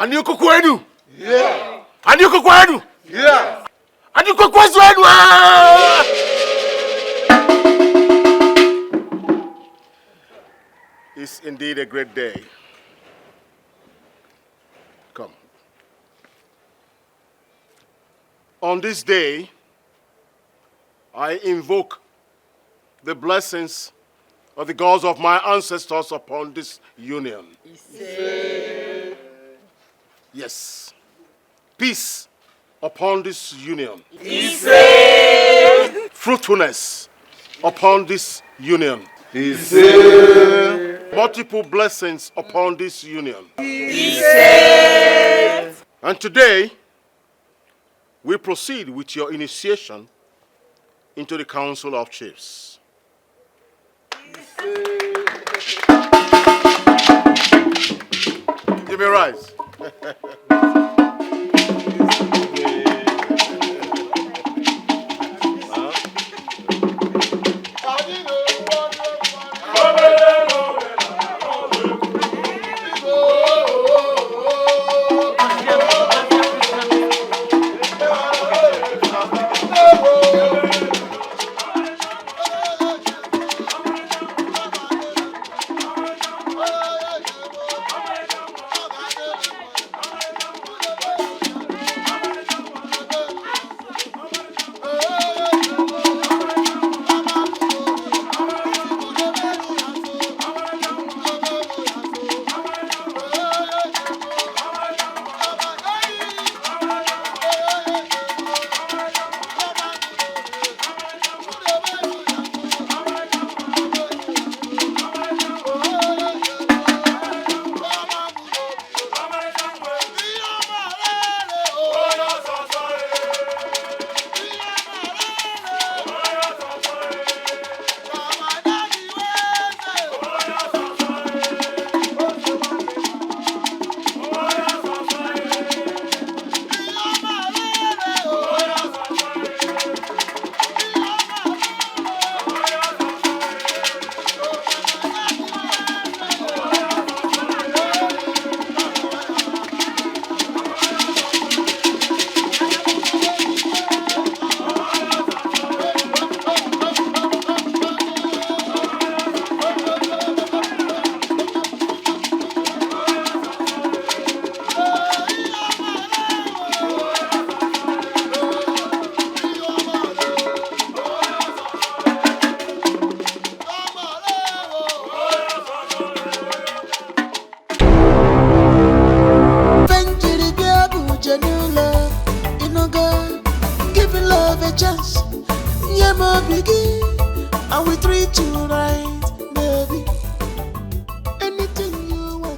Anyuko kwenu? Yeah. Anyuko kwenu? Yeah. Anyuko kwenu? It's indeed a great day. Come. On this day, I invoke the blessings of the gods of my ancestors upon this union. Yes. Peace upon this union. Fruitfulness upon this union. Multiple blessings upon this union. And today, we proceed with your initiation into the Council of Chiefs. Give me a rise.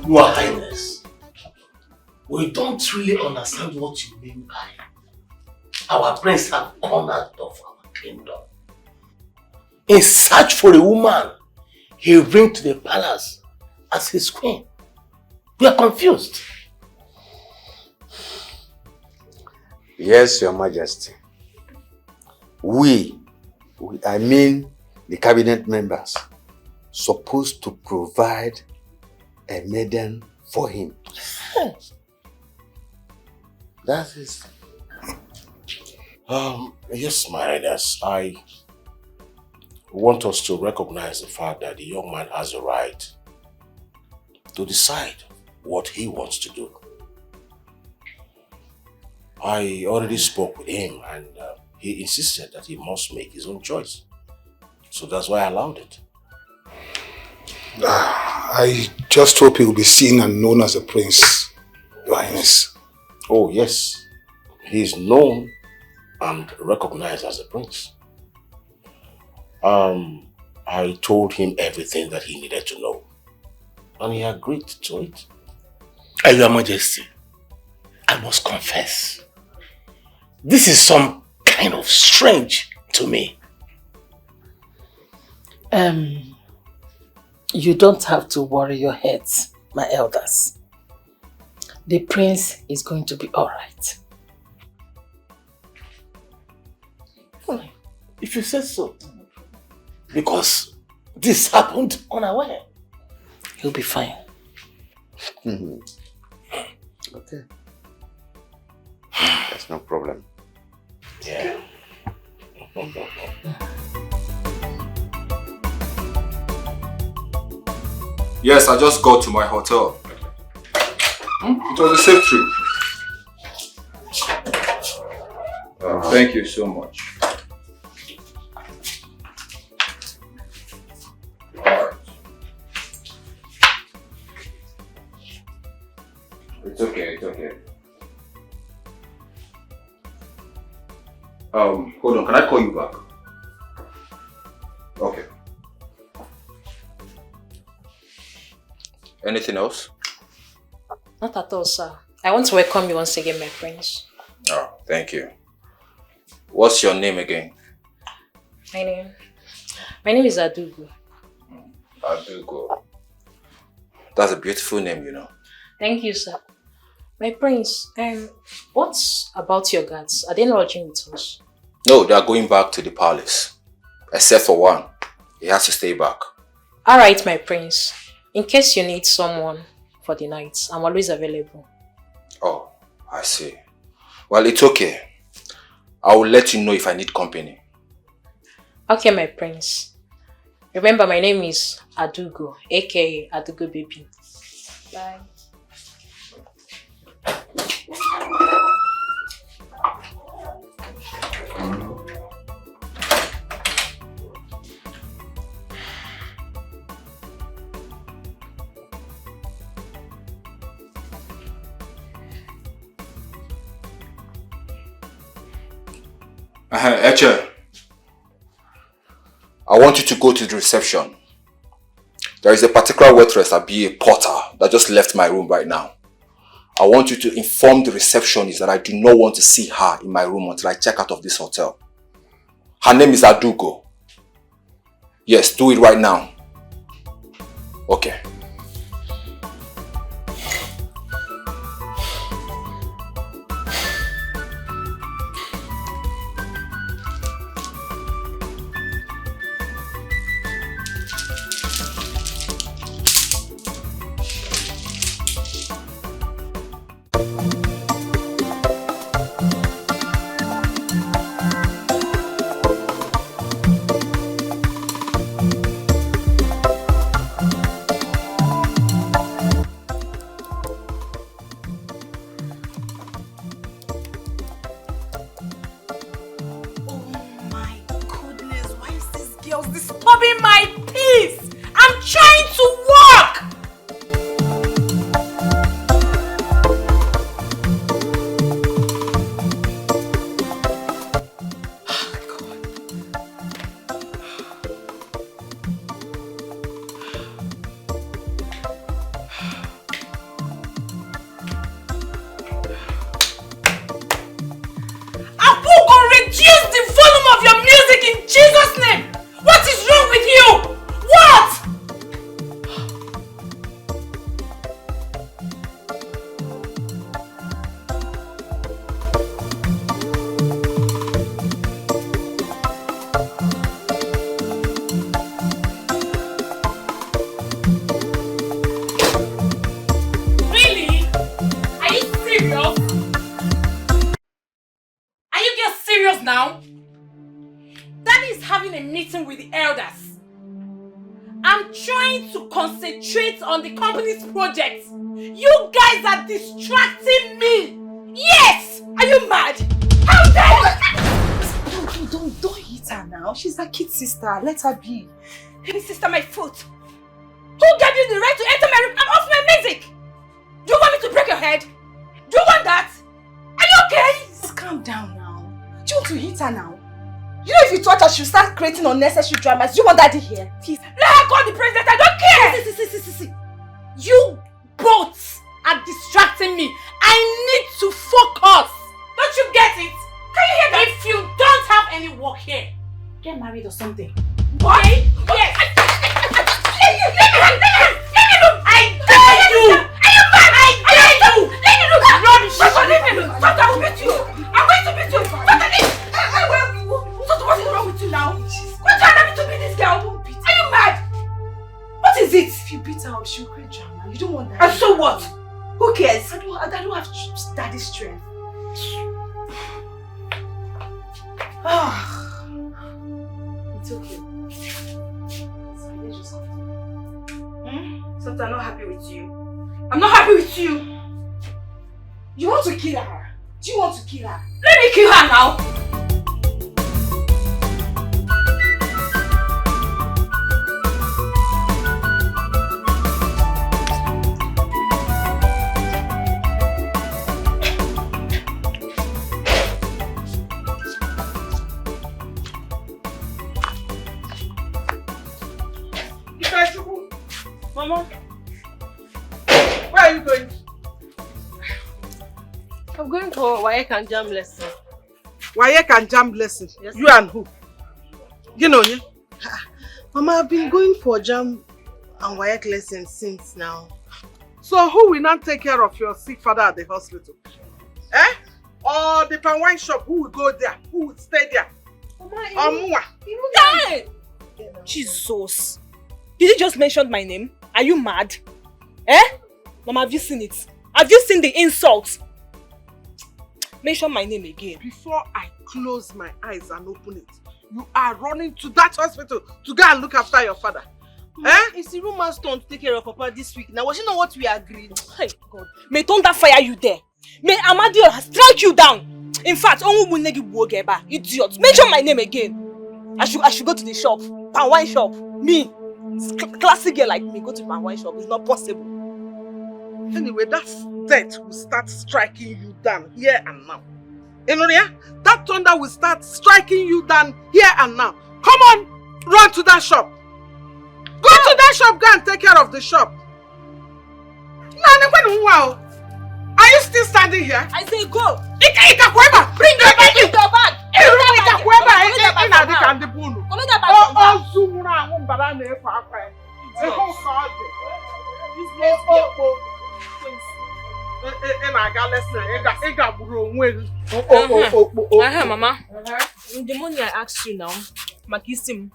Your Highness, we don't really understand what you mean by our prince have gone out of our kingdom. In search for a woman he'll bring to the palace as his queen. We are confused. Yes, Your Majesty. I mean the cabinet members, supposed to provide a maiden for him. That is... Yes, my Highness. I want us to recognize the fact that the young man has a right to decide what he wants to do. I already spoke with him and he insisted that he must make his own choice. So that's why I allowed it. I just hope he will be seen and known as a prince, Your Highness. Oh yes, he is known and recognized as a prince. I told him everything that he needed to know and he agreed to it. Your Majesty, I must confess, this is some kind of strange to me. You don't have to worry your heads, my elders. The prince is going to be all right. If you say so. Because this happened unaware. He'll be fine. But okay. That's no problem. Yeah. Yes, I just got to my hotel. It was a safe trip. Thank you so much. Alright. It's okay, it's okay. Hold on, can I call you back? Okay. Anything else? Not at all, sir. I want to welcome you once again, my friends. Oh, thank you. What's your name again? My name is Adugo. Adugo. That's a beautiful name, you know. Thank you, sir. My prince, what's about your guards? Are they lodging with us? No, they are going back to the palace. Except for one. He has to stay back. Alright, my prince. In case you need someone for the night, I'm always available. Oh, I see. Well, it's okay. I will let you know if I need company. Okay, my prince. Remember, my name is Adugo, aka Adugo Baby. Bye. Eche, I want you to go to the reception. There is a particular waitress, a porter, that just left my room right now. I want you to inform the receptionist that I do not want to see her in my room until I check out of this hotel. Her name is Adugo. Yes, do it right now. Okay. On the company's project. You guys are distracting me. Yes! Are you mad? How dare you? Don't hit her now. She's a kid sister. Let her be. Hey, sister, my foot. Who gave you the right to enter my room and off my music? Do you want me to break your head? Do you want that? Are you okay? Just calm down now. Do you want to hit her now? You know, if you touch her, she'll start creating unnecessary dramas. Do you want daddy here? Please. Let her call the president. I don't care. See. You both are distracting me. I need to focus. Don't you get it? Can you hear that? If you don't have any work here, get married or something. What? Okay? Yes. Let me look. I dare you. Are you mad? I dare you. Let me look. Rubbish. Leave me alone. Stop, I will beat you. I'm going to beat you. What is wrong with you now? What trying to beat this girl? Are you mad? What is it? If you beat her up, she'll create drama. You don't want that. And so what? Who cares? I don't have daddy's strength. It's okay. Sometimes I'm not happy with you. I'm not happy with you. You want to kill her? Do you want to kill her? Let me kill her now. Mama, where are you going? I'm going to Wayek and Jam lesson. Wayek and Jam lesson? Yes. You and who? You know, yeah? Mama, I've been going for Jam and Wayek lessons since now. So who will not take care of your sick father at the hospital? Eh? Or the pan wine shop, who will go there? Who will stay there? Mama, Hey! Jesus. Did you just mention my name? Are you mad? Eh? Mama, have you seen it? Have you seen the insult? Mention my name again. before I close my eyes and open it, you are running to that hospital to go and look after your father. Eh? It's the roman's turn to take care of Papa this week. Now, was you know what we agreed? Hey, God. May thunder fire you there. May Amadio strike you down. In fact, idiot. Mention my name again. I should go to the shop. Pan wine shop. Me. Classic girl like me go to pan wine shop. It's not possible. Anyway, that death will start striking you down here and now. You know, yeah? That thunder will start striking you down here and now. Come on, run to that shop. Go to that shop, go and take care of the shop. Are you still standing here? I say go. Bring your bag. Bring your bag. Mama. The money I asked you now, Makisim.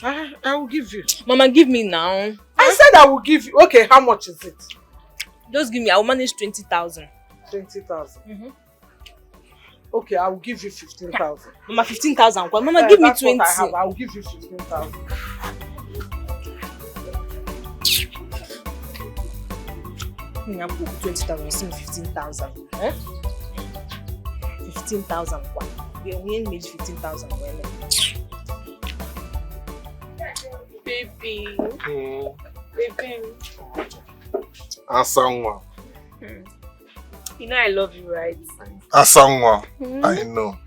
I will give you. Mama, give me now. I said I will give you. Okay, how much is it? Just give me. I will manage 20,000. 20,000. Okay, I will give you 15,000. Mama, 15,000. Mama, give me 20. What I have. I will give you 15,000. I'm going to 20,000. See 15,000. Eh? 15,000. We only made 15,000. Baby. Baby. Asanwa. You know I love you, right? Asanwa. I know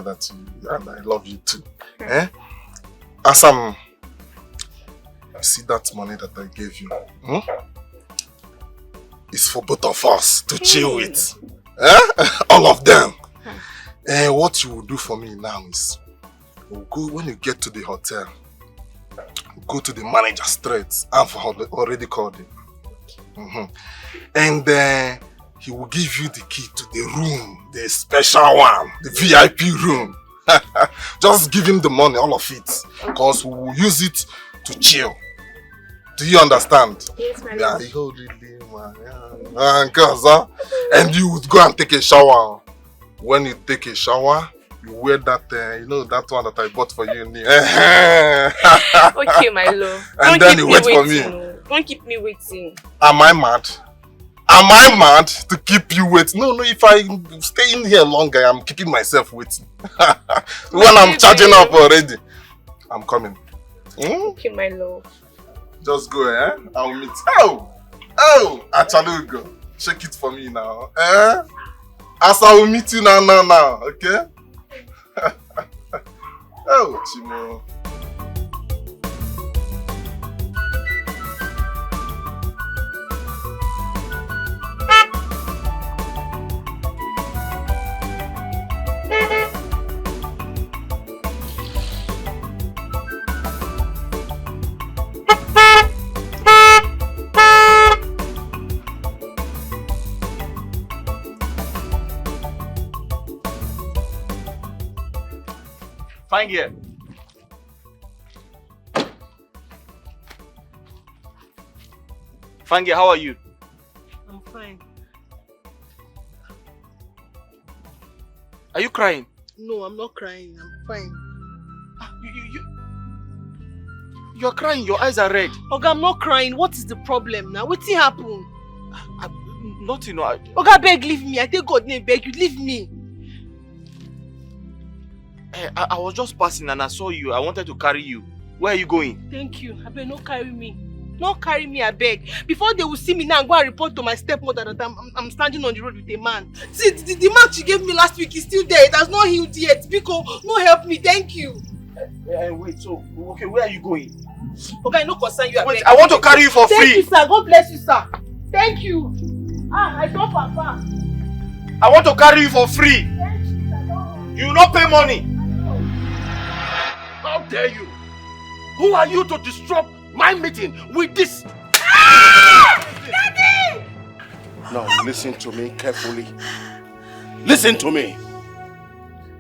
that you and I love you too. Eh? Asam, you see that money that I gave you? It's for both of us to chill with. Eh? All of them. What you will do for me now is, we'll go, when you get to the hotel, we'll go to the manager straight. I've already called him. And he will give you the key to the room, the special one, the VIP room. Just give him the money, all of it, because we will use it to chill. Do you understand? Yes, my love. And you would go and take a shower. When you take a shower, you wear that, that one that I bought for you. Okay, my love. And then you wait for me. Don't keep me waiting. Am I mad? Am I mad to keep you waiting? No, if I stay in here longer, I'm keeping myself waiting. When I'm charging up already, I'm coming. Okay, my love. Just go, eh? I'll meet. Oh, Achalugo. Check it for me now. Eh? As I will meet you now, okay? Oh, Chimo. Fine here. Fine here, how are you? I'm fine. Are you crying? No, I'm not crying. I'm fine. You're crying. Your eyes are red. Oga, I'm not crying. What is the problem now? What's happened? Nothing. Oga, beg, leave me. I take God name, beg you, leave me. I was just passing and I saw you. I wanted to carry you. Where are you going? Thank you. I beg, no carry me. Not carry me, I beg. Before they will see me now, go and report to my stepmother that I'm standing on the road with a man. See, the mark she gave me last week is still there. It has not healed yet. Biko, no help me. Thank you. Wait, so, okay, where are you going? Okay, no concern you. Wait, I want to carry you for free. Thank you, sir. God bless you, sir. Thank you. I don't papa. I want to carry you for free. You will not pay money. How dare you? Who are you to disrupt my meeting with this? Daddy! Now listen to me carefully. Listen to me.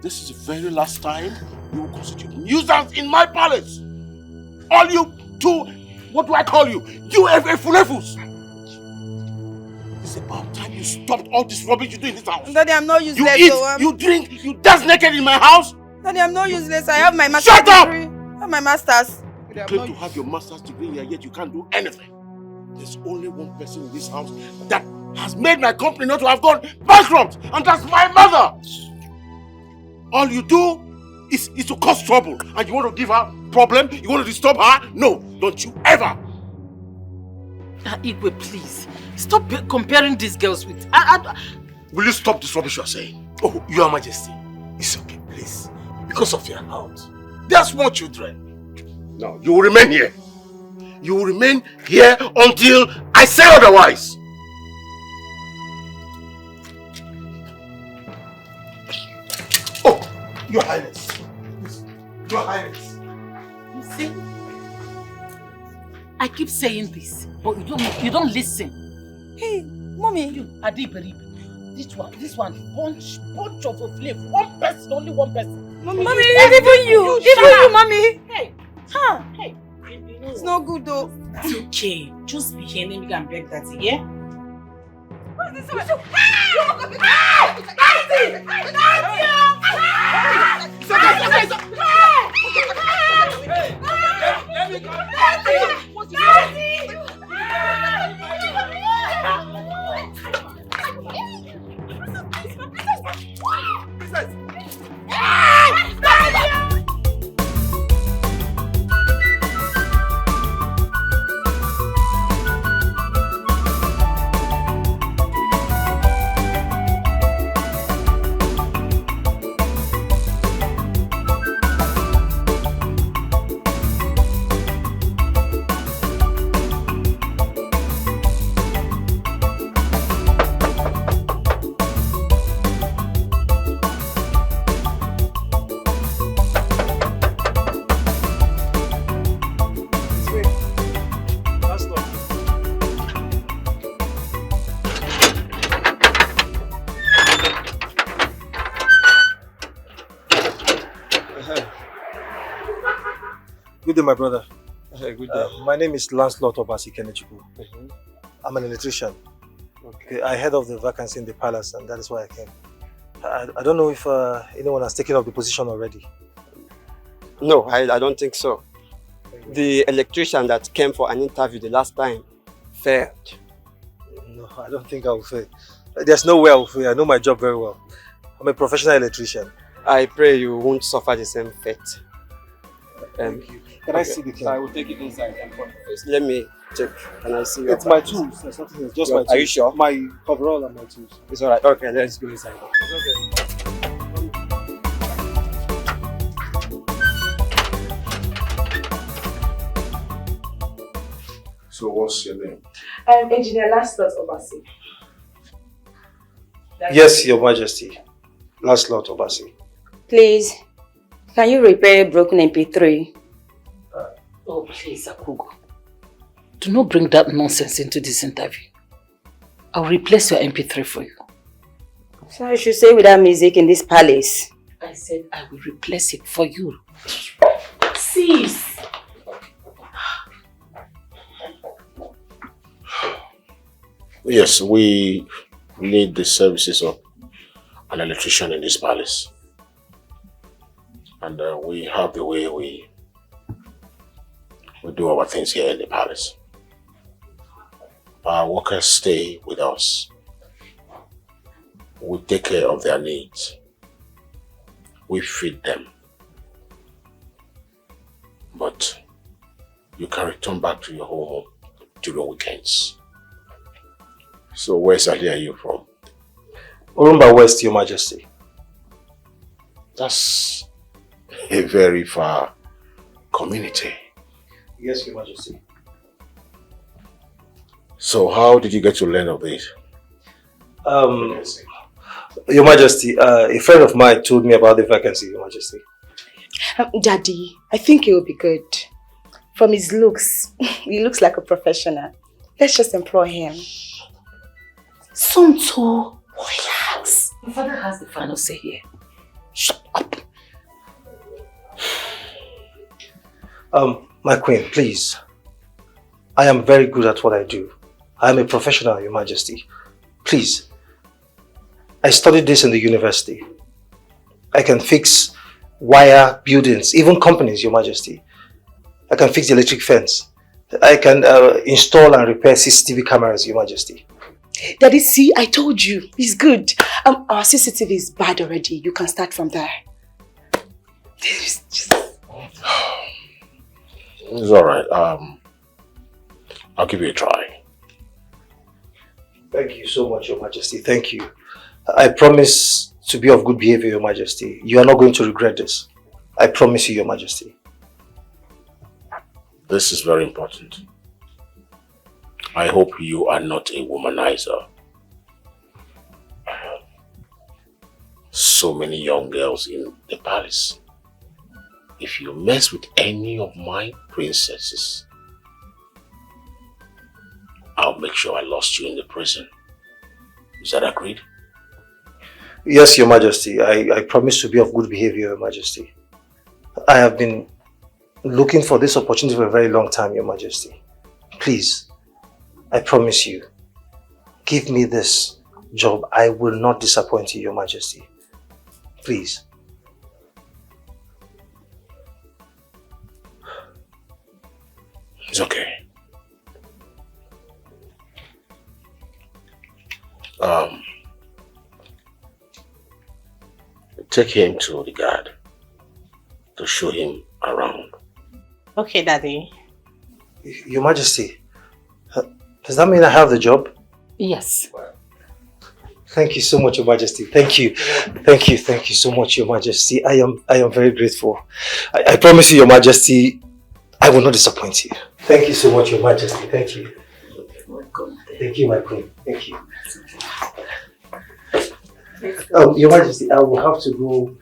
This is the very last time you will constitute nuisance in my palace. All you two, what do I call you? You Efulefus. It's about time you stopped all this rubbish you do in this house. Daddy, I'm not useless. You eat, you drink, you dance naked in my house. Daddy, I'm not useless. I have my master's Shut up! degree. I have my master's. You claim to have your master's degree here, yet you can't do anything. There's only one person in this house that has made my company not to have gone bankrupt, and that's my mother. All you do is to cause trouble, and you want to give her problem? You want to disturb her? No, don't you ever. Igwe, please. Stop comparing these girls with... Will you stop this rubbish you are saying? Oh, Your Majesty. It's okay, please. Because of your health. They are small children. No, you will remain here. You will remain here until I say otherwise. Oh, Your Highness. Your Highness. You see? I keep saying this, but you don't listen. Hey, mommy. You, Adiberi. This one, bunch of a flame. One person, only one person. Mommy, even you, mommy. Hey, hey. It's not good though. It's okay. Just be here and and beg that, yeah? What is this? Good day, my brother. Good day. My name is Lancelot Obasi Kenechukwu. I'm an electrician. Okay. I head of the vacancy in the palace, and that is why I came. I don't know if anyone has taken up the position already. No, I don't think so. The electrician that came for an interview the last time failed. No, I don't think I will fail. There's no way I will fail. I know my job very well. I'm a professional electrician. I pray you won't suffer the same fate. Thank you. Can I see the car? I will take it inside. Let me check. Can I see your It's my tools. There's nothing else. Just my tools. Are you sure? My coverall and my tools. It's alright. Okay, let's go inside. Okay. So what's your name? Engineer Lancelot Obasi. Yes, Your Majesty. Lancelot Obasi. Please, can you repair a broken MP3? Oh, please, Akugo. Do not bring that nonsense into this interview. I'll replace your MP3 for you. So I should say without music in this palace. I said I will replace it for you. Cease. Yes, we need the services of an electrician in this palace. And we have the way we do our things here in the palace. Our workers stay with us. We take care of their needs. We feed them. But you can return back to your home during weekends. So where exactly are you from? Orumba West, Your Majesty. That's a very far community. Yes, Your Majesty. So how did you get to learn of this? Your Majesty, a friend of mine told me about the vacancy, Your Majesty. Daddy, I think it will be good. From his looks, he looks like a professional. Let's just employ him. Sonto, relax. Your father has the final say here. Shut up. My queen, please. I am very good at what I do. I am a professional, Your Majesty. Please. I studied this in the university. I can fix wire buildings, even companies, Your Majesty. I can fix the electric fence. I can install and repair CCTV cameras, Your Majesty. Daddy, see, I told you. It's good. Our CCTV is bad already. You can start from there. It's alright. I'll give you a try. Thank you so much, Your Majesty. Thank you. I promise to be of good behavior, Your Majesty. You are not going to regret this. I promise you, Your Majesty. This is very important. I hope you are not a womanizer. So many young girls in the palace. If you mess with any of my princesses, I'll make sure I lost you in the prison. Is that agreed? Yes, Your Majesty. I promise to be of good behavior, Your Majesty. I have been looking for this opportunity for a very long time, Your Majesty. Please, I promise you, give me this job. I will not disappoint you, Your Majesty. Please. It's okay. Take him to the guard to show him around. Okay, Daddy. Your Majesty, does that mean I have the job? Yes. Thank you so much, Your Majesty. Thank you. Thank you so much, Your Majesty. I am very grateful. I promise you, Your Majesty, I will not disappoint you. Thank you so much, Your Majesty. Thank you. Thank you, my queen. Thank you. Your Majesty, I will have to go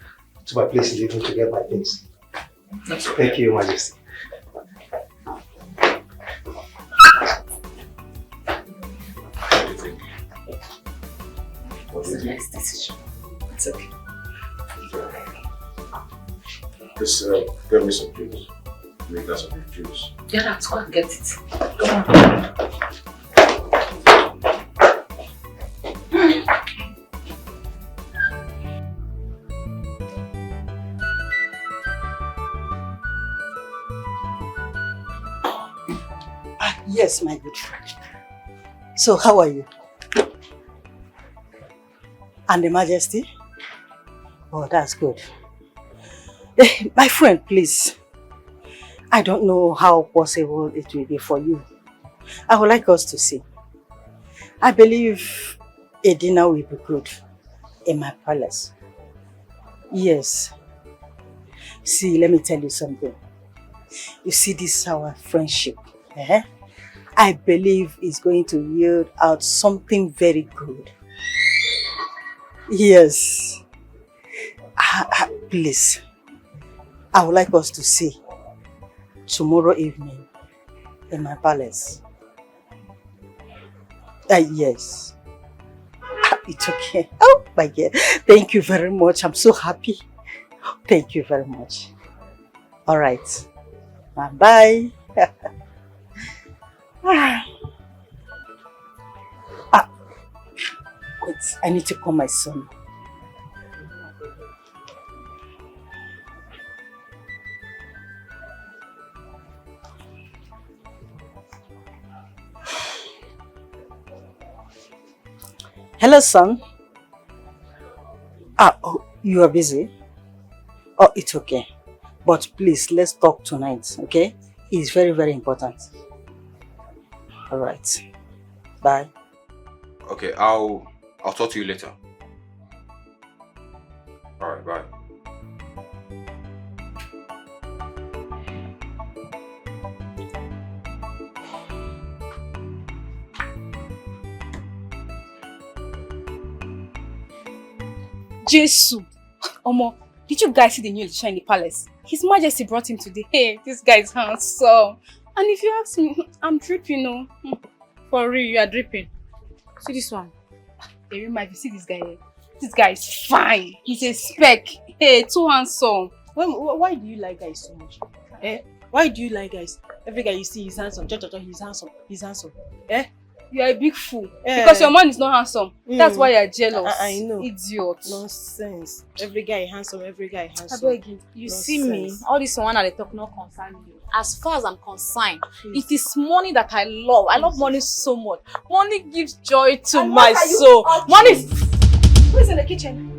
to my place in the evening to get my things. Thank you, Your Majesty. What's the next decision? It's okay. Just get me some juice. Make a glass of your juice. Yeah, let's go and get it. Come on. Yes, my good friend. So, how are you? And the Majesty? Oh, that's good. My friend, please. I don't know how possible it will be for you. I would like us to see. I believe a dinner will be good in my palace. Yes. See, let me tell you something. You see, this is our friendship. I believe it's going to yield out something very good. Yes. Please. I would like us to see tomorrow evening in my palace. Yes. It's okay. Oh my God. Thank you very much. I'm so happy. Thank you very much. All right. Bye-bye. Wait, I need to call my son. Hello, son. Oh, you are busy? Oh, it's okay. But please, let's talk tonight, okay? It's very, very important. All right. Bye. Okay, I'll talk to you later. All right, bye. Jesus. Omo, did you guys see the new electrician in the palace? His Majesty brought him today. Hey, this guy is handsome. And if you ask me, I'm dripping, no. For real, you are dripping. See this one. Hey, you might see this guy here. This guy is fine. He's a spec. Hey, too handsome. Why do you like guys so much? Eh? Why do you like guys? Every guy you see is handsome. He's handsome. He's handsome. Eh? You are a big fool. Because your man is not handsome. That's why you're jealous. I know. Idiot. Nonsense. Every guy handsome. Every guy handsome. I beg you see me. All this one that they talk not concern me. As far as I'm concerned, it is money that I love. I love money so much. Money gives joy to my soul. Money is... Who is in the kitchen?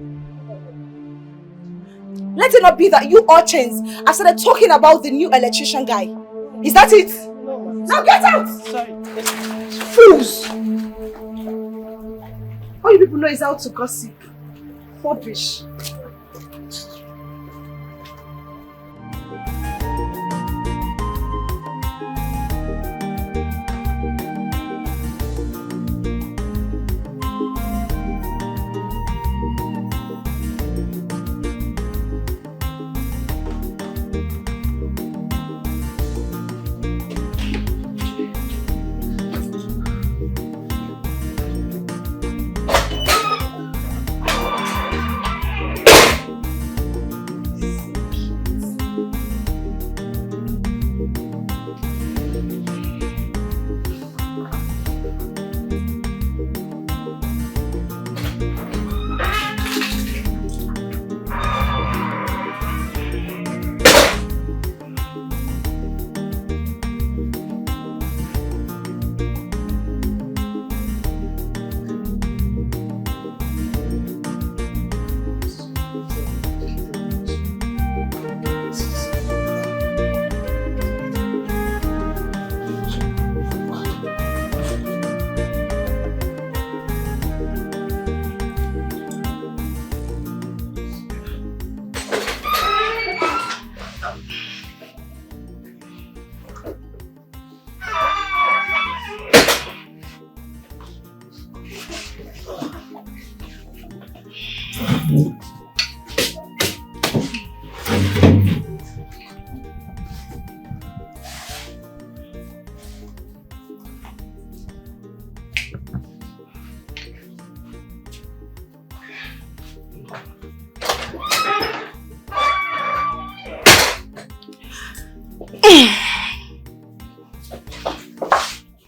Let it not be that you urchins have started talking about the new electrician guy. Is that it? No. Now get out! Sorry. Fools! All you people know is how to gossip. Rubbish.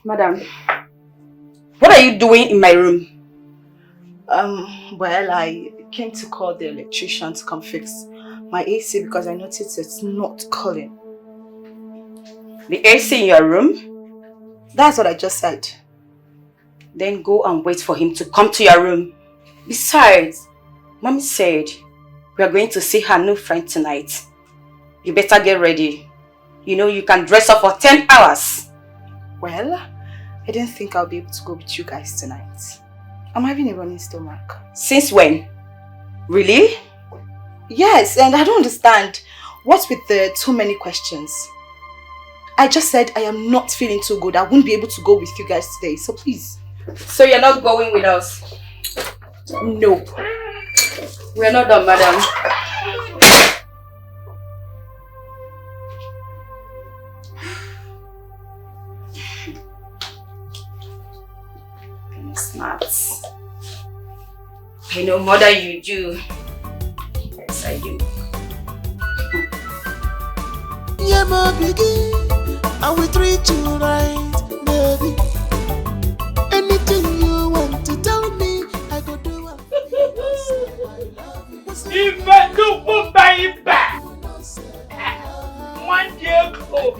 Madam, what are you doing in my room? Well, I came to call the electrician to come fix my AC because I noticed it's not calling. The AC in your room? That's what I just said. Then go and wait for him to come to your room. Besides, Mommy said we are going to see her new friend tonight. You better get ready. You know you can dress up for 10 hours. Well, I didn't think I'll be able to go with you guys tonight. I'm having a running stomach. Since when? Really? Yes, and I don't understand. What's with the too many questions? I just said I am not feeling too good. I won't be able to go with you guys today, so please. So you're not going with us? No. We're not done, madam. Smart. I know more than you do. Yes, I do. Yeah, my biggie, I will treat you right, baby. Anything you want to tell me, I go do it. If I do put my back, one year ago.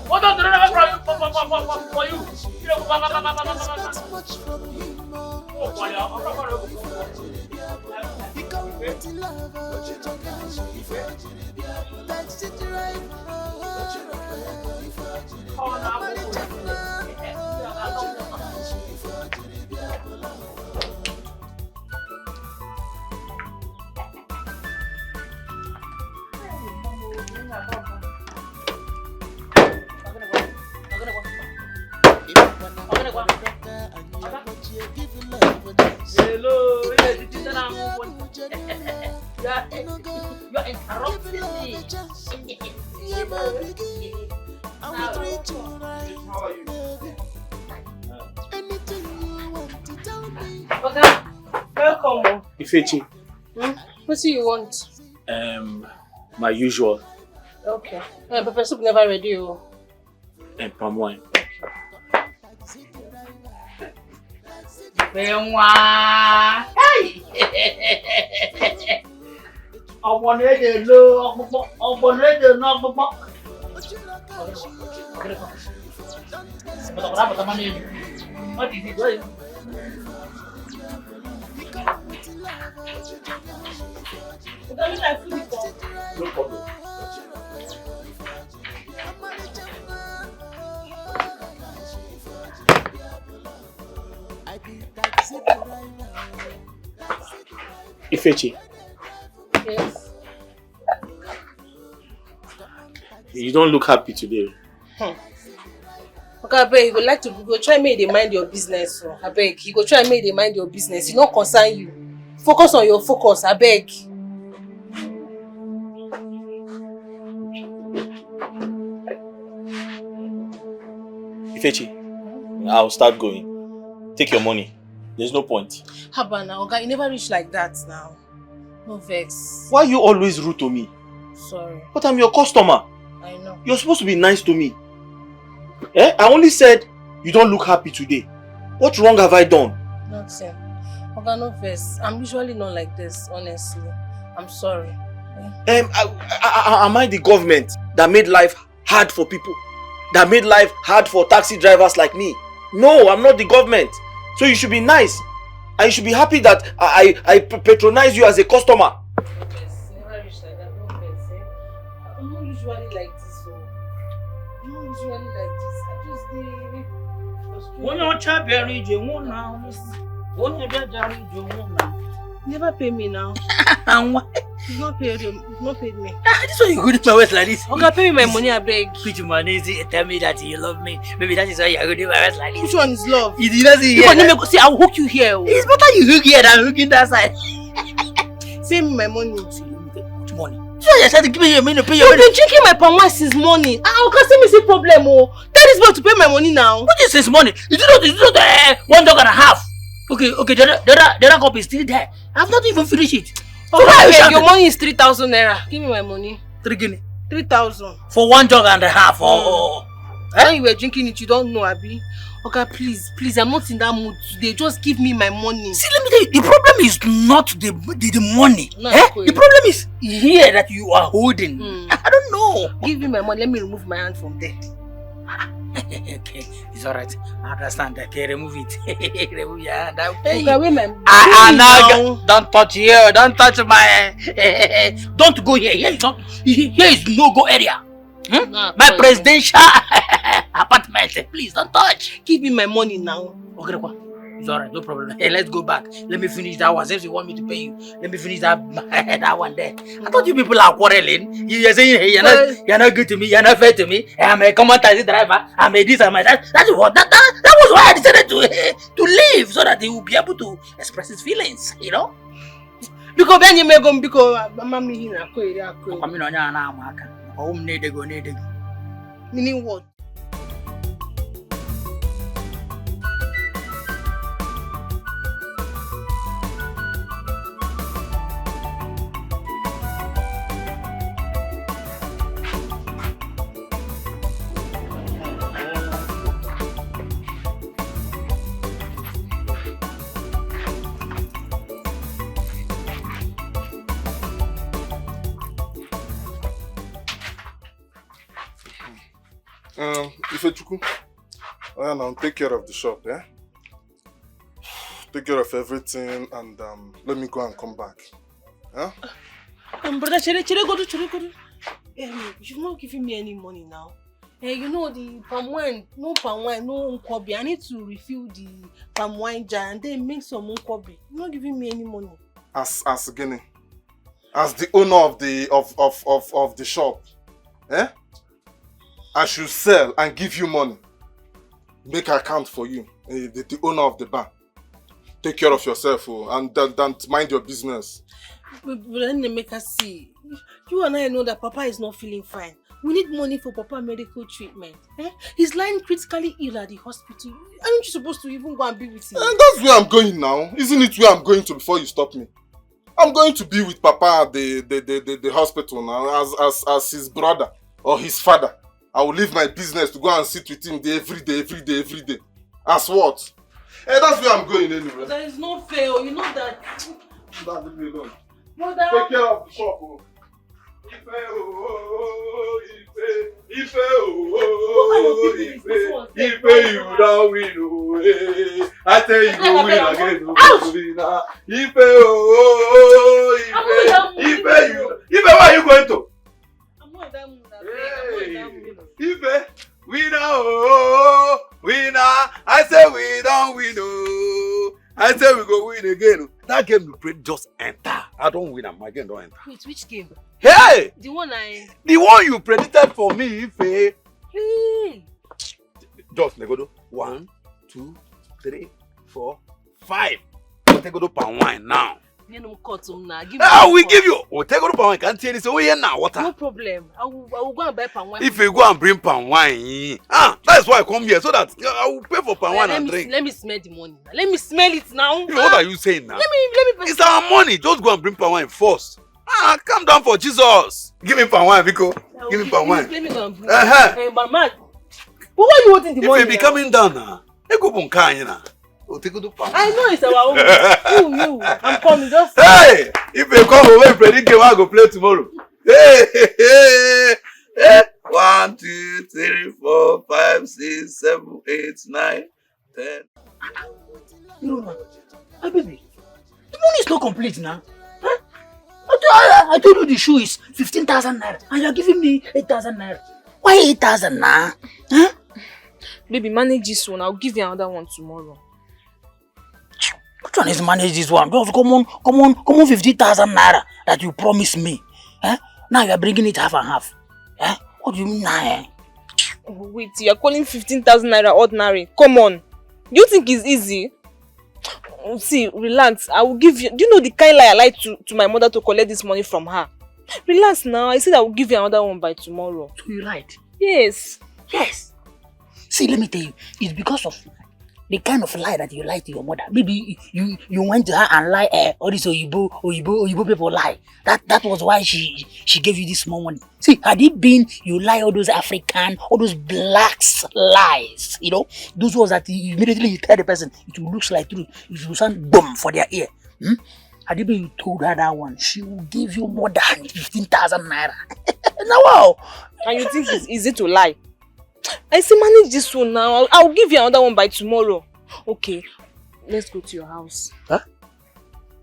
What don't do for you? You're interrupting me. Okay, welcome. Ifechi. What do you want? My usual. Okay. Pepper soup never ready. And palm wine. What is it doing? No problem. Ifechi. Yes. You don't look happy today. Okay, I beg, you go like to go try make they mind your business. So I beg, you go try make they mind your business. It don't concern you. Focus on your focus, I beg. Ifechi, I'll start going. Take your money. There's no point. Haba now, okay, you never reach like that now. No vex. Why are you always rude to me? Sorry. But I'm your customer. I know. You're supposed to be nice to me. Eh? I only said you don't look happy today. What wrong have I done? Nothing. Okay, no vex. I'm usually not like this, honestly. I'm sorry. Am I the government that made life hard for people? That made life hard for taxi drivers like me? No, I'm not the government. So you should be nice. And you should be happy that I patronize you as a customer. I'm not usually like this, so I'm not usually like this. I just never pay me now. And why? You've not paid him. You've not paid me. This one you good my waist like this. Okay, pay me my money, I beg. Put money, tell me that you love me. Maybe that is why you're good my waist like this. Which one is love? You did not see here. See, I'll hook you here. It's better you hook here than hooking that side. Pay me my money. Which money? So you said to give me your money, pay your money. You've been drinking my palm wine since morning. I'll see me see problem. Tell this boy to pay my money now. What is this money? You do not 1.5 dogs. Okay, the other cup is still there. I've not even finished it. So why your money is 3,000 naira. Give me my money. 3 guinea. 3,000. For 1.5 dogs. Oh. When you were drinking it, you don't know, Abi. Okay, please, I'm not in that mood today. Just give me my money. See, let me tell you, the problem is not the money. No, The problem is here that you are holding. I don't know. Give me my money. Let me remove my hand from there. Okay, it's alright. I understand. Okay, remove it. Remove your hand. I'll pay Okay, wait, man. Don't touch here. Don't touch my. Don't go here. Here is no-go area. My presidential apartment. Please don't touch. Give me my money now. Okay, it's alright, no problem. Hey, let's go back. Let me finish that one. Since you want me to pay you, let me finish that one there. I thought you people are quarreling. You're saying, hey, you're not good to me, you're not fair to me. I'm a common taxi driver. I'm a this, I'm a that. That's what that was why I decided to leave, so that he will be able to express his feelings, you know? Because when you make them, because mama here, meaning what? Ifechukwu, now take care of the shop, yeah? Take care of everything and let me go and come back. Yeah? Brother, you've not given me any money now. You know the palm wine, no nkwobi. I need to refill the palm wine jar and then make some nkwobi. You're not giving me any money. As again, as the owner of the shop, I should sell and give you money. Make account for you, the owner of the bar. Take care of yourself and don't mind your business. But then they make us see. You and I know that Papa is not feeling fine. We need money for Papa's medical treatment. He's lying critically ill at the hospital. Aren't you supposed to even go and be with him? And that's where I'm going now. Isn't it where I'm going to before you stop me? I'm going to be with Papa at the hospital now as his brother or his father. I will leave my business to go and sit with him every day. As what? That's where I'm going anyway. That is not fair. You know that. Leave me alone. Mother. Take care of the shop. Ife, you don't win. I tell you, go win again. Ife, where are you going to? I'm not that mood. Ife, winner. I say we don't win. I say we go win again. That game you played just enter. I don't win and my game don't enter. Wait, which game? Hey! The one you predicted for me, Ife. Hey! Just Negodo. 1, 2, 3, 4, 5. Take go to palm wine now. I will give you. Oh, take go to palm wine. Can't tell you so here now. Water. No problem. I will go and buy palm wine. If you go and bring palm wine, that's why I come here so that I will pay for palm wine and drink. Let me smell the money. Let me smell it now. What are you saying now? Let me. It's our money. Just go and bring palm wine first. Calm down for Jesus. Give me palm wine, Vico. Give me palm wine. Let me go and bring. But man, why are you wanting the money? If you be coming down now, you go from car, you know. I know it's our own. You. I'm coming. Just. Hey! If you come over, predict game, I'll go play tomorrow. Hey! 1, 2, 3, 4, 5, 6, 7, 8, 9, 10. No, hey baby, the money is not complete now. Huh? I told you the shoe is 15,000 naira and you're giving me 8,000 naira. Why 8,000 now? Huh? Baby, manage this one. I'll give you another one tomorrow. Which one is manage this one? Just come on 50,000 naira that you promised me. Eh? Now you're bringing it half and half. Eh? What do you mean now? Eh? Oh, wait, you're calling 15,000 naira ordinary. Come on. Do you think it's easy? See, relax. I will give you. Do you know the kind lie I lied to my mother to collect this money from her? Relax now. I said I will give you another one by tomorrow. So you lied? Yes. Yes. See, let me tell you. It's because of the kind of lie that you lied to your mother. Maybe you went to her and lied. All this Oyibo people lie. That was why she gave you this small money. See, had it been you lie all those African, all those blacks lies, you know, those ones that immediately you tell the person, it will look like truth. It will sound dumb for their ear. Had it been you told her that one, she will give you more than 15,000 naira. Now, wow. And you think it's easy to lie? I say manage this one now. I'll give you another one by tomorrow. Okay, let's go to your house. Huh?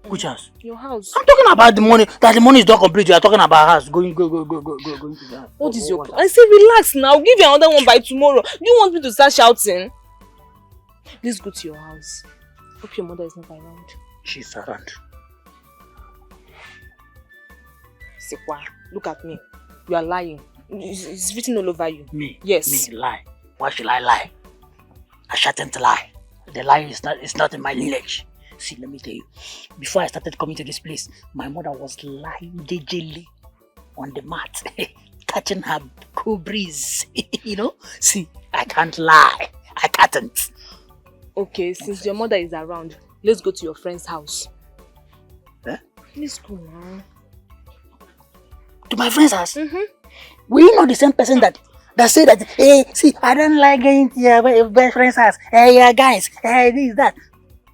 Which house? Your house. I'm talking about the money. That the money is not complete. You are talking about house. Going to the house. What is your plan? I say relax now. I'll give you another one by tomorrow. Do you want me to start shouting? Let's go to your house. Hope your mother is not around. She's around. Sikwa, look at me. You are lying. It's written all over you. Me? Yes. Me lie. Why should I lie? I shouldn't lie. The lie is not in my lineage. See, let me tell you. Before I started coming to this place, my mother was lying digitally on the mat, catching her cool breeze. You know? See, I can't lie. I can't. Okay, since your mother is around, let's go to your friend's house. Huh? Let's go now. To my friend's house? Were you not the same person that said that, hey, see, I don't like going to your best friend's house. Hey, yeah, guys, hey, this, that.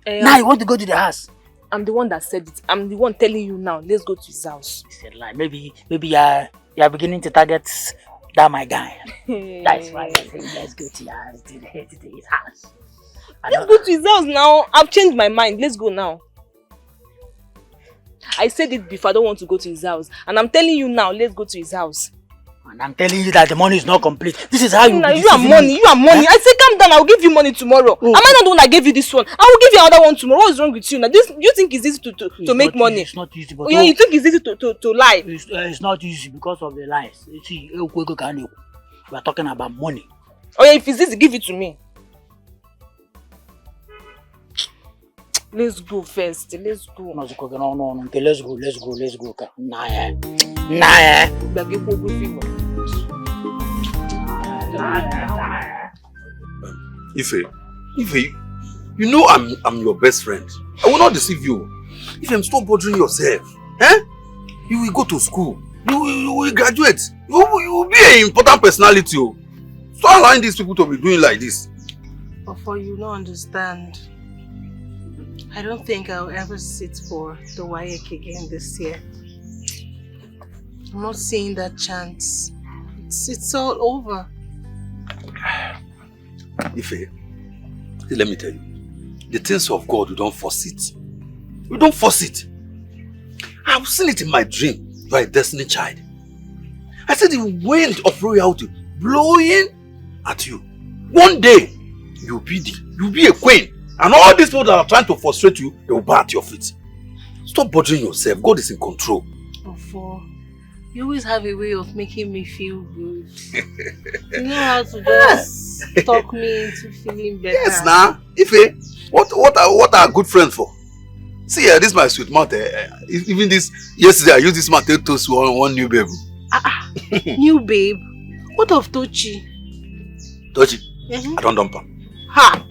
Now you want to go to the house? I'm the one that said it. I'm the one telling you now. Let's go to his house. It's a lie. Maybe you're beginning to target That my guy. That's why I say let's go to his house. Let's go to his house now. I've changed my mind. Let's go now. I said it before, I don't want to go to his house. And I'm telling you now, let's go to his house. And I'm telling you that the money is not complete. This is how you you are money, you are money. I say calm down, I'll give you money tomorrow. Am I not the one that gave you this one? I will give you another one tomorrow. What is wrong with you now? This, you think it's easy to make money? It's not easy. But you think it's easy to lie? It's not easy because of the lies. You see, we are talking about money. Oh yeah, if it's easy, give it to me. Let's go first. Let's go. No, okay, let's go. Nah. Ife, you know I'm your best friend. I will not deceive you. If stop bothering yourself, you will go to school. You will graduate. You will be an important personality. Stop allowing these people to be doing like this. But for you don't understand. I don't think I'll ever sit for the WAEC again this year. I'm not seeing that chance. It's all over. Ife, let me tell you, the things of God, we don't force it. We don't force it. I've seen it in my dream. You are a destiny child. I said the wind of royalty blowing at you. One day, you'll be a queen. And all these people that are trying to frustrate you, they will bow at your feet. Stop bothering yourself. God is in control. Ofo, you always have a way of making me feel good. You know how to just talk me into feeling better. Yes, now. Ife, what are good friends for? See, this is my sweet mouth. Even this, yesterday I used this man to toast one new babe. New babe? What of Tochi? Tochi? I don't dump her. Ha!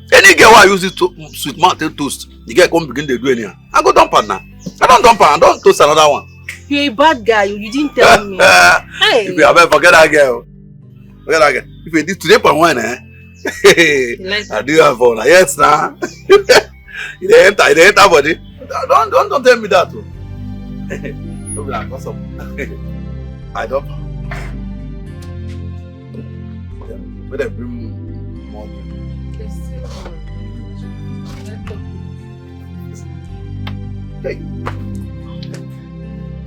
Any girl I use this sweet mouth to toast, the girl come begin to do anything. I go dump her now. I don't dump her, I don't toast another one. You're a bad guy, you didn't tell me. Hey. If you have forget that girl. Forget that girl. If you did today for one, I do have fun. Yes, now. It enter body. Don't tell me that. Don't be like, what's up? I don't. Where they bring more. Hey,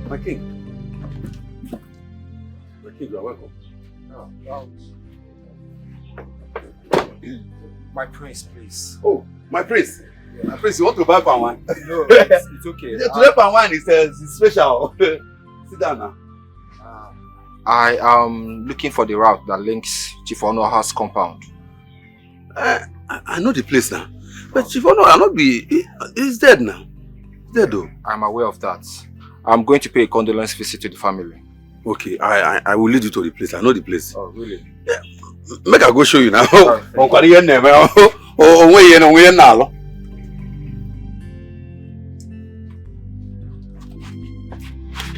my king. My king, you are welcome. My prince, please. Oh, my prince. Yeah. My prince, you want to buy palm wine? No, it's okay. Today palm wine is special. Sit down now. I am looking for the route that links Chief Onoha's compound. I know the place now. But Chief Ono cannot be. He's dead now. Dead though. I'm aware of that. I'm going to pay a condolence visit to the family. Okay, I will lead you to the place. I know the place. Oh, really? Yeah. Make I go show you now.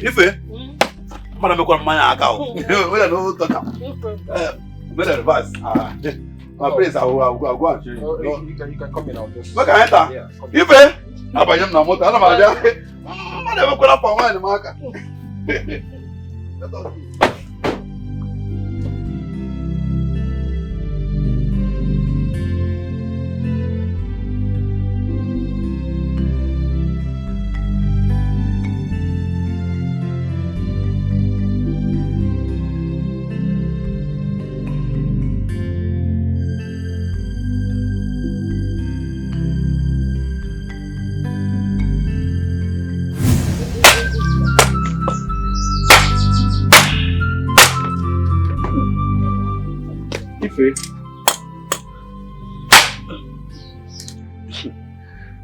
Ife, madam, make one man account. Whether no talk. Better reverse. My place, I'll go and show you. You can come in. I'll just. Make I enter. Ife, Abayam na moto. Ana maja. Madam, make one palm wine marker.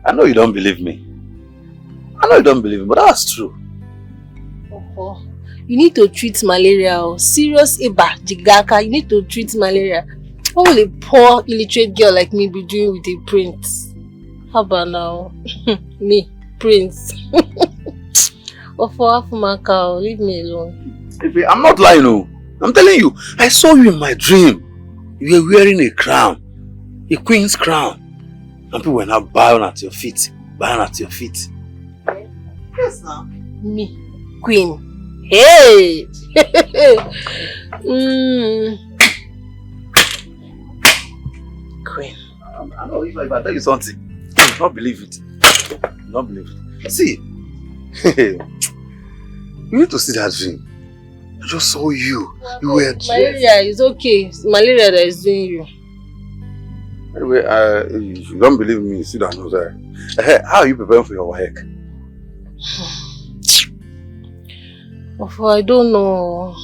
I know you don't believe me. But that's true. Oh, you need to treat malaria. Serious Eba, Jigaka, you need to treat malaria. What will a poor, illiterate girl like me be doing with a prince? How about now? Me, prince. For Afumaka, leave me alone. I'm not lying, no. I'm telling you, I saw you in my dream. You were wearing a crown, a queen's crown. And people were now bowing at your feet. Yes, now. Me, queen. Hey! Queen. I know if I tell you something, you will not believe it. You will not believe it. See, you need to see that dream. I just saw you. You were Malaria is okay. It's malaria that is doing you. Anyway, if you don't believe me, sit down there. How are you preparing for your work? I don't know.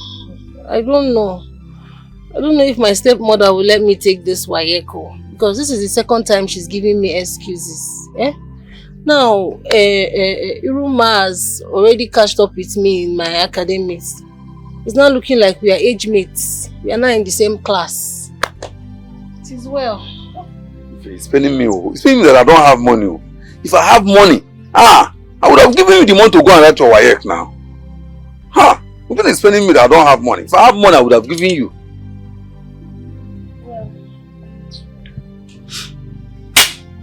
I don't know if my stepmother will let me take this Wayeko. Because this is the second time she's giving me excuses. Now, Iruma has already catched up with me in my academics. It's not looking like we are age mates. We are not in the same class. It is well. It's paining me. It's paining me that I don't have money. If I have money, I would have given you the money to go and write your WAEC now. It's paining me that I don't have money. If I have money, I would have given you. Well.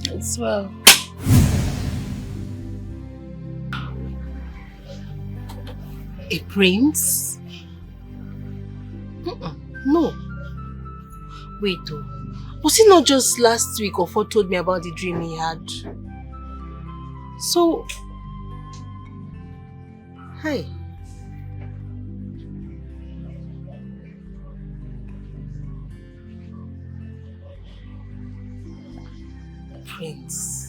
It's well. A prince? No. Wait, was it not just last week Ofo told me about the dream he had? So, hi. Prince.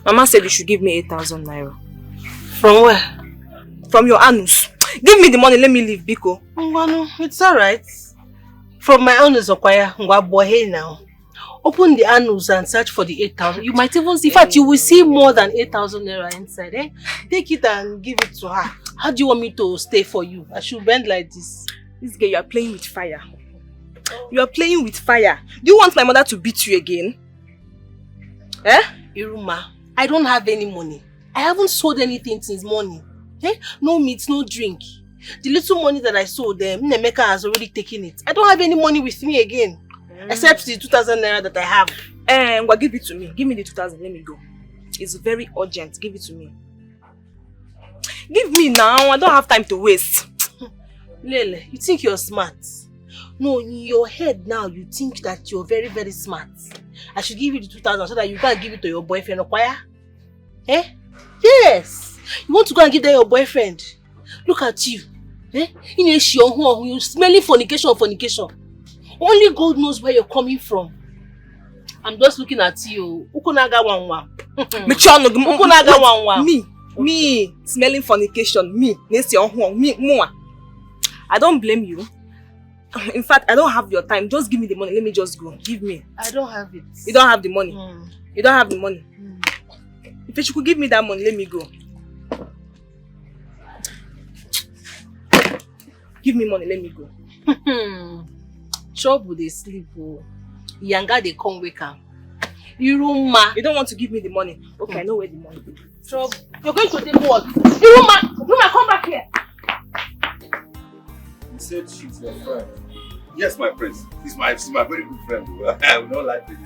Mama said you should give me 8,000 naira. From where? From your anus. Give me the money, let me leave, Biko. Ngwanu, it's alright. From my anus, Okwaya, Ngwabohe now. Open the anus and search for the 8,000. You might even see, in fact, you will see more than 8,000 naira inside. Take it and give it to her. How do you want me to stay for you? I should bend like this. This girl, you are playing with fire. You are playing with fire. Do you want my mother to beat you again? Iruma, I don't have any money. I haven't sold anything since morning. No meat, no drink. The little money that I sold, Nemeka has already taken it. I don't have any money with me again. Except the 2,000 naira that I have. Well, give it to me. Give me the 2,000. Let me go. It's very urgent. Give it to me. Give me now. I don't have time to waste. Lele, you think you're smart? No, in your head now, you think that you're very, very smart. I should give you the 2,000 so that you can give it to your boyfriend, Okwaya? Yes. You want to go and give that your boyfriend? Look at you. You're smelling fornication. Only God knows where you're coming from. I'm just looking at you. Ukunaga wanwa. Me, smelling fornication. Me. I don't blame you. In fact, I don't have your time. Just give me the money. Let me just go. Give me. I don't have it. You don't have the money. You don't have the money. If you could give me that money, let me go. Give me money, let me go. Trouble they sleep. Yanga they come wake up. Iruma. You don't want to give me the money. Okay, I know where the money is. Trouble. You're going to take what? Iruma, come back here. He said she's your friend. Yes, my prince. She's my very good friend. I will not lie to you.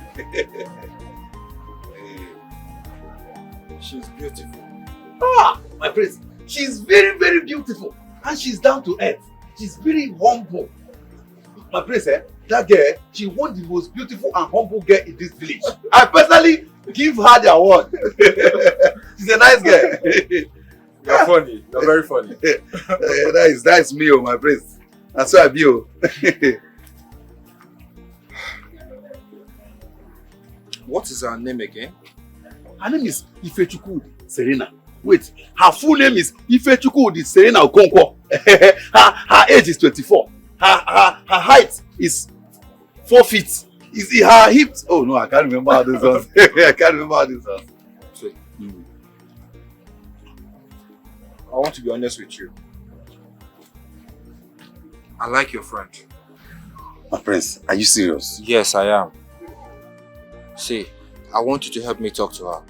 She's beautiful. My prince. She's very, very beautiful. And she's down to earth. She's very humble. My prince, that girl, she was the most beautiful and humble girl in this village. I personally give her the award. She's a nice girl. You're funny. You're very funny. That's me, my prince. That's why I be. What is her name again? Her name is Ifechukwu Serena. Wait, her full name is Ifechukwu Serena Okonkwo. Her age is 24. Her height is 4 feet. Is her hips? Oh no, I can't remember how this was. I can't remember how this was. I want to be honest with you. I like your friend. My prince, are you serious? Yes, I am. See, I want you to help me talk to her.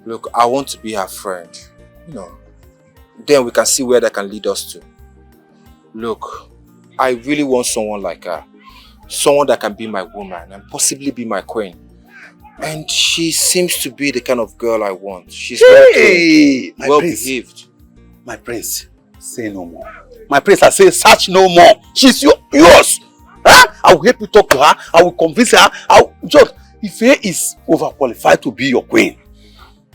Look, I want to be her friend. You know, then we can see where that can lead us to. Look, I really want someone like her. Someone that can be my woman and possibly be my queen. And she seems to be the kind of girl I want. She's well behaved. My prince, say no more. My prince, I say search no more. She's yours. Huh? I will help you talk to her. I will convince her. Just, Ife is overqualified to be your queen.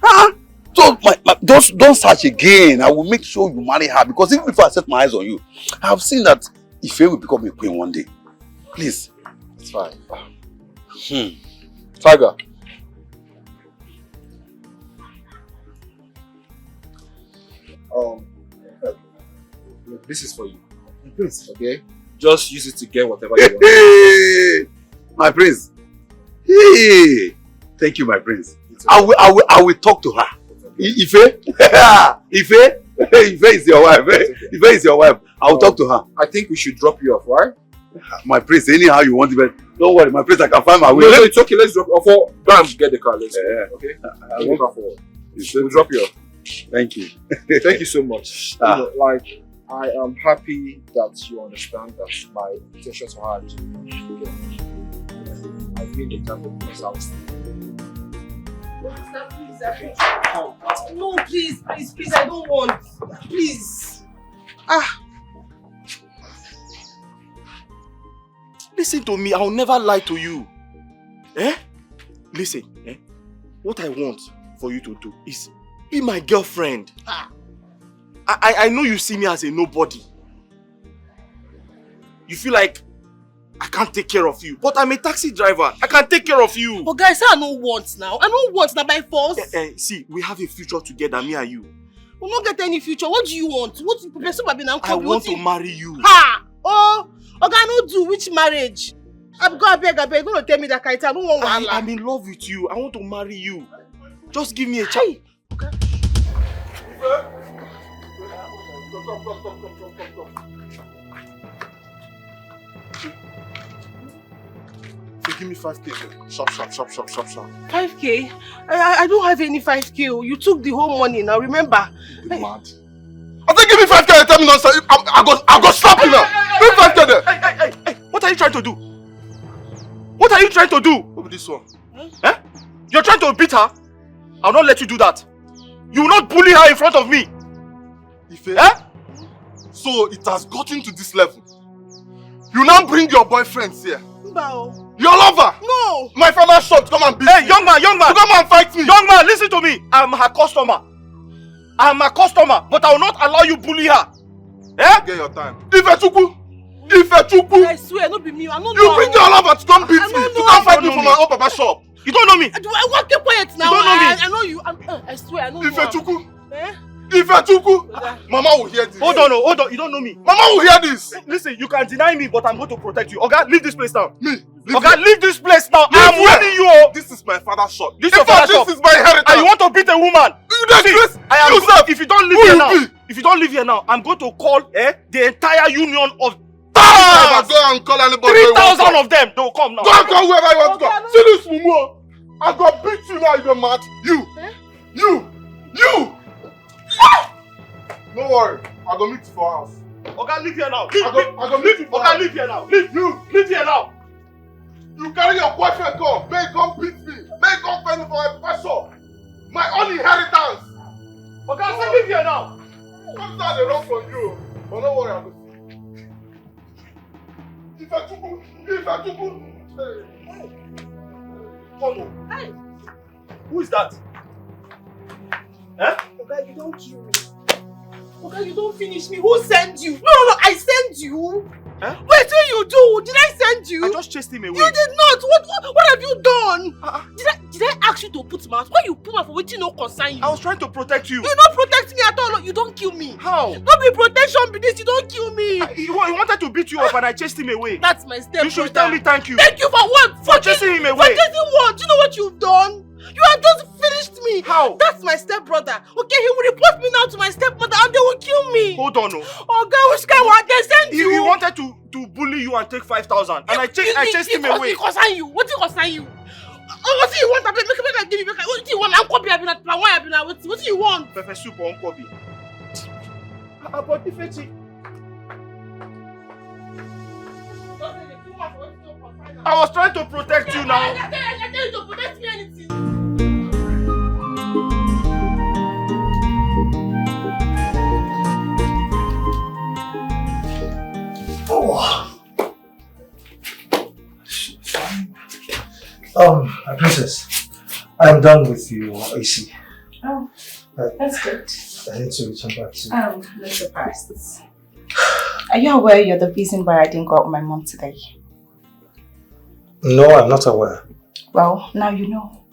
Huh? So don't search again. I will make sure you marry her, because even if I set my eyes on you, I have seen that Ife will become a queen one day. Please. It's fine. Tiger. This is for you. Prince. Okay? Just use it to get whatever you want. Hey, my prince. Hey. Thank you, my prince. I will talk to her. Ife? Ife is your wife. Ife is your wife. I will talk to her. I think we should drop you off, right? My prince, anyhow you want it, but don't worry, my prince, I can find my way. No, it's okay. Let's drop off. Go and get the car. Let's go. Okay? We'll drop you off. Thank you. Thank you so much. You know, like, I am happy that you understand that my intentions are hard. I've been the type of this house. No, please, I don't want. Please. Listen to me, I'll never lie to you. Listen, what I want for you to do is be my girlfriend. I know you see me as a nobody. You feel like I can't take care of you, but I'm a taxi driver. I can take care of you. But guys, I don't want now. I don't want now by force. See, we have a future together, me and you. We'll not get any future. What do you want? I want to marry you. Ha! Oh, I don't do which marriage? I'm going to beg. You're going to tell me that I don't want one. I'm in love with you. I want to marry you. Just give me a chance. Okay. Give me 5K. Shop. 5K? I don't have any 5K. You took the whole money now, remember? You're mad. I think give me 5K and tell me nonsense. I go slap you now. Give me 5K there. Hey, what are you trying to do? What are you trying to do? What this one? You're trying to beat her? I'll not let you do that. You will not bully her in front of me. Ife? So it has gotten to this level. You now bring your boyfriends here. No. Your lover? No. My father's shop to come and beat me. Young man. To come and fight me. Young man, listen to me. I'm her customer. But I will not allow you bully her. Get your time. Ifechuku. I swear, not be me. I don't know. You bring your lover to come beat me. To come fight me from my own papa shop. You don't know me. I want to keep quiet now. You don't know me. I know you. I swear, I know you. Ifechuku. Ifechuku. Mama will hear this. Hold on. You don't know me. Mama will hear this. Listen, you can deny me, but I'm going to protect you. Oga, leave this place now. Me? Leave this place now. I'm warning you. This is my father's shop. This is my inheritance. And you want to beat a woman? If you don't leave here now, I'm going to call the entire union of Go and call anybody. 3,000 of them. Don't come now. Go and call whoever you want to call. See this mumu. I go beat you now, you're mad. You. Don't worry. I go meet you for house. Okay, leave here now. I go meet you for house. Leave here now. Leave here now. You carry your boyfriend come. May he come beat me. May he come fight me for my passion. My own inheritance. Okay, I say leave here now. Come down the road from you. But don't worry, I go see. Ifechuku. Hey. Who is that? Okay, you don't kill me. Okay, you don't finish me. Who sent you? No, I sent you. Wait, what you do? Did I send you? I just chased him away. You did not. What have you done? Did I ask you to put mouth? Why you put mouth for what you no concern you? I was trying to protect you. You don't protect me at all. You don't kill me. How? Don't be protection be this. You don't kill me. He wanted to beat you up and I chased him away. That's my step. You should tell me thank you. Thank you for what? For chasing him away. For chasing what? Do you know what you've done? You have just finished me. How? That's my stepbrother. Okay, he will report me now to my stepmother and they will kill me. Hold on. Oh God, which guy want they send you? He wanted to bully you and take 5,000 and I chased him away. What concern you? What concern you? What do you want? Make I give you. What do you want? Uncle Bi, what do you want? Pepper soup or Uncle Bi. But I was trying to protect you now. I tell you to protect me anything. My princess, I am done with your AC. Oh, that's good. I need to return back to you. No surprises. Are you aware you're the reason why I didn't go out with my mom today? No, I'm not aware. Well, now you know.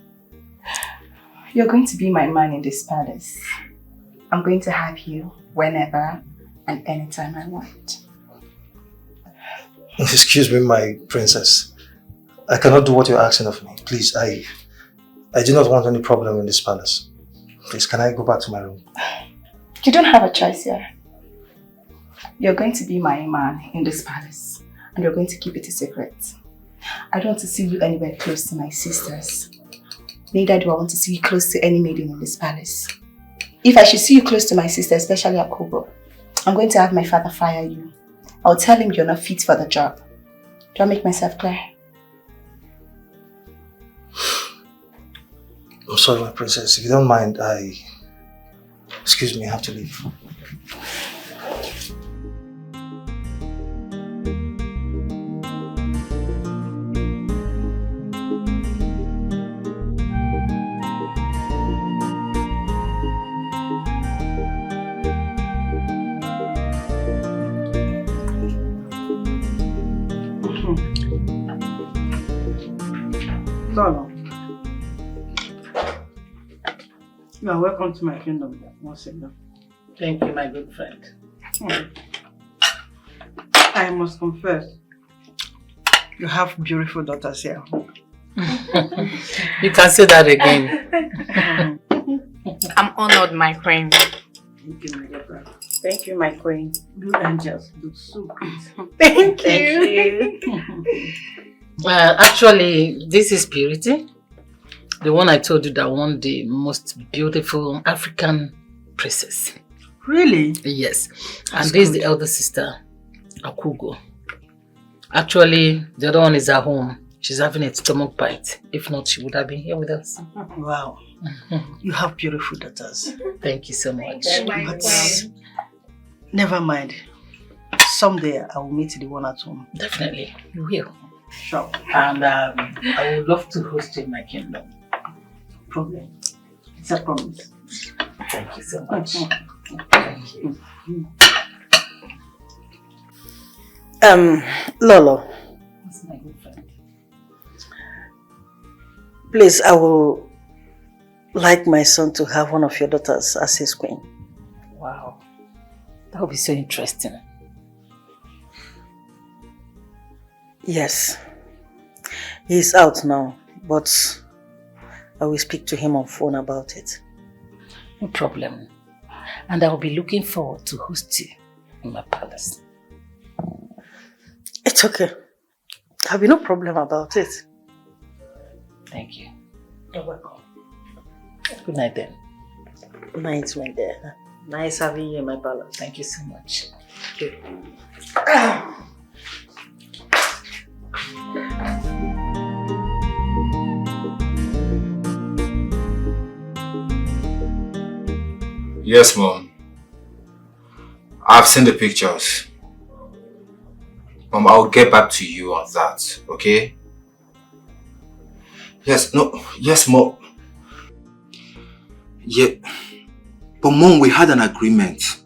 You're going to be my man in this palace. I'm going to have you whenever and anytime I want. Excuse me, my princess. I cannot do what you're asking of me. Please, I do not want any problem in this palace. Please, can I go back to my room? You don't have a choice here. You're going to be my man in this palace, and you're going to keep it a secret. I don't want to see you anywhere close to my sisters. Neither do I want to see you close to any maiden in this palace. If I should see you close to my sister, especially Akubo, I'm going to have my father fire you. I'll tell him you're not fit for the job. Do I make myself clear? I'm sorry, my princess. If you don't mind, excuse me, I have to leave. No. You are welcome to my kingdom once again. Thank you, my good friend. I must confess, you have beautiful daughters here. You can say that again. I'm honored, my queen. Thank you, my daughter. Thank you, my queen. You angels look so good. Thank you. Actually, this is Purity. The one I told you that won the most beautiful African princess. Really? Yes. That's and this is good. the elder sister, Akugo. Actually, the other one is at home. She's having a stomach bite. If not, she would have been here with us. Wow. You have beautiful daughters. Thank you so much. But never mind. Someday I will meet the one at home. Definitely, you will. Sure. And I would love to host you in my kingdom. Problem. It's a promise. Thank you so much. Thank you. Lolo. That's my good friend. Please, I would like my son to have one of your daughters as his queen. Wow. That would be so interesting. Yes. He's out now, but I will speak to him on phone about it. No problem. And I will be looking forward to host you in my palace. It's okay. There'll be no problem about it. Thank you. You're welcome. Good night then. Good night, my dear. Nice having you in my palace. Thank you so much. Okay. Yes, Mom. I've seen the pictures. Mom, I'll get back to you on that, okay? Yes, Mom. Yeah. But Mom, we had an agreement.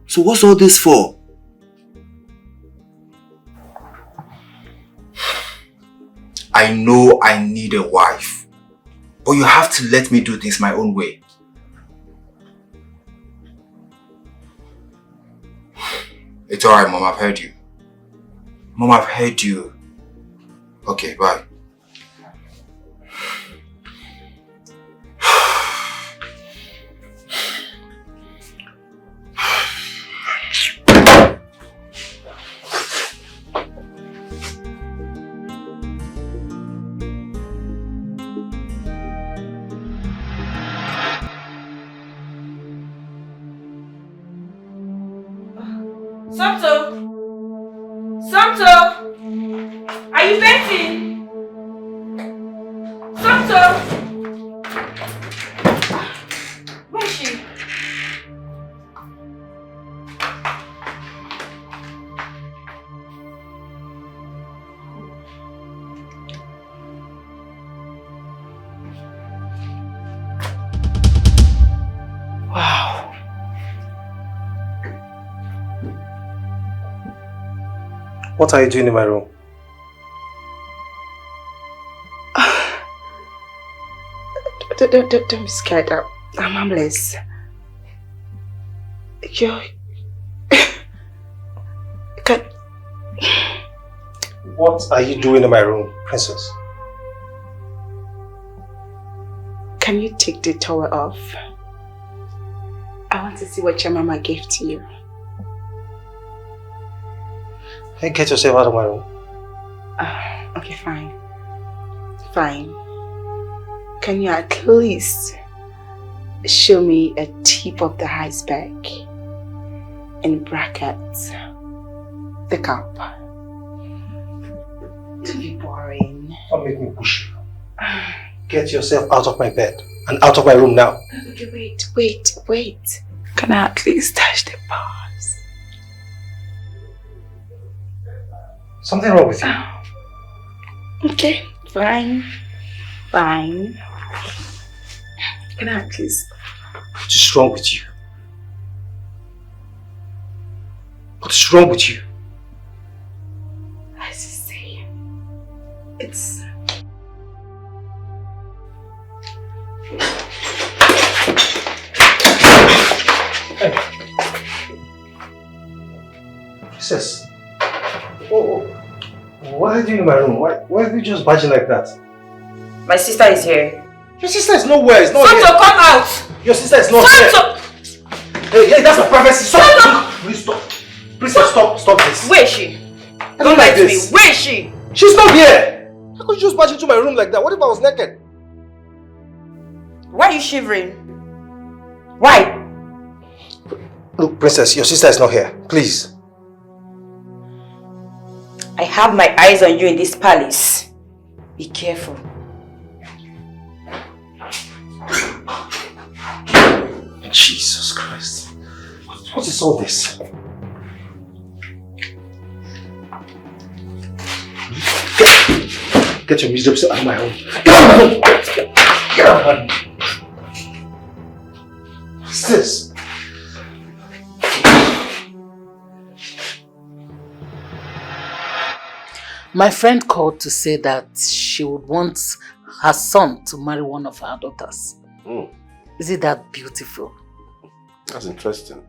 So what's all this for? I know I need a wife. But you have to let me do things my own way. It's alright, Mom, I've heard you. Mom, I've heard you. Okay, bye. Samson! Santo! Are you venting? Santo! Where is she? Wow. What are you doing in my room? Don't be scared. I'm harmless. You're... What are you doing in my room, princess? Can you take the towel off? I want to see what your mama gave to you. Hey, get yourself out of my room. Okay, fine. Fine. Can you at least show me a tip of the iceberg in brackets? The cup. Don't be boring. Don't make me push you. Get yourself out of my bed and out of my room now. Okay, wait. Can I at least touch the bars? Something wrong with you? Okay, fine. Can I at least... What is wrong with you? What is wrong with you? I just say, it's... Hey. Princess. Oh, what are you doing in my room? Why are you just barging like that? My sister is here. Your sister is nowhere. It's not here. Santo, come out! Your sister is not Santo! here. Hey, that's my privacy. Stop! Please stop. Please stop this. Where is she? Don't lie to me. Where is she? She's not here. How could you just barge into my room like that? What if I was naked? Why are you shivering? Why? Look, princess, your sister is not here. Please. I have my eyes on you in this palace. Be careful. Jesus Christ. What is all this? Get your miserable self out of my home. Get out of my home! Get out of my home! What's this? My friend called to say that she would want her son to marry one of her daughters. Is it that beautiful? That's interesting.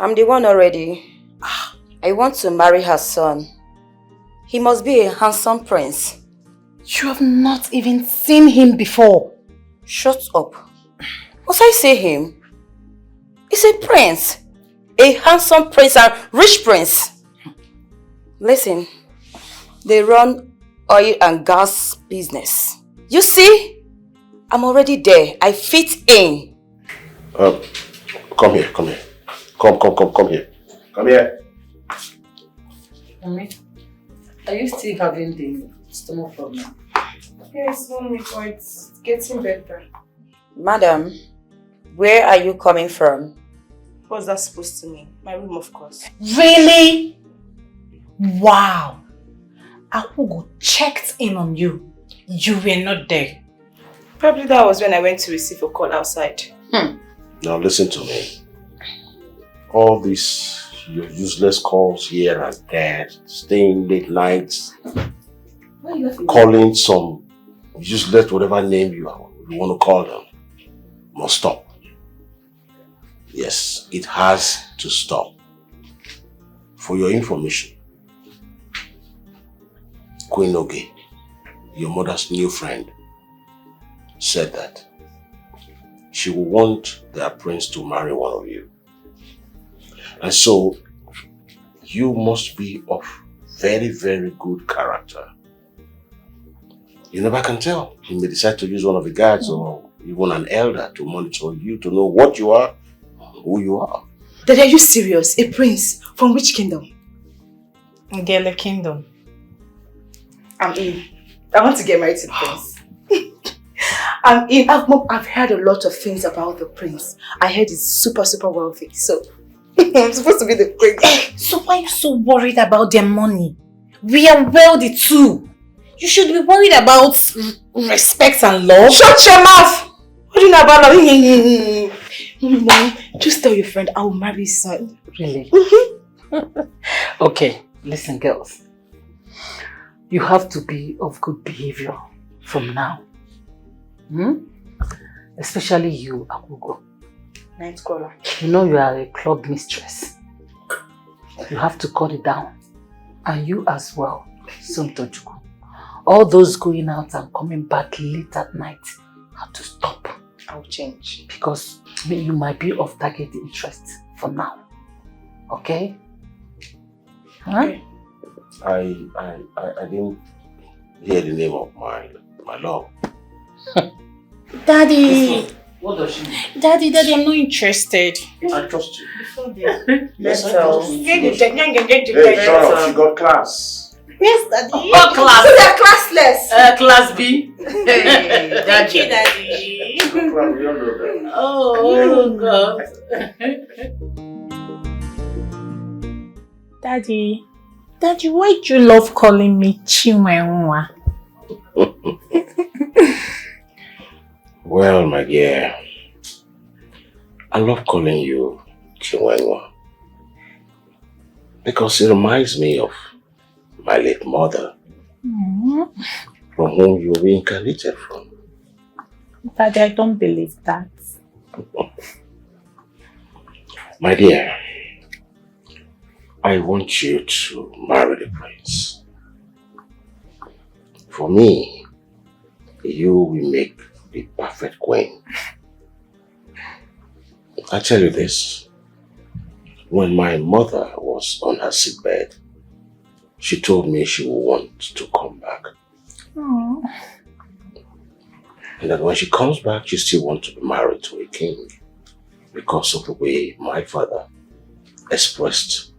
I'm the one already. I want to marry her son. He must be a handsome prince. You have not even seen him before. Shut up. Must I say him? He's a prince. A handsome prince and rich prince. Listen, they run oil and gas business. You see? I'm already there. I fit in. Come here. Come here. Come here. Mommy, are you still having the stomach problem? Yes, mommy, but it's getting better. Madam, where are you coming from? What's that supposed to mean? My room, of course. Really? Wow. Akugo checked in on you. You were not there. Probably that was when I went to receive a call outside. Now listen to me. All these your useless calls here and there, staying late nights, calling some useless whatever name you want to call them, must stop. Yes, it has to stop. For your information, Queen Oge, your mother's new friend, said that she will want their prince to marry one of you. And so, you must be of very, very good character. You never can tell. He may decide to use one of the guards or even an elder to monitor you, to know what you are, who you are. Daddy, are you serious? A prince? From which kingdom? Ngele Kingdom. I'm in. I want to get married to the prince. I'm in. I've heard a lot of things about the prince. I heard he's super, super wealthy. So, I'm supposed to be the prince. So why are you so worried about their money? We are wealthy too. You should be worried about respect and love. Shut your mouth! What do you know about love? Mommy, just tell your friend I will marry his son. Really? Okay, listen girls. You have to be of good behavior from now. Especially you, Akugo. Night caller. You know you are a club mistress. You have to cut it down. And you as well, Suntojuku. All those going out and coming back late at night have to stop. I'll change. Because you might be of target interest for now. Okay? Huh? Okay. I didn't hear the name of my love. Daddy. What does she mean? Daddy, I'm not interested. I trust you. Yes, I trust you. Hey, shut up. She got class. Yes, Daddy. Oh, class. So they're classless. Class B. Hey, thank you, Daddy. Oh, God. Daddy, why do you love calling me Chiwenwa? Well, my dear, I love calling you Chiwenwa because it reminds me of my late mother, from whom you reincarnated from. Daddy, I don't believe that. My dear, I want you to marry the prince. For me, you will make the perfect queen. I tell you this, when my mother was on her sickbed, she told me she would want to come back. Aww. And that when she comes back, she still wants to be married to a king because of the way my father expressed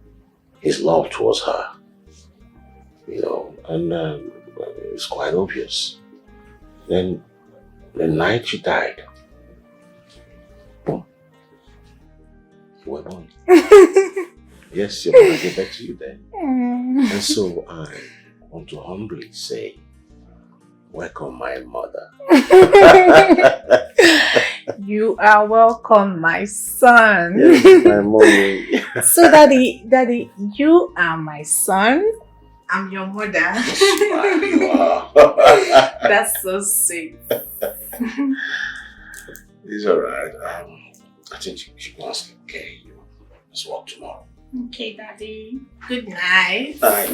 his love towards her. You know, and it's quite obvious. Then, the night she died, boom, you were born. Yes, your mother gave back to you then. And so I want to humbly say, welcome, my mother. You are welcome, my son. Yes, my mommy. So, Daddy, you are my son. I'm your mother. Wow. That's so sweet. It's alright. I think she wants to get you. Let's walk tomorrow. Okay, Daddy. Good night. Bye.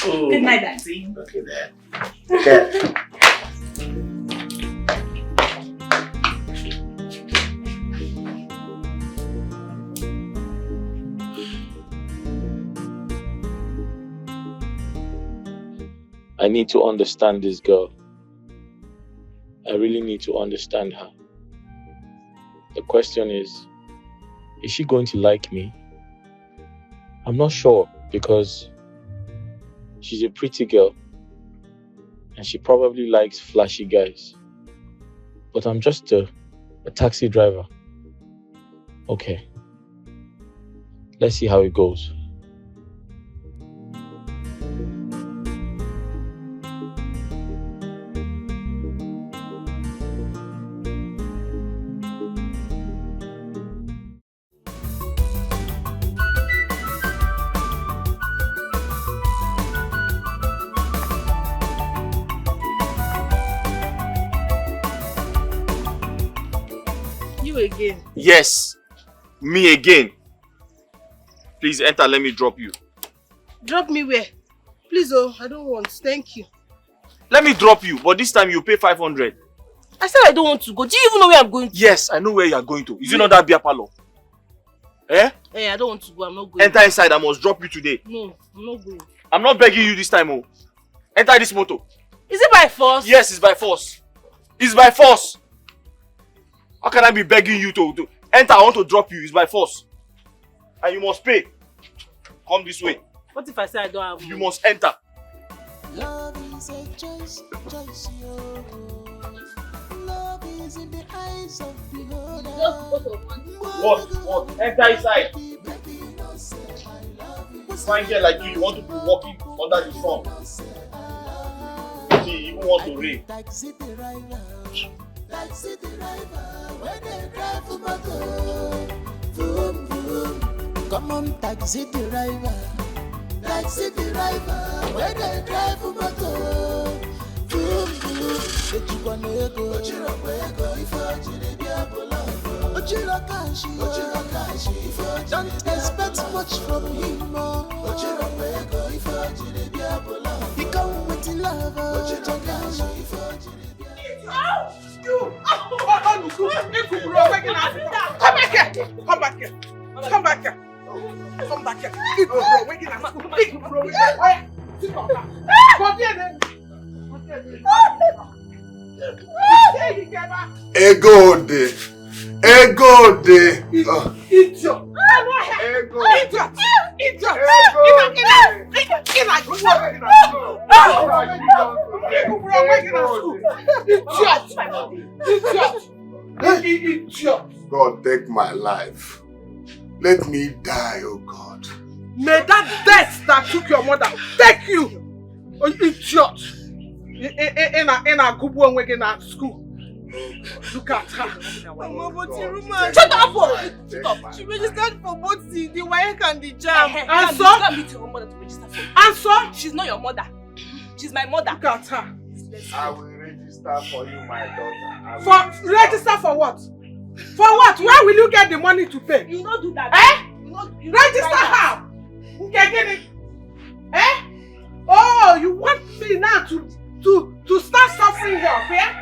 Good night, Daddy. Okay, then. Okay. I need to understand this girl. I really need to understand her. The question is she going to like me? I'm not sure because she's a pretty girl and she probably likes flashy guys. But I'm just a taxi driver. Okay. Let's see how it goes. Again. Yes, me again. Please enter, let me drop you. Drop me where? Please, oh, I don't want. Thank you. Let me drop you, but this time you pay 500. I said I don't want to go. Do you even know where I'm going to? Yes, I know where you are going to. Is it not that beer parlor? Eh? Hey, I don't want to go. I'm not going. Enter inside, I must drop you today. No, I'm not going. I'm not begging you this time, oh. Enter this motor. Is it by force? Yes, it's by force. It's by force. How can I be begging you to enter? I want to drop you. It's by force. And you must pay. Come this way. What if I say I don't have? You must enter. Love is a choice, yo. Love is in the eyes of the beholder. What? Enter inside. Fine girl like you want to be walking under the sun. See, you even want to rain. Taxi driver, when they drive for motor. Boom, boom. Come on, taxi driver, when they drive for motor. Boom, boom. Don't expect much from him. He come with love. You! Come back here! Come back here! Come back here! Come back here! Big bro, waking up! Big bro, waking up! Sit on that! Go there then! Egode! Idiot! God, take my life. Let me die, oh God. May that death that took your mother take you, oh idiot! In a good one waking at school. Look at her. Shut up! She registered for both the WAEC and the JAM. And so? You can't meet your mother to register for you. And so? She's not your mother. She's my mother. Look at her. I will register for you, my daughter. Register for what? For what? Where will you get the money to pay? You don't do that. You register how? Okay, get it? Oh, you want me now to start suffering here, okay?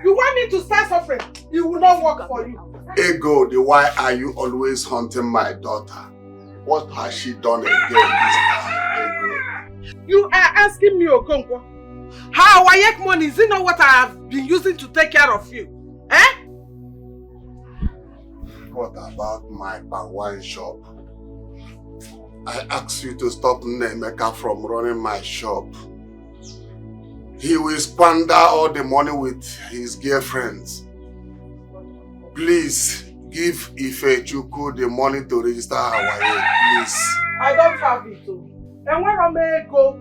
You want me to start suffering? It will not work for you. Egode, why are you always hunting my daughter? What has she done again this time, Egode? You are asking me, Okonkwo, how WAEC money is it not what I have been using to take care of you? What about my wine shop? I asked you to stop Nemeka from running my shop. He will squander all the money with his girlfriends. Please give Ifechukwu the money to register her WAEC, please. I don't have it. And where am I go?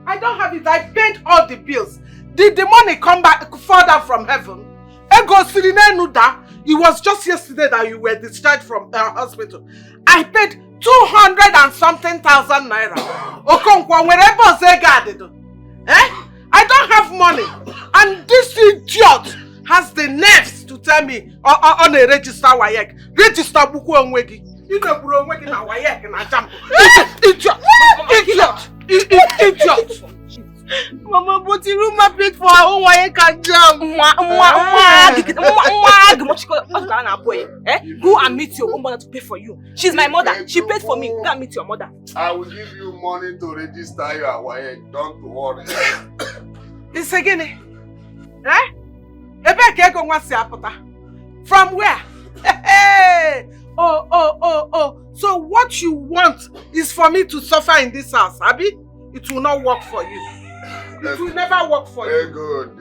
I don't have it. I paid all the bills. Did the money come back further from heaven? Ego Sirine Nuda. It was just yesterday that you were discharged from hospital. I paid 200 and something thousand naira. Okonkwo, wherever they got it. I don't have money. And this idiot has the nerves to tell me on a register WAEC. Register buku onwegi. You know bro onwegi na WAEC na jam. Idiot! Idiot! Mama, but the room paid for her own WAEC and JAM. Go and meet your own mother to pay for you. She's my mother. She paid for me. Go and meet your mother. I will give you money to register your WAEC. Don't worry. It's again. From where? Oh. So what you want is for me to suffer in this house, Abi? It will not work for you. It will never work for you. Good.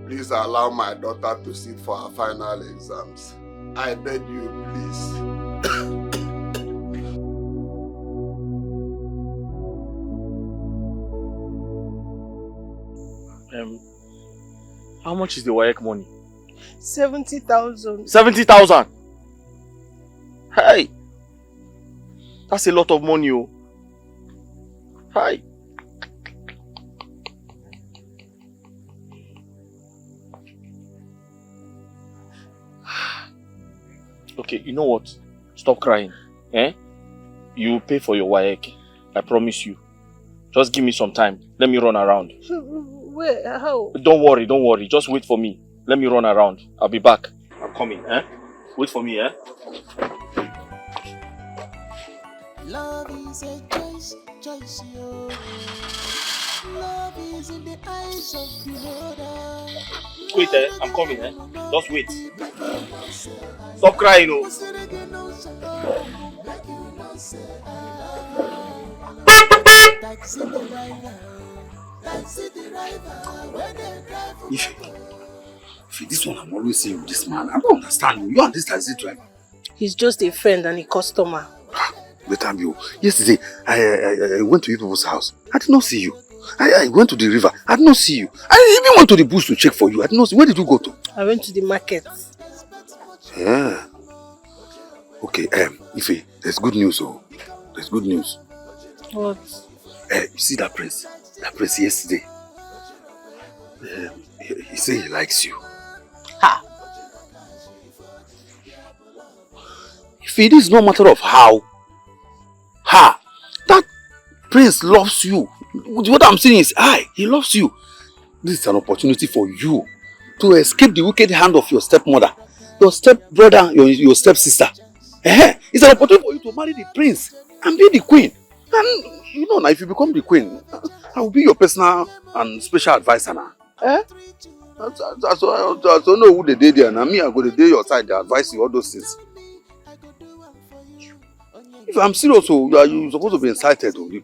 Please allow my daughter to sit for her final exams. I beg you, please. How much is the WAEC money? 70,000. 70,000? Hey! That's a lot of money, oh. Hi. Okay, you know what? Stop crying. You pay for your WAEC. I promise you. Just give me some time. Let me run around. Wait, how? Don't worry. Just wait for me. Let me run around. I'll be back. I'm coming, Wait for me, Love is a choice, yo. Love is in the eyes of the beholder. Wait, I'm coming, Just wait. Stop crying, oh. If this one I'm always saying with this man, I don't understand you. You and this taxi driver. He's just a friend and a customer. Better you. Yesterday, I went to you people's house. I did not see you. I went to the river. I did not see you. I even went to the bush to check for you. I did not see. Where did you go to? I went to the market. Yeah. Okay, Ife, there's good news, oh. There's good news. What? You see that prince? That prince yesterday. He said he likes you. Ha! If it is no matter of how, that prince loves you. What I'm saying is, he loves you. This is an opportunity for you to escape the wicked hand of your stepmother, your stepbrother, your stepsister. It's an opportunity for you to marry the prince and be the queen. And you know now, if you become the queen, I will be your personal and special advisor now. That's I know who they did there. Now me, I go to day your side, they advise you all those things. If I'm serious, you're supposed to be excited. The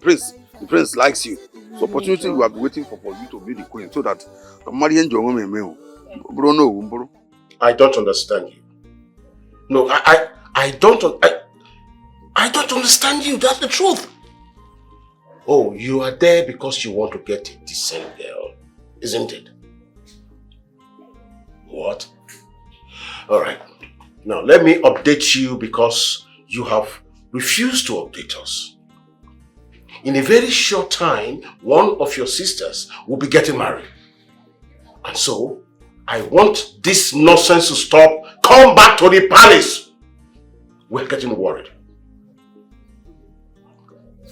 prince likes you. It's an opportunity you have been waiting for you to be the queen, so that I'm marrying your woman. Bro. I don't understand you. No, I don't understand you. That's the truth. Oh, you are there because you want to get a decent girl, isn't it? What? All right. Now, let me update you because you have refused to update us. In a very short time, one of your sisters will be getting married. And so, I want this nonsense to stop. Come back to the palace. We're getting worried.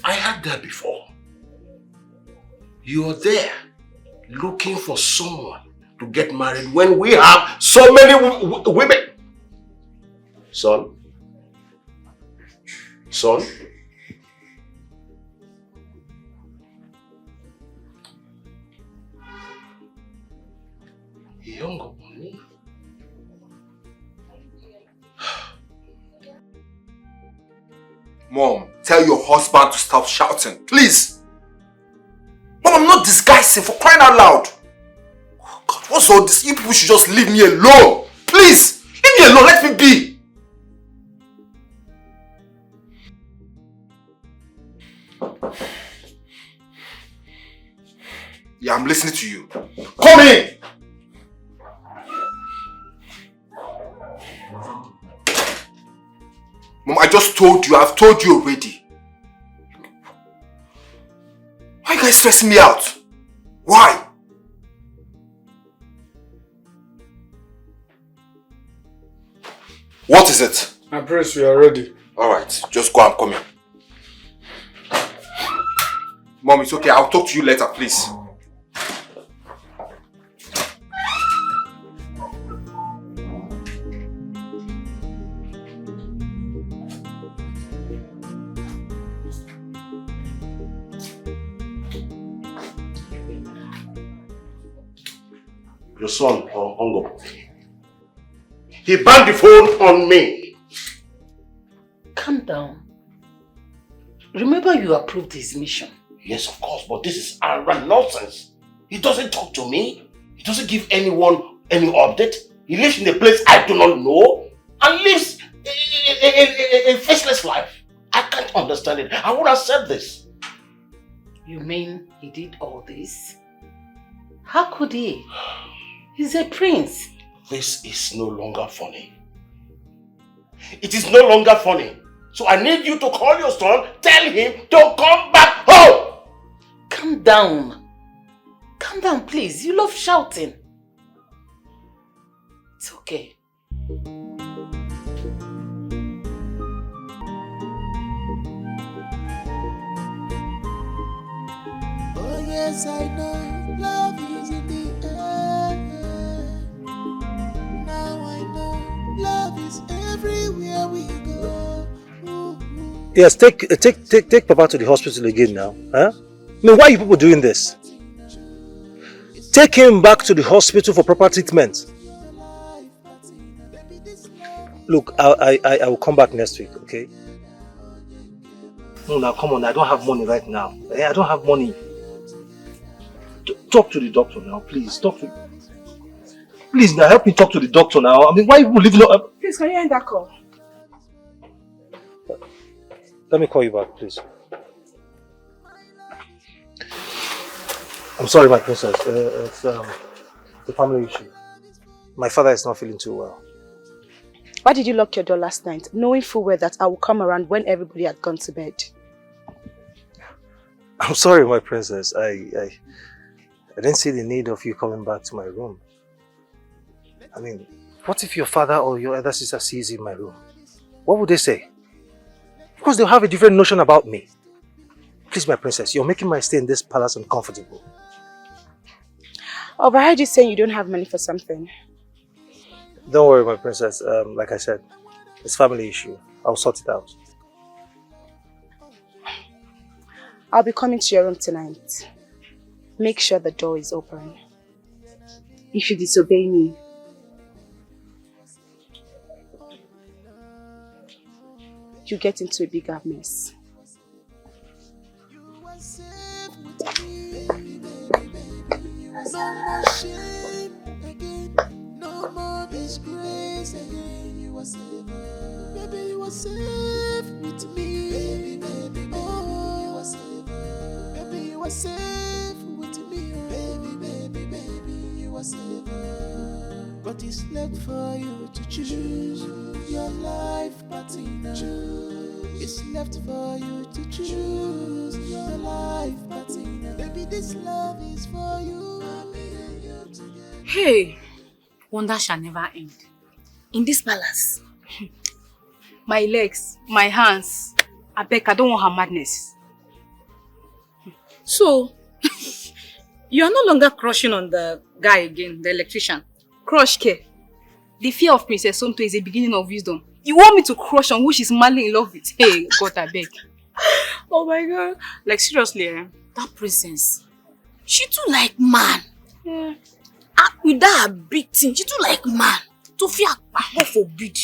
I had that before. You're there looking for someone to get married when we have so many women. Son? Young money. Mom, tell your husband to stop shouting, please. Mom, I'm not disguising, for crying out loud. Oh God, what's all this? You people should just leave me alone. Please, leave me alone, let me be. Yeah, I'm listening to you. Come in! Mom, I just told you, I've told you already. Why are you guys stressing me out? Why? What is it? My prince, we are ready. Alright, just go, I'm coming. Mom, it's okay, I'll talk to you later, please. Your son hung up. He banned the phone on me. Calm down. Remember you approved his mission. Yes, of course, but this is random nonsense. He doesn't talk to me. He doesn't give anyone any update. He lives in a place I do not know and lives a faceless life. I can't understand it. I would have said this. You mean he did all this? How could he? He's a prince. This is no longer funny. It is no longer funny. So I need you to call your son, tell him to come back home. Calm down. Calm down, please. You love shouting. It's okay. Oh yes, I know love is in the air. Now I know love is everywhere we go. Yes, take Papa to the hospital again now. Huh? I mean, why are you people doing this? Take him back to the hospital for proper treatment. Look, I will come back next week, okay? No, now come on, I don't have money right now. I don't have money. Talk to the doctor now, please. Please, now help me talk to the doctor now. I mean, why are you leaving up? Please, can you end that call? Let me call you back, please. I'm sorry, my princess. It's the family issue. My father is not feeling too well. Why did you lock your door last night, knowing full well that I will come around when everybody had gone to bed? I'm sorry, my princess. I didn't see the need of you coming back to my room. I mean, what if your father or your other sister sees you in my room? What would they say? Of course, they'll have a different notion about me. Please, my princess, you're making my stay in this palace uncomfortable. Oh, but I heard you saying you don't have money for something. Don't worry, my princess. Like I said, it's family issue. I'll sort it out. I'll be coming to your room tonight. Make sure the door is open. If you disobey me, you get into a bigger mess. No more shame again, no more disgrace again. You are safe, baby. You are safe with me, baby, baby. Oh, you are safe, baby. You are safe with me, baby, baby, baby. You are safe. But it's left for you to choose your life partner. It's left for you to choose your life partner. Baby, this love is for you. Hey, wonder shall never end. In this palace, My legs, my hands. I beg, I don't want her madness. so you are no longer crushing on the guy again, the electrician. Crush care. The fear of Princess Somto is a beginning of wisdom. You want me to crush on who she's madly in love with? Hey, God, I beg. Oh my God. Like seriously, that princess, she too like man. Yeah. With that big thing, she too like man. To fear, God forbid.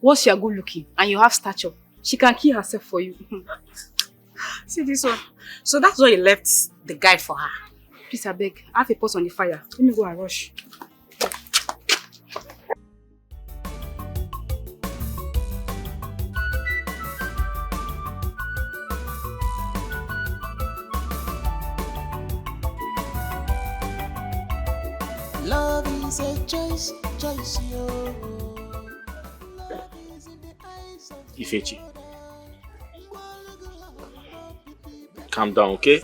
Once you are good looking and you have stature, she can kill herself for you. See this one. So that's why you left the guy for her. Please, I beg. I have a pot on the fire. Let me go and rush. Love is a choice, yo. Ifechi, calm down, okay?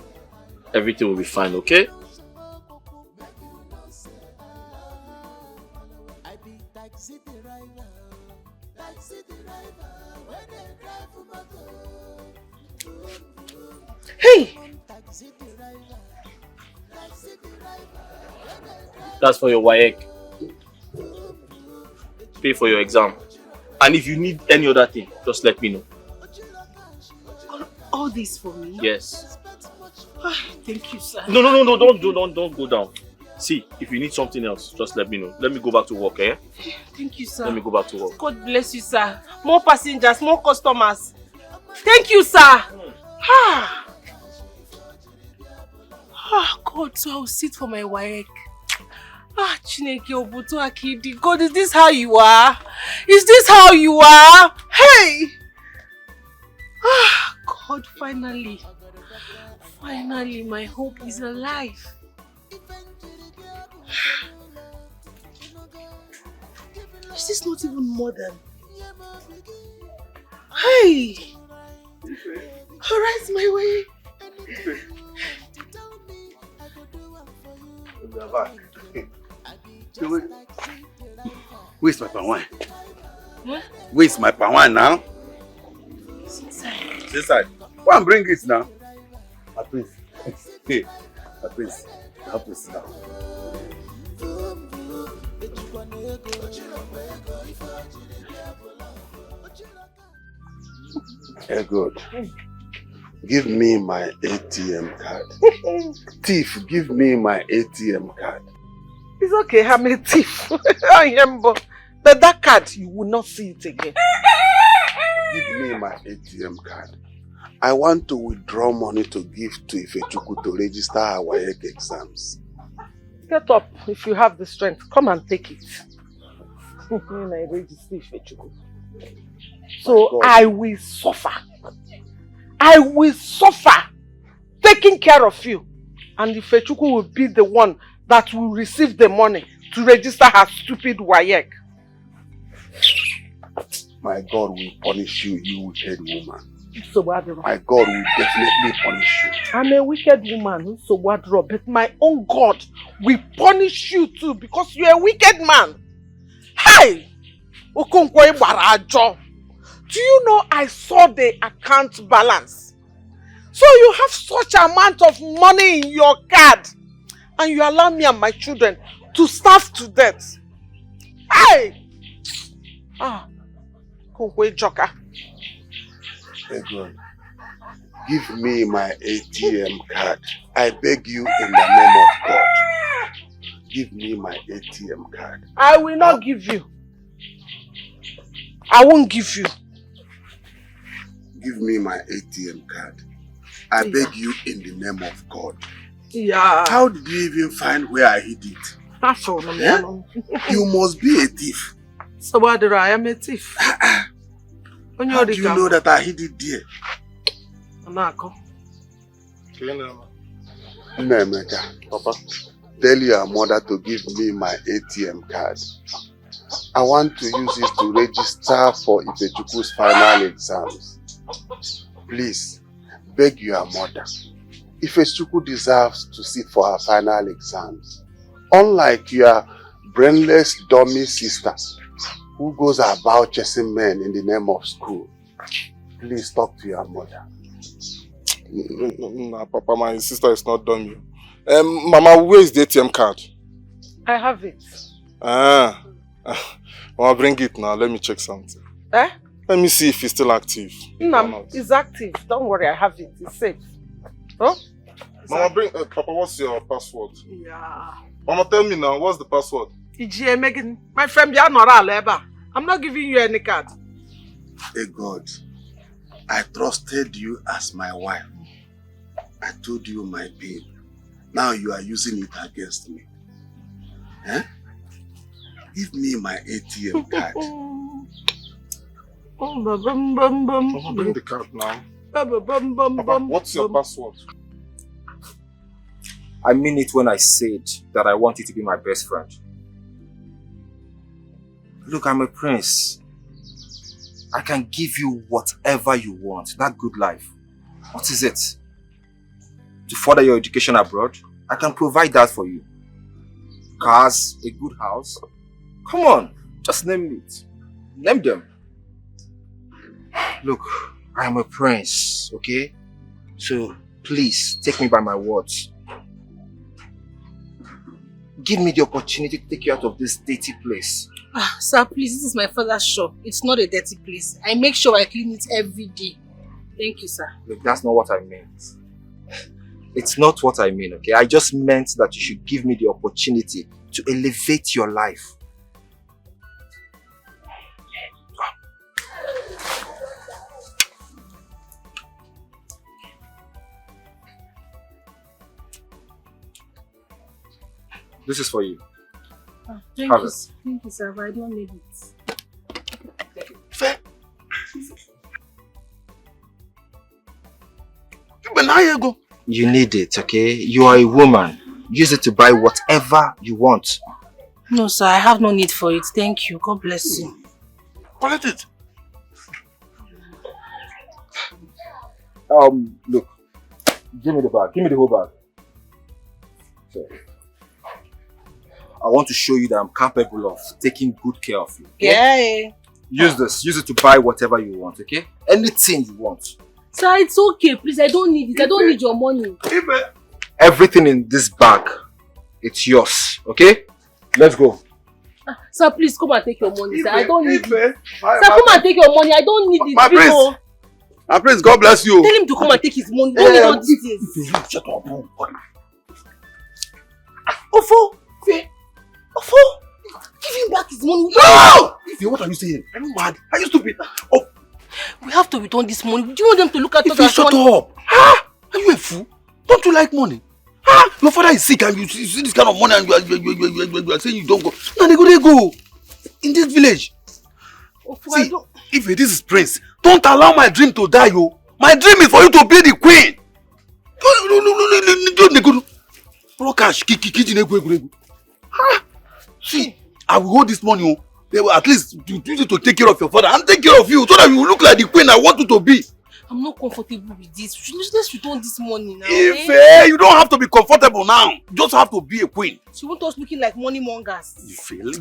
Everything will be fine, okay? Hey! That's for your WAEC. Pay for your exam. And if you need any other thing, just let me know. All this for me? Yes. Thank you, sir. No, don't go down. See, if you need something else, just let me know. Let me go back to work, eh? Thank you, sir. Let me go back to work. God bless you, sir. More passengers, more customers. Thank you, sir. God, so I'll sit for my WAEC. Chineke Obuto Akidi. God, is this how you are? Is this how you are? Hey! God, finally. Finally, my hope is alive. Is this not even modern? Hey! Alright, my way. We are back. Where's my palm wine? What? Where's my palm wine now? It's inside. It's inside. Go and bring it now. My prince. Hey, my prince. Help me sit down. Hey, good. Give me my ATM card. Thief, give me my ATM card. It's okay, I'm a thief. I am, but that card, you will not see it again. Give me my ATM card. I want to withdraw money to give to Ifechukwu to register her WAEC exams. Get up if you have the strength. Come and take it. I register Ifechukwu. So I will suffer. I will suffer taking care of you. And Ifechukwu will be the one that will receive the money to register her stupid WAEC. My God will punish you, you wicked woman. My God will definitely punish you. I'm a wicked woman, but my own God will punish you too because you're a wicked man. Hey! Do you know I saw the account balance? So you have such amount of money in your card and you allow me and my children to starve to death. Hey! Joker. Hey God, give me my ATM card. I beg you in the name of God. Give me my ATM card. I will not give you. I won't give you. Give me my ATM card. I beg you in the name of God. Yeah. How did you even find where I hid it? That's all. Yeah? You must be a thief. So what I am a thief. How do you know that I hid it there? Nemeka, Papa, tell your mother to give me my ATM card. I want to use it to register for Ifechukwu's final exams. Please, beg your mother. Ifechukwu deserves to sit for her final exams. Unlike your brainless dummy sister who goes about chasing men in the name of school. Please talk to your mother. No, Papa, my sister is not dummy. Mama, where is the ATM card? I have it. Mama, bring it now. Let me check something. Eh? Let me see if it's still active. No, it's active. Don't worry, I have it. It's safe. Oh? Mama, bring. Papa, what's your password? Yeah. Mama, tell me now. What's the password? My friend, I'm not giving you any card. Hey God, I trusted you as my wife. I told you my pain. Now you are using it against me. Eh? Give me my ATM card. Mama, bring the card now. Papa, what's your password? I mean it when I said that I want you to be my best friend. Look, I'm a prince. I can give you whatever you want, that good life. What is it? To further your education abroad, I can provide that for you. Cars, a good house. Come on, just name it. Name them. Look, I am a prince, okay? So please, take me by my words. Give me the opportunity to take you out of this dirty place. Sir, please, this is my father's shop. It's not a dirty place. I make sure I clean it every day. Thank you, sir. Look, that's not what I meant. It's not what I mean, okay? I just meant that you should give me the opportunity to elevate your life. This is for you. Thank you, sir, but I don't need it. You need it, okay? You are a woman. Use it to buy whatever you want. No, sir, I have no need for it. Thank you. God bless you. Collect it. Look. Give me the bag. Give me the whole bag. Okay. I want to show you that I'm capable of taking good care of you. Okay? Yeah. Use this. Use it to buy whatever you want, okay? Anything you want. Sir, it's okay. Please, I don't need it. I don't need your money. Everything in this bag, it's yours, okay? Let's go. Sir, please come and take your money, sir. I don't need it. Sir, come and take your money. I don't need it. My prince. My prince, God bless you. Tell him to come and take his money. Don't need all these things. Shut up. Ofo! Ofo! Give him back his money. No! What are you saying? Are you mad? Are you stupid? Oh. We have to return this money. Do you want them to look at us as shut up! Ah! Are you a fool? Don't you like money? Ah! Your father is sick and you see this kind of money and you are saying you don't go. No, they go. In this village. See, if this is Prince, don't allow my dream to die, yo. My dream is for you to be the queen. No cash. See, I will hold this money. They will at least use it to take care of your father and take care of you so that you will look like the queen I want you to be. I'm not comfortable with this. Let's return this money now. Ife, you don't have to be comfortable now. You just have to be a queen. She want us looking like money mongers. Ife, let's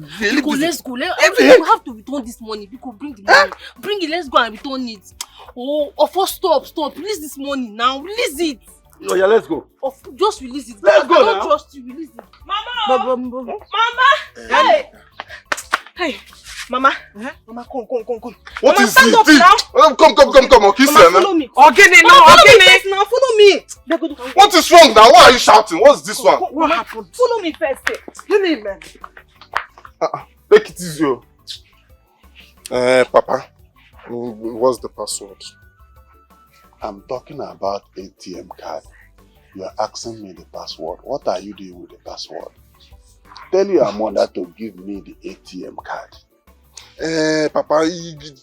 go. We have to return this money. Because bring the money. Bring it. Let's go and return it. Oh, stop. Release this money now. Release it. Oh yeah, let's go. Just release it. Let's go now. I don't trust you. Release it. Mama. Hey. Mama. Mama, come. What Mama, is stand it? up now. Come. Okay, Mama, follow me. Follow me. What is wrong now? Why are you shouting? What's this one? What happened? Follow me first. Take it easy. Papa, what's the password? I'm talking about ATM card. You are asking me the password. What are you doing with the password? Tell your mother to give me the ATM card. Papa,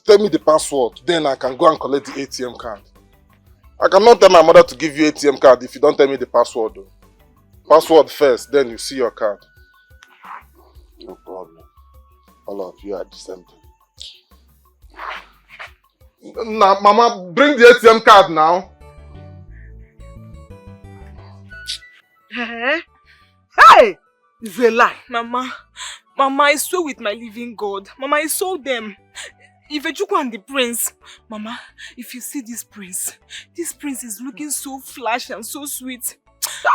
tell me the password. Then I can go and collect the ATM card. I cannot tell my mother to give you ATM card if you don't tell me the password. Though. Password first, then you see your card. No problem. All of you are the same thing. Now, Mama, bring the ATM card now. Hey! It's a lie. Mama, I swear with my living God. Mama, I saw them. Ifechukwu and the prince. Mama, if you see this prince is looking so flash and so sweet.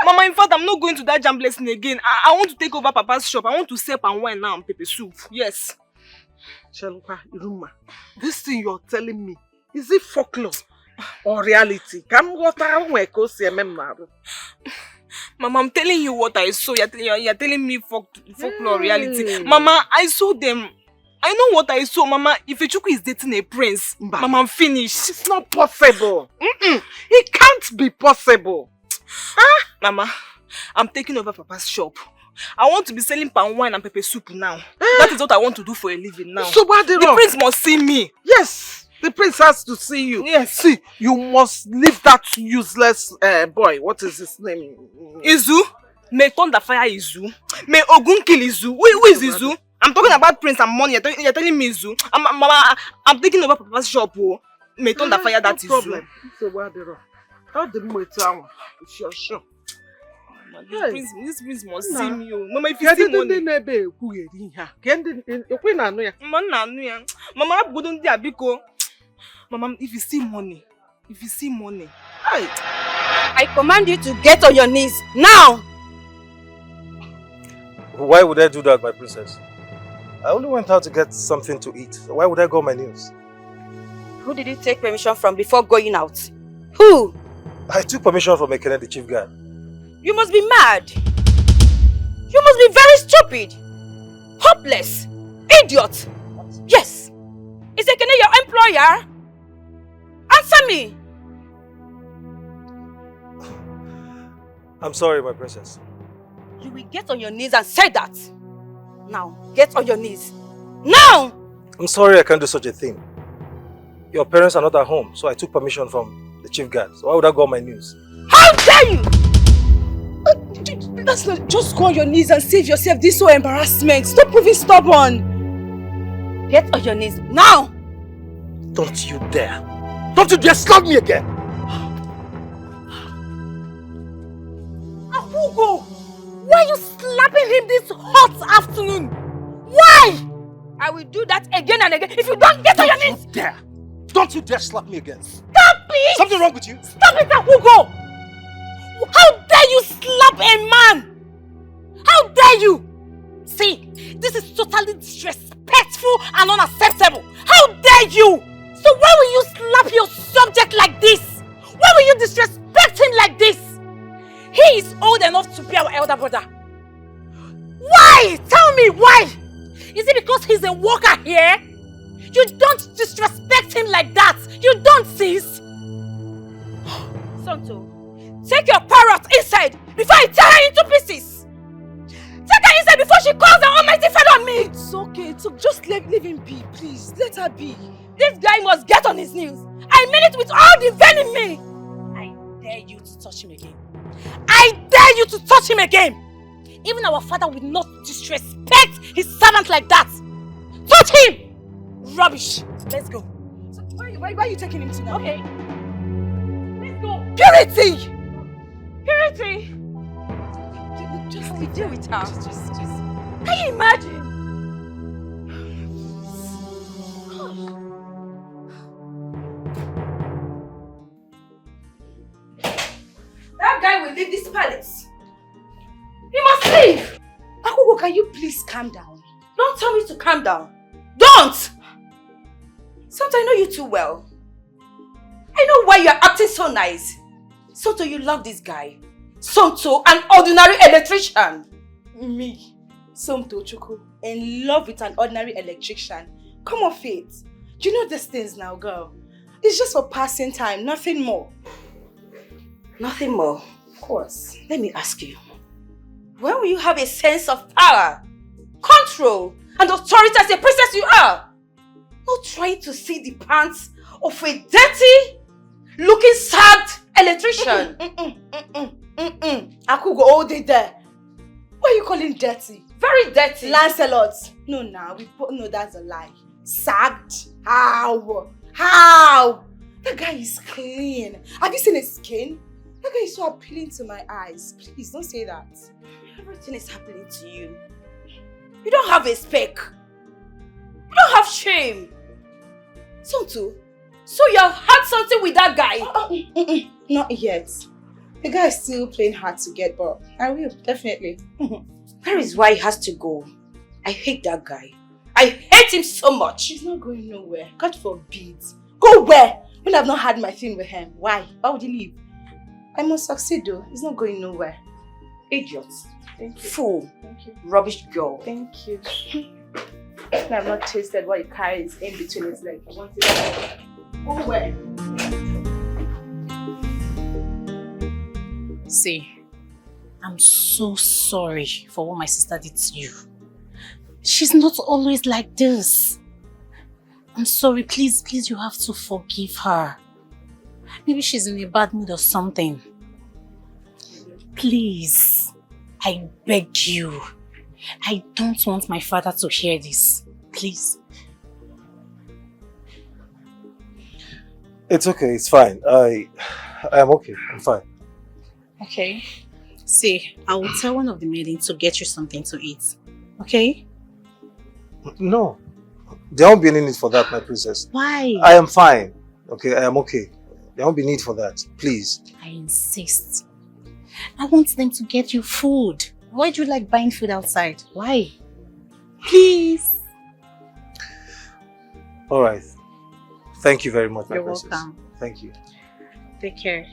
Mama, in fact, I'm not going to that jam blessing again. I want to take over Papa's shop. I want to sell and wine now and pepper soup. Yes. Shalupa, Iruma, this thing you're telling me, is it folklore or reality? Mama, I'm telling you what I saw. You're telling me folklore reality. Mama, I saw them. I know what I saw, Mama. If Ifechukwu is dating a prince, Mama, I'm finished. It's not possible. It can't be possible. Mama, I'm taking over Papa's shop. I want to be selling palm wine and pepper soup now. That is what I want to do for a living now. So what the prince must see me. Yes, the prince has to see you. Yes. See, you must leave that useless boy. What is his name? Izu. May thunder fire Izu. May Ogun kill Izu. Who is Izu? I'm talking about prince and money. You're telling me Izu. Mama, I'm taking over Papa's shop. May thunder fire that Izu. Problem. So what the how the motor? Sure. This prince must see me. Mama, if you see money. Mama, if you see money. I command you to get on your knees now. Why would I do that, my princess? I only went out to get something to eat. Why would I go on my knees? Who did you take permission from before going out? Who? I took permission from Ekene, the chief guard. You must be mad. You must be very stupid. Hopeless. Idiot. Yes. Is Ekene your employer? Answer me. I'm sorry, my princess. You will get on your knees and say that. Now, get on your knees. Now! I'm sorry I can't do such a thing. Your parents are not at home, so I took permission from the chief guard. So why would I go on my knees? How dare you! That's not just go on your knees and save yourself this whole embarrassment. Stop proving stubborn. Get on your knees now. Don't you dare. Don't you dare slap me again. Hugo, why are you slapping him this hot afternoon? Why? I will do that again and again if you don't get on your knees. Don't you dare slap me again. Stop it! Something wrong with you? Stop it, Hugo! How dare you slap a man? How dare you? See, this is totally disrespectful and unacceptable. How dare you? So why will you slap your subject like this? Why will you disrespect him like this? He is old enough to be our elder brother. Why? Tell me why? Is it because he's a worker here? You don't disrespect him like that. You don't, sis. Sonto, take your parrot inside before I tear her into pieces. Take her inside before she calls the Almighty Father on me. It's okay. It's okay. Just leave him be, please. Let her be. This guy must get on his knees. I mean it with all the vein in me. I dare you to touch him again. I dare you to touch him again. Even our father will not disrespect his servant like that. Touch him! Rubbish. Let's go. So why are you taking him to now? Okay. Let's go. Purity! Purity! Just deal with her. Just. Can you imagine? That guy will leave this palace. He must leave. Akugo, can you please calm down? Don't tell me to calm down. Don't! Sonto, I know you too well. I know why you're acting so nice. Sonto, you love this guy. Sonto, an ordinary electrician. Me, Sonto Chuku, in love with an ordinary electrician. Come on, Faith. You know these things now, girl. It's just for passing time, nothing more. Nothing more? Of course. Let me ask you. When will you have a sense of power, control, and authority as a princess you are? Not trying to see the pants of a dirty, looking sad electrician. Akugo all day there. What are you calling dirty? Very dirty. Lancelot. No, we both know that's a lie. Sagged? How? That guy is clean. Have you seen his skin? That guy is so appealing to my eyes. Please don't say that. Everything is happening to you. You don't have a speck. You don't have shame. Sonto, so you have had something with that guy? Not yet. The guy is still playing hard to get, but I will, definitely. That is why he has to go. I hate that guy. I hate him so much. He's not going nowhere. God forbid. Go where? When I've not had my thing with him. Why? Why would he leave? I must succeed though. He's not going nowhere. Idiot. Thank you. Fool. Thank you. Rubbish girl. Thank you. I've not tasted what he carries in between his legs. I want it. Go where? See, I'm so sorry for what my sister did to you. She's not always like this. I'm sorry, please, you have to forgive her. Maybe she's in a bad mood or something. Please, I beg you. I don't want my father to hear this. Please. It's okay, it's fine. I am okay, I'm fine. Okay. See, I will tell one of the maidens to get you something to eat. Okay? No. There won't be any need for that, my princess. Why? I am fine. Okay, I am okay. There won't be need for that. Please. I insist. I want them to get you food. Why do you like buying food outside? Why? Please. Alright. Thank you very much, my You're princess. welcome. Thank you. Take care.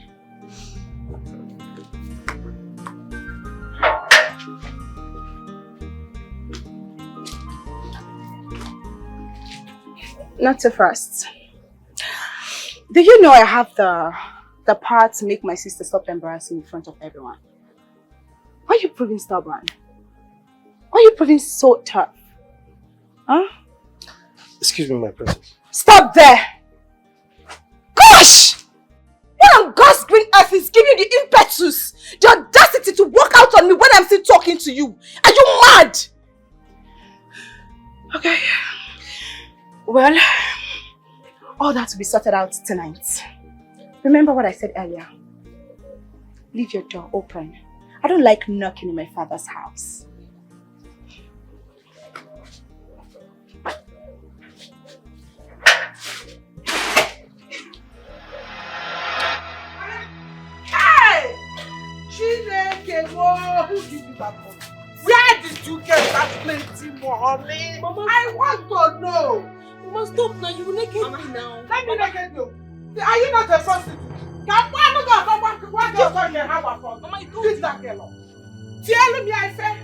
Not too fast. Do you know I have the power to make my sister stop embarrassing in front of everyone? Why are you proving stubborn? Why are you proving so tough? Huh? Excuse me, my princess. Stop there! Gosh! What on God's green earth is giving you the impetus, the audacity to walk out on me when I'm still talking to you? Are you mad? Okay. Well, all that will be sorted out tonight. Remember what I said earlier. Leave your door open. I don't like knocking in my father's house. Hey! Chineke, who give you that money? Where did you get that plenty money? Mama, I want to know. Mama, stop now. You will not get me now. Let me not get you. Are you not a prostitute? Can one of us what girl can have a phone? Mama, beat that girl up. Tell me I said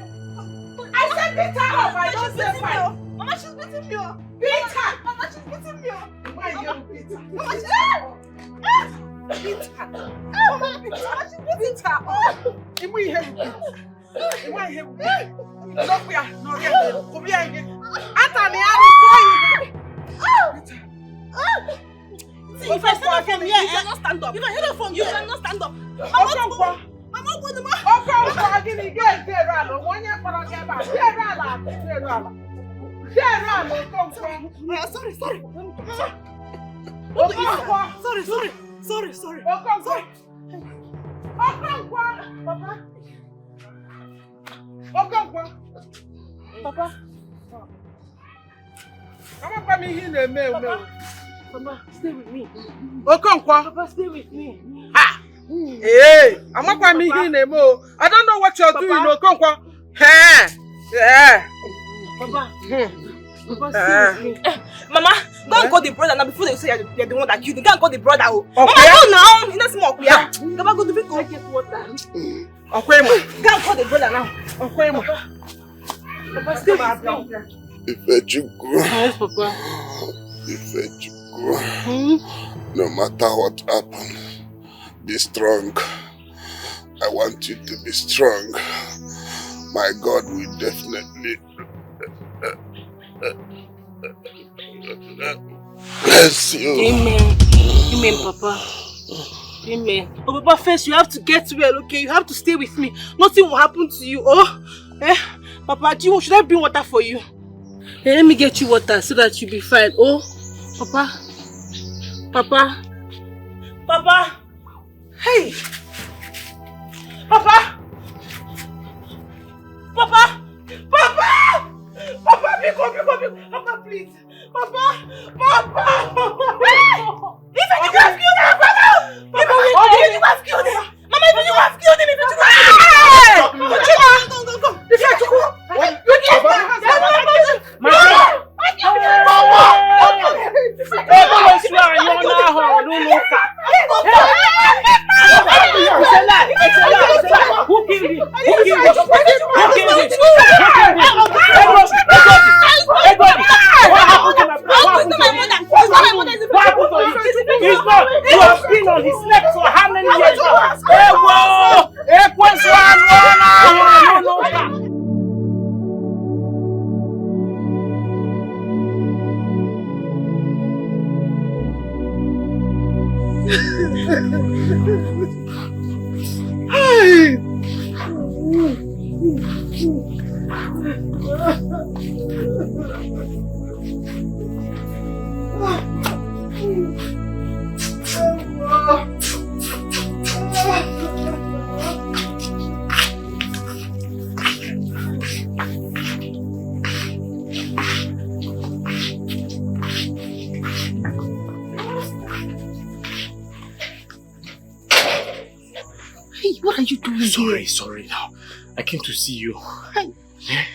beat her up. I don't say fine. Mama, she's beating me. Beat her. Mama, she's beating me. Why you beat her? Mama, she's beat her. Mama, she's beating her. Imu ihe beat. Imu ihe beat. Look here. No, here. Come here again. Atani, I will call you. See, if I stand up from here, you cannot stand up. If I stand up from you, you cannot stand up. Mama, sorry. Papa. Mama, stay with me. Papa, stay with me. Ha! Hey, I'm not going to anymore. I don't know what you're doing, Okonkwo. Hey! Yeah! Papa, Papa, stay with me. Mama, go and call the brother now before they say you're the one that killed him. Go and call the brother. Okay. Mama, go now. In a smoke, yeah. Papa, go to the go get water. Okay, ma. Go and call the brother now. Okay, ma. Papa, stay with me. Ifechukwu. Yes, Papa. Ifechukwu. No matter what happens, be strong. I want you to be strong. My God will definitely bless you. Amen. Amen, Papa. Amen. But Papa, first you have to get well, okay? You have to stay with me. Nothing will happen to you, oh? Papa, should I bring water for you? Hey, let me get you water so that you'll be fine, oh? Papa? Papa? Papa? Hey! Papa! Papa! Papa! Papa, pick up! Papa, please! Papa! Papa! If you have killed him, Papa! If you have killed him! Mama, if you have killed him, You have been on his neck for how many years now? What are you doing here? Sorry now. I came to see you. Hey,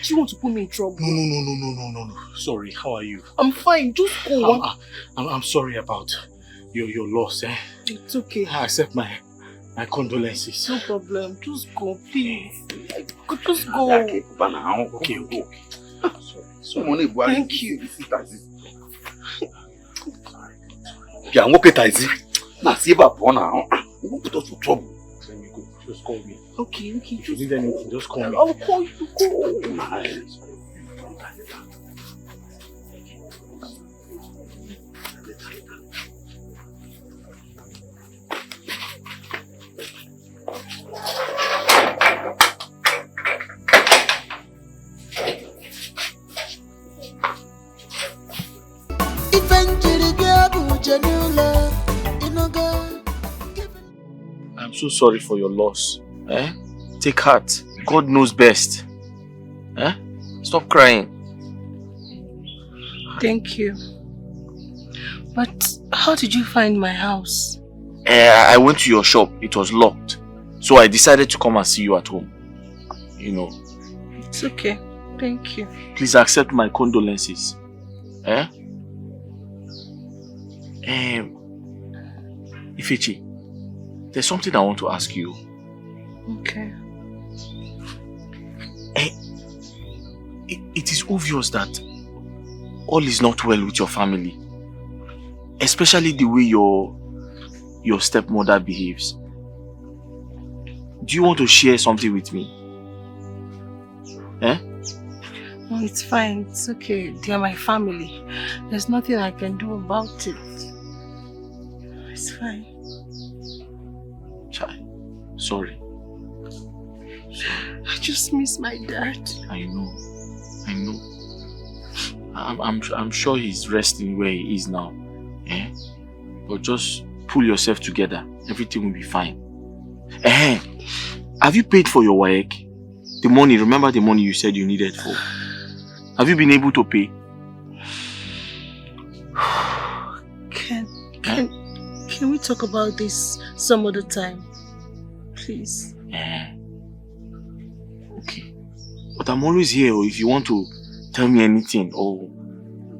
do you want to put me in trouble? No. Sorry, how are you? I'm fine, just go on. I'm sorry about your loss, eh? It's okay. I accept my condolences. No problem, just go, please. Just go. Okay. Sorry. Thank you. Yeah, I'm okay, Taisi. Now, see about one now. You won't put us in trouble. Let me go. Just call me. Okay. If you need anything, just call me. I'll call you. I'm so sorry for your loss. Take heart. God knows best. Stop crying. Thank you. But how did you find my house? I went to your shop. It was locked. So I decided to come and see you at home. You know. It's okay. Thank you. Please accept my condolences. Ifechi, there's something I want to ask you. Okay. It is obvious that all is not well with your family. Especially the way your stepmother behaves. Do you want to share something with me? Eh? No, it's fine. It's okay. They are my family. There's nothing I can do about it. It's fine. Chai, sorry. I just miss my dad. I know. I'm sure he's resting where he is now. Eh? But just pull yourself together. Everything will be fine. Eh? Have you paid for your WAEC? The money, remember the money you said you needed for? Have you been able to pay? Can we talk about this some other time? Please. Okay. But I'm always here if you want to tell me anything or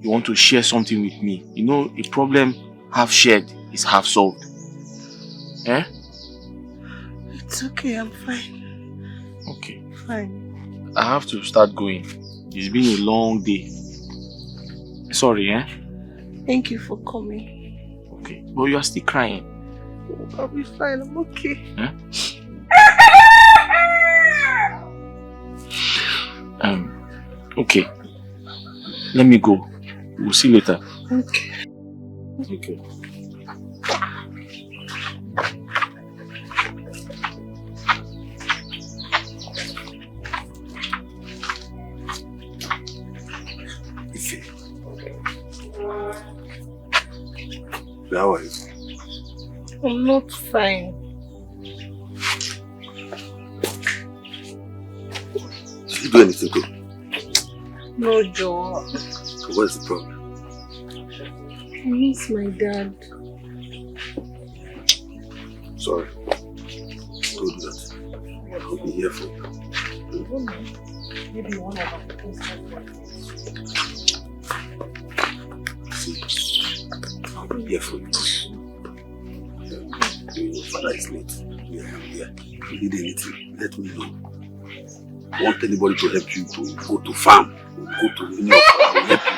you want to share something with me. You know, a problem half shared is half solved. Eh? It's okay, I'm fine. Okay. Fine. I have to start going. It's been a long day. Sorry, eh? Thank you for coming. Okay. But you are still crying. I'll be fine, I'm okay. Eh? Okay. Let me go. We'll see later. Okay. Okay. How are you? I'm not fine. Did you do anything good? No, Joe. What's the problem? I miss my dad. Sorry. Don't do that. I'll be here for you. Maybe one of See, I'll be here for you. Your father is late. Yeah, I'm here. If you need anything, let me know. I want anybody to help you to go to farm, or go to any of them to help you.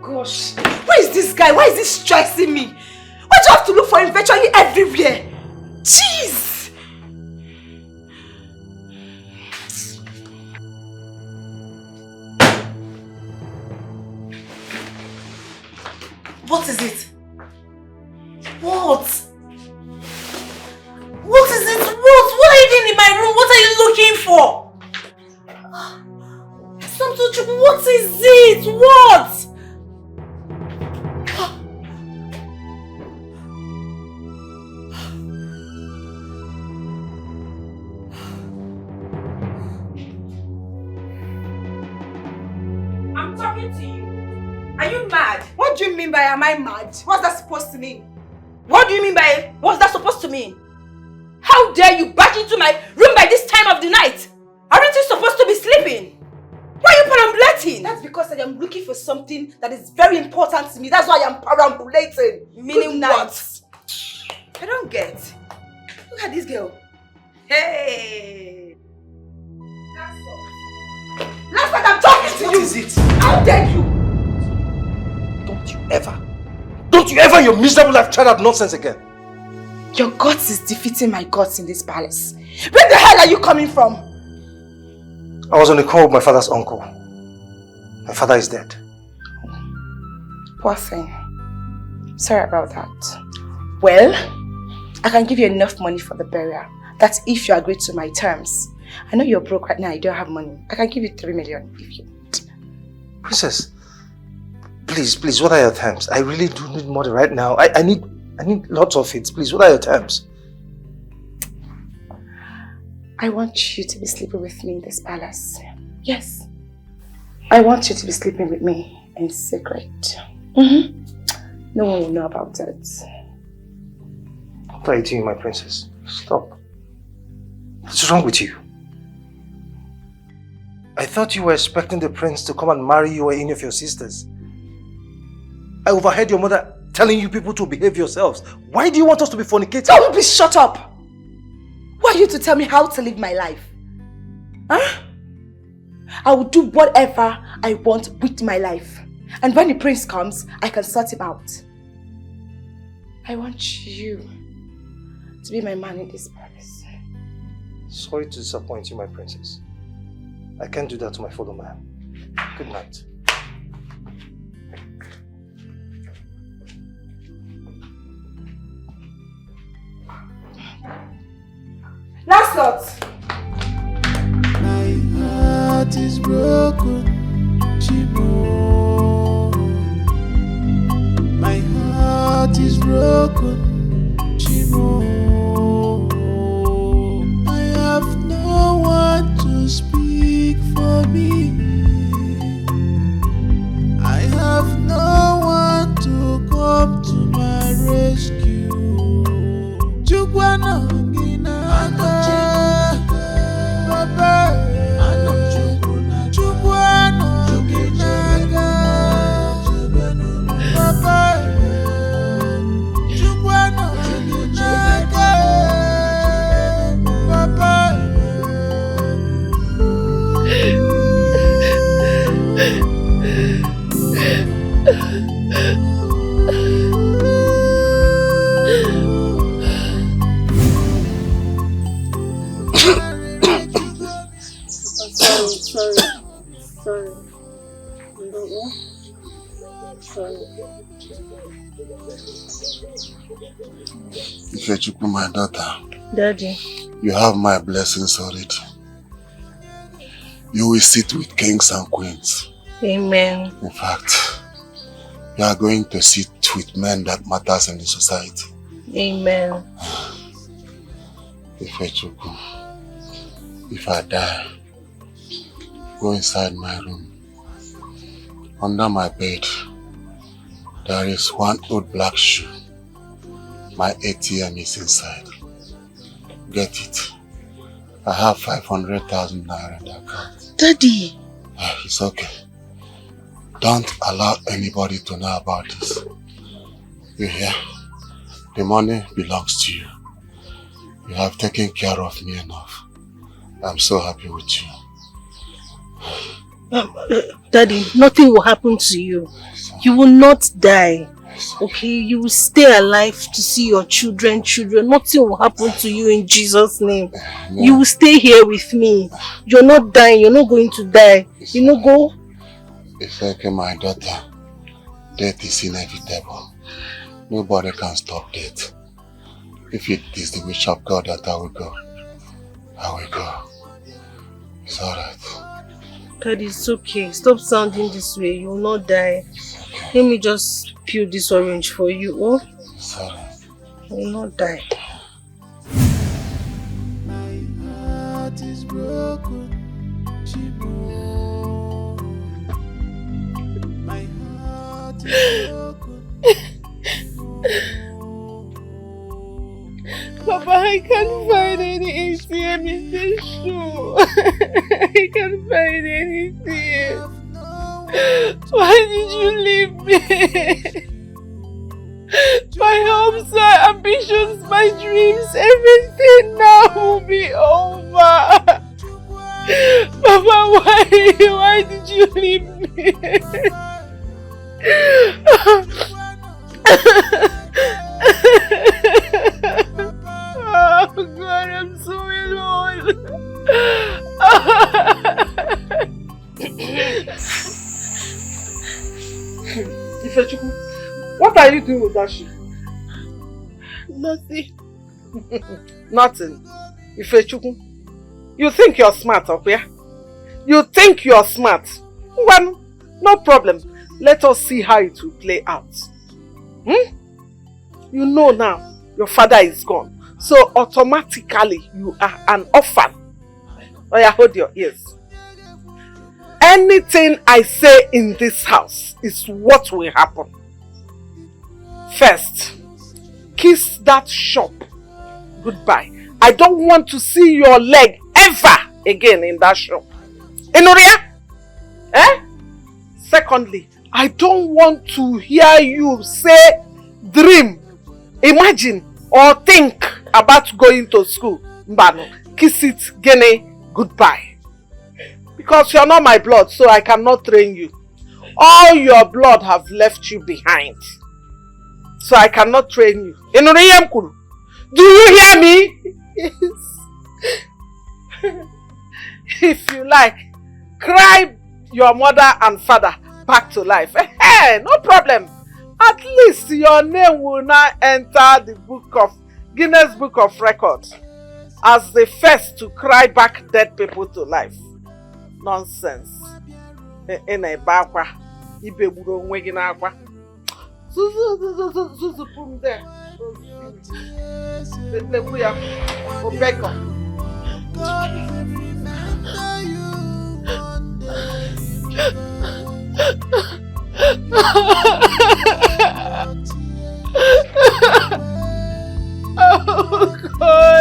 Gosh, where is this guy? Why is he stressing me? Why do you have to look for him virtually everywhere? Jeez! What is it? What? What is it? What are you doing in my room? What are you looking for? Something, what is it? What? I'm talking to you. Are you mad? What do you mean by am I mad? What's that supposed to mean? What do you mean by what's that supposed to mean? How dare you barge into my room by this time of the night? Aren't you supposed to be sleeping? Why are you perambulating? That's because I am looking for something that is very important to me. That's why I am perambulating. Meaning what? I don't get. Look at this girl. Hey. Last time I'm talking to you. What is it? How dare you? Don't you ever in your miserable life try that nonsense again. Your guts is defeating my guts in this palace. Where the hell are you coming from? I was on a call with my father's uncle. My father is dead. Poor thing. Sorry about that. Well, I can give you enough money for the burial. That's if you agree to my terms. I know you're broke right now, you don't have money. I can give you 3 million if you want. Princess, please, what are your terms? I really do need money right now. I need lots of it. Please, what are your terms? I want you to be sleeping with me in this palace. Yes. I want you to be sleeping with me in secret. No one will know about it. What are you doing, my princess? Stop. What's wrong with you? I thought you were expecting the prince to come and marry you or any of your sisters. I overheard your mother telling you people to behave yourselves. Why do you want us to be fornicating? Don't please shut up! Who are you to tell me how to live my life? Huh? I will do whatever I want with my life. And when the prince comes, I can sort him out. I want you to be my man in this palace. Sorry to disappoint you, my princess. I can't do that to my fellow man. Good night. Lancelot! My heart is broken, Chimo. My heart is broken, Chimo. I have no one to speak for me. I have no one to come to my rescue. Chukwana Gina. Sorry. I don't know. Sorry. Ifechukwu, my daughter. Daddy. You have my blessings already. You will sit with kings and queens. Amen. In fact, you are going to sit with men that matters in the society. Amen. Ifechukwu, if I die, go inside my room. Under my bed, there is one old black shoe. My ATM is inside. Get it. I have 500,000 naira in the account. Daddy! It's okay. Don't allow anybody to know about this. You hear? The money belongs to you. You have taken care of me enough. I'm so happy with you. Daddy, nothing will happen to you. You will not die. Okay, you will stay alive to see your children. Nothing will happen to you in Jesus' name. No. You will stay here with me. You're not dying. You're not going to die. You know, go. It's okay, my daughter. Death is inevitable. Nobody can stop death. If it is the wish of God that I will go, I will go. It's alright. Daddy, it's okay. Stop sounding this way. You will not die. Let me just peel this orange for you, oh? Sorry. You will not die. My heart is broken, Chimo. My heart is broken, Papa, I can't find any ATM in this shoe. I can't find anything. Why did you leave me? My hopes, my ambitions, my dreams, everything now will be over. Papa, why did you leave me? Oh God, I'm so alone. Ifechukwu, what are you doing with that shoe? Nothing. Nothing. Ifechukwu, you think you're smart up here? You think you're smart? Well, no problem. Let us see how it will play out. You know now, your father is gone. So automatically you are an orphan. Oh yeah, hold your ears. Anything I say in this house is what will happen. First, kiss that shop goodbye. I don't want to see your leg ever again in that shop. Enoria? Secondly, I don't want to hear you say dream, imagine, or think about going to school. Mbano, kiss it, gene, goodbye. Because you're not my blood, so I cannot train you. All your blood have left you behind. So I cannot train you. Do you hear me? Yes. If you like, cry your mother and father back to life. Hey, no problem. At least your name will now enter the Guinness Book of Records as the first to cry back dead people to life. Nonsense. In a bakwa, ibe buro onwe na akwa. Zuzu pum there. Lebuya, Obeko. God will remember you one day. Oh God.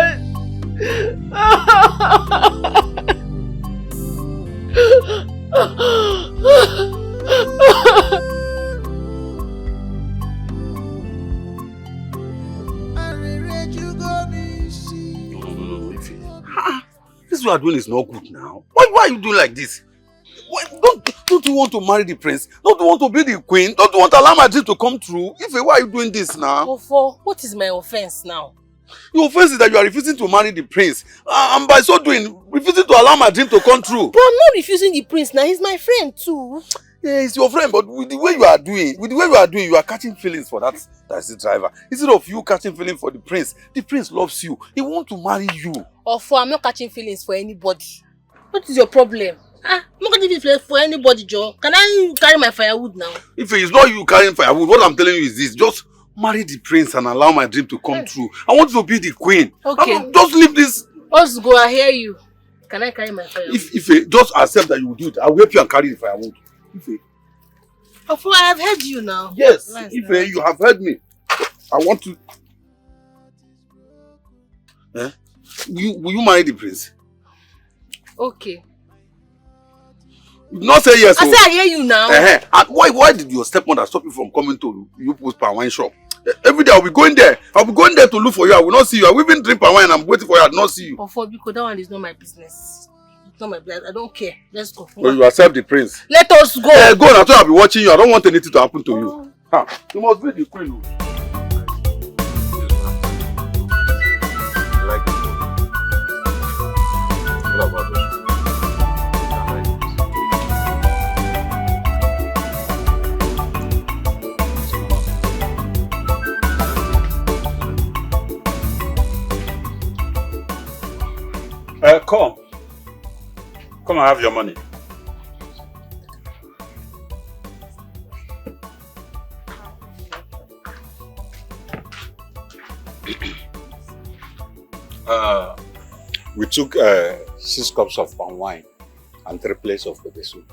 This what you are doing is not good now. Why are you doing like this? Why, don't you want to marry the prince? Don't you want to be the queen? Don't you want to allow my dream to come true? Why are you doing this now? Ofo, what is my offense now? Your offense is that you are refusing to marry the prince. And by so doing, refusing to allow my dream to come true. But I'm not refusing the prince now. He's my friend too. Yeah, he's your friend, but with the way you are doing, you are catching feelings for that taxi driver. Instead of you catching feelings for the prince loves you. He wants to marry you. Ofo, I'm not catching feelings for anybody. What is your problem? I'm not catching feelings for anybody, Joe. Can I carry my firewood now? If it's not you carrying firewood, what I'm telling you is this. Just marry the prince and allow my dream to come true. I want you to be the queen. Okay. Just leave this. Let's go, I hear you. Can I carry my firewood? If just accept that you will do it, I will help you and carry the firewood. Ofo, I have heard you now. Yes, nice, you have heard me. I want to. Will you marry the prince? Okay. You not say yes. I say I hear you now. And why did your stepmother stop you from coming to you post palm wine shop? Every day I'll be going there. I'll be going there to look for you. I will not see you. I will even drink palm wine. I'm waiting for you. I will not see you. Ofo, because that one is not my business. It's not my business. I don't care. Let's go. But you accept the prince. Let us go. Go now. I'll be watching you. I don't want anything to happen to you. You must be the queen. Come and have your money. We took 6 cups of palm wine and 3 plates of pepper soup.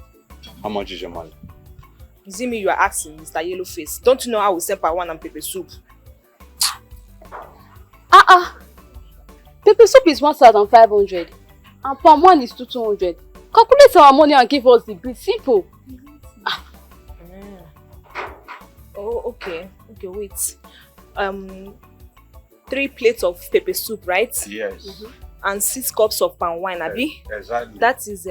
How much is your money? Is it me you are asking, Mr. Yellowface? Don't you know how we sell palm wine and pepper soup? Pepper soup is 1,500 and palm wine is 200. Calculate our money and give us the bill. Simple. Oh, okay. Okay, wait. 3 plates of pepper soup, right? Yes. And 6 cups of palm wine, Abi? Exactly. That is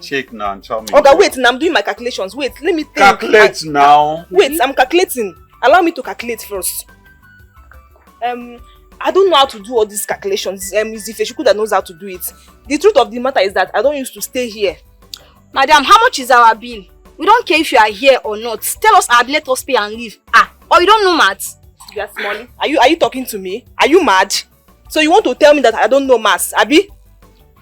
Check now and tell me. Okay, wait, now I'm doing my calculations. Wait, let me think. Calculate now. Wait, I'm calculating. Allow me to calculate first. I don't know how to do all these calculations. It's the Feshuku that knows how to do it. The truth of the matter is that I don't used to stay here. Madam, how much is our bill? We don't care if you are here or not. Tell us and let us pay and leave. Or you don't know maths? You are Smally. Are you talking to me? Are you mad? So you want to tell me that I don't know maths, Abi?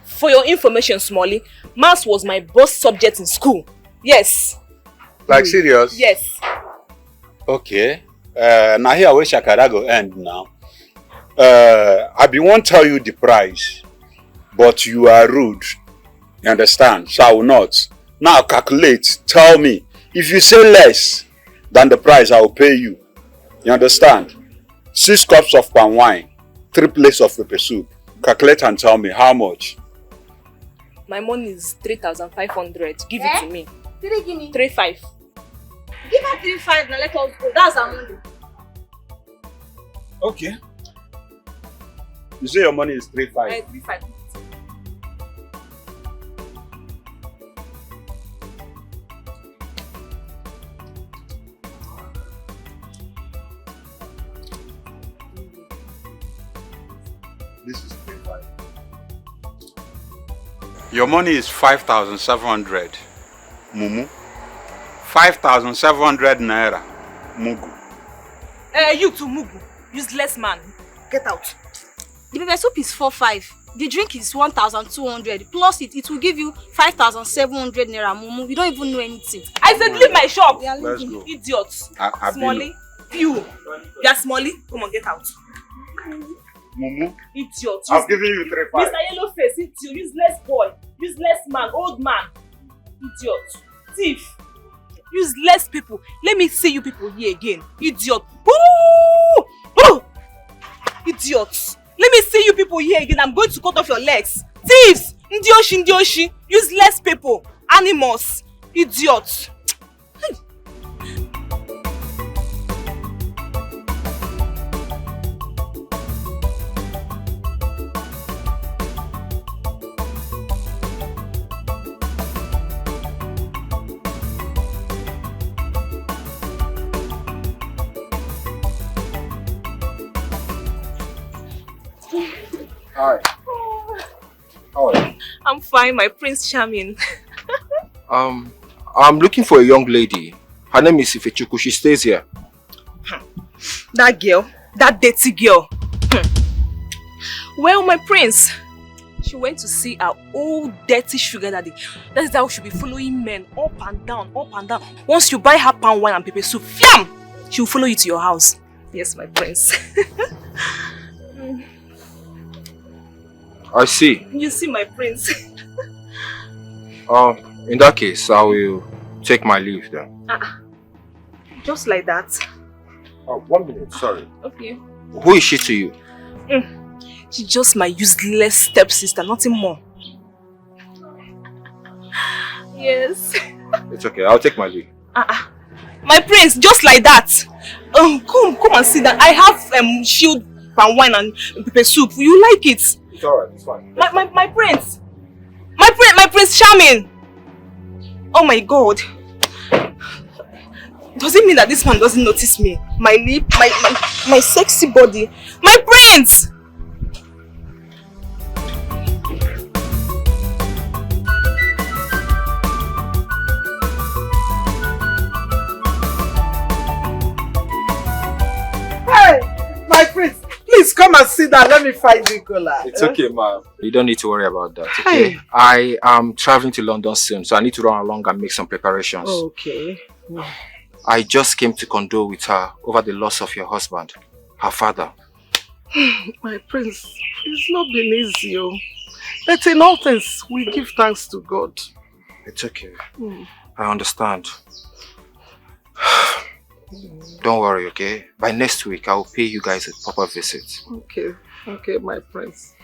For your information, Smally, maths was my boss subject in school. Yes. Like serious? Yes. Okay. Now here I wish I could go end now. I won't tell you the price, but you are rude. You understand? So I will not. Now calculate. Tell me. If you say less than the price, I will pay you. You understand? 6 cups of palm wine, 3 plates of pepper soup. Calculate and tell me how much. My money is 3,500. Give it to me. 3 guinea. 3,500. Give her 3,500 now. Let us go. That's our money. Okay. You say your money is 3-5. 3-5. This is 3-5. Your money is 5,700. Mumu. 5,700 naira. Mugu. You too, Mugu. Useless man. Get out. The pepper soup is 4-5. The drink is 1,200. Plus it will give you 5,700 naira, Mumu. We don't even know anything. I said leave my shop. Let's go. Idiots. Smally. You. You are Smally. Come on, get out. Mumu. Idiot. I've given you 3-5. Mr. Yellowface, it's you. Useless boy. Useless man. Old man. Idiot. Thief. Useless people. Let me see you people here again. Idiot. Ooh! Ooh! Idiots. Let me see you people here again. I'm going to cut off your legs. Thieves. Ndioshi, ndioshi. Useless people. Animals. Idiots. Hi. How are you? I'm fine, my Prince Charming. I'm looking for a young lady. Her name is Ifechuku. She stays here. That girl, that dirty girl. Well, my prince, she went to see her old dirty sugar daddy. That is how she'll be following men up and down, up and down. Once you buy her palm wine and pepper soup, flam! She will follow you to your house. Yes, my prince. I see. You see, my prince. In that case, I will take my leave then. Just like that. 1 minute, sorry. Okay. Who is she to you? She's just my useless stepsister, nothing more. Yes. It's okay, I'll take my leave. My prince, just like that. Come and sit down. I have shield palm wine and pepper soup. You like it? It's alright, it's fine. My prince. My Prince Charming. Oh my God. Does it mean that this man doesn't notice me? My lip, my sexy body. My prince! Hey, my prince, please come and sit down. Let me find you cola. It's okay, ma'am. You don't need to worry about that, okay? Hey. I am traveling to London soon, so I need to run along and make some preparations. Okay. I just came to condole with her over the loss of your husband, her father. My prince, it's not been easy, oh. But in all things, we give thanks to God. It's okay. I understand. Don't worry, okay? By next week, I will pay you guys a proper visit. Okay, okay, my prince.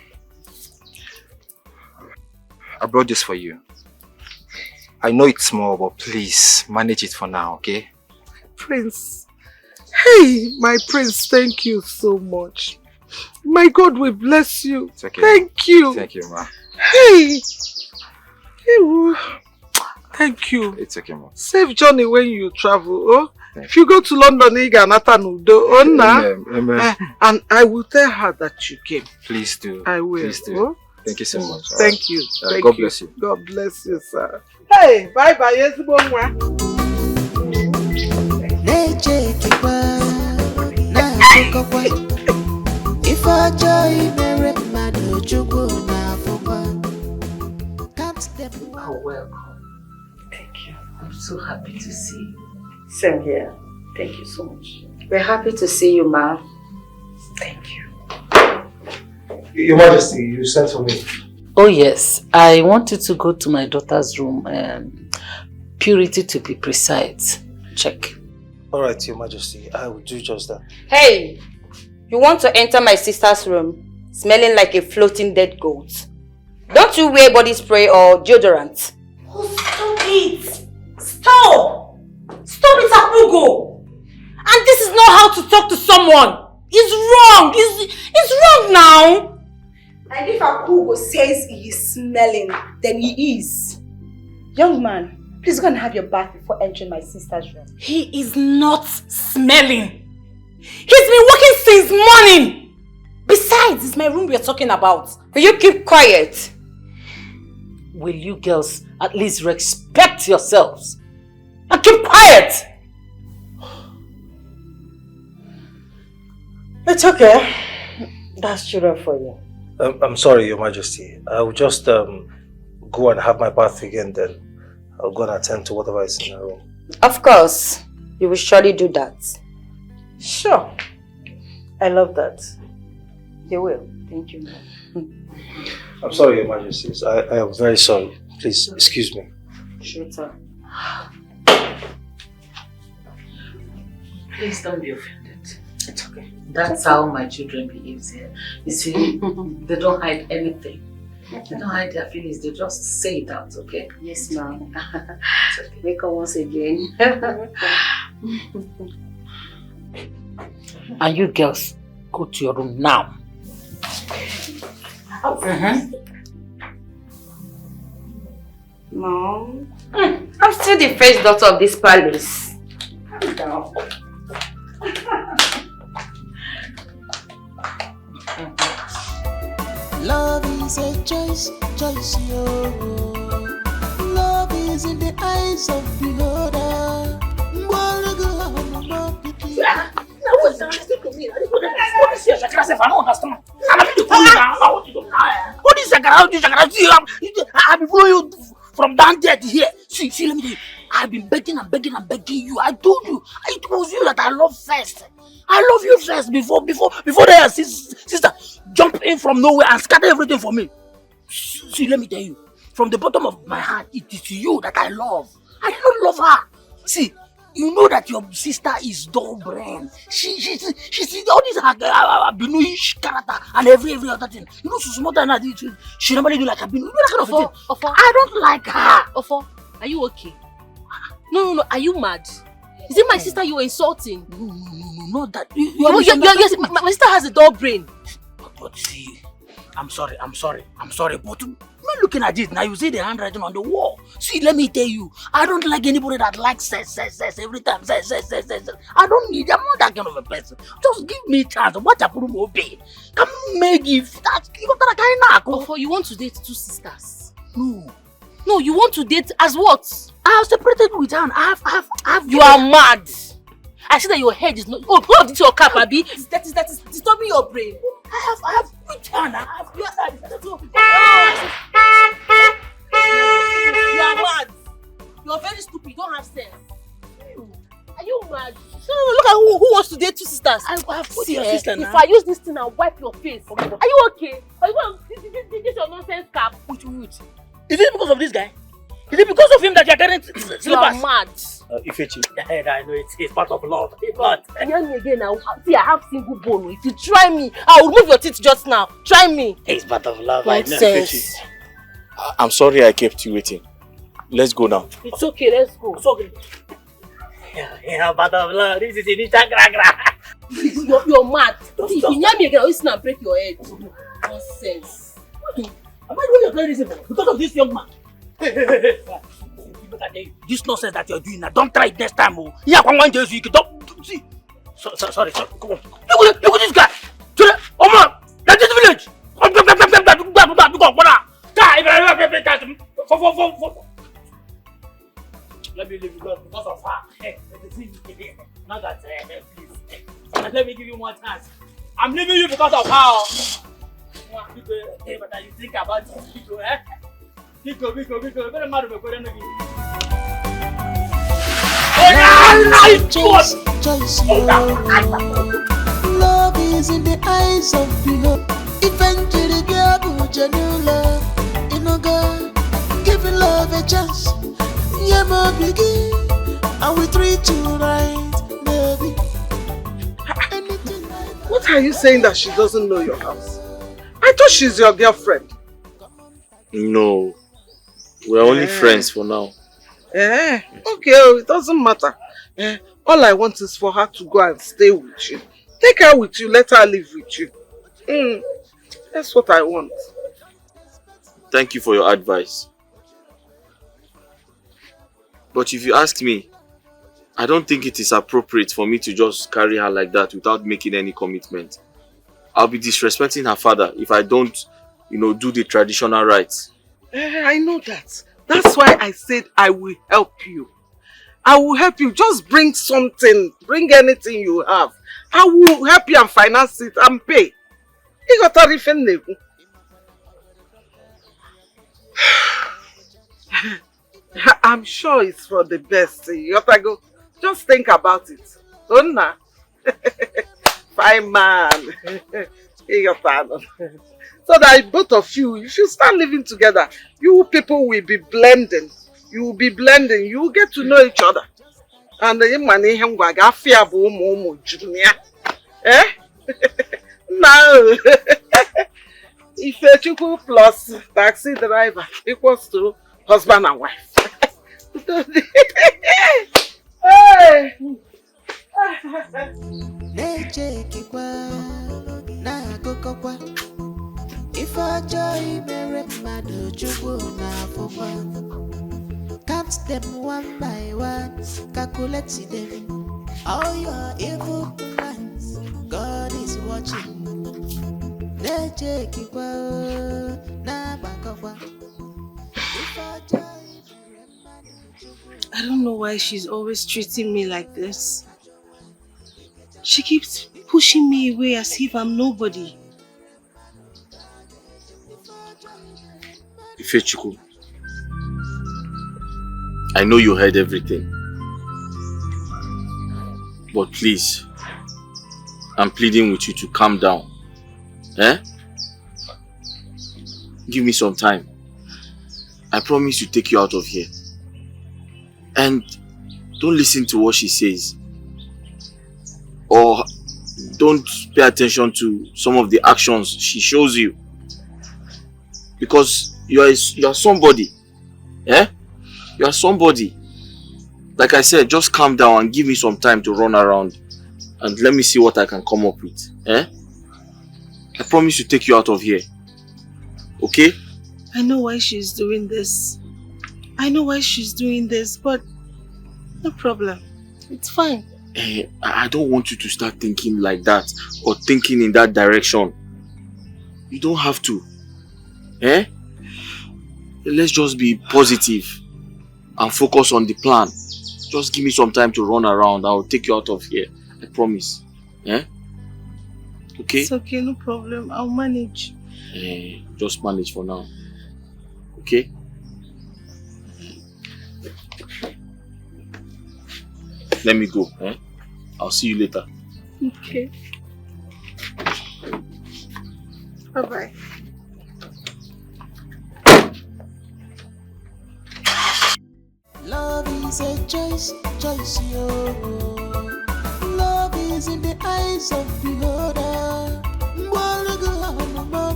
I brought this for you. I know it's small, but please manage it for now, okay? Prince. Hey, my prince, thank you so much. My God will bless you. It's okay. Thank you. Thank you, ma. Hey. Thank you. It's okay, ma. Safe journey when you travel, oh? If you go to London, you get Udo, oh, Amen. Amen. And I will tell her that you came. Please do. I will. Please do. Oh? Thank you so much. Thank you. Thank God you. bless you. God bless you, sir. Hey, bye-bye. Yes, Oh, welcome. Thank you. I'm so happy to see you. Same here. Thank you so much. We're happy to see you, ma. Thank you. Your Majesty, you sent for me. Oh yes, I wanted to go to my daughter's room. Purity to be precise. Check. Alright, Your Majesty, I will do just that. Hey! You want to enter my sister's room smelling like a floating dead goat? Don't you wear body spray or deodorant? Oh, stop it! Stop! Stop it, Apugo! And this is not how to talk to someone! It's wrong. It's wrong now. And if Akugo says he is smelling, then he is. Young man, please go and have your bath before entering my sister's room. He is not smelling. He's been working since morning. Besides, it's my room we're talking about. Will you keep quiet? Will you girls at least respect yourselves? And keep quiet! It's okay. That's children for you. I'm sorry, Your Majesty. I will just go and have my bath again, then I'll go and attend to whatever is in my room. Of course. You will surely do that. Sure. I love that. You will. Thank you. I'm sorry, Your Majesty. I am very sorry. Please, excuse me. Sure, sir. Please don't be offended. It's okay. That's how my children behave here. You see, they don't hide anything. They don't hide their feelings. They just say it out, okay? Yes, ma'am. Wake up once again. And you girls, go to your room now. Mom, I'm still the first daughter of this palace. Calm down. Love is a choice, yo. Love is in the eyes of beholder. What is I've been following you from down there to here. See, let me tell you. I've been begging you. I told you. It was you that I love first. I love you first before their sister jump in from nowhere and scatter everything for me. See, let me tell you. From the bottom of my heart, it is you that I love. I don't love her. See, you know that your sister is dull brain. She's all this Binu-ish character and every other thing. You know, she's smarter than that. She normally do like a Binu. You know that kind of thing. I don't like her. Ofo, are you okay? No. Are you mad? Is it my sister you were insulting? No, not that. Yes, my sister has a dull brain. But see, I'm sorry. But me looking at it now, you see the handwriting on the wall. See, let me tell you, I don't like anybody that likes says every time. Says. I don't need. I'm not that kind of a person. Just give me a chance. What I put obey. Come make it. That's what I Ofo, you want to date two sisters? No, you want to date as what? I have separated with her. I have. You are mad. I see that your head is not. Oh, pull up your cap, Abi. That is disturbing your brain. I have with her. You are mad. You are very stupid. You don't have sense. Are you mad? No, look at who wants to date two sisters. I have put your sister now. If I use this thing and wipe your face, are you okay? Are you going to this your nonsense cap? Wait. Is it because of this guy? Is it because of him that you are carrying slippers? You are mad. Ifechi, I know it's part of love. But hear me again now. See, I have single bone. If you try me, I will remove your teeth just now. Try me. It's part of love. Nonsense. I'm sorry I kept you waiting. Let's go now. It's okay, let's go. It's okay. Yeah, part of love. This is in You're mad. See, if you hear me again, I'll listen and break your head. Nonsense. Am I doing your cleaning because of this young man? This nonsense that you're doing now, don't try it next time. Yeah, you don't see. Sorry, come on. Look at this guy. Oma, that's this village. Let me leave because of her. Now that please. Let me give you one chance. I'm leaving you because of her. But you think about this people, eh? Biko, very mad over Korean again. Love is in the eyes of behold. Eventually, Janula, give love a chance. Yeah, begin, and we treat you right, baby. What are you saying that she doesn't know your house? I thought she's your girlfriend. No, we're only friends for now. Okay, it doesn't matter. All I want is for her to go and stay with you. Take her with you, let her live with you. That's what I want. Thank you for your advice. But if you ask me, I don't think it is appropriate for me to just carry her like that without making any commitment. I'll be disrespecting her father if I don't, do the traditional rites. I know that. That's why I said I will help you. I will help you. Just bring something. Bring anything you have. I will help you and finance it and pay. You got everything. I'm sure it's for the best. You got to go. Just think about it. Don't you? Fine man. You got to. So that both of you, if you start living together, you people will be blending. You will be blending. You will get to know each other. And the money him waga fear boom junior. Eh? No. If a chuku plus taxi driver equals to husband and wife. Hey. If I joy mere madu chuku na fokwa. Count them one by one, calculate them. All your evil plans, God is watching. I don't know why she's always treating me like this. She keeps pushing me away as if I'm nobody. Ifechuku, I know you heard everything. But please, I'm pleading with you to calm down. Eh? Give me some time. I promise to take you out of here. And don't listen to what she says. Or don't pay attention to some of the actions she shows you. Because you are somebody. Eh? You are somebody. Like I said, just calm down and give me some time to run around. And let me see what I can come up with. Eh? I promise to take you out of here. Okay? I know why she's doing this. I know why she's doing this, but no problem. It's fine. I don't want you to start thinking like that or thinking in that direction. You don't have to. Eh? Let's just be positive and focus on the plan. Just give me some time to run around. I'll take you out of here. I promise. Eh? Okay? It's okay, no problem. I'll manage. Just manage for now. Okay? Let me go. Eh? I'll see you later. Okay. Bye-bye. Love is a choice, yo. Love is in the eyes of the beholder.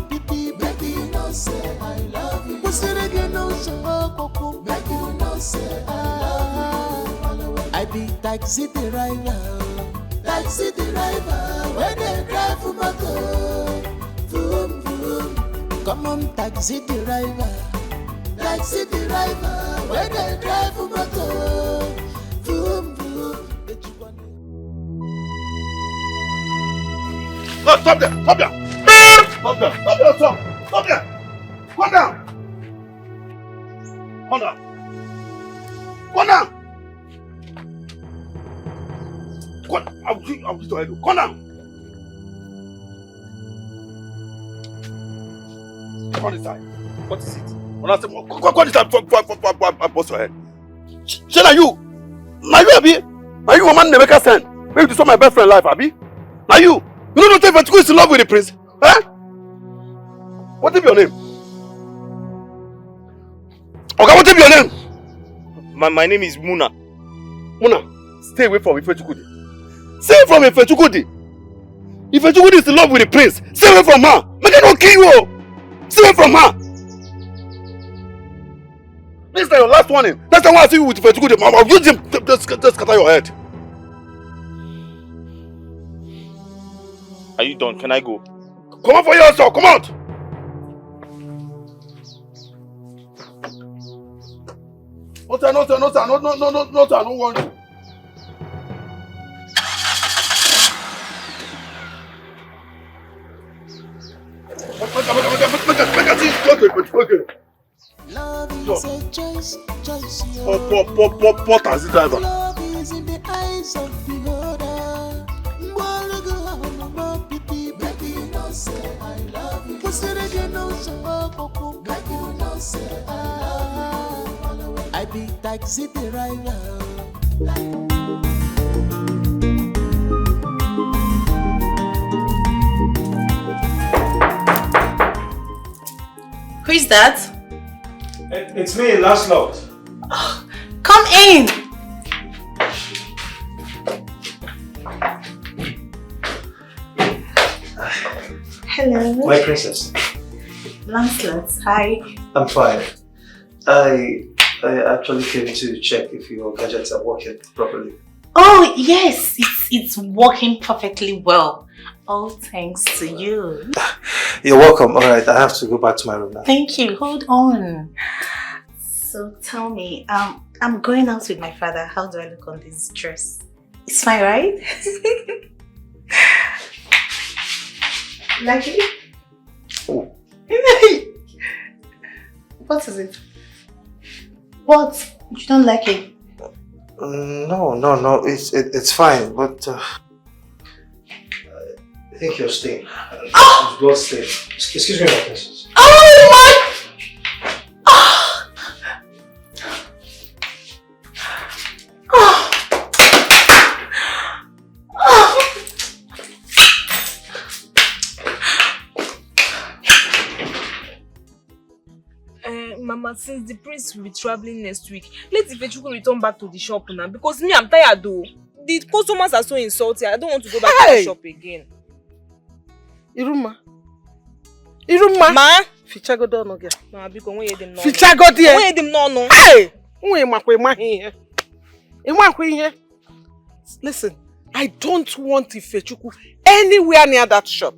Baby, you know say I love you. Baby, you know say I love you. I be taxi driver, when they drive for my car. Vroom, vroom. Come on, taxi driver, when they drive for my car. Vroom, vroom. No, stop there! Stop there! Stop there! Stop there! Stop there! Come down! Come down! Come down! I'll keep your head. Come down! Come this side. What is it? Come this side. Bust your head. Shey na you? Na you, Abi? Na you woman dey make her send? Make you destroy my best friend life, Abi? Na you? You don't know if Ifechuku is in love with the prince? Eh? What is your name? Okay, what is your name? My name is Muna. Muna, stay away from Ifechuku. Stay away from Ifechuku. Ifechuku is in love with the prince. Stay away from her. Make her not kill you. Stay away from her. This is your last warning. That's the one I see you with Ifechuku. I'll use him to scatter your head. Are you done? Can I go? Come on for yourself, come on! No, sir, don't worry. Poor taxi driver. I be taxi driver. Who is that? It's me, Lancelot. Oh, come in. Hello. My princess. Lancelot, hi. I'm fine. I actually came to check if your gadgets are working properly. Oh, yes, it's working perfectly well. All thanks to you. You're welcome. All right, I have to go back to my room now. Thank you. Hold on. So tell me, I'm going out with my father. How do I look on this dress? It's fine, right? Like it? Oh. What is it? What? You don't like it? No. It's fine, but I think you're staying. Oh! Blood stain. Excuse me, my princess. Oh my! Mama, since the prince will be traveling next week, let Ifechukwu return back to the shop now. Because me, I'm tired though. The customers are so insulting. I don't want to go back to the shop again. Iruma. Ma? Fichago down again. Ma, because when you them no. Fichago there. When you them no. Hey! Listen, I don't want Ifechukwu anywhere near that shop.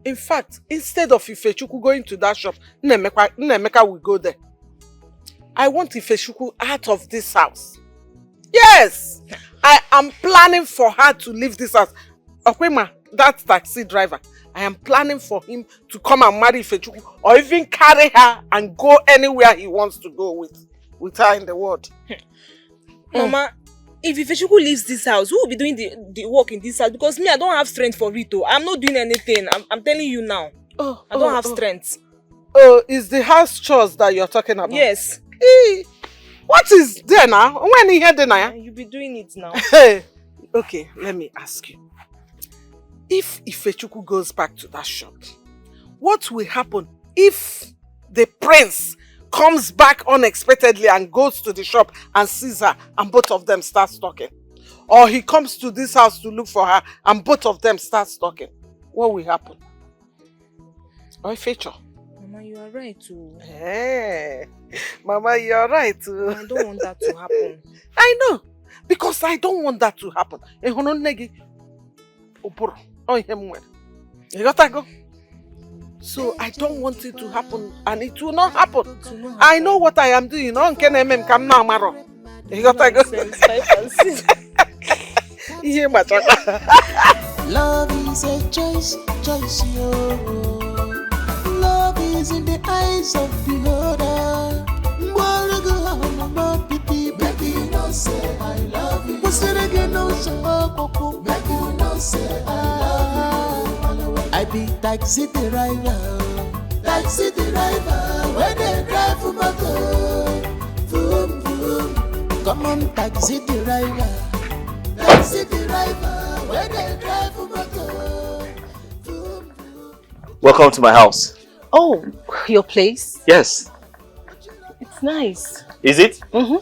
In fact, instead of Ifechukwu going to that shop, Nnemeka will go there. I want Ifechukwu out of this house. Yes! I am planning for her to leave this house. Okwema, that taxi driver, I am planning for him to come and marry Ifechukwu or even carry her and go anywhere he wants to go with her in the world. Mama, if Ifechukwu leaves this house, who will be doing the work in this house? Because me, I don't have strength for it. I'm not doing anything. I'm telling you now. I don't have strength. Oh, is the house chores that you're talking about? Yes. Hey, what is there now? When you hear the now? You'll be doing it now. Okay, let me ask you. If Ifechukwu goes back to that shop, what will happen if the prince comes back unexpectedly and goes to the shop and sees her and both of them start talking? Or he comes to this house to look for her and both of them start talking? What will happen? Or feature? Mama, you are right too. Hey, Mama, you are right too. I don't want that to happen. I know, because I don't want that to happen. So I don't want it to happen, and it will not happen. I know what I am doing. Love is a choice, yo. Love is in the eyes of the beholder. Baby, you know say I love you. Baby, you know say I love you. I be taxi driver, when they drive for my car. Boom, boom. Come on, taxi driver, when they drive for my car. Welcome to my house. Oh, your place? Yes. It's nice. Is it? Mm-hmm.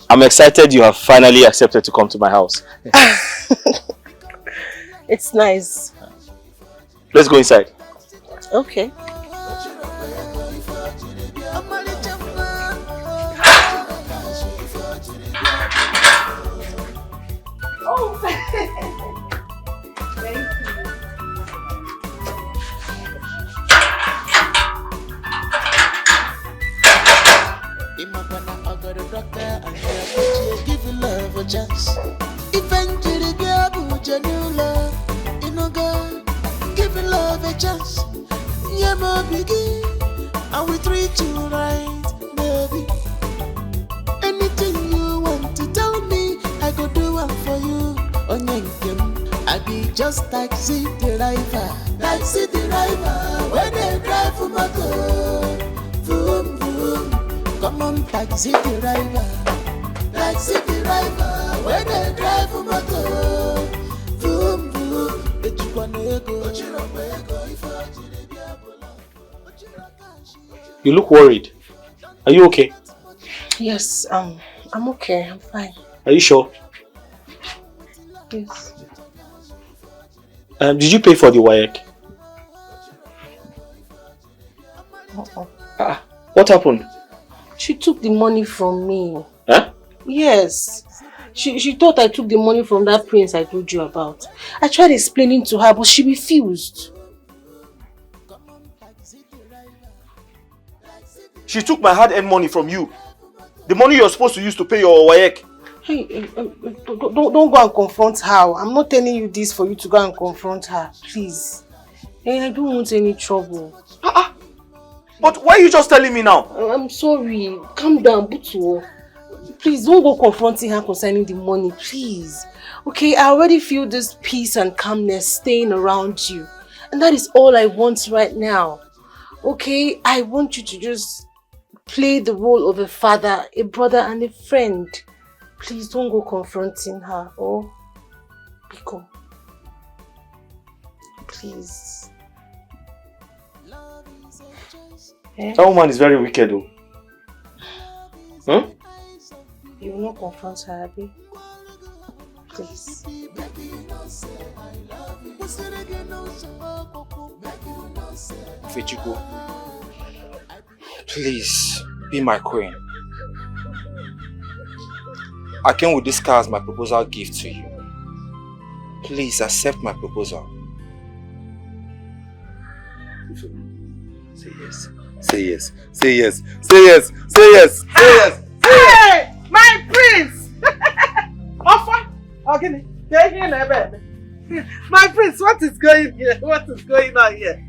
I'm excited you have finally accepted to come to my house. It's nice. Let's go inside. Okay. Oh, thank you. got a doctor and you give you love a chance. Eventually, girl, genuine love, you know, God, give you love a chance. Yeah, my biggie, and we treat you right, baby. Anything you want to tell me, I go do it for you. On your I be just taxi driver, when they drive for my car. Vroom, vroom. Come on, taxi driver, when they drive for my car. Vroom, vroom. Bet you wanna go. You look worried. Are you okay? Yes, I'm okay. I'm fine. Are you sure? Yes. Did you pay for the WAEC? What happened? She took the money from me. Huh? Yes. She thought I took the money from that prince I told you about. I tried explaining to her, but she refused. She took my hard-earned money from you. The money you're supposed to use to pay your WAEC. Hey, don't go and confront her. I'm not telling you this for you to go and confront her. Please. Hey, I don't want any trouble. But why are you just telling me now? I'm sorry. Calm down, Butu. Please, don't go confronting her concerning the money, please. Okay, I already feel this peace and calmness staying around you. And that is all I want right now. Okay, I want you to just play the role of a father, a brother, and a friend. Please don't go confronting her. Oh, Biko. Please. That woman is very wicked though. Huh? You will not confront her, Abby. Please. Ifechukwu, please be my queen. I came with this car as my proposal gift to you. Please accept my proposal. Say yes. Say yes. Say yes. Say yes. Say yes. Say yes. Hey, my prince! Offer! Okay, my prince, what is going here? What is going on here?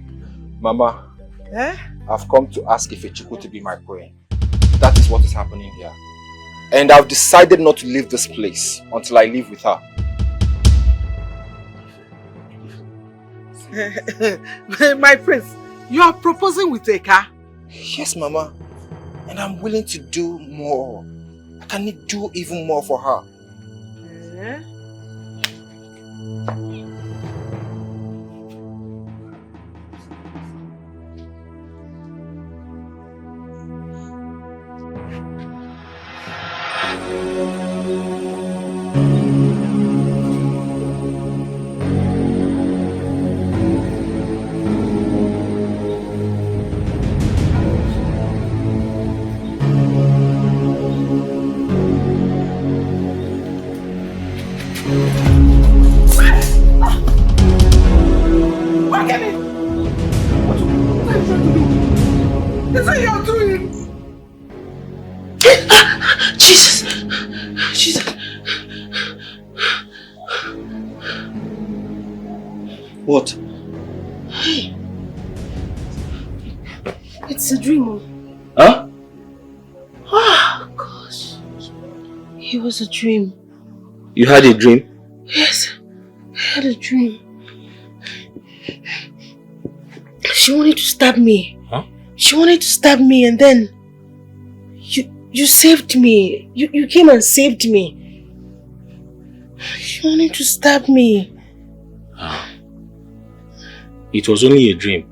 Mama, Eh? I've come to ask Ifechukwu to be my queen. That is what is happening here. And I've decided not to leave this place until I live with her. My prince, you are proposing with a car? Yes, Mama. And I'm willing to do more. I can do even more for her. Eh? What? Hey. It's a dream. Huh? Oh, gosh. It was a dream. You had a dream? Yes, I had a dream. She wanted to stab me. Huh? She wanted to stab me and then you saved me. You came and saved me. She wanted to stab me. It was only a dream.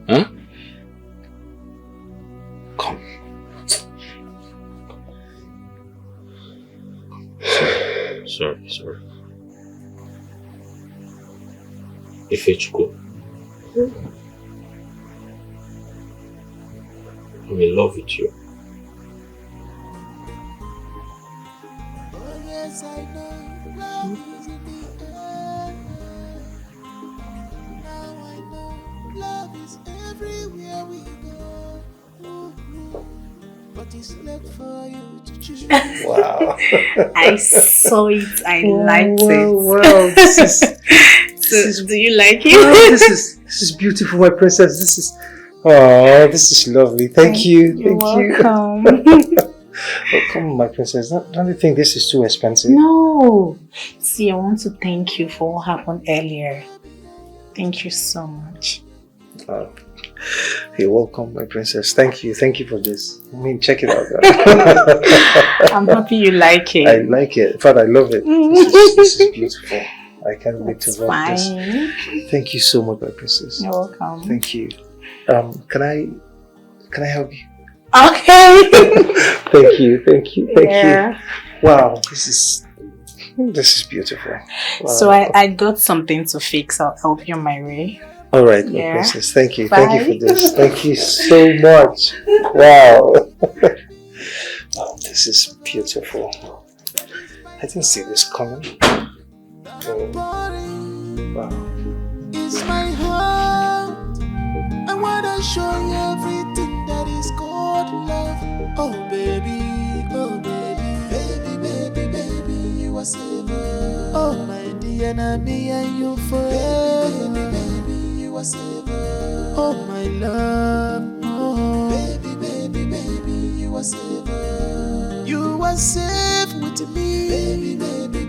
Huh? Come. Sorry. Ifechukwu. I'm in love with you. Oh yes, I know love is in the air. Now I know love is everywhere we go. Ooh, ooh. but it's left for you to choose. Wow. I saw it. I liked it. Wow. So, do you like it? Wow, this is beautiful, my princess. This is lovely. Thank you. You're Thank welcome. you. Oh, come on, my princess. Don't you think this is too expensive? No. See, I want to thank you for what happened earlier. Thank you so much. Oh, you're welcome, my princess. Thank you. Thank you for this. I mean, check it out. I'm happy you like it. I like it. In fact, I love it. This is beautiful. I can't wait to love this. Thank you so much, my princess. You're welcome. Thank you. Can I help you? Okay. Thank you. Thank you. Yeah. You. Wow, this is beautiful. Wow. So I got something to fix. I'll help you on my way. All right, my princess. Thank you. Bye. Thank you for this. Thank you so much. Wow. Oh, this is beautiful. I didn't see this coming. Wow. It's my heart. I wanna show you everything that is called love. Oh baby, baby, you are saver. Oh my dear, and me and you forever. Baby, you are saver. Oh my love, oh baby, you are saver. You are safe with me, baby,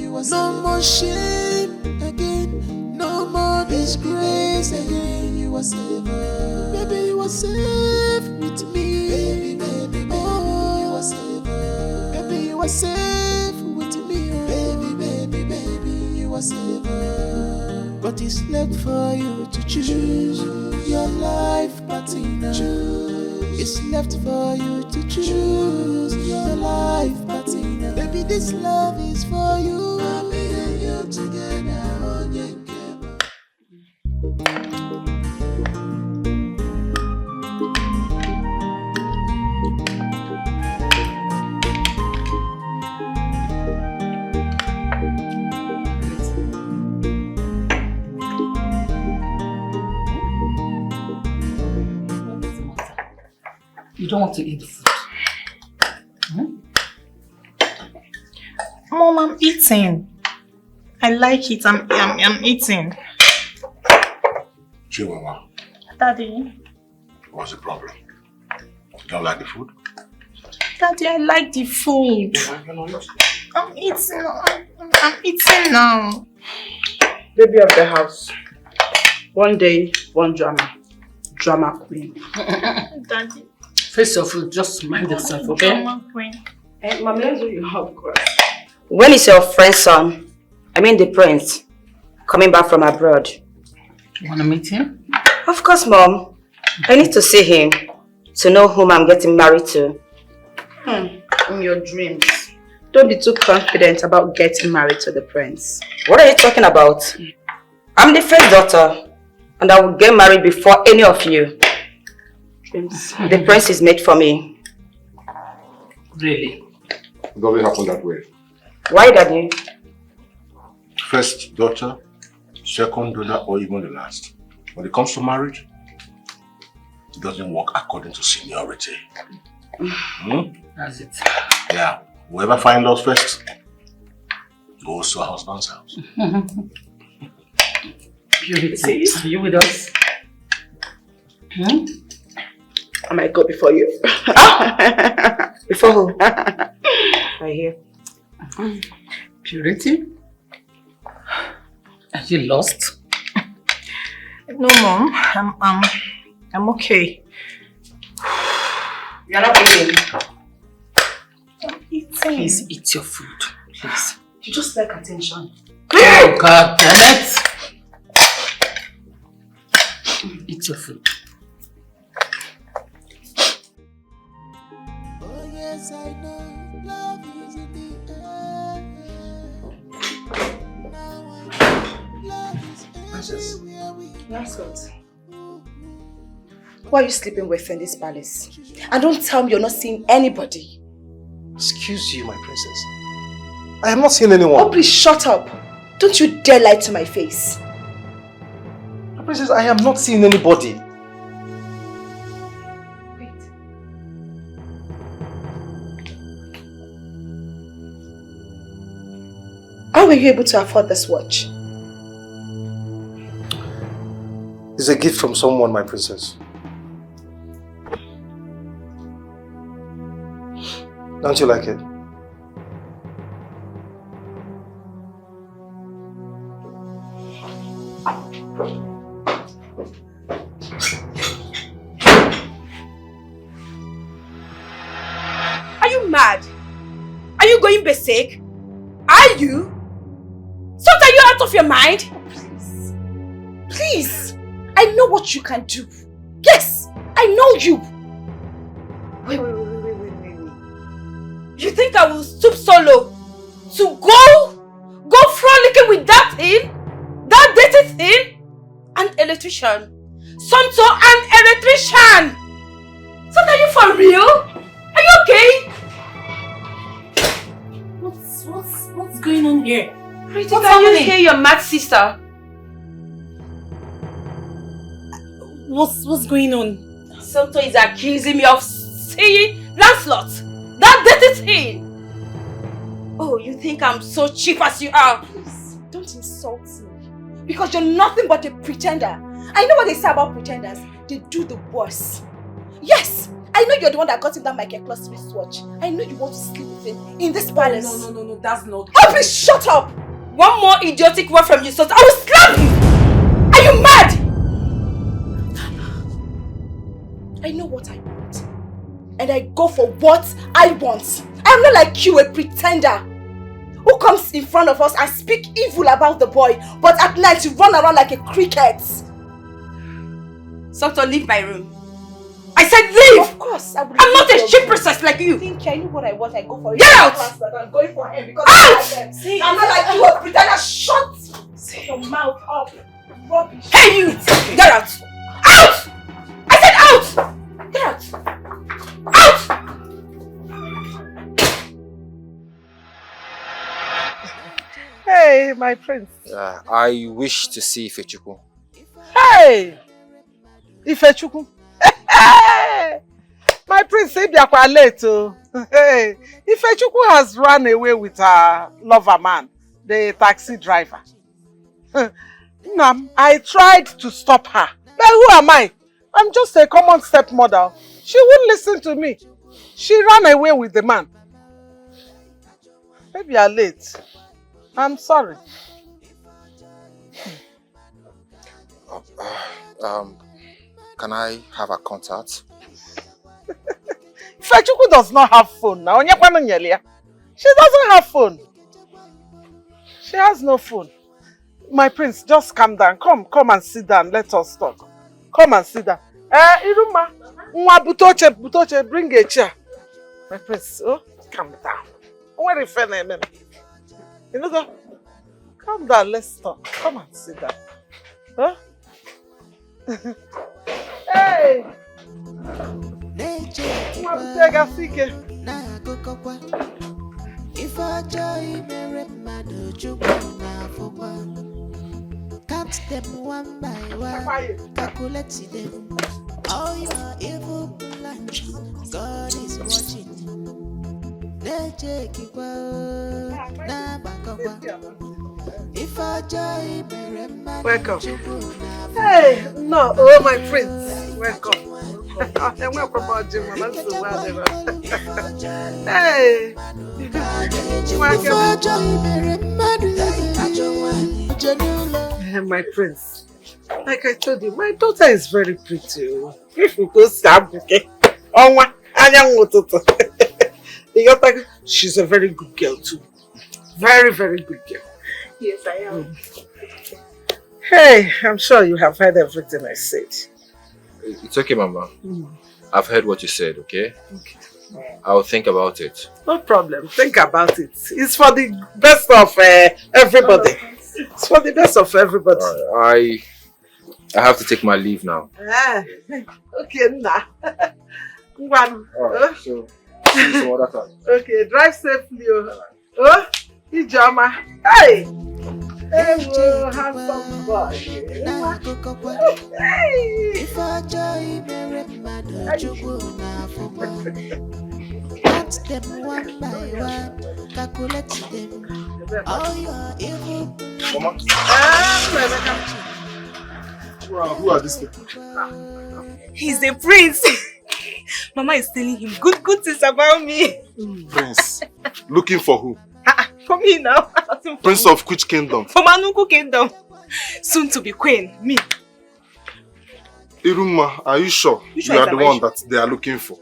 you are safe. No more shame again, no more disgrace again. You are safe, baby, you are safe with me, baby, oh, you are safe, baby, you are safe with me, baby, you are safe. But it's left for you to choose your life partner. It's left for you to choose your life partner. Baby, this love is for you. I'm and you together on your You don't want to eat the food? Mom, I'm eating. I like it. I'm eating. Chihuahua, Daddy. what's the problem? You don't like the food? Daddy, I like the food. I'm eating. I'm eating now. Baby of the house. One day, one drama. Drama queen. Daddy. Face your food, just mind yourself, okay? Drama queen. Hey, Mom, let's do your house. When is your friend's son, I mean the prince, coming back from abroad? You want to meet him? Of course, Mom. I need to see him to know whom I'm getting married to. In your dreams. Don't be too confident about getting married to the prince. What are you talking about? I'm the first daughter, and I will get married before any of you. Dreams. The prince is made for me. Really? It doesn't happen that way. Why, Daddy? First daughter, second daughter, or even the last. When it comes to marriage, it doesn't work according to seniority. That's it. Yeah. Whoever finds us first goes to her husband's house. Purity, are you with us? I might go before you. Before who? Right here. Purity? Are you lost? No, Mom. I'm okay. You're not eating. I'm eating. Please eat your food. Please. You just like attention. Oh, God damn it! Eat your food. Oh yes, I know love is in the air. Now I know love is everywhere we Lancelot. Who are you sleeping with in this palace? And don't tell me you're not seeing anybody. Excuse you, my princess. I have not seen anyone. Oh, please shut up. Don't you dare lie to my face. My princess, I have not seen anybody. How were you able to afford this watch? It's a gift from someone, my princess. Don't you like it? Are you mad? Are you going basic? Are you? So are you out of your mind? Please. Please. I know what you can do. Yes, I know you. Wait. You think I will stoop so low to go frolicking with that thing? That dirty thing? An electrician. Somto, an electrician. So are you for real? Are you okay? What's going on here? What's Are you here, your mad sister? What's going on? Somto is accusing me of seeing Lancelot. That dirty thing. Oh, you think I'm so cheap as you are? Please, don't insult me. Because you're nothing but a pretender. I know what they say about pretenders. They do the worst. Yes, I know you're the one that got him that Michael Kloss wristwatch. I know you want to sleep with him in this palace. No, that's not. Oh, please shut up! One more idiotic word from you, so I will slap you! Are you mad? I know what I want. And I go for what I want. I am not like you, a pretender who comes in front of us and speak evil about the boy, but at night you run around like a cricket. Somto, leave my room. I said leave! Of course, I will. I'm not a cheap princess like you. I know what I want, I go for it. Get out! I'm going for him because out! I'm not like you, a pretender. Shut your mouth up. Rubbish. Hey you! Get out! Out! I said out! Get out! Out! Hey, my prince. I wish to see Ifechukwu. Hey! Ifechukwu. My prince, late. Hey, Ifechukwu has run away with her lover man, the taxi driver. Nam, I tried to stop her. But who am I? I'm just a common stepmother. She wouldn't listen to me. She ran away with the man. Maybe you're late. I'm sorry. Can I have a contact? Ifechukwu does not have phone now. She doesn't have phone. She has no phone. My prince, just calm down. Come and sit down. Let us talk. Come and sit down. Iruma, Butoche, bring a chair. My prince, calm down. Where is your You know, calm down. Let's talk. Come and sit down. Huh? Hey! If I joy mere mmadụ Chukwu na-afụkwa. Count them one by one, calculate them. All your evil plans, God is watching. If I joy mere mmadụ Welcome. Chukwu na-afụkwa. Hey, no, oh my prince. Welcome. Welcome, hey. My prince. Like I told you, my daughter is very pretty. If you go she's a very good girl too. Very, very good girl. Yes, I am. Hey, I'm sure you have heard everything I said. It's okay, Mama. I've heard what you said, okay? I'll think about it. No problem. Think about it. It's for the best of everybody. It's for the best of everybody. I have to take my leave now. Okay, nah. Alright, so see you some other time. Okay, drive safely. Ijama. Hey! Hey, we'll have some fun. Hey! If I joy mere mmadụ Chukwu na-afụkwa. Count them one by one, calculate them. All your evil. Mama. Who are these people? He's a prince. Mama is telling him good things about me. Prince. Looking for who? For me now. Prince of which kingdom? For Manuku kingdom. Soon to be queen. Me. Iruma, are you sure You are the one that they are looking for?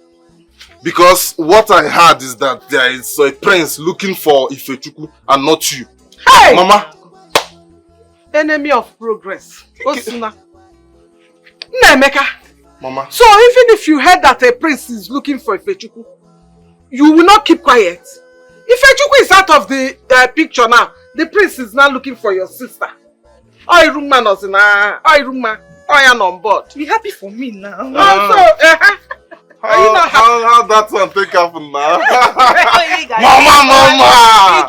Because what I heard is that there is a prince looking for Ifechukwu and not you. Hey! Mama. Enemy of progress. Osuna. Nemeka. Mama. So even if you heard that a prince is looking for Ifechukwu, you will not keep quiet. Ifechukwu is out of the picture now. The prince is now looking for your sister. Iruma Nosina. Iruma. I am on board. Be happy for me now. How that one take happen now? Mama! I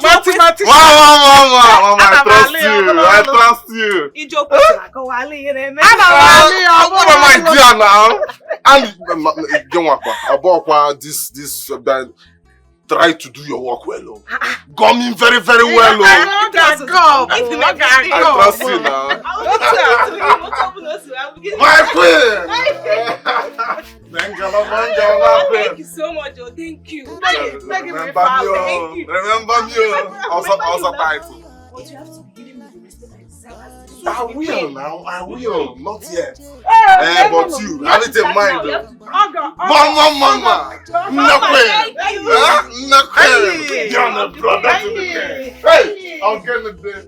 trust you. What am I doing now? And this try to do your work well. Coming very well. I trust you now. My queen! Thank you so much, thank you. Remember me. Also title. But you have to be giving me the respect I deserve. I will now, I will. Not yet. But you, have it in mind. Mama. You're not brother to the king. Hey, I'll get it there.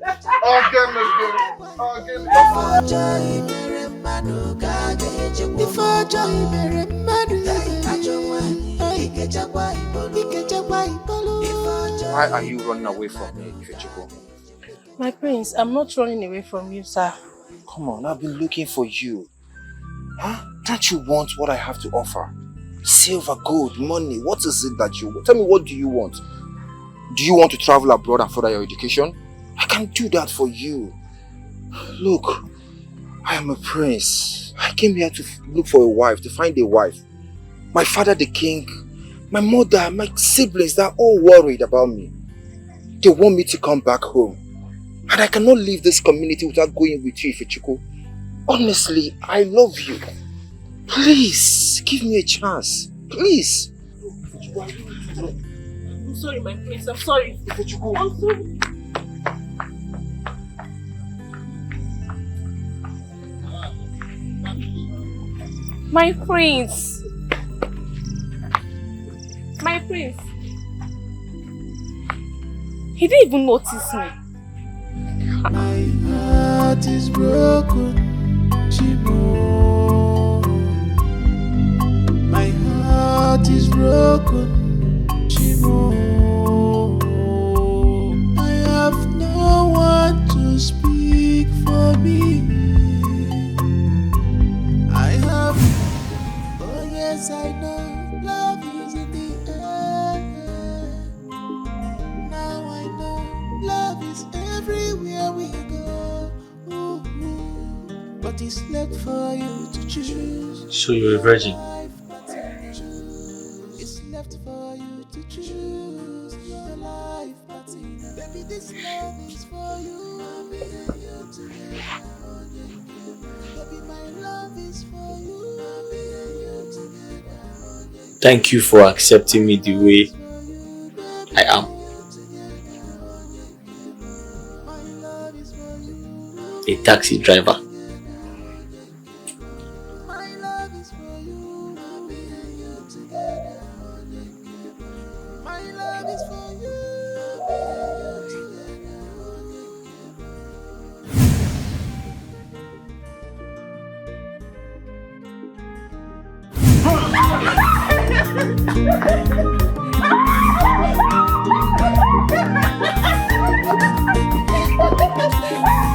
Why are you running away from me, Ifechukwu? My prince, I'm not running away from you, sir. Come on, I've been looking for you. Huh? Don't you want what I have to offer? Silver, gold, money, what is it that you want? Tell me, what do you want? Do you want to travel abroad and further your education? I can do that for you. Look, I am a prince. I came here to look for a wife, to find a wife. My father, the king, my mother, my siblings, they're all worried about me. They want me to come back home. And I cannot leave this community without going with you, Ifechukwu. Honestly, I love you. Please, give me a chance. Please. I'm sorry, my prince. I'm sorry. Ifechukwu. I'm sorry. My prince. My prince. He didn't even notice me. My heart is broken, Chimo. My heart is broken, Chimo. I have no one to speak for me. I have, oh yes, I know love is in the air. Now I know love is everywhere we go. Ooh, ooh. But it's left for you to choose. So you're a virgin? It's left for you to choose your life partner. Baby, this love is for you. I'm being you together. Baby, my love is for you. I'm being you together. Thank you for accepting me the way I am. A taxi driver.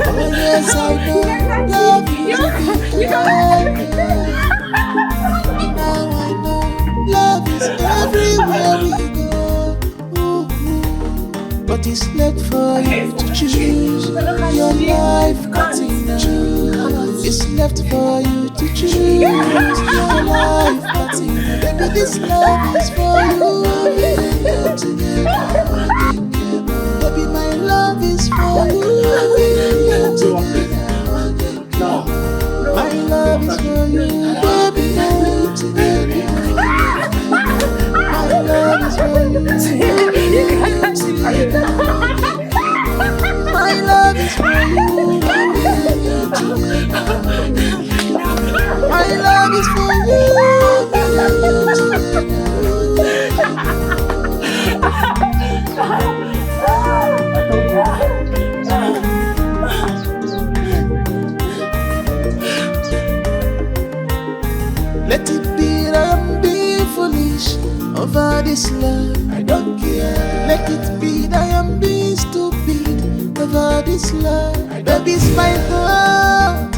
Oh yes, I know love is now I know love is everywhere we go. Ooh, ooh. but it's left for you to choose. Your life continues. It's left for you to choose. Your life continues. Baby, this love is for you. Baby, my love is for you. My love is for you, baby. My love is for you. My love is for you. My love is for you. Let it be that I'm being foolish over this love. I don't care. Let it be that I'm being stupid over this love. Baby, it's my heart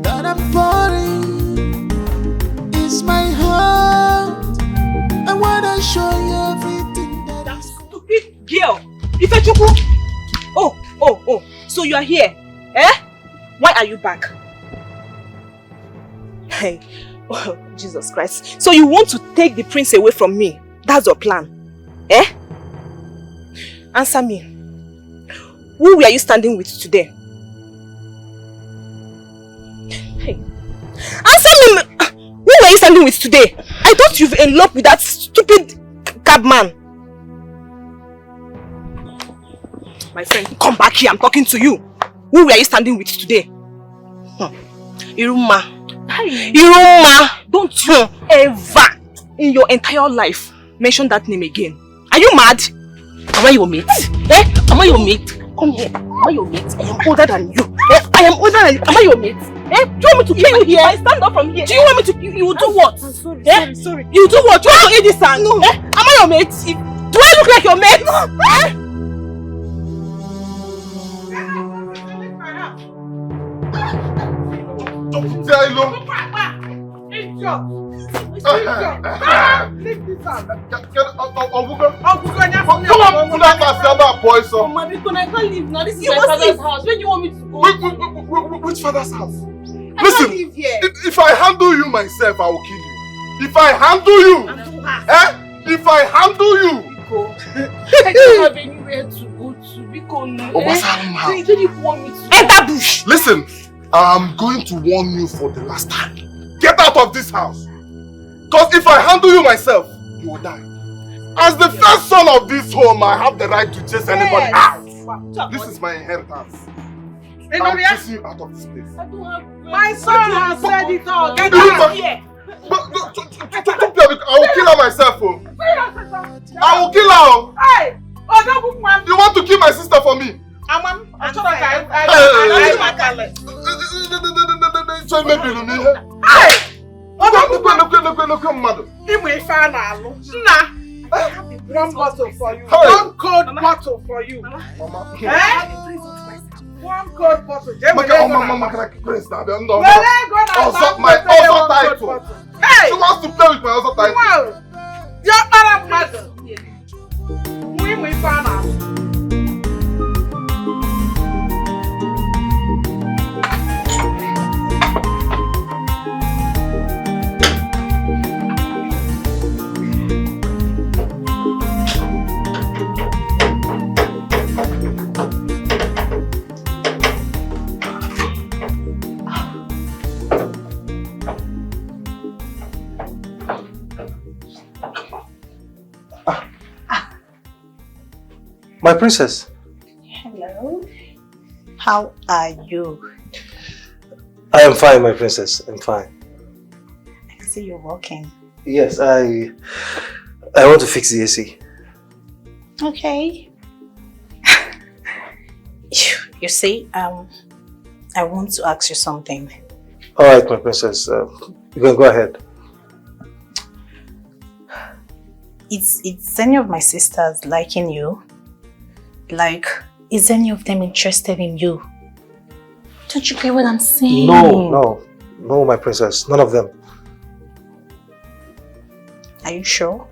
that I'm pouring. It's my heart. I wanna show you everything that is stupid girl. Ifechuku. Oh. So you are here, eh? Why are you back? Hey. Oh, Jesus Christ. So you want to take the prince away from me? That's your plan? Eh? Answer me. Who were you standing with today? Hey. Answer me! Who were you standing with today? I thought you've eloped with that stupid cabman. My friend, come back here. I'm talking to you. Who were you standing with today? Iruma. Iruma, don't you ever in your entire life mention that name again. Are you mad? Am I your mate? Eh? Am I your mate? Come here. Am I your mate? I am older than you. Eh? I am older than you. Am I your mate? Eh? Do you want me to kill you here? I stand up from here. Do you want me to? You will do what? Sorry. You do what? You want to eat this sand? No. Eh? Am I your mate? Do I look like your mate? No. Eh? Don't tell you. Leave this out. Come on, put that boy, son. Mama, because I can't leave now. This is my father's house. Where do you want me to go? Which father's house? I Listen, can't live here. If I handle you myself, I will kill you. If I handle you, if I handle you, I don't have anywhere to go to. Because no. Where do you want me to go? Enter bush. Listen, I'm going to warn you for the last time. Get out of this house. Because if I handle you myself, you will die. As the first son of this home, I have the right to chase anybody out. This is my inheritance. I'm chasing you out of this place. My son has said it all. Get out out here. I will kill her myself. I will kill her. Hey! You want to kill my sister for me? One bottle for you. One cold bottle for you. Mama. One cold bottle. Mama, can I prince now? My other title. Hey! She wants to play with my other title. You're not a mother. We found out. My princess. Hello. How are you? I am fine, my princess. I'm fine. I can see you're walking. Yes, I want to fix the AC. Okay. You see, I want to ask you something. All right, my princess. You can go ahead. Is any of my sisters liking you? Like, is any of them interested in you? Don't you get what I'm saying? No, my princess. None of them. Are you sure?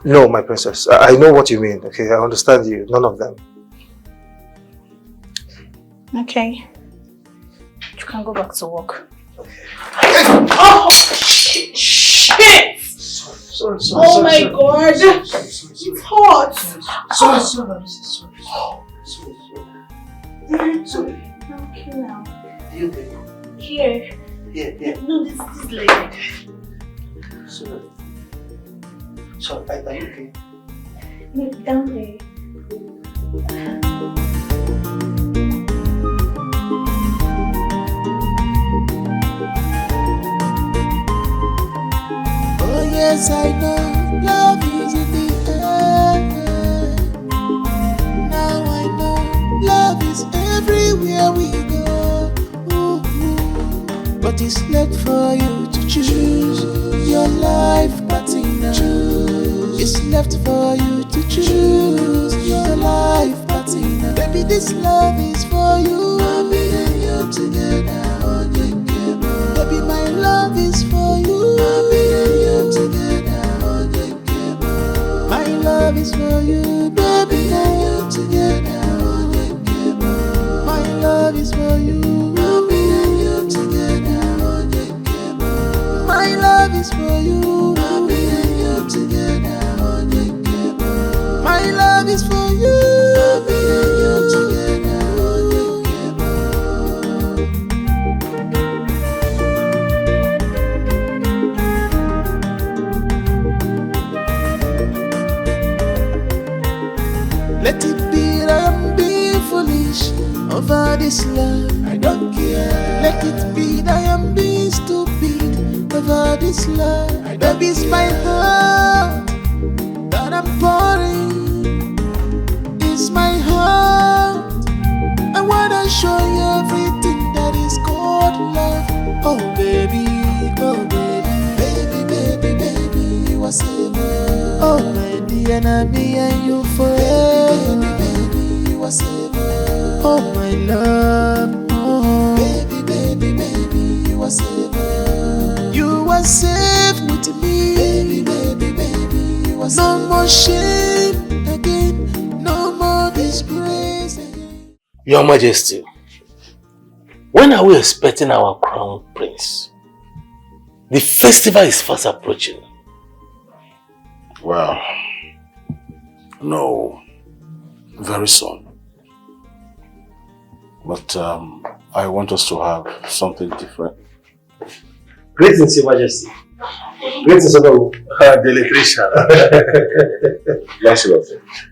No, my princess. I know what you mean, okay? I understand you. None of them. Okay. You can go back to work. Oh, shit! Sorry, oh my God! It's hot! Sorry. Okay now. You okay? Here. Yeah. No, this is like... Sorry. Are you okay? No, down there. Oh yes, I know love is in the air. Now I know love is everywhere we go. Ooh. But it's left for you to choose your life partner. It's left for you to choose your life partner. Baby, this love is for you. Me and you together. Baby, my love is for you. Me and you together. My love is for you. Baby, and you together. My love is for you. Me and you together. My love is for you. Me and you together. My love is for you. Me and you together. Let it be that I'm being foolish over this love. I don't care. Let it be that I'm being stupid over this love. Baby, it's my heart that I'm pouring. It's my heart. I wanna show you everything that is called love. Oh baby, baby, you are savior. Oh my dear, and me and you forever. Baby, you are savior. Oh my love. Oh baby, you are savior. You are safe with me. Baby, you are safe. No more shame again. No more disgrace again. Your Majesty, when are we expecting our crown prince? The festival is fast approaching. Well, no, very soon. But I want us to have something different. Greetings, Your Majesty. Greetings, the electrician. Lancelot.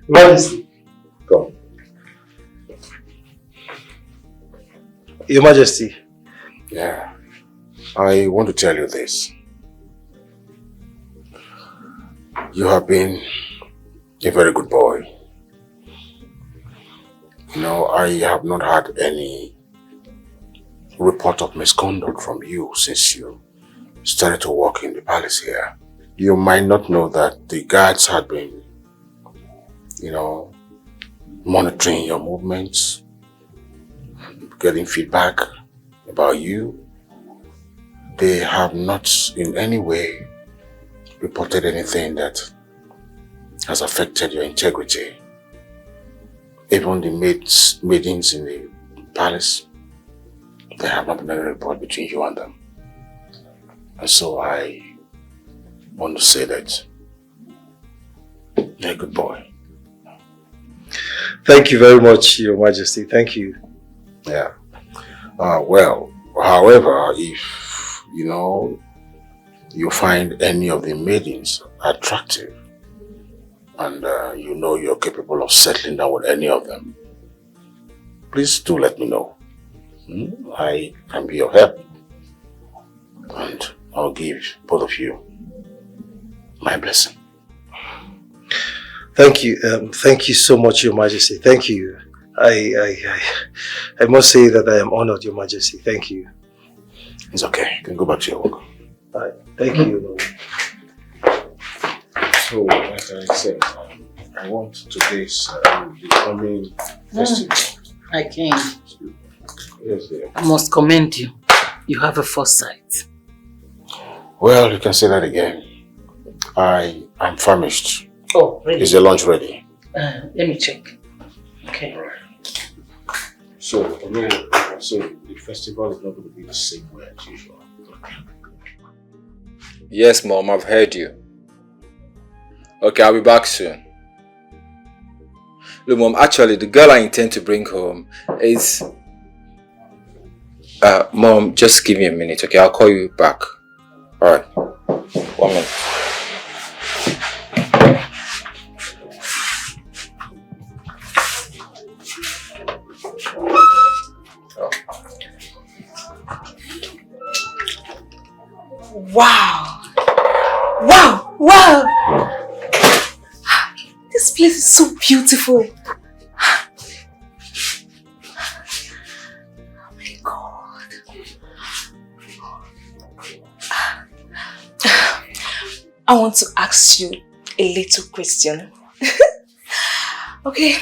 Majesty. Come. Your Majesty. Yeah. I want to tell you this. You have been a very good boy. You know, I have not had any report of misconduct from you since you started to work in the palace here. You might not know that the guards had been, you know, monitoring your movements, getting feedback about you. They have not in any way reported anything that has affected your integrity. Even the maidens in the palace, there have not been any report between you and them. And so I want to say that you're a good boy. Thank you very much, Your Majesty. Thank you. Yeah. Well, however, if, you know, you find any of the maidens attractive and you know you're capable of settling down with any of them, please do let me know. I can be of help. And I'll give both of you my blessing. Thank you. Thank you so much, Your Majesty. Thank you. I must say that I am honored, Your Majesty. Thank you. It's okay. You can go back to your work. Alright. Thank you. So, like I said, I want today's becoming festival. I can. Yes, dear. I must commend you. You have a foresight. Well, you can say that again. I am famished Oh, really? Is the lunch ready? Let me check. Okay. So, the festival is not going to be the same way as usual. Yes, Mom, I've heard you. Okay, I'll be back soon. Look, Mom, actually, the girl I intend to bring home is... Mom, just give me a minute, okay? I'll call you back. Alright. 1 minute. Wow! Wow! Wow! This place is so beautiful. Oh my God. I want to ask you a little question. Okay.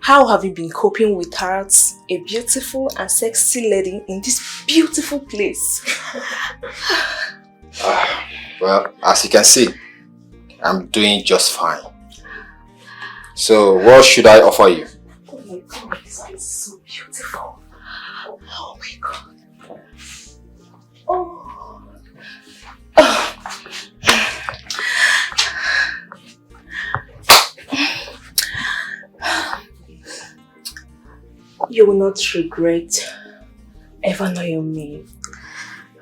How have you been coping without a beautiful and sexy lady in this beautiful place? Well, as you can see, I'm doing just fine. So, what should I offer you? Oh my God, this place is so beautiful. Oh my God. Oh. You will not regret ever knowing me.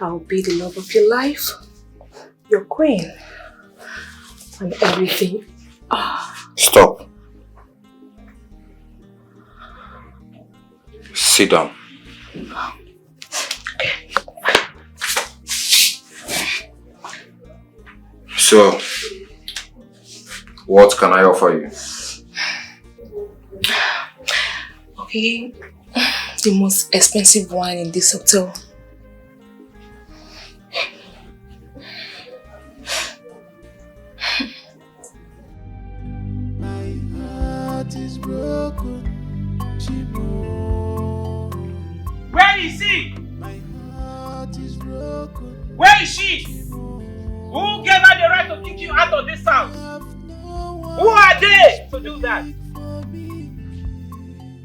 I'll be the love of your life, your queen, and everything. Stop. Sit down. So, what can I offer you? Okay, the most expensive wine in this hotel. My heart is broken. Where is he? My heart is broken. Where is she? Who gave her the right to kick you out of this house? Who are they to do that?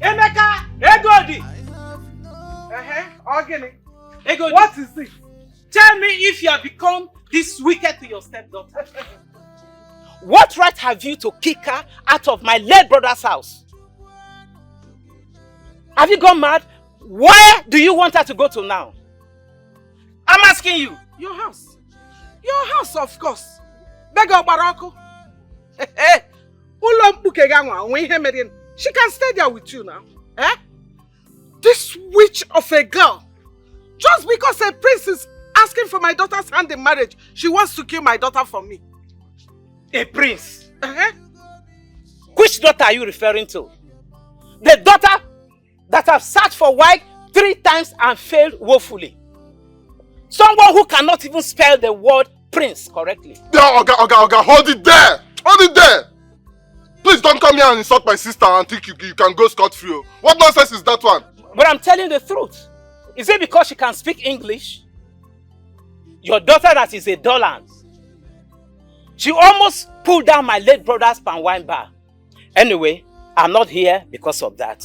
Emeka, Egodi. Egodi. What is it? Tell me if you have become this wicked to your stepdaughter. What right have you to kick her out of my late brother's house? Have you gone mad? Where do you want her to go to now? I'm asking you. Your house. Your house, of course. Bega Barako. She can stay there with you now. Eh? This witch of a girl. Just because a prince is asking for my daughter's hand in marriage, she wants to kill my daughter for me. A prince? Which daughter are you referring to? The daughter that have sat for wife 3 times and failed woefully. Someone who cannot even spell the word prince correctly. Oga, hold it there! Hold it there! Please don't come here and insult my sister and think you can go scot-free. What nonsense is that one? But I'm telling the truth. Is it because she can speak English? Your daughter that is a Dolan. She almost pulled down my late brother's pan wine bar. Anyway, I'm not here because of that.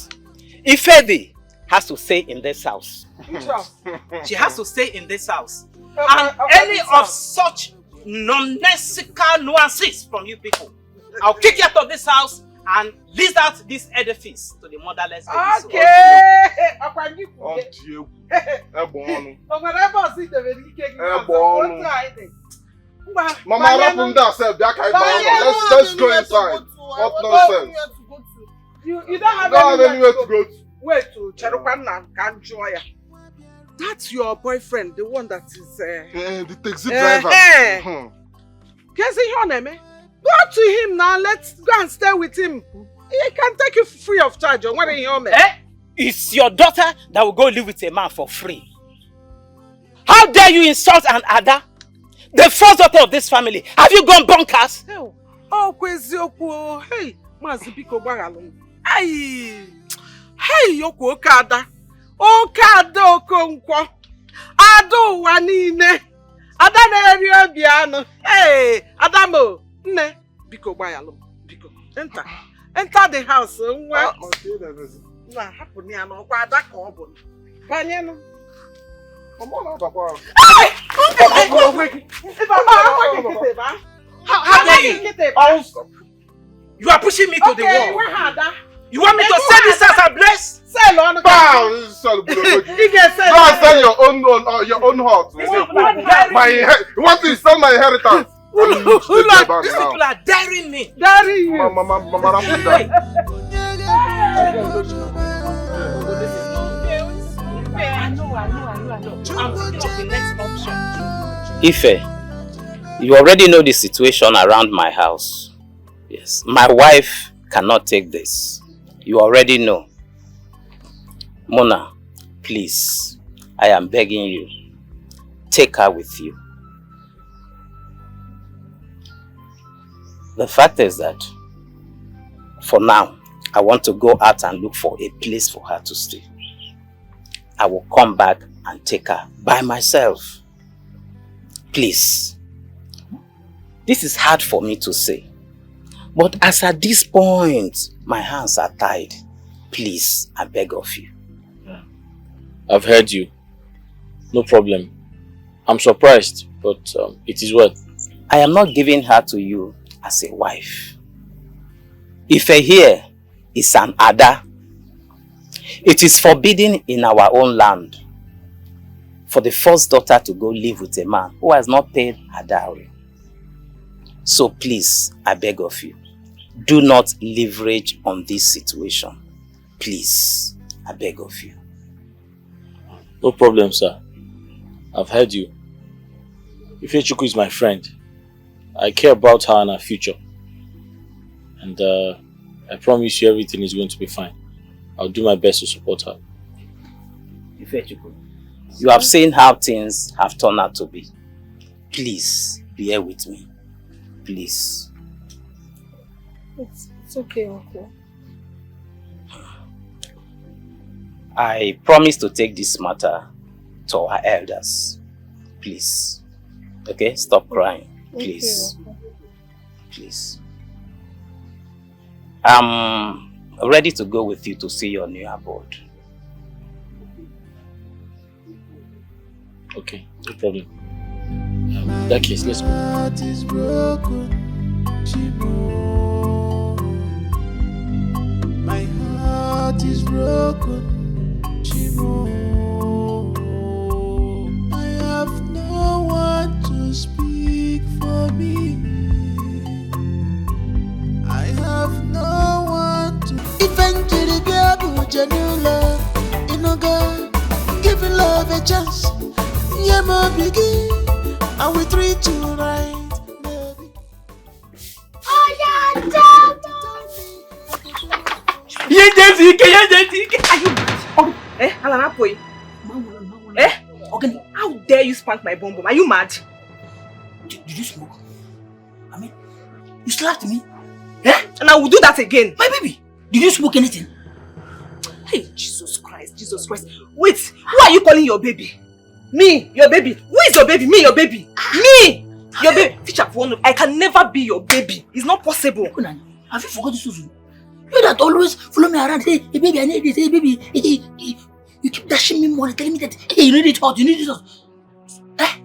Ifedi has to stay in this house. She has to stay in this house. And any of such nonsensical nuances from you people, I'll kick you out of this house and lease out this edifice to the motherless babies. Okay. Mama, let's go inside. What nonsense? You don't have anywhere to go to. Wait to Cherukwana can join. That's your boyfriend, the one that is the taxi driver. Go to him now. Let's go and stay with him. He can take you free of charge. It's your daughter that will go live with a man for free. How dare you insult an Ada? The first daughter of this family. Have you gone bonkers? Oh, hey, Mazipiko Bagalong. Hey, Yoko Okada. Okada Okonkwo. Ado Wanine. Adana Biano. Hey, Adamo. Ne. Biko bayalo. Biko. Enter. Enter the house. Na happen ya no kwa ada ka obo. Banye no. Omo na papa. How dare you? You are pushing me to the wall. You want me to say this as a bless? Sell on. Bow. Sell. Go and sell your own heart. My you want to sell my inheritance? These people are daring me. Daring you. Mama, I know. I'm thinking of the next option. Ife, you already know the situation around my house. Yes, my wife cannot take this. You already know. Mona, please, I am begging you, take her with you. The fact is that, for now, I want to go out and look for a place for her to stay. I will come back and take her by myself. Please. This is hard for me to say. But as at this point, my hands are tied. Please, I beg of you. I've heard you. No problem. I'm surprised, but it is well. I am not giving her to you as a wife. If a here is an Ada, it is forbidden in our own land for the first daughter to go live with a man who has not paid her dowry. So please, I beg of you, do not leverage on this situation. Please, I beg of you. No problem, sir. I've heard you. Ifechukwu is my friend. I care about her and her future. And I promise you everything is going to be fine. I'll do my best to support her. Ifechukwu, you have seen how things have turned out to be. Please, bear with me. Please. It's okay, Uncle. I promise to take this matter to our elders. Please. Okay? Stop crying. Please. Okay, Please. I'm ready to go with you to see your new abode. Okay, no problem. In that case, let's go. Heart is broken, Chimo. My heart is broken, Chimo. I have no one to speak for me. I have no one to. Eventually, Gabu Janula, Inoga, give love a chance. Yama begin. I will treat you right, baby. Oh, yeah, Are you mad? Eh, Alanapoy? Eh? Okay, how dare you spank my bum bum? Are you mad? Did you smoke? I mean, you slapped me? Eh? And I will do that again. My baby, did you smoke anything? Hey, Jesus Christ, Jesus Christ. Wait, who are you calling your baby? Me, your baby. Who is your baby? Me, your baby. Me, your baby. Teacher, I can never be your baby. It's not possible. Have you forgotten Suzu? You that always follow me around. Hey, baby, I need this. Hey, baby. Hey, you keep dashing me money, telling me that, hey, you need it hot, you need it hot. Eh?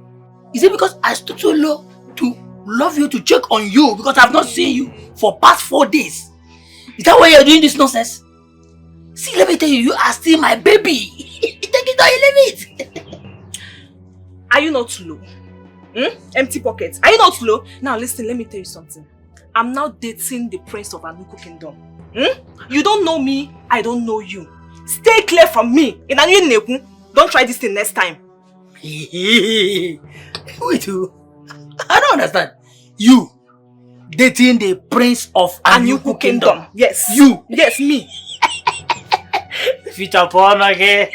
Is it because I stood so low to love you, to check on you, because I've not seen you for past 4 days? Is that why you're doing this nonsense? See, let me tell you, you are still my baby. Take it or you leave it. Are you not low? Empty pockets. Are you not low? Now listen, let me tell you something. I'm now dating the prince of Anuku kingdom. You don't know me, I don't know you. Stay clear from me. Don't try this thing next time. Wait, I don't understand. You dating the prince of Anuku kingdom? Yes. You? Yes, me. Future porn again.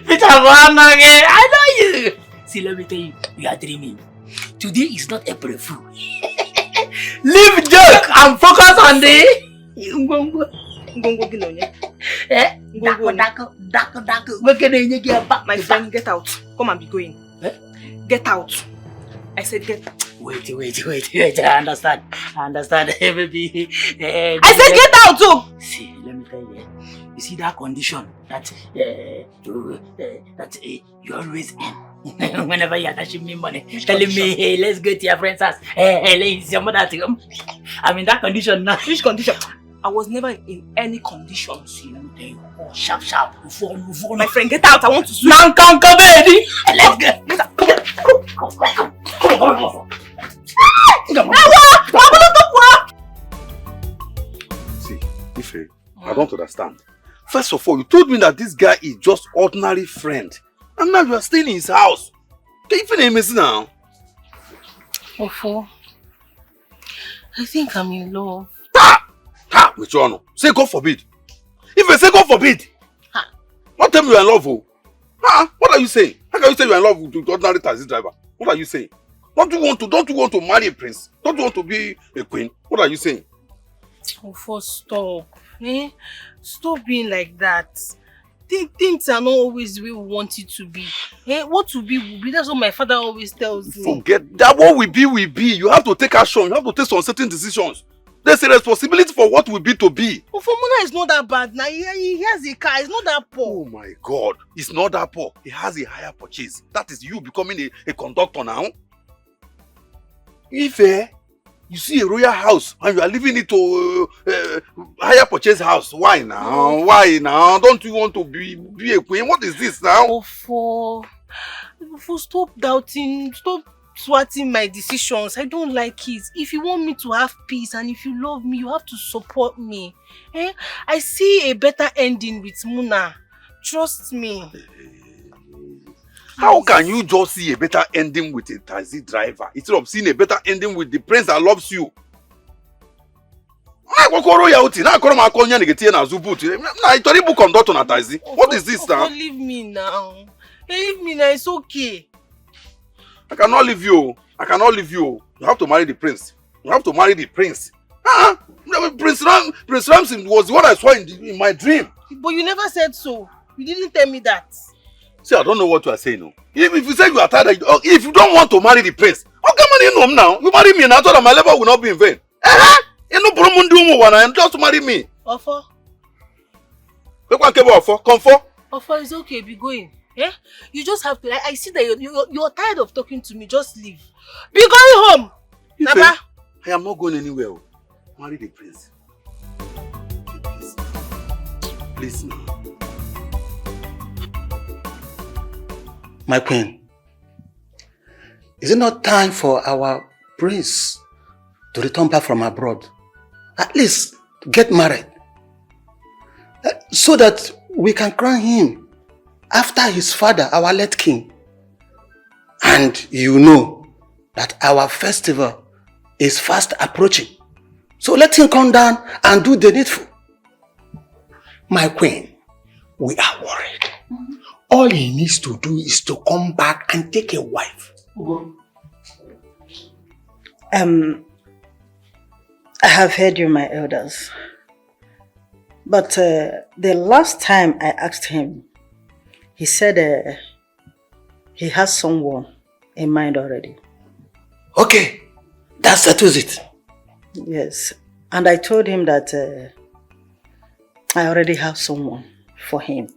Future porn again. I know you. See, let me tell you, you are dreaming. Today is not April Fool. Leave joke and focus on the My friend, get out. Come and be going. Get out. I said get... Wait. I understand. Maybe... I said get out too! See, let me tell you. You see that condition that you always in. Whenever you're dashing me money, telling me, hey, let's go to your friend's house. Hey, it's your mother to come. I'm in that condition now. Which condition? I was never in any condition. See, let me tell you. Oh, sharp. Move on. My friend, get out. I want to swim. Now, come, baby. Let's go. See, Ife, I don't understand. First of all, you told me that this guy is just ordinary friend. And now you are staying in his house. Can you name is now? Ofo, I think I'm in love. Which one? Say God forbid. If I say God forbid, don't tell me you are in love. What are you saying? How can you say you are in love with the ordinary taxi driver? What are you saying? Don't you want to marry a prince? Don't you want to be a queen? What are you saying? Ofo, stop. Stop being like that. Things are not always the way we want it to be. What will be. That's what my father always tells me. Forget that. What will be, will be. You have to take action. You have to take some certain decisions. There's a responsibility for what will be to be. Ofo, Muna is not that bad. Now he has a car. He's not that poor. Oh my God. He's not that poor. He has a higher purchase. That is you becoming a conductor now. If you see a royal house and you are leaving it to higher purchase house, why now? Why now? Don't you want to be a queen? What is this now? Ofo, stop doubting. Stop thwarting my decisions. I don't like it. If you want me to have peace and if you love me, you have to support me. I see a better ending with Muna. Trust me. How can you just see a better ending with a taxi driver instead of seeing a better ending with the prince that loves you? What is this now? Leave me now. Leave me now. It's okay. I cannot leave you. You have to marry the prince. Prince Ramsey was the one I saw in my dream. But you never said so. You didn't tell me that. See, I don't know what you are saying now. If you say you are tired, if you don't want to marry the prince, how come you know now? You marry me and I thought that my labor will not be in vain. You know, just marry me. Ofo. Ofo, it's okay, be going. You just have to. I see that you're tired of talking to me. Just leave. Be going home. Naba. I am not going anywhere. Marry the prince. Please now. My queen, is it not time for our prince to return back from abroad? At least to get married. So that we can crown him after his father, our late king. And you know that our festival is fast approaching. So let him come down and do the needful. My queen, we are worried. All he needs to do is to come back and take a wife. I have heard you, my elders. But the last time I asked him, he said he has someone in mind already. Okay, that settles it. Yes, and I told him that I already have someone for him.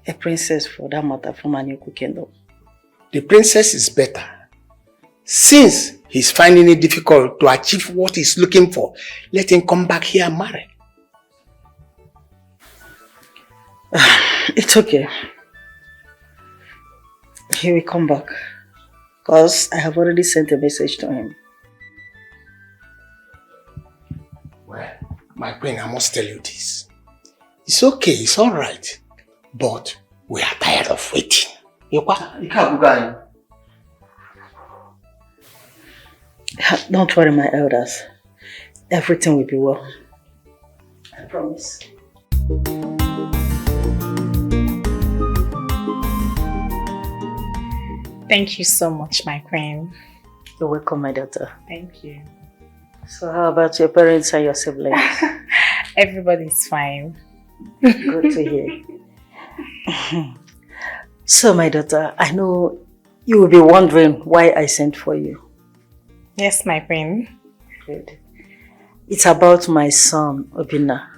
A princess, for that matter, from Anyuku Kingdom. The princess is better. Since he's finding it difficult to achieve what he's looking for, let him come back here and marry. It's okay. He will come back. Because I have already sent a message to him. Well, my queen, I must tell you this. It's okay, it's alright. But we are tired of waiting. Don't worry, my elders. Everything will be well. I promise. Thank you so much, my queen. You're welcome, my daughter. Thank you. So how about your parents and your siblings? Everybody's fine. Good to hear. So, my daughter, I know You will be wondering why I sent for you. Yes, my queen. Good. It's about my son, Obinna.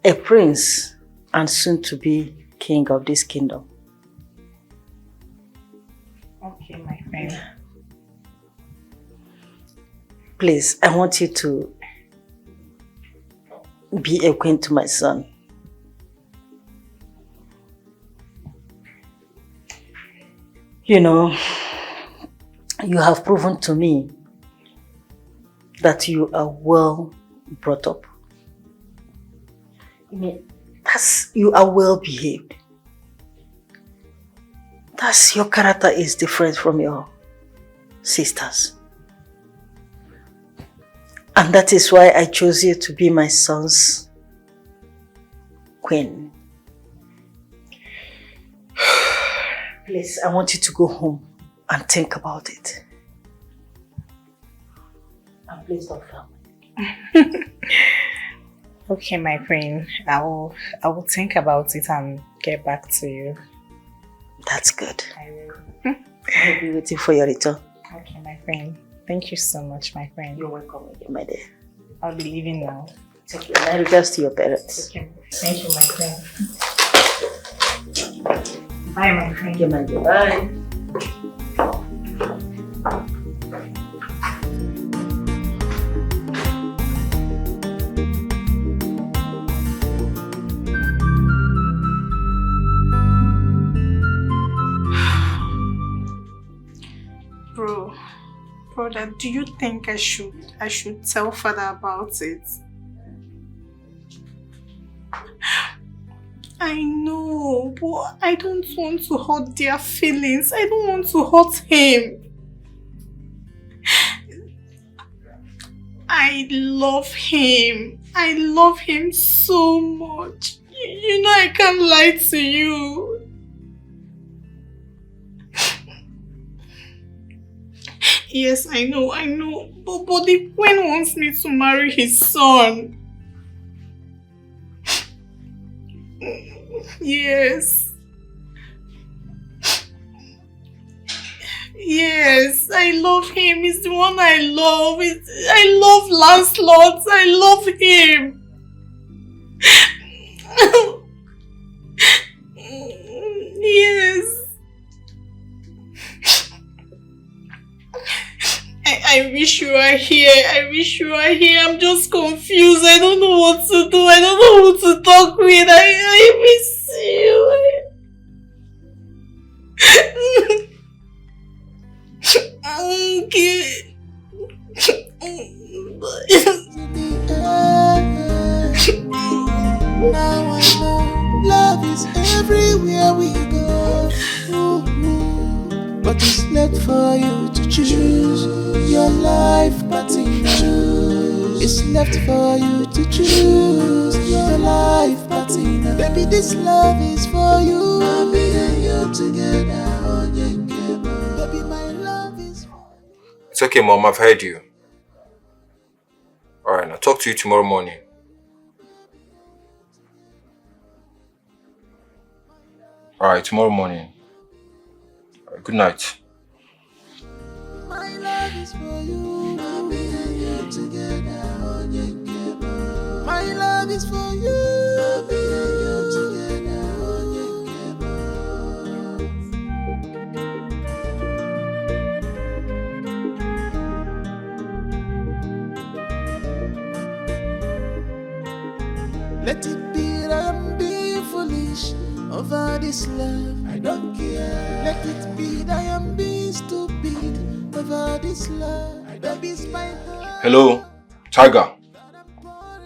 A prince and soon to be king of this kingdom. Okay, my friend. Please, I want you to be a queen to my son. You know, you have proven to me that you are well brought up. I mean, you are well behaved. Your character is different from your sisters. And that is why I chose you to be my son's queen. Please, I want you to go home and think about it. And please don't fail me. Okay, my queen. I will think about it and get back to you. That's good. I will. I'll be waiting for your return. Okay, my friend. Thank you so much, my friend. You're welcome again, my dear. I'll be leaving now. Take your my regards to your parents. Okay. Thank you, my friend. Bye, my friend. Okay, my dear. Bye. Brother, do you think I should tell father about it? I know, but I don't want to hurt their feelings. I don't want to hurt him. I love him. I love him so much. You know I can't lie to you. Yes, I know, but the queen wants me to marry his son. Yes. Yes, I love him. He's the one I love. I love Lancelot. I love him. Yes. I wish you are here. I wish you are here. I'm just confused. I don't know what to do. I don't know who to talk with. I miss you. Okay. Now I know love is everywhere we go. But it's left for you to choose your life partner. It's left for you to choose your life partner. Baby, this love is for you. Me and you together. Baby, my love is for you. It's okay, Mom. I've heard you. Alright, I'll talk to you tomorrow morning. Alright, tomorrow morning. Good night. My love is for you. Me and you together. My love is for you. Me and you together. Let it be that I'm being foolish over this love. I don't care. Let it be that I am being stupid over this love. Baby's my heart. Hello, Tiger.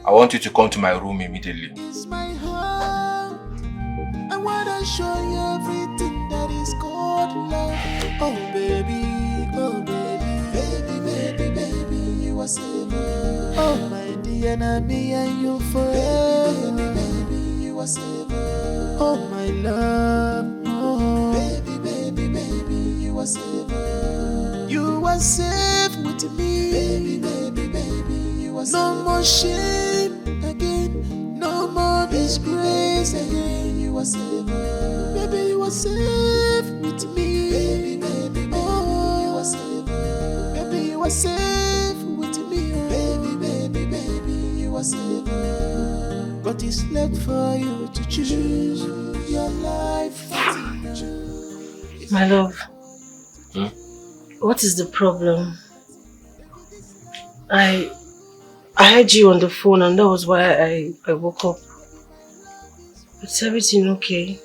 I want you to come to my room immediately. It's my heart. I wanna show you everything that is called love. Oh baby, baby, you are savior. Oh my dear, and me and you forever. Baby, you are savior. Oh my love, oh baby, you are savior. You are safe with me, baby, you are safe. No more shame again, no more disgrace again. You are safe, baby, you are safe with me, baby. you are safe with me. Baby, baby, baby, you are safe. But it's left for you to choose your life. My love. Hmm? What is the problem? I heard you on the phone and that was why I woke up. Is everything okay?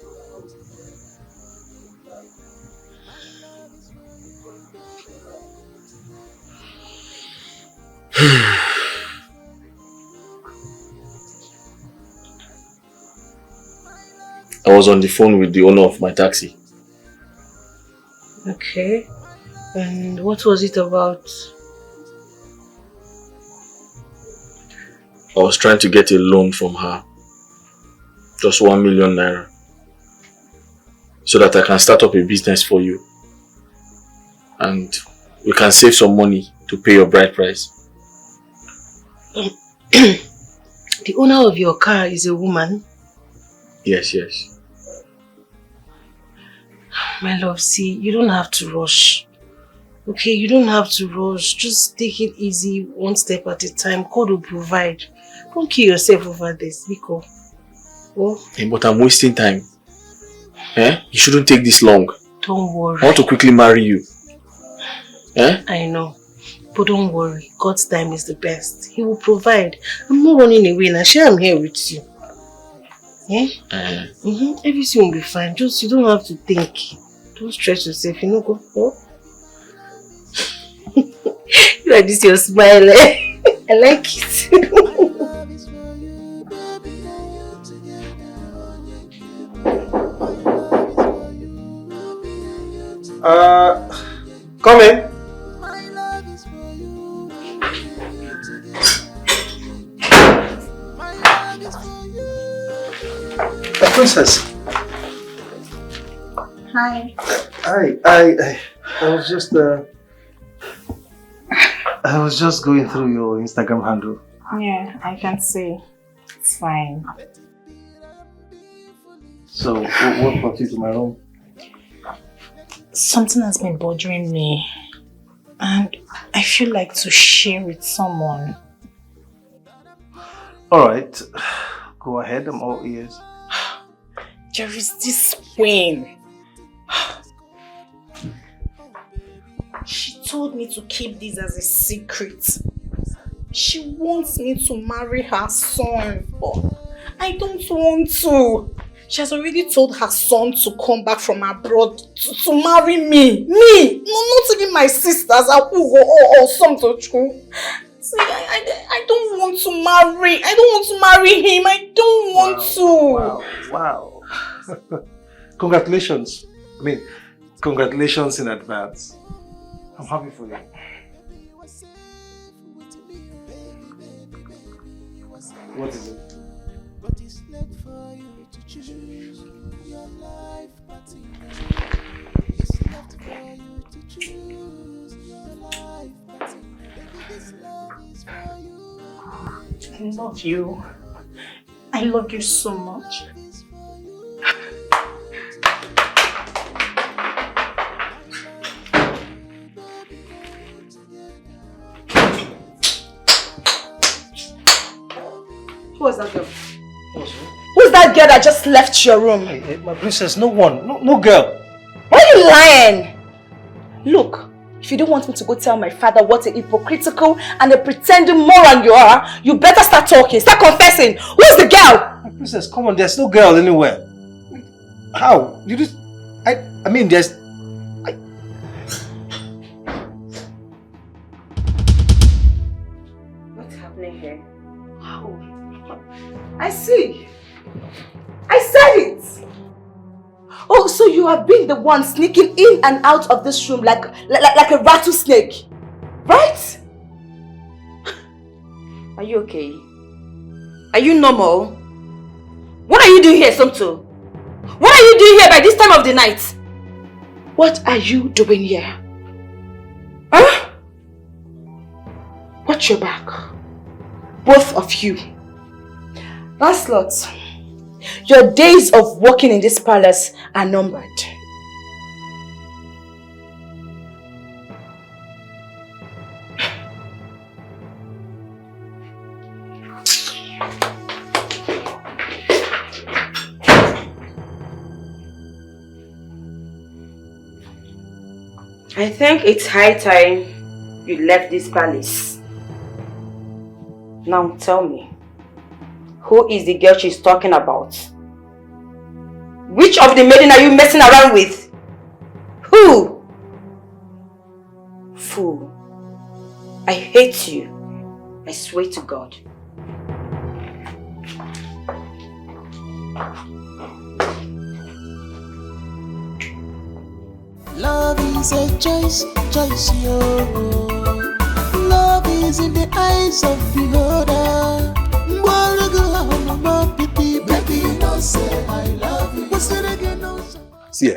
I was on the phone with the owner of my taxi. Okay. And what was it about? I was trying to get a loan from her. Just 1 million naira. So that I can start up a business for you. And we can save some money to pay your bride price. The owner of your car is a woman? Yes, yes. My love, see, you don't have to rush. Okay, you don't have to rush. Just take it easy, one step at a time. God will provide. Don't kill yourself over this, Biko. Oh? Hey, but I'm wasting time. Eh? You shouldn't take this long. Don't worry. I want to quickly marry you. Eh? I know. But don't worry. God's time is the best. He will provide. I'm not running away now. I'm here with you. Eh? Everything will be fine. Just, you don't have to think. Don't stress yourself. You know, go. Oh? You like this, your smile. Eh? I like it. Come in. Princess. Hi. I was just going through your Instagram handle. Yeah, I can see. It's fine. So, what brought you to my room? Something has been bothering me. And I feel like to share with someone. Alright. Go ahead, I'm all ears. There is this queen. She told me to keep this as a secret. She wants me to marry her son, but I don't want to. She has already told her son to come back from abroad to marry me. Me! No, not even my sisters or something. See, I don't want to marry. I don't want to marry him. I don't want to. Wow. Congratulations. I mean, congratulations in advance. I'm happy for you. What is it? I love you. I love you so much. Who was that girl? Who's that girl that just left your room? Hey, my princess, no one. No girl. Why are you lying? Look, if you don't want me to go tell my father what a hypocritical and a pretending moron you are, you better start talking. Start confessing. Who's the girl? My princess, come on. There's no girl anywhere. How? You just... I mean, there's... What's happening here? Wow. I see. I said it. Oh, so you have been the one sneaking in and out of this room like a rattlesnake, right? Are you okay? Are you normal? What are you doing here, Somto? What are you doing here by this time of the night? What are you doing here? Huh? Watch your back. Both of you. Lancelot, your days of working in this palace are numbered. I think it's high time you left this palace. Now tell me, who is the girl she's talking about? Which of the maiden are you messing around with? Who? Fool. I hate you. I swear to God. Love is a choice, yo. Love is in the eyes of the beholder. Baby, no say I love you. See,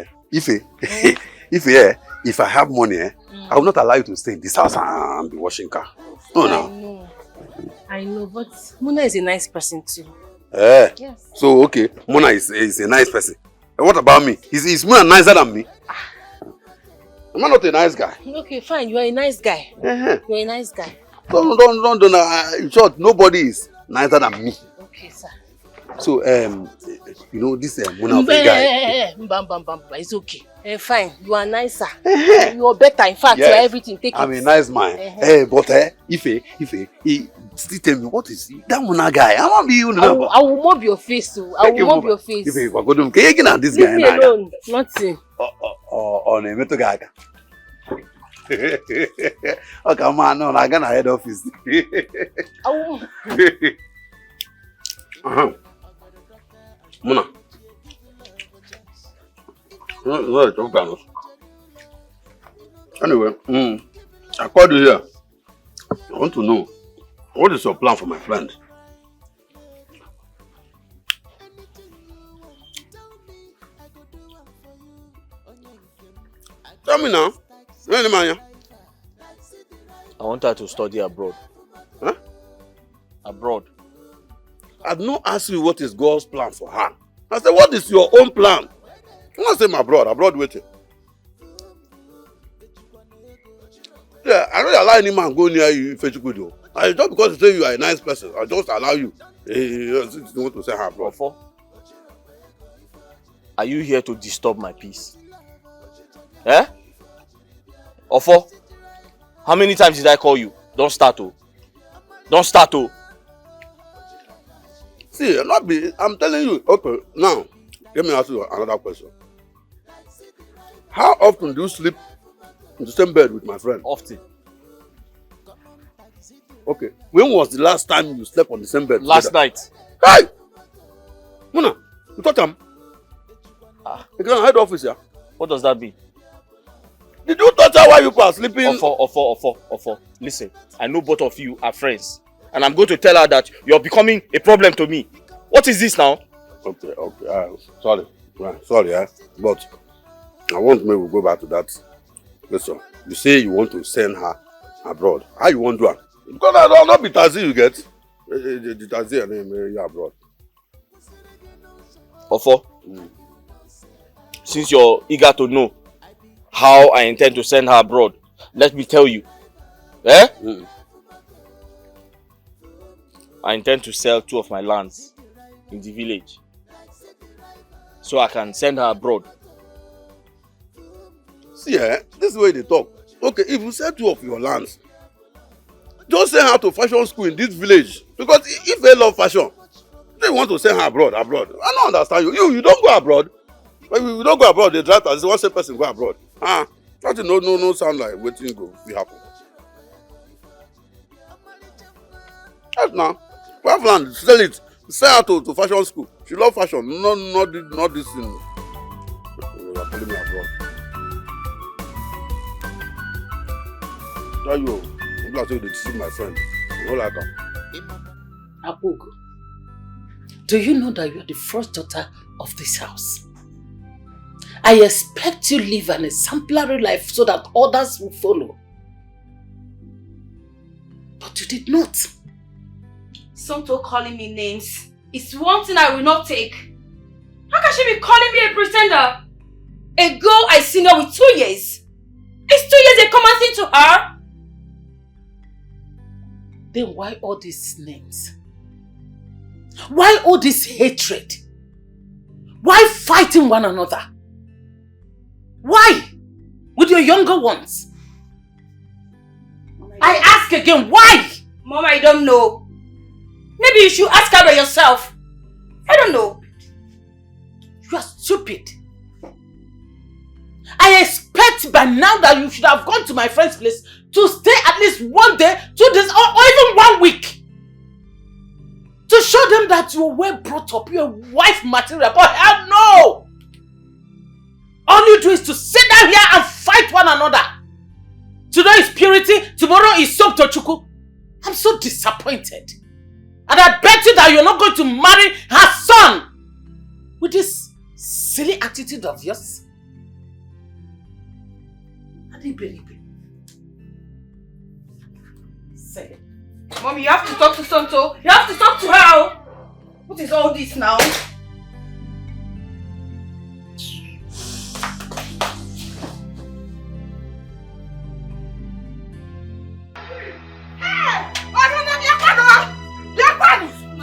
if I have money, I will not allow you to stay in this house and be washing car. Oh no. I know, but Muna is a nice person too. Yes. So okay, Muna is a nice person. And what about me? Is Muna nicer than me? Am I not a nice guy? Okay, fine. You are a nice guy. You're a nice guy. Don't. In short, nobody is nicer than me. Okay, sir. So, you know, this Muna of a guy. It's okay. Fine. You are nicer. You are better. In fact, Yes. you are everything. Take I'm it. a nice man. But Ife, still tell me, what is that Muna guy? I want to be you now. I will mob your face too. I will mob your face. Ife, if I go to this guy. Leave me alone. Nothing. Oh, no, meto guy. Okay, man, no, I'm gonna head office. Muna. Anyway, I called you here. I want to know, what is your plan for my friend? Tell me now. I want her to study abroad. Huh? Abroad. I did not ask you what is God's plan for her. I said, what is your own plan? I'm not saying abroad waiting. Yeah, I don't allow any man go near you if you do. I just because you say you are a nice person, I just allow you. You want to say her abroad. Are you here to disturb my peace? Eh? Ofo? How many times did I call you? Don't start, oh. Don't start, oh. See, I'm telling you. Okay, now, let me ask you another question. How often do you sleep in the same bed with my friend? Often. Okay, when was the last time you slept on the same bed? Last night. Hey! Muna, you touch him? You can head office here. What does that mean? Did you touch her while you were sleeping? Ofo. Listen, I know both of you are friends. And I'm going to tell her that you're becoming a problem to me. What is this now? Okay. Sorry. But I want me to go back to that. Listen, you say you want to send her abroad. How you want to do it? Because I don't know the taxi you get. The taxi and then you're abroad. Ofo, since you're eager to know how I intend to send her abroad, let me tell you. I intend to sell 2 of my lands in the village so I can send her abroad. See, this is the way they talk. Okay, if you sell 2 of your lands, just send her to fashion school in this village. Because if they love fashion, they want to send her abroad. I don't understand you. You don't go abroad. When you don't go abroad, they drive as one same person go abroad. That no sound like waiting go be happen. Yes, now. We have land, sell it. Sell her to fashion school. She love fashion. Not this thing. You are telling me abroad. Tell you, I'm glad to deceive my friend. You don't like her. Apogo, do you know that you are the first daughter of this house? I expect you live an exemplary life so that others will follow. But you did not. Somto calling me names is one thing I will not take. How can she be calling me a pretender? A girl I seen her with 2 years. Is 2 years a common thing to her? Then why all these names? Why all this hatred? Why fighting one another? Why? With your younger ones? I ask again, why? Mom, I don't know. Maybe you should ask her by yourself. I don't know. You are stupid. I expect by now that you should have gone to my friend's place to stay at least 1 day, 2 days, or even 1 week. To show them that you were well brought up, you're wife material. But hell no! All you do is to sit down here and fight one another. Today is purity, tomorrow is soap tochuku. I'm so disappointed. And I bet you that you're not going to marry her son with this silly attitude of yours. Say it. Mommy, you have to talk to Santo. You have to talk to her. What is all this now?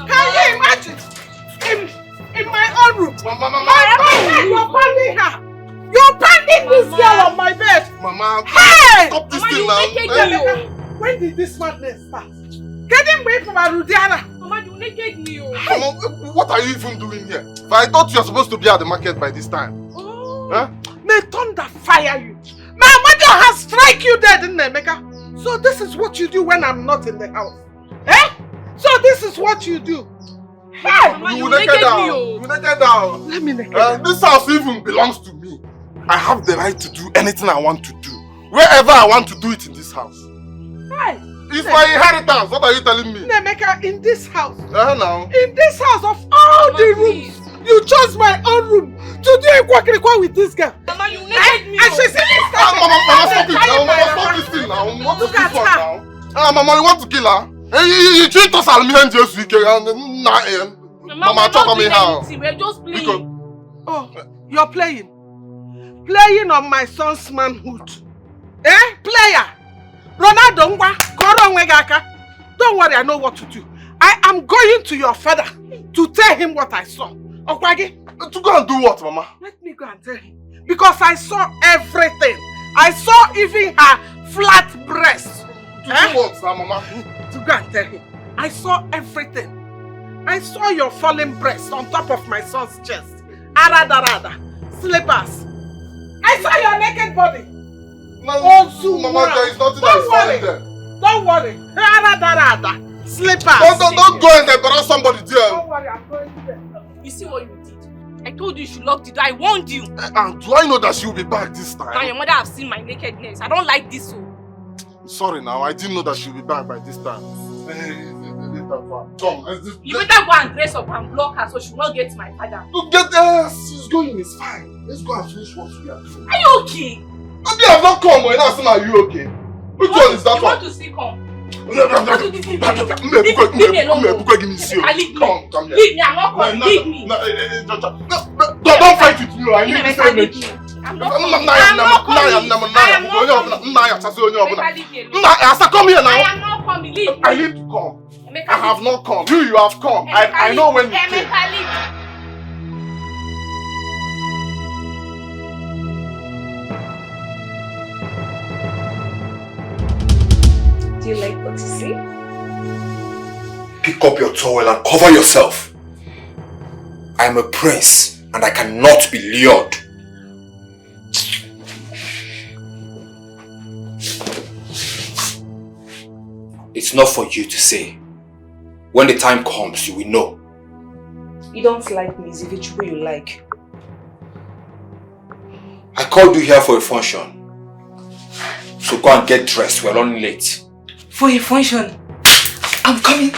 Can you imagine? In my own room. You're pounding her. You're pounding this girl on my bed. Mama, hey! Stop this thing now. When did this madness start? Getting away from Arudiana. Mama, you naked me. Mama, what are you even doing here? I thought you were supposed to be at the market by this time. Oh. Huh? May thunder fire you. My mother has strike you dead, didn't they, Meka? So this is what you do when I'm not in the house. Eh? So this is what you do. Hey! Mama, you naked down. You naked down. Let me naked down. This house even belongs to me. I have the right to do anything I want to do. Wherever I want to do it in this house. Hey! It's my inheritance. What are you telling me? Nemeka, in this house. Now. In this house of all the rooms, you chose my own room to do a kwakirikwa with this girl. Mama, you naked me. And she said this time. Mama, stop it now. Mama, stop this thing now. What is this one now? Mama, you want to kill her? You treat us as me and just week. Mama, talk on me how. We're just playing. Oh, you're playing. Playing on my son's manhood. Eh? Player. Ronaldo, don't worry, I know what to do. I am going to your father to tell him what I saw. Okay? To go and do what, Mama? Let me go and tell him. Because I saw everything. I saw even her flat breast. To do what, Mama? To go and tell him. I saw everything. I saw your falling breast on top of my son's chest. Arada, slippers. I saw your naked body. Mama, there is nothing that is falling there. Don't worry. Arada, slippers. Don't go and embarrass somebody there. Don't worry, I'm going there. You see what you did? I told you you should lock the door. I warned you. And do I know that she will be back this time? Now your mother have seen my nakedness. I don't like this. Sorry now, I didn't know that she will be back by this time. Come, you better go and dress up and block her so she will not get to my father. To get there, she's going, it's fine. Let's go and finish what we are doing. Are you okay? Maybe I've not come, but now saying, are you okay? Which one is that you one? Want to see come? Leave me alone. Come, leave me, I'm not coming. Leave me. Don't fight with me. I need to say me. I'm not coming. Come here now. I am not coming. Leave me. I need to come. I have not come. You have come. I know when you came. Do you like what you see? Pick up your towel and cover yourself. I am a prince and I cannot be lured. It's not for you to say. When the time comes, you will know. You don't like me, Zivichu, who you like. I called you here for a function. So go and get dressed, we're running late. For a function? I'm coming.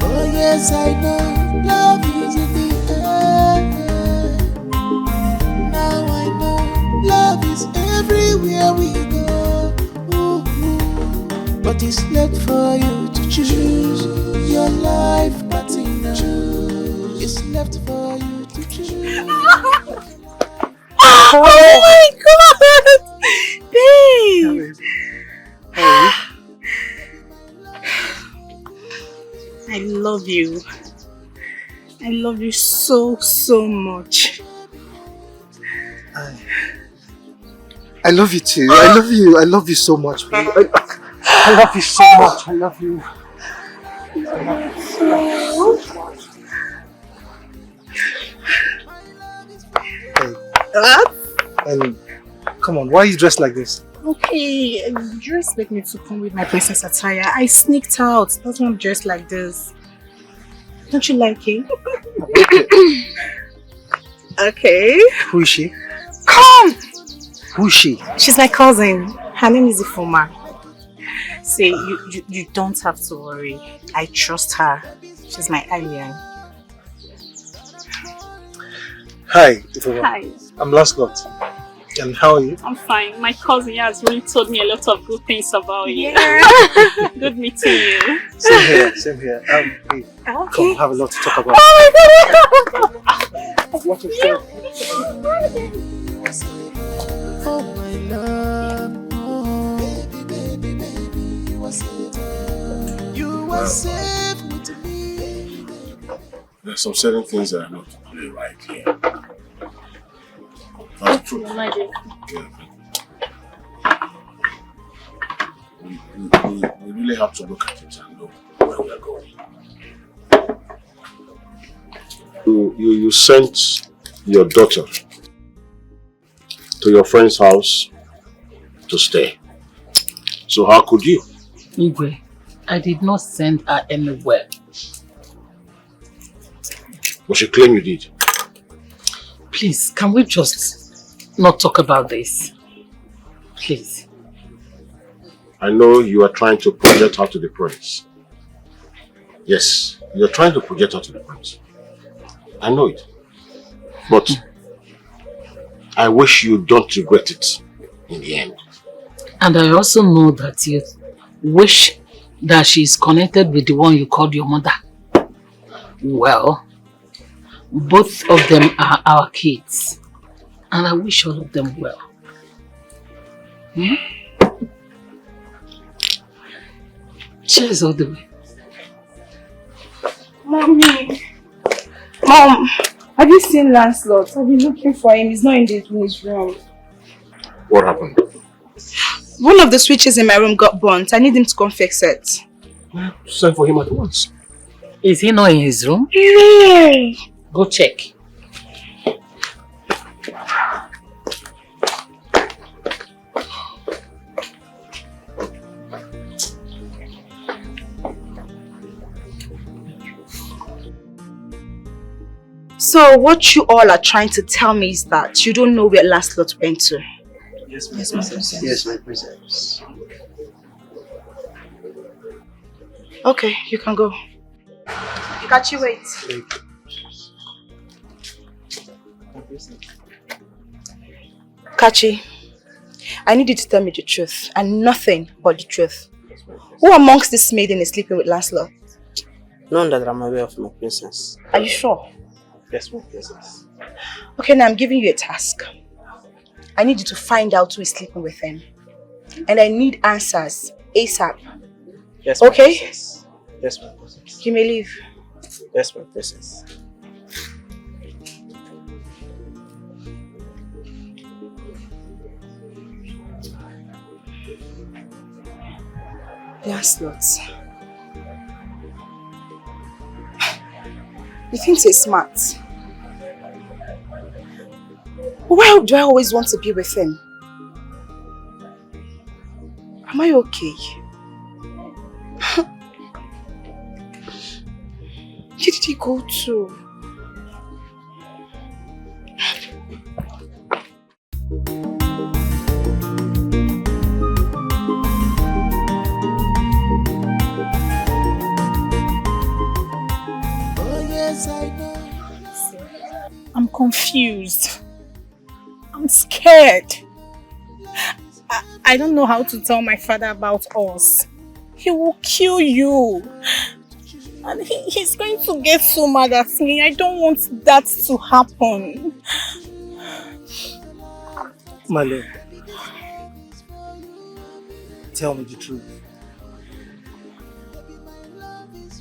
Oh yes, I know love is in the air. Now I know love is everywhere we go. Ooh, but it's late for you to choose your life partner. left for you to choose. Oh my God! Babe! I love you. I love you so, so much. I love you too. I love you. I love you so much, babe. I love you so much. I love you. And come on, why are you dressed like this? Okay, you just expect me to come with my princess attire. I sneaked out. That's why I'm dressed like this. Don't you like it? Okay. Who is she? Come! Who is she? She's my cousin. Her name is Ifoma. See, you don't have to worry. I trust her. She's my alien. Hi, Ifoma. Hi. I'm Lancelot. And how are you? I'm fine. My cousin has really told me a lot of good things about you. Yeah. Good meeting you. Same here, same here. Hey, come, have a lot to talk about. Oh my God! Watch yourself. Oh my love, oh, baby, you are safe with me. There's some certain things that I know to play right here. That's true. Yeah. We really have to look at it and know where we are going. You sent your daughter to your friend's house to stay. So how could you? Igwe, I did not send her anywhere. But she claimed you did. Please, can we just not talk about this? Please. I know you are trying to project her to the prince. Yes, you are trying to project her to the prince. I know it. But I wish you don't regret it in the end. And I also know that you wish that she is connected with the one you called your mother. Well, both of them are our kids. And I wish all of them well. Hmm? Cheers all the way. Mommy. Mom, have you seen Lancelot? I've been looking for him. He's not in his room. What happened? One of the switches in my room got burnt. I need him to come fix it. Send for him at once. Is he not in his room? No. Go check. So what you all are trying to tell me is that you don't know where Lancelot went to? Yes, my princess. Yes, my princess. Okay, you can go. Got you, wait. Kachi, I need you to tell me the truth and nothing but the truth. Who amongst this maiden is sleeping with Lancelot? None that I'm aware of, my princess. Are you sure? Yes, my princess. Okay, now I'm giving you a task. I need you to find out who is sleeping with him. And I need answers ASAP. Yes, my okay? princess. Yes, my princess. You may leave. Yes, my princess. Lancelot. You think he's smart? Why do I always want to be with him? Am I okay? Where did he go to? I'm confused. I'm scared. I don't know how to tell my father about us. He will kill you. And he's going to get so mad at me. I don't want that to happen. My love, tell me the truth.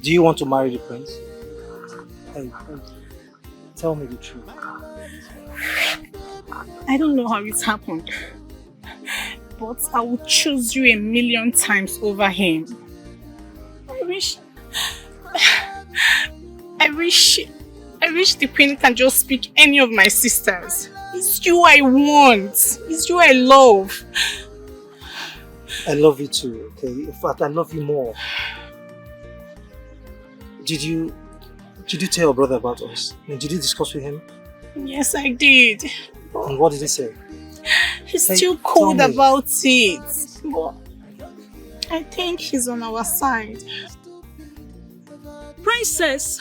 Do you want to marry the prince? Hey, tell me the truth. I don't know how it happened, but I would choose you 1,000,000 times over him. I wish the queen can just speak any of my sisters. It's you I want. It's you I love. I love you too, okay? In fact, I love you more. Did you tell your brother about us? I mean, did you discuss with him? Yes, I did. And what did he say? He's still cold about it. But I think he's on our side. Princess,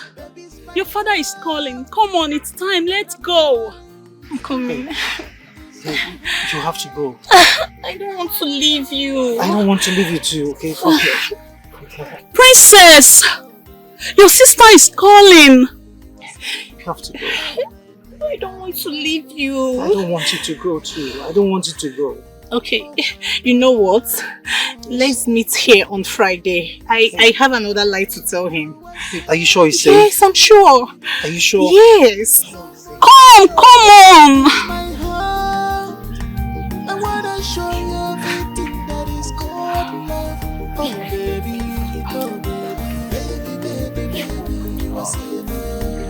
your father is calling. Come on, it's time. Let's go. I'm coming. Hey, you have to go. I don't want to leave you. I don't want to leave you too, okay? Okay. Princess, your sister is calling. You have to go. I don't want to leave you. I don't want you to go too. I don't want you to go. Okay, you know what? Let's meet here on Friday. I have another lie to tell him. Are you sure he's safe? Yes, I'm sure. Are you sure? Yes. Come on! I wanna show you everything that is called love. Oh baby, baby, you are safe.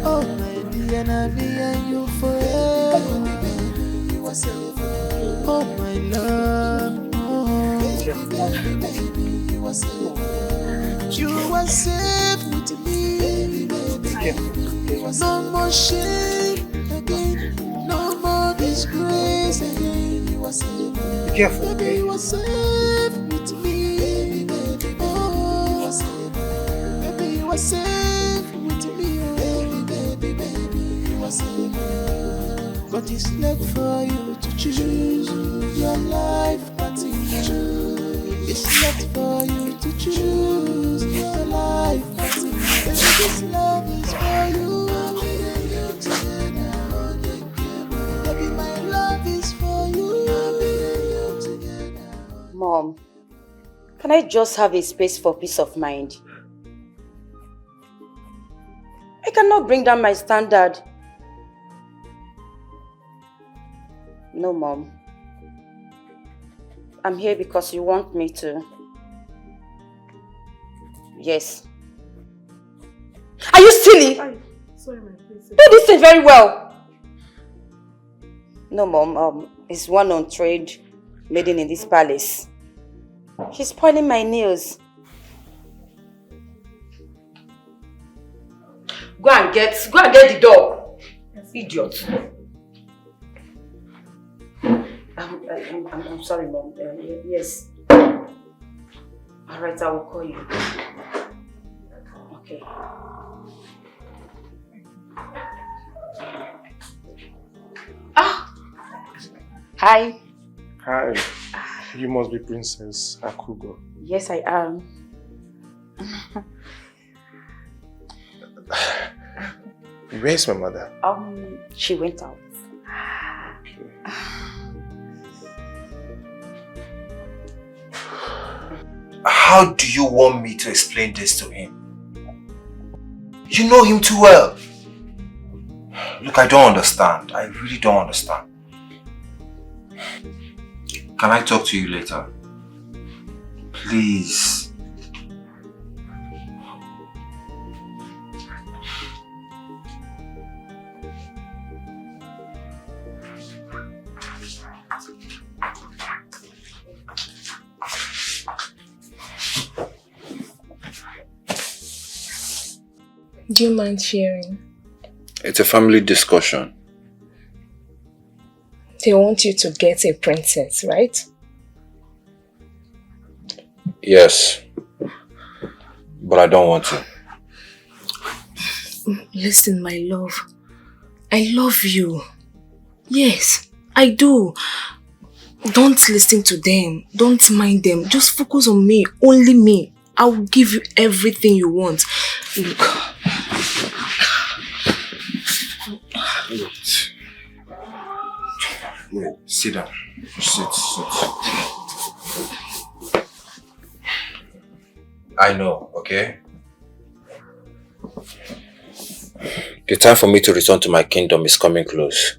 Oh my dear, and I'll be and you forever. Baby, you are safe. Oh my love, oh baby, you are safe. You are safe with me, baby. No more shame again, no more disgrace again. You are safe. Be careful, baby. You are safe with me, baby. Oh, baby, you are safe with me, baby. You are safe. But it's left for you to choose your life partner. It's left for you to choose your life partner. Baby, this love is for you. Baby, my love is for you. Mom, can I just have a space for peace of mind? I cannot bring down my standard. No, Mom. I'm here because you want me to. Yes. Are you silly? Sorry, my princess. Do this thing very well. No, Mom. It's one on trade maiden in this palace. She's spoiling my nails. Go and get the dog. Yes. Idiot. I'm sorry, Mom. Yes. Alright, I will call you. Okay. Ah! Hi. Hi. You must be Princess Akugo. Yes, I am. Where's my mother? She went out. How do you want me to explain this to him? You know him too well. Look, I don't understand. I really don't understand. Can I talk to you later? Please. Do you mind sharing? It's a family discussion. They want you to get a princess, right? Yes. But I don't want to. Listen, my love. I love you. Yes, I do. Don't listen to them. Don't mind them. Just focus on me. Only me. I will give you everything you want. Look. Wait, sit down. Sit. I know, okay? The time for me to return to my kingdom is coming close.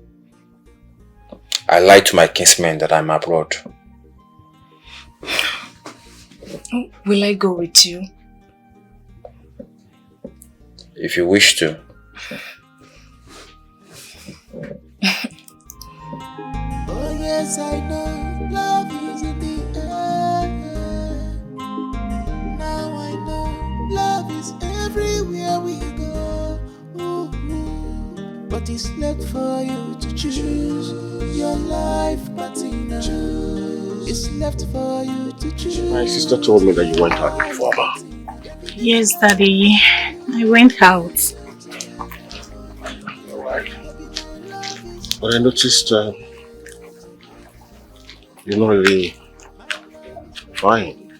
I lied to my kinsmen that I'm abroad. Will I go with you? If you wish to. Oh yes, I know love is in the air. Now I know love is everywhere we go. Ooh. But it's left for you to choose your life partner. It's left for you to choose. My sister told me that you went out before, ma. Yes, Daddy. I went out. Alright. But I noticed you're not really fine.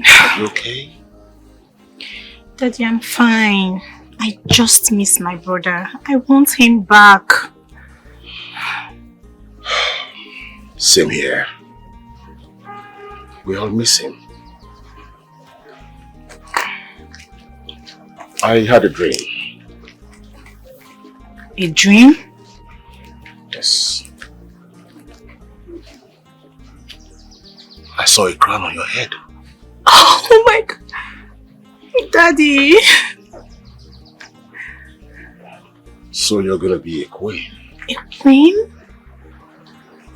Are you okay? Daddy, I'm fine. I just miss my brother. I want him back. Same here. We all miss him. I had a dream. A dream? Yes. I saw a crown on your head. Oh my God. Daddy. So you're gonna be a queen. A queen?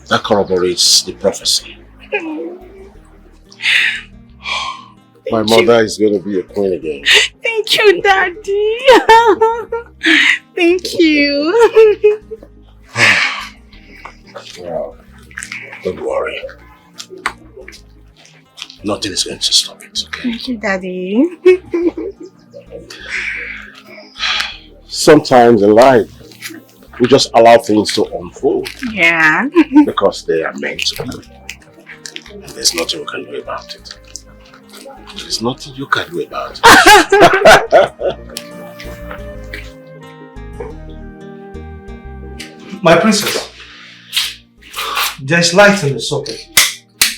That corroborates the prophecy. My mother is gonna be a queen again. Thank you, Daddy. Thank you. Well, don't worry. Nothing is going to stop it, okay? Thank you, Daddy. Sometimes in life, we just allow things to unfold. Yeah. Because they are meant to be. And there's nothing we can do about it. There's nothing you can do about it. My princess, there's light in the socket.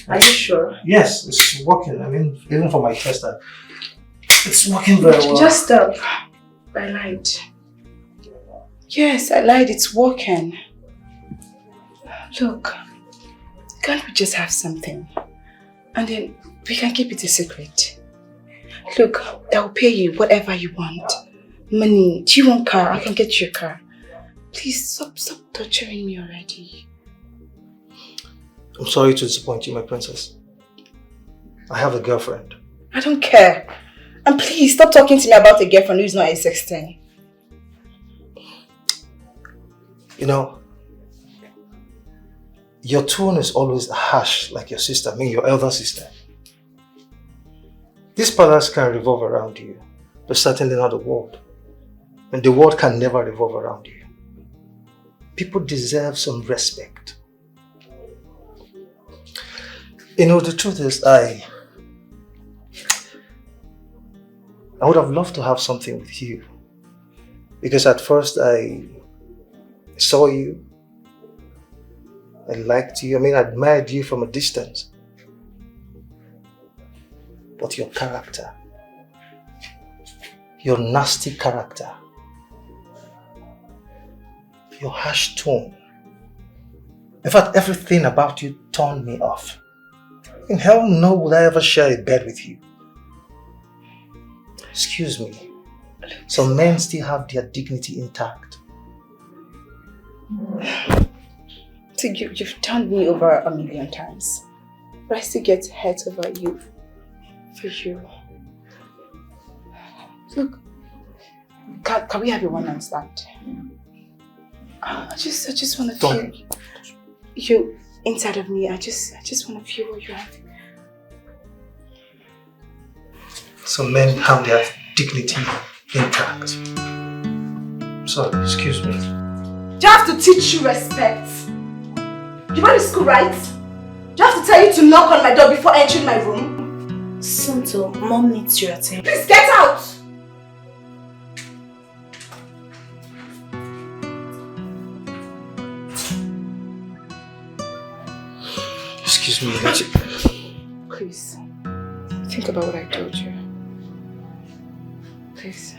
Are you sure? Yes, it's working. I mean, even for my tester, it's working very well. Just stop. I lied. Yes, I lied. It's working. Look, can't we just have something? And then we can keep it a secret. Look, I'll pay you whatever you want. Money. Do you want a car? I can get you a car. Please stop torturing me already. I'm sorry to disappoint you, my princess. I have a girlfriend. I don't care. And please stop talking to me about a girlfriend who's not a 16. You know, your tone is always harsh like your sister, I mean your elder sister. This palace can revolve around you, but certainly not the world. And the world can never revolve around you. People deserve some respect. You know, the truth is, I would have loved to have something with you. Because at first I saw you, I liked you, I mean I admired you from a distance. But your character, your nasty character, your harsh tone, in fact everything about you turned me off. In hell no would I ever share a bed with you. Excuse me, some men still have their dignity intact. So you've turned me over 1,000,000 times. But I still get hurt over you. For you. Look, can we have a one-night stand? I just want to feel you inside of me. I just want to feel what you have. Some men have their dignity intact. Sorry, excuse me. Do you have to teach you respect? You went to school, right? Do I have to tell you to knock on my door before entering my room? Santo, Mom needs your attention. Please get out! Excuse me, Please, think about what I told you. Please.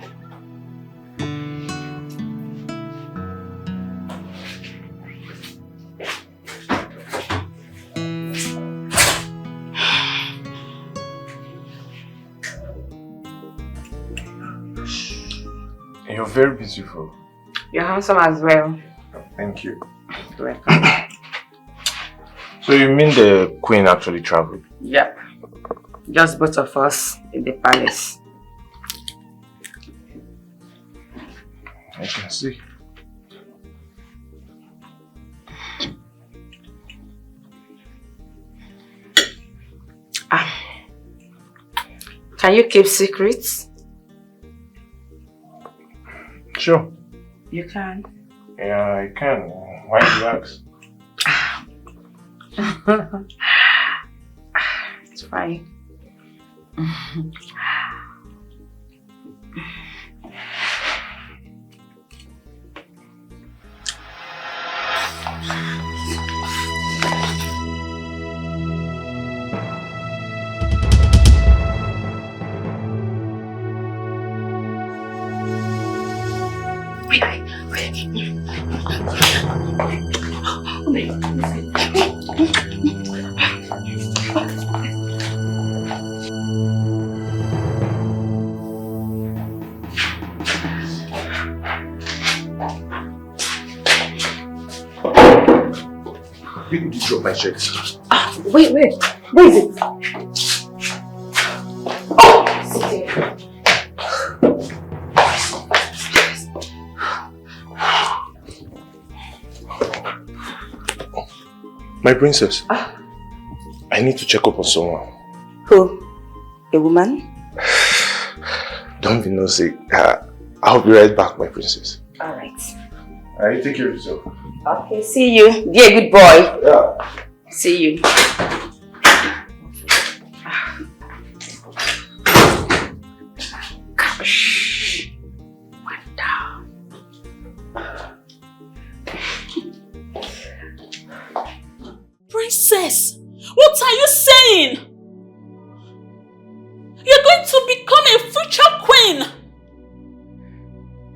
You're very beautiful. You're handsome as well. Thank you. So you mean the queen actually traveled? Yep. Just both of us in the palace. I can see. Can you keep secrets? Sure. You can. Yeah, I can. Why do you ask? It's fine. Where did you drop my shirt? Wait. Where is it? Oh, sit here. My princess. I need to check up on someone. Who? A woman? Don't be nosy. I'll be right back, my princess. Alright. Alright, take care of yourself. Okay, see you. Be a good boy. Yeah. See you. Gosh. Wonder. Princess, what are you saying? You're going to become a future queen.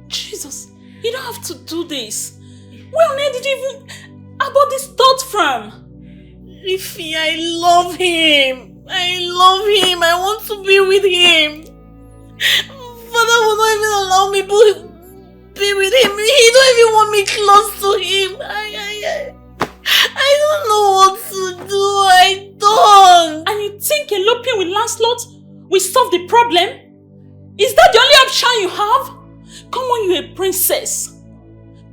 Jesus, you don't have to do this. Where did you even about this thought from? Ify, I love him. I want to be with him. Father will not even allow me to be with him. He don't even want me close to him. I don't know what to do. I don't. And you think eloping with Lancelot will solve the problem? Is that the only option you have? Come on, you're a princess.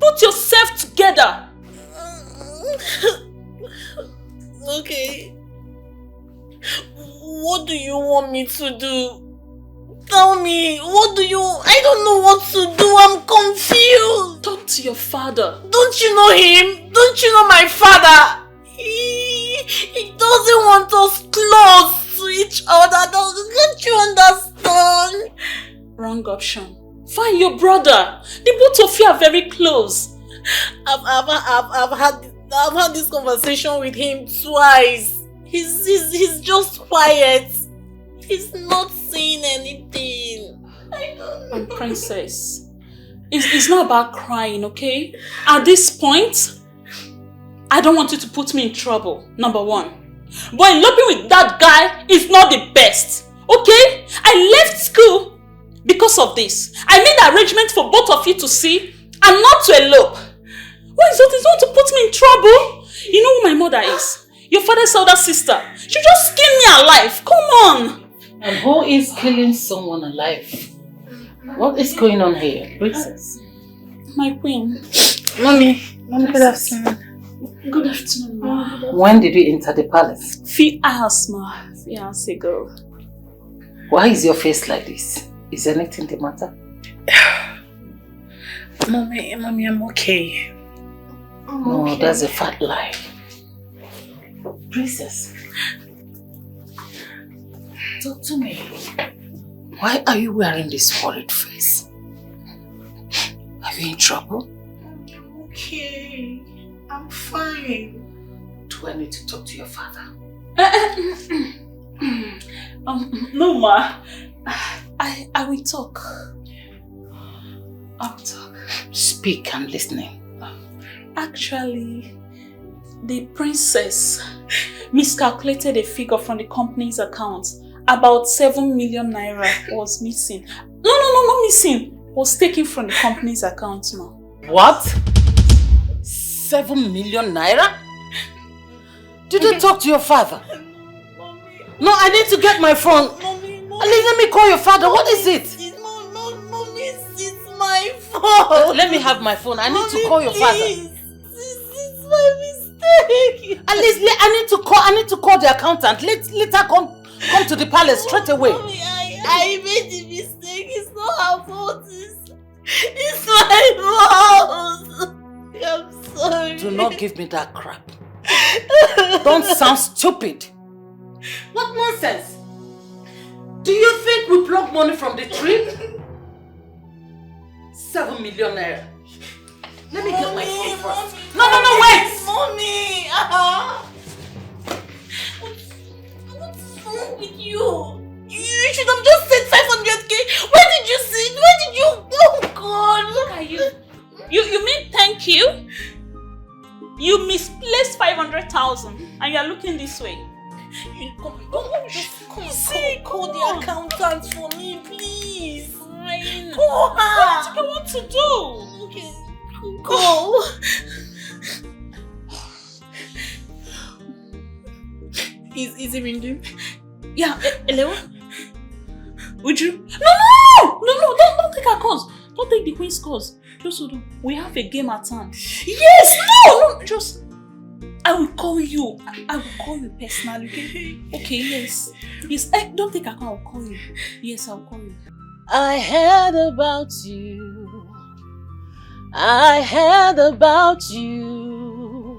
Put yourself together. Okay. What do you want me to do? Tell me, I don't know what to do. I'm confused. Talk to your father. Don't you know him? Don't you know my father? He doesn't want us close to each other. Don't you understand? Wrong option. Find your brother. The both of you are very close. I've had this conversation with him twice. He's just quiet. He's not saying anything. I don't know. And princess, it's not about crying, okay? At this point, I don't want you to put me in trouble, number one. But eloping with that guy is not the best, okay? I left school because of this. I made arrangements for both of you to see and not to elope. Why is it want to put me in trouble? You know who my mother is? Your father's older sister. She just skinned me alive. Come on. And who is killing someone alive? What is going on here, princess? My queen. Mommy, good afternoon. Good afternoon, ma. When did you enter the palace? Few hours ago. Why is your face like this? Is anything the matter? Mommy, I'm okay. No, that's a fat lie. Princess, talk to me. Why are you wearing this worried face? Are you in trouble? I'm okay. I'm fine. Do I need to talk to your father? No, ma. I will talk. I will talk. Speak, I'm listening. Actually, the princess miscalculated a figure from the company's account. About 7 million naira was missing. No, not missing. Was taken from the company's account, ma. What? 7 million naira? Did you talk to your father? No, I need to get my phone. Let me call your father. What is it? It's my fault. Let me have my phone. I need to call your father. It's my mistake. At least I need to call the accountant. Later come to the palace straight away. Mommy, I made the mistake. It's not her fault. It's my fault. I'm sorry. Do not give me that crap. Don't sound stupid. What nonsense? Do you think we pluck money from the tree? 7 million naira. Let me get my phone first. No, wait! Mommy! What's wrong with you? You should have just said 500k. Where did you see it? Where did you... Oh God! Look at you. You mean thank you? You misplaced 500,000 and you are looking this way. Call the accountant for me, please. Fine. Call her. What do you want to do? Okay. Call. Is it ringing? Yeah. Hello? Would you? No! Don't take our calls. Don't take the queen's calls. Just so we have a game at hand. Yes! No! Just... I will call you. I will call you personally, okay? Okay, yes. Yes, don't take a call, I'll call you. Yes, I'll call you. I heard about you. I heard about you.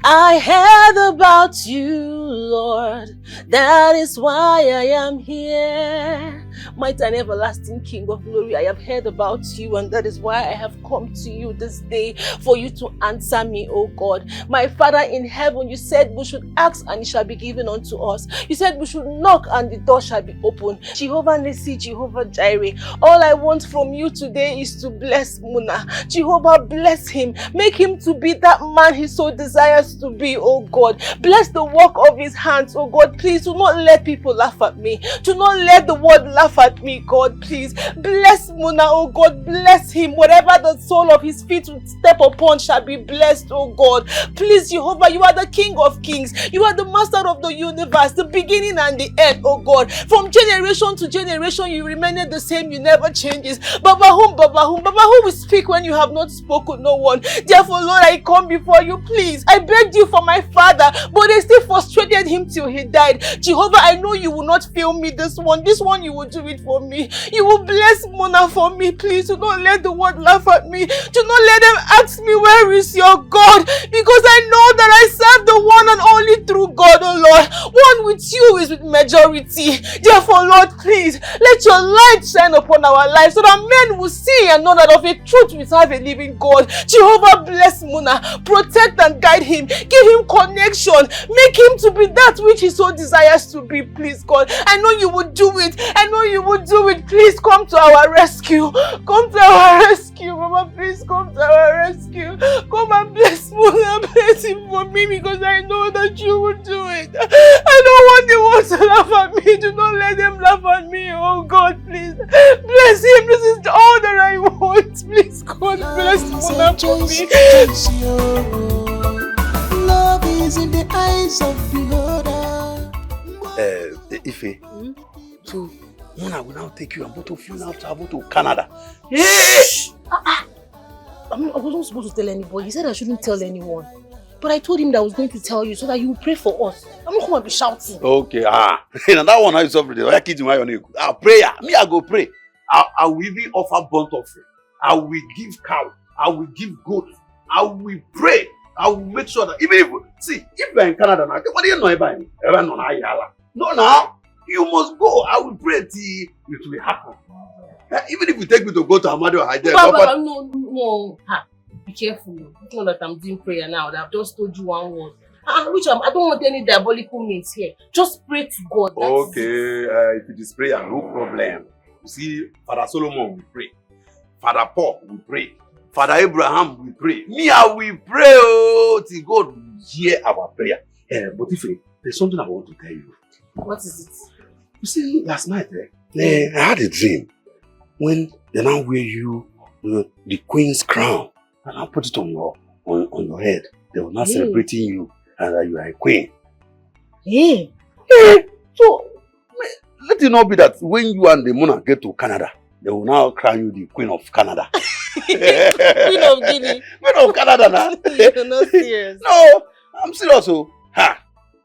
I heard about you, Lord. That is why I am here. Mighty and everlasting King of glory, I have heard about you, and that is why I have come to you this day, for you to answer me, oh God. My Father in heaven, you said we should ask and it shall be given unto us. You said we should knock and the door shall be opened. Jehovah Nissi, Jehovah Jireh, all I want from you today is to bless Muna. Jehovah, bless him. Make him to be that man he so desires to be, oh God. Bless the work of his hands, oh God. Please do not let people laugh at me. Do not let the world laugh at me, God, please. Bless Muna, oh God. Bless him. Whatever the sole of his feet would step upon shall be blessed, oh God. Please, Jehovah, you are the King of kings. You are the master of the universe, the beginning and the end, oh God. From generation to generation, you remain the same. You never changes. Baba whom will speak when you have not spoken, no one. Therefore, Lord, I come before you, please. I begged you for my father, but they still frustrated him till he died. Jehovah, I know you will not fail me this one. This one you will do it for me. You will bless Mona for me, please. Do not let the world laugh at me. Do not let them ask me, where is your God? Because I know that I serve the one and only true God, oh Lord. One with you is with majority. Therefore, Lord, please, let your light shine upon our lives so that men will see and know that of a truth we serve a living God. Jehovah, bless Muna. Protect and guide him. Give him connection. Make him to be that which he so desires to be, please, God. I know you will do it. I know you will do it. Please come to our rescue. Come to our rescue, Mama. Please come to our rescue. Come and bless Muna. Bless him for me, because I know that you will do it. I don't want the world to laugh at me. Do not let them laugh at me, oh God, please. Bless him. This is all that I want. Please, God, bless Muna for me. Love is in the eyes of beholder. Ife, so Muna will now take you and both of you now travel to Canada. Yes! I wasn't supposed to tell anybody. He said I shouldn't tell anyone. But I told him that I was going to tell you so that you would pray for us. I'm not going to be shouting. Okay, now that one is over there. Prayer. Me, I go pray. I will even offer burnt offering. I will give cow. I will give goat. I will pray. I will make sure that even if you're in Canada now, what do you know about me? No, now you must go. I will pray till it will happen. Even if you take me to go to Amado or Haide. No. Be careful. It's not that I'm doing prayer now. I've just told you one word. Which I don't want any diabolical means here. Just pray to God. Okay, if it is prayer, no problem. You see, Father Solomon will pray. Father Paul will pray. Father Abraham will pray. Me, I will pray till God will hear our prayer. But if there's something I want to tell you. What is it? You see, last night, I had a dream when they now wear you the queen's crown and I put it on your head. They were not celebrating you and that you are a queen. So let it not be that when you and the monarch get to Canada, they will now crown you the Queen of Canada. Queen of Guinea. Queen of Canada now. You're not serious. No, I'm serious. So,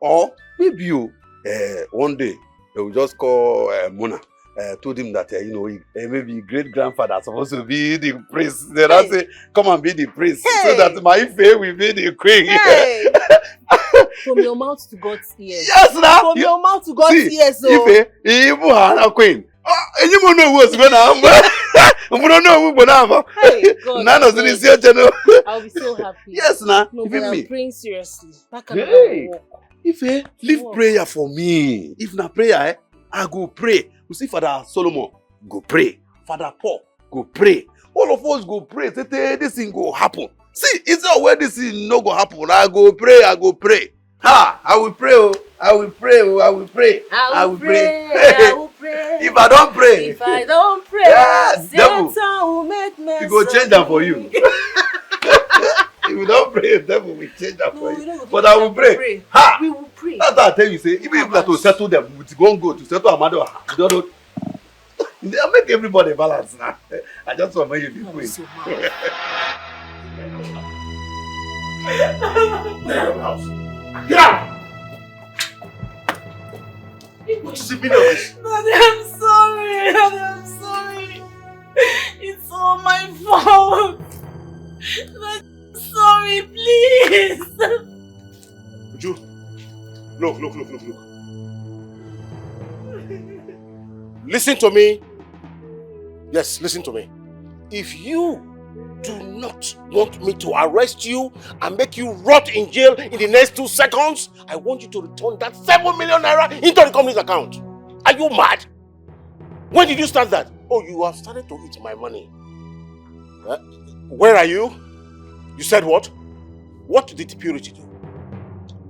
or maybe you one day they will just call Mona. Told him that maybe great grandfather supposed to be the prince. They now say, "Come and be the prince," so that my Ife will be the queen. From your mouth to God's ears. Yes, now. From your mouth to God's ears. So. Ife, even a queen. And you don't know what's going on. You don't know what's going on. Hey, God. None of this is I'll be so happy. Yes, now. No, but I'm praying seriously. That can Ife, leave prayer for me. If not prayer, I go pray. You see, Father Solomon, go pray. Father Paul, go pray. All of us go pray. Say, this thing go happen. See, it's not where this thing no go happen. I go pray. I will pray. I will pray. I will pray. I will pray. If I don't pray. If I don't pray, yes, Satan will make me. He go change that for you. If you don't pray, the devil will change that for you. But I will pray. We will pray. That's what I tell you. Say, even if you have to settle them, with go to settle Amado, you don't know. They make everybody balance now. I just want to make you be queen. Get out! What is the meaning of this? Daddy, I'm sorry. Daddy, I'm sorry. It's all my fault. Daddy, I'm sorry, please. Uju, look. Listen to me. Yes, listen to me. If you do not want me to arrest you and make you rot in jail in the next 2 seconds, I want you to return that 7 million naira into the company's account. Are you mad? When did you start that? Oh, you have started to eat my money. Where are you? You said what? What did the purity do?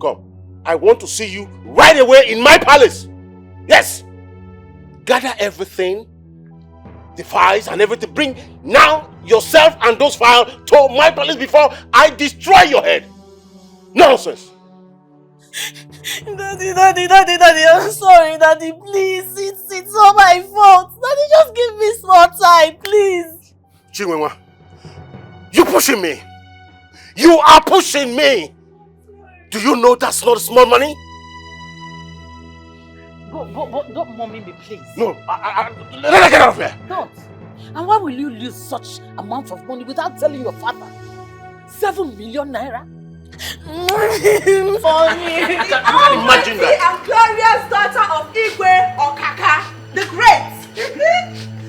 Come, I want to see you right away in my palace. Yes. Gather everything, the files and everything. Bring now yourself and those files to my palace before I destroy your head. Nonsense. Daddy, I'm sorry, Daddy, please. It's all my fault. Daddy, just give me small time, please. Chinwenwa, you pushing me. You are pushing me. Do you know that's not small money? But don't mommy me, please. No, let her get out of here. Don't. And why will you lose such amount of money without telling your father? 7 million naira? For me. Imagine that. I'm glorious daughter of Igwe Okaka, the great,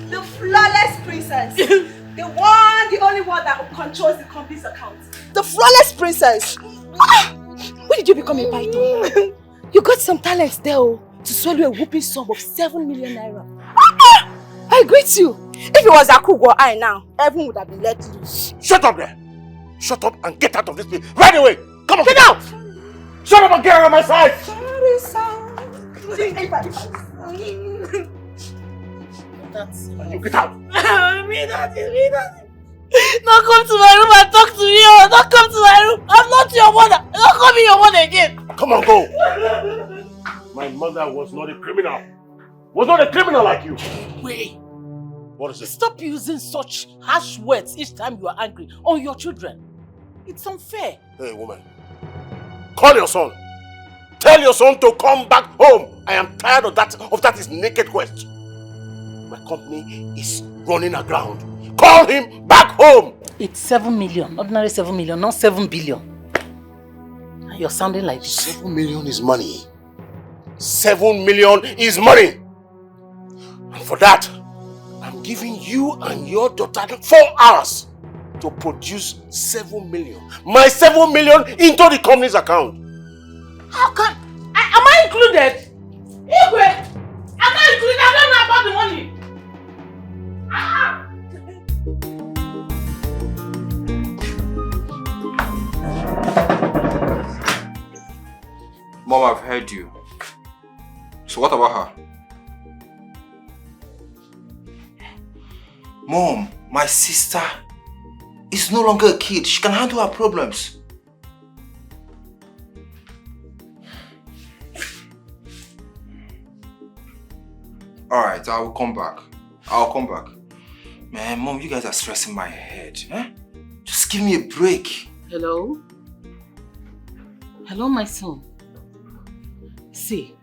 the flawless princess, the only one that controls the company's account. The flawless princess. When did you become a python? You got some talents there to swallow a whooping sum of 7 million naira. I greet you. If it was Akugo or I now, everyone would have been let loose. Shut up there. Shut up and get out of this place right away. Come on, get out. Shut up and get out of my sight. You get out. Me, Daddy. Don't come to my room and talk to me. Don't come to my room. I'm not your mother. Don't call me your mother again. Come on, go. My mother was not a criminal. Was not a criminal like you. Wait. What is it? Stop using such harsh words each time you are angry on your children. It's unfair. Hey, woman. Call your son. Tell your son to come back home. I am tired of that his naked quest. My company is running aground. Call him back home. It's 7 million. Ordinary 7 million, not 7 billion. And you're sounding like this. 7 million is money. 7 million is money. And for that, I'm giving you and your daughter 4 hours to produce 7 million. My 7 million into the company's account. How can... am I included? Igwe! Am I included? I don't know about the money. Mom, I've heard you. So what about her? Mom, my sister is no longer a kid. She can handle her problems. Alright, I will come back. I'll come back. Man, Mom, you guys are stressing my head. Eh? Just give me a break. Hello? Hello, my son. See,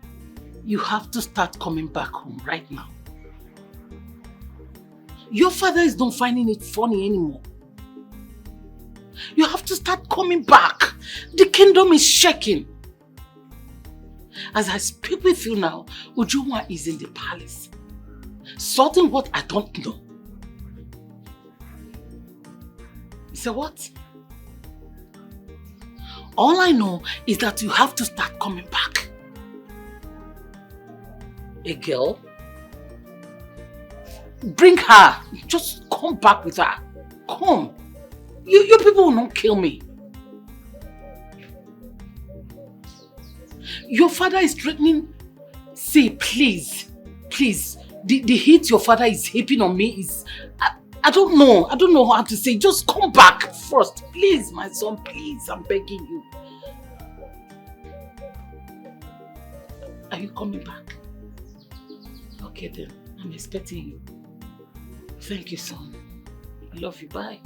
you have to start coming back home right now. Your father is not finding it funny anymore. You have to start coming back. The kingdom is shaking. As I speak with you now, Ujunwa is in the palace, sorting what I don't know. You say what? All I know is that you have to start coming back. A girl? Bring her. Just come back with her. Come. You people will not kill me. Your father is threatening. See, please. Please. The hate your father is heaping on me is... I don't know. I don't know how to say. Just come back first. Please, my son. Please, I'm begging you. Are you coming back? Okay then. I'm expecting you. Thank you, son. I love you. Bye.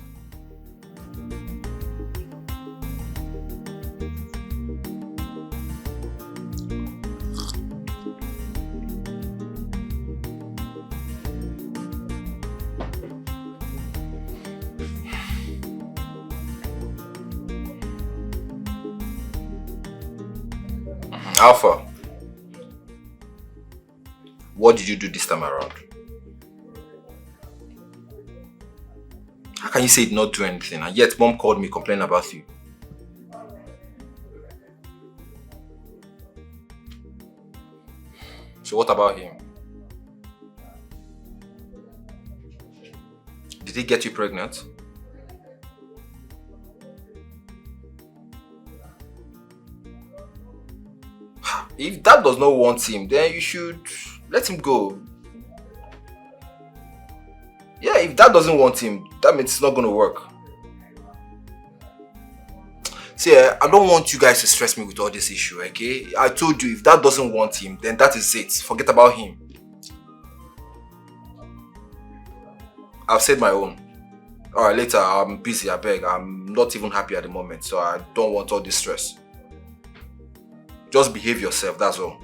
Alpha, what did you do this time around? How can you say you did not do anything and yet Mom called me complaining about you? So what about him? Did he get you pregnant? If Dad does not want him, then you should let him go. Yeah, if Dad doesn't want him, that means it's not going to work. See, I don't want you guys to stress me with all this issue, okay? I told you, if Dad doesn't want him, then that is it. Forget about him. I've said my own. Alright, later, I'm busy, I beg. I'm not even happy at the moment, so I don't want all this stress. Just behave yourself, that's all.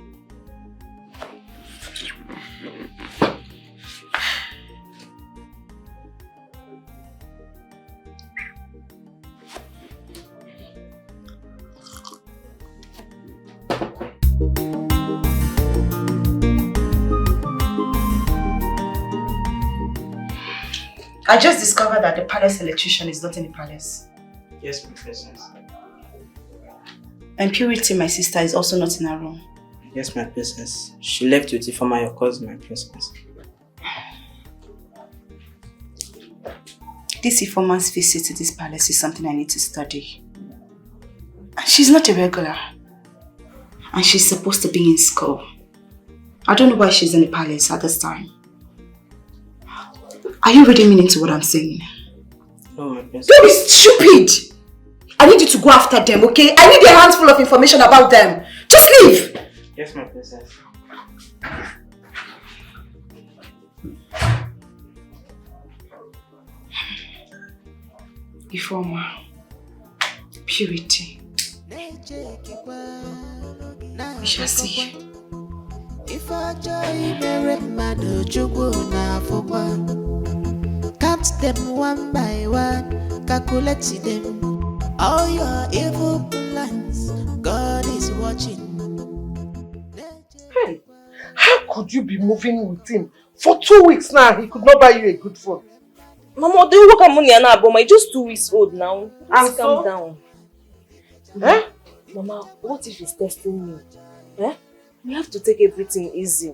I just discovered that the palace electrician is not in the palace. Yes, my princess. And Purity, my sister, is also not in her room. Yes, my princess. She left with Ifeoma, your cousin, my princess. This Ifeoma's visit to this palace is something I need to study. She's not a regular. And she's supposed to be in school. I don't know why she's in the palace at this time. Are you reading meaning to what I'm saying? No, my princess. Don't be stupid! I need you to go after them, okay? I need a handful of information about them. Just leave! Yes, my princess. Ifeoma, Purity. We shall see. Count them one by one, calculate them. All your evil plans, God is watching. Hey, how could you be moving with him? For 2 weeks now, he could not buy you a good phone. Mama, they work at money and but my just 2 weeks old now. Just calm down. Eh? Mama, what if he's testing me? Eh? We have to take everything easy.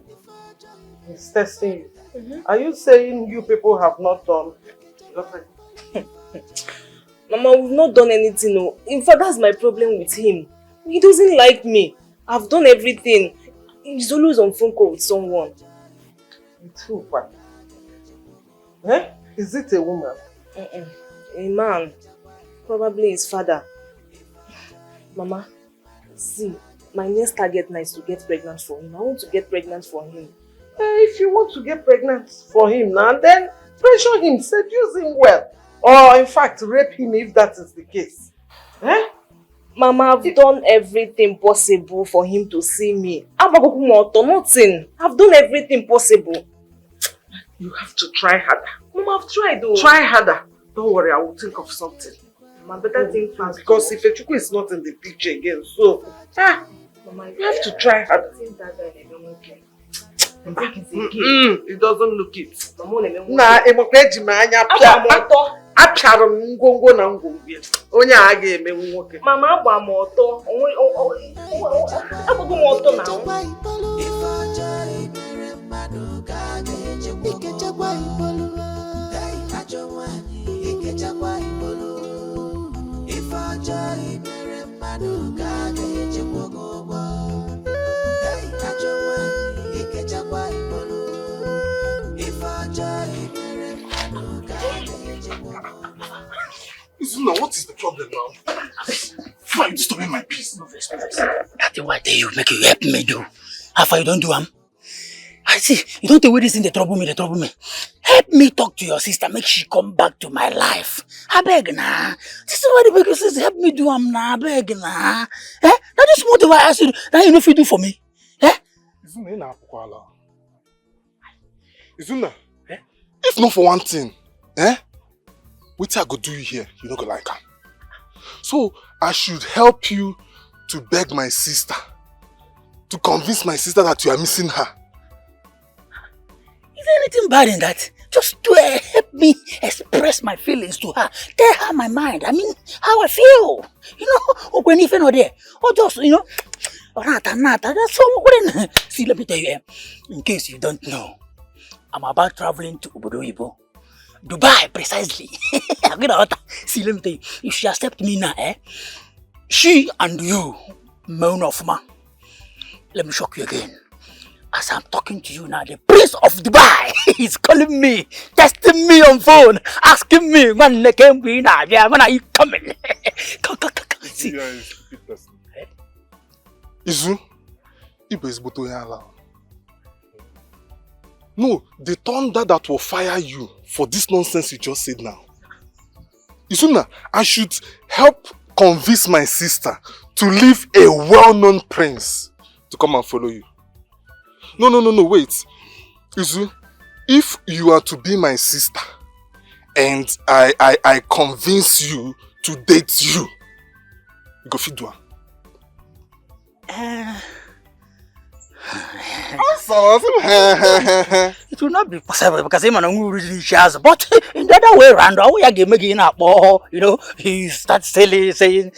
He's testing you. Are you saying you people have not done nothing? Mama, we've not done anything. No. In fact, that's my problem with him. He doesn't like me. I've done everything. He's always on phone call with someone. With who? Eh? Is it a woman? A man. Probably his father. Mama, see, my next target now is to get pregnant for him. I want to get pregnant for him. If you want to get pregnant for him now, then pressure him, seduce him well. Or in fact, rape him if that is the case. Eh? Mama, I've done everything possible for him to see me. Nothing. I've done everything possible. You have to try harder. Mama, I've tried though. Try harder. Don't worry, I will think of something. Mama, better think fast. Because if Echuku is not in the picture again, so Mama, you have to try harder. It doesn't look it. Nah, Izuna, what is the problem now? Why are you disturbing my peace? That's what you make you help me do. How far you don't do I see, you don't take away this in the trouble me. Help me talk to your sister, make she come back to my life. I beg na. This is what the big sister help me do na. I beg na. Now this motive I ask you, now you know if you do for me. Izuna, Izuna, if not for one thing, what I go do you here, you don't go like her. So I should help you to beg my sister, to convince my sister that you are missing her. Is there anything bad in that? Just to help me express my feelings to her. Tell her my mind. I mean, how I feel. You know, when if you're not there. Or just, you know, that's all. See, let me tell you, in case you don't know, I'm about traveling to Obodo, Dubai, precisely. See, let me tell you, if she accepts me now, she and you, man of man, let me shock you again. As I'm talking to you now, the Prince of Dubai is calling me, texting me on phone, asking me when are you coming? See. You are a stupid person. Izu, Ibe is Butoyala. No, the thunder that will fire you for this nonsense you just said now. Izuna, I should help convince my sister to leave a well-known prince to come and follow you. No, wait. Izu, if you are to be my sister and I convince you to date you, go fit do it will not be possible because I'm really shares. But in the other way around, you know, he starts saying,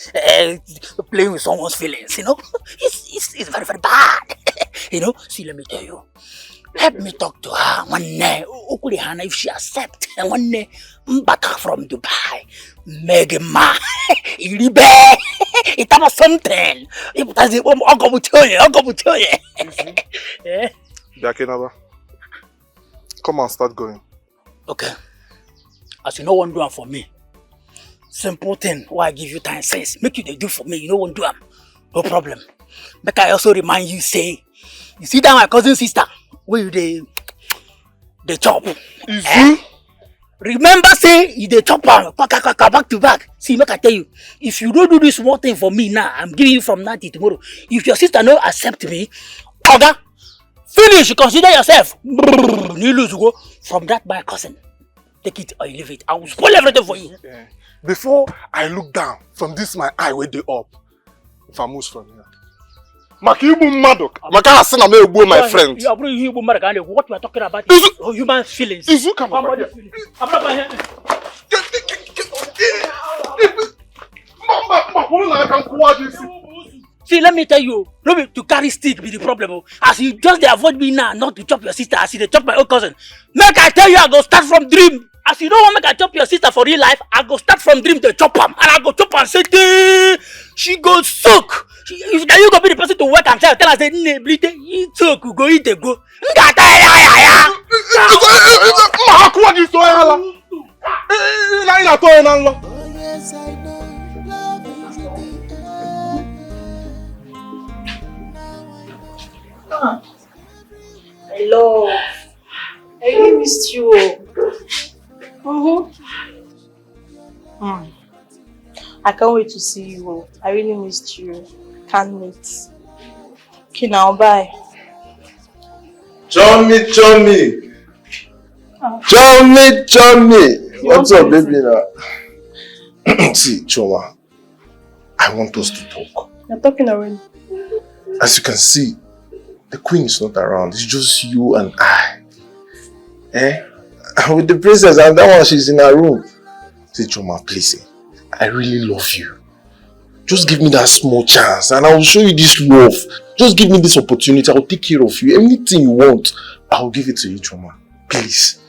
playing with someone's feelings. You know, it's very, very bad. You know, see, let me tell you. Help me talk to her one day. If she accepts, and one day back from Dubai, Megma, Iribe, it was something. If that's it, I'll go tell you. Yakinaba, come and start going. Okay. As you know, one do for me. Simple thing. Why I give you time sense. Make you they do for me. You know one do no problem. But I also remind you, say, you see that my cousin sister. Where they chop. Remember, say you they chop back to back. See, make I tell you, if you don't do this small thing for me now, I'm giving you from now till tomorrow. If your sister no accept me, Oga, finish. Consider yourself. You lose go from that my cousin. Take it or you leave it. I will spoil everything for you. Before I look down from this my eye where they up, if I move from here. Makibu Madok. Maka Asana may go my friend. You are bringing you Madok. What we are talking about is human feelings. Izu come over here. I'm not here. Mama, I can See, let me tell you, no be to carry stick be the problem. Oh. As you just dey avoid me now, not to chop your sister, as you dey chop my own cousin. Make I tell you, I go start from dream. As you don't want make I chop your sister for real life, I go start from dream to chop am. And I go chop am say, she go soak. If now you go be the person to work and tell her say, eat soak, go eat a go. Ngata ya. What is going on? Yes, I know. Love is in the air. Hello. I really missed you. I can't wait to see you. I really missed you. Can't wait. Okay, now bye. Chummy. What's up, baby? Now? See, Choma, I want us to talk. You're talking already. As you can see, the queen is not around. It's just you and I. With the princess, and that one, she's in her room. See, Choma, please, I really love you. Just give me that small chance and I will show you this love. Just give me this opportunity. I'll take care of you. Anything you want, I'll give it to you, Choma. Please.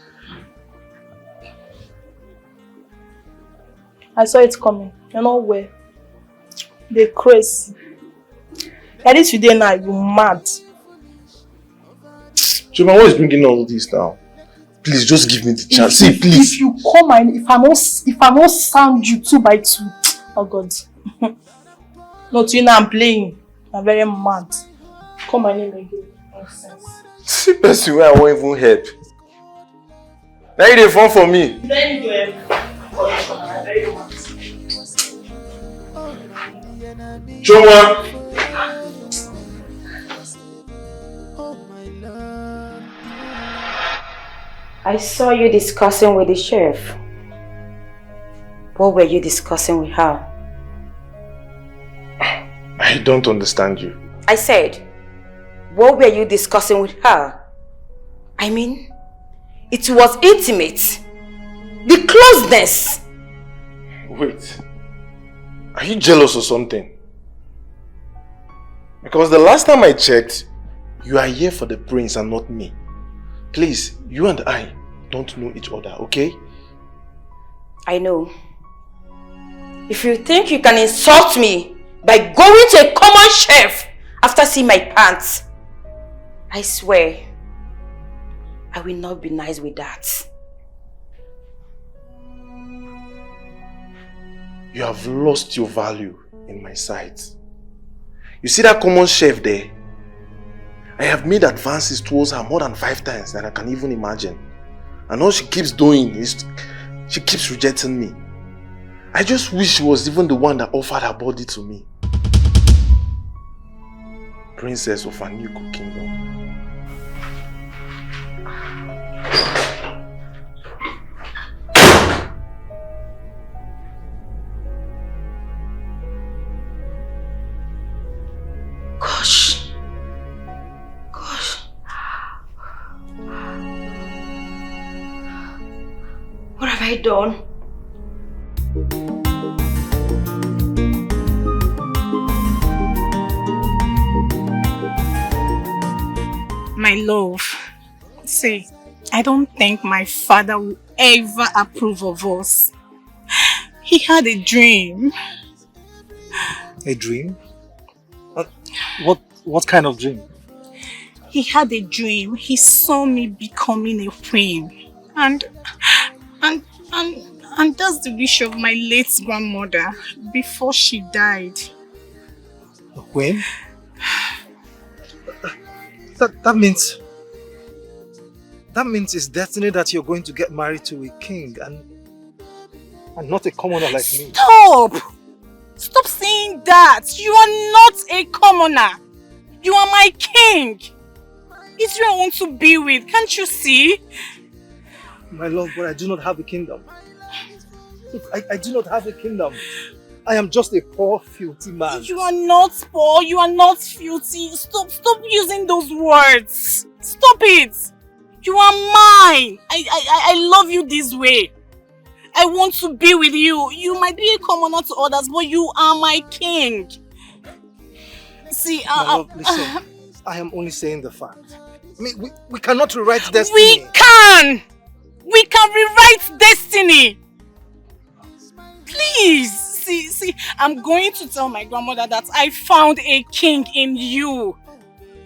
I saw it coming. You're not well. They're crazy. At least today now, you're mad. Choma, what is bringing all this now? Please, just give me the chance. See, please. If you come and if I not sound you 2 by 2, oh God. Not you now, I'm playing. I'm very mad. Call my name again. Nonsense. See, person where I won't even help. Now you dey phone for me. Then you correction. I'm very mad. Choma. I saw you discussing with the sheriff. What were you discussing with her? I don't understand you. I said, what were you discussing with her? I mean, it was intimate. The closeness. Wait. Are you jealous or something? Because the last time I checked, you are here for the prince and not me. Please, you and I don't know each other, okay? I know. If you think you can insult me by going to a common chef after seeing my pants, I swear, I will not be nice with that. You have lost your value in my sight. You see that common chef there? I have made advances towards her more than 5 times than I can even imagine. And all she keeps doing is she keeps rejecting me. I just wish she was even the one that offered her body to me. Princess of a new kingdom. Gosh. What have I done? My love, see, I don't think my father will ever approve of us. He had a dream. A dream? What kind of dream? He had a dream. He saw me becoming a queen. And that's the wish of my late grandmother before she died. A queen? That means it's destiny that you're going to get married to a king and not a commoner like me. Stop! Stop saying that! You are not a commoner! You are my king! It's who I want to be with, can't you see? My love, but I do not have a kingdom. Look, I do not have a kingdom. I am just a poor, filthy man. You are not poor, you are not filthy. Stop using those words. Stop it! You are mine! I love you this way. I want to be with you. You might be a commoner to others, but you are my king. See, My love, listen. I am only saying the fact. I mean, we cannot rewrite destiny. we can! We can rewrite destiny! Please! See, I'm going to tell my grandmother that I found a king in you.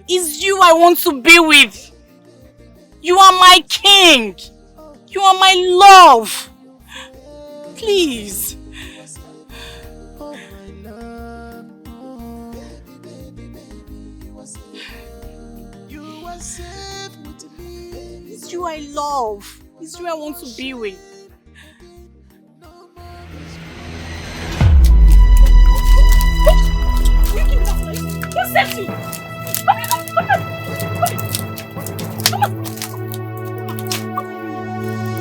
It's you I want to be with. You are my king. You are my love. Please. It's you I love. It's you I want to be with. Who sent you?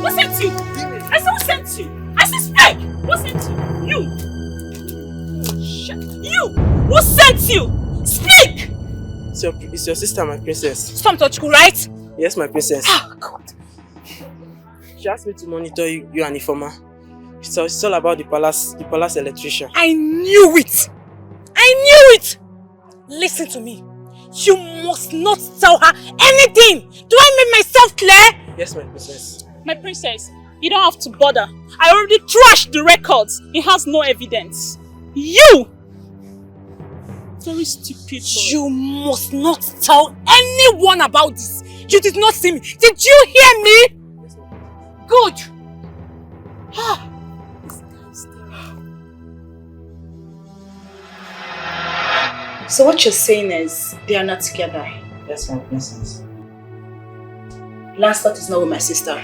Who sent you? I said who sent you? I said speak! Who sent you? You! Shit. You! Who sent you? Speak! It's your sister, my princess. Some Tochku, right? Yes, my princess. Oh, God. She asked me to monitor you and Ifoma. It's all about the palace electrician. I knew it! I knew it! Listen to me. You must not tell her anything! Do I make myself clear? Yes, my princess. My princess, you don't have to bother. I already trashed the records. It has no evidence. You! Very stupid boy. You must not tell anyone about this. You did not see me. Did you hear me? Good. So what you're saying is they are not together? Yes, my princess. Lancelot is not with my sister.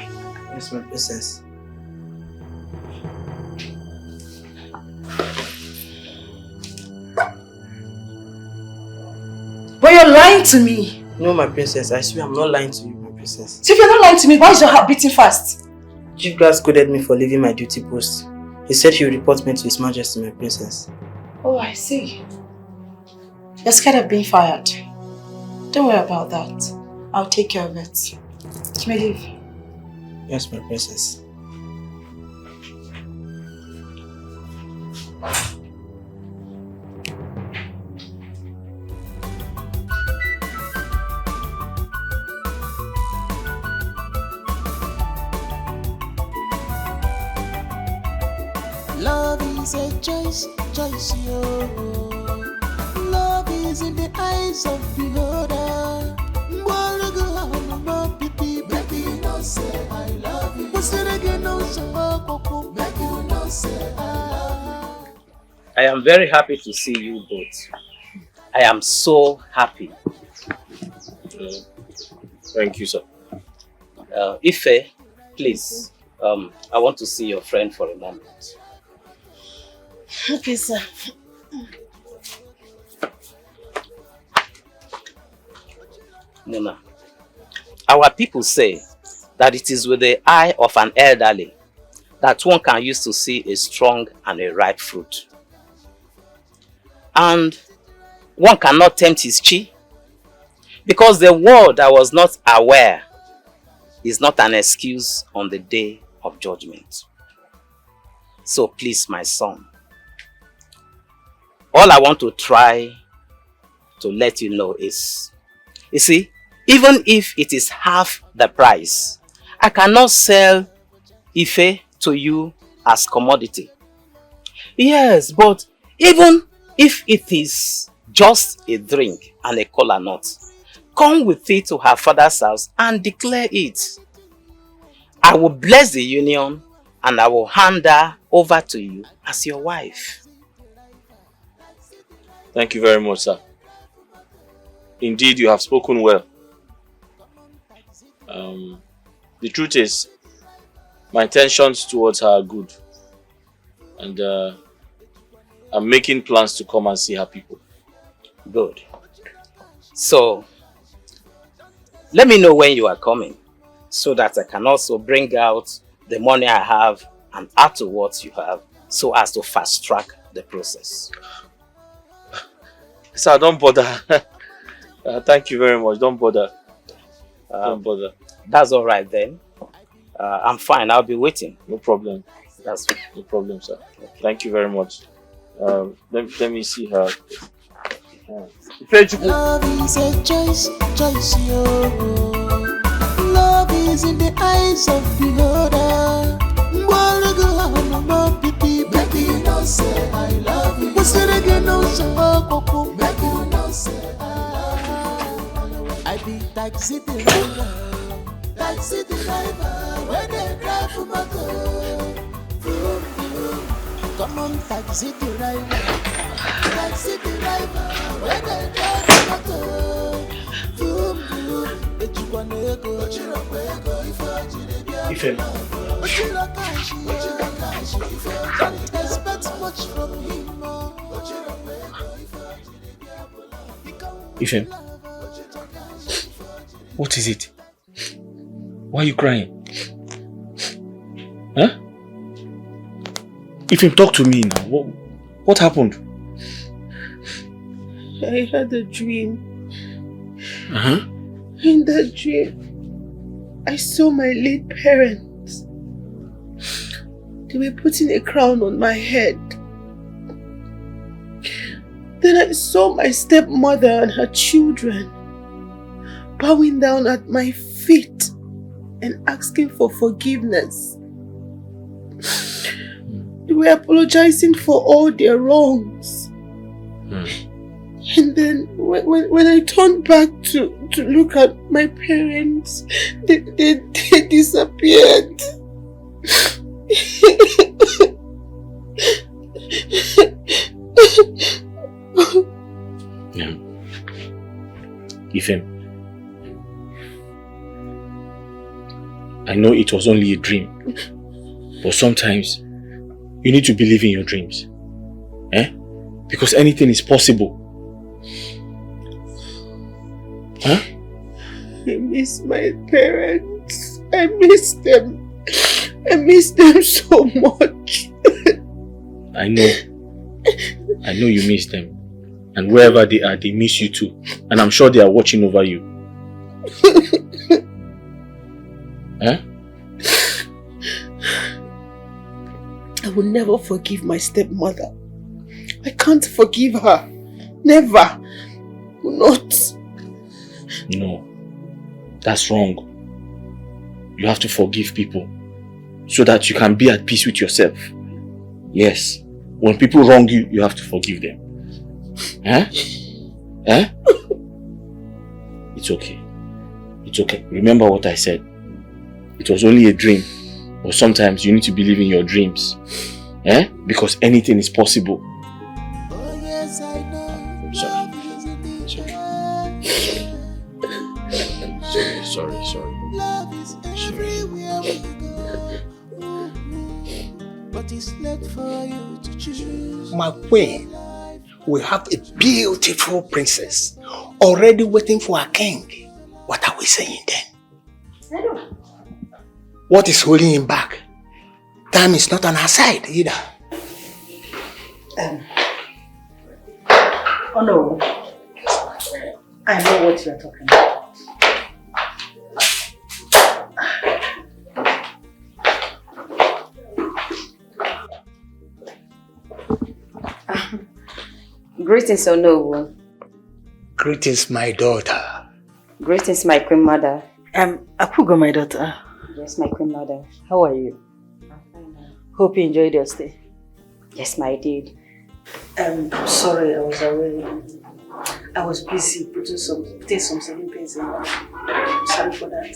Yes, my princess. But you're lying to me. No, my princess. I swear I'm not lying to you, my princess. So if you're not lying to me, why is your heart beating fast? Chief Guard scolded me for leaving my duty post. He said he would report me to His Majesty, my princess. Oh, I see. You're scared of being fired. Don't worry about that. I'll take care of it. You may leave. Yes, my princess. Love is a choice, yo. Love is in the eyes of beholder. Make you know say I love you. Make you know say I love you. I am very happy to see you both. I am so happy. Thank you, sir. Ife, please, I want to see your friend for a moment. Okay, sir. Nona, our people say that it is with the eye of an elderly that one can use to see a strong and a ripe fruit. And one cannot tempt his chi, because the world I was not aware is not an excuse on the day of judgment. So please, my son, all I want to try to let you know is, you see, even if it is half the price, I cannot sell Ife to you as commodity. Yes, but even if it is just a drink and a kola nut, come with it to her father's house and declare it. I will bless the union and I will hand her over to you as your wife. Thank you very much, sir. Indeed, you have spoken well. The truth is, my intentions towards her are good. And I'm making plans to come and see her people. Good. So, let me know when you are coming, so that I can also bring out the money I have and add to what you have, so as to fast track the process. Sir, don't bother. Thank you very much. Don't bother. Don't bother. That's all right then. I'm fine. I'll be waiting. No problem. That's no problem, sir. Okay. Thank you very much. Let me see her. Love is a choice, yo. Love is in the eyes of the beholder. Make you know say I love you. What's it again? No say make you know say I love you. I be taxi driver, when they drive for my car. Come on, taxi driver, when they drive for my car. Ife. Ife. What is it? Why are you crying? Huh? Ife, talk to me now. What happened? I had a dream. Uh-huh. In that dream, I saw my late parents. They were putting a crown on my head. Then I saw my stepmother and her children bowing down at my feet and asking for forgiveness. They were apologizing for all their wrongs. And then when I turned back to look at my parents, they disappeared. Yeah. Ife, I know it was only a dream, but sometimes you need to believe in your dreams. Because anything is possible. Huh? I miss my parents. I miss them. I miss them so much. I know you miss them. And wherever they are, they miss you too. And I'm sure they are watching over you. Huh? I will never forgive my stepmother. I can't forgive her. Never. Not. No. That's wrong. You have to forgive people so that you can be at peace with yourself. Yes. When people wrong you, you have to forgive them. Huh? Huh? It's okay. It's okay. Remember what I said. It was only a dream. But sometimes you need to believe in your dreams. Because anything is possible. Sorry. Love is everywhere we go. But it's late for you to choose. My queen, we have a beautiful princess already waiting for a king. What are we saying then? I don't. What is holding him back? Time is not on our side either. Oh no. I know what you're talking about. Greetings, Onowu. Greetings, my daughter. Greetings, my queen mother. Akugo, my daughter. Yes, my queen mother. How are you? Hope you enjoyed your stay. Yes, my did. I'm sorry I was away. I was busy putting some saving things in. Sorry for that.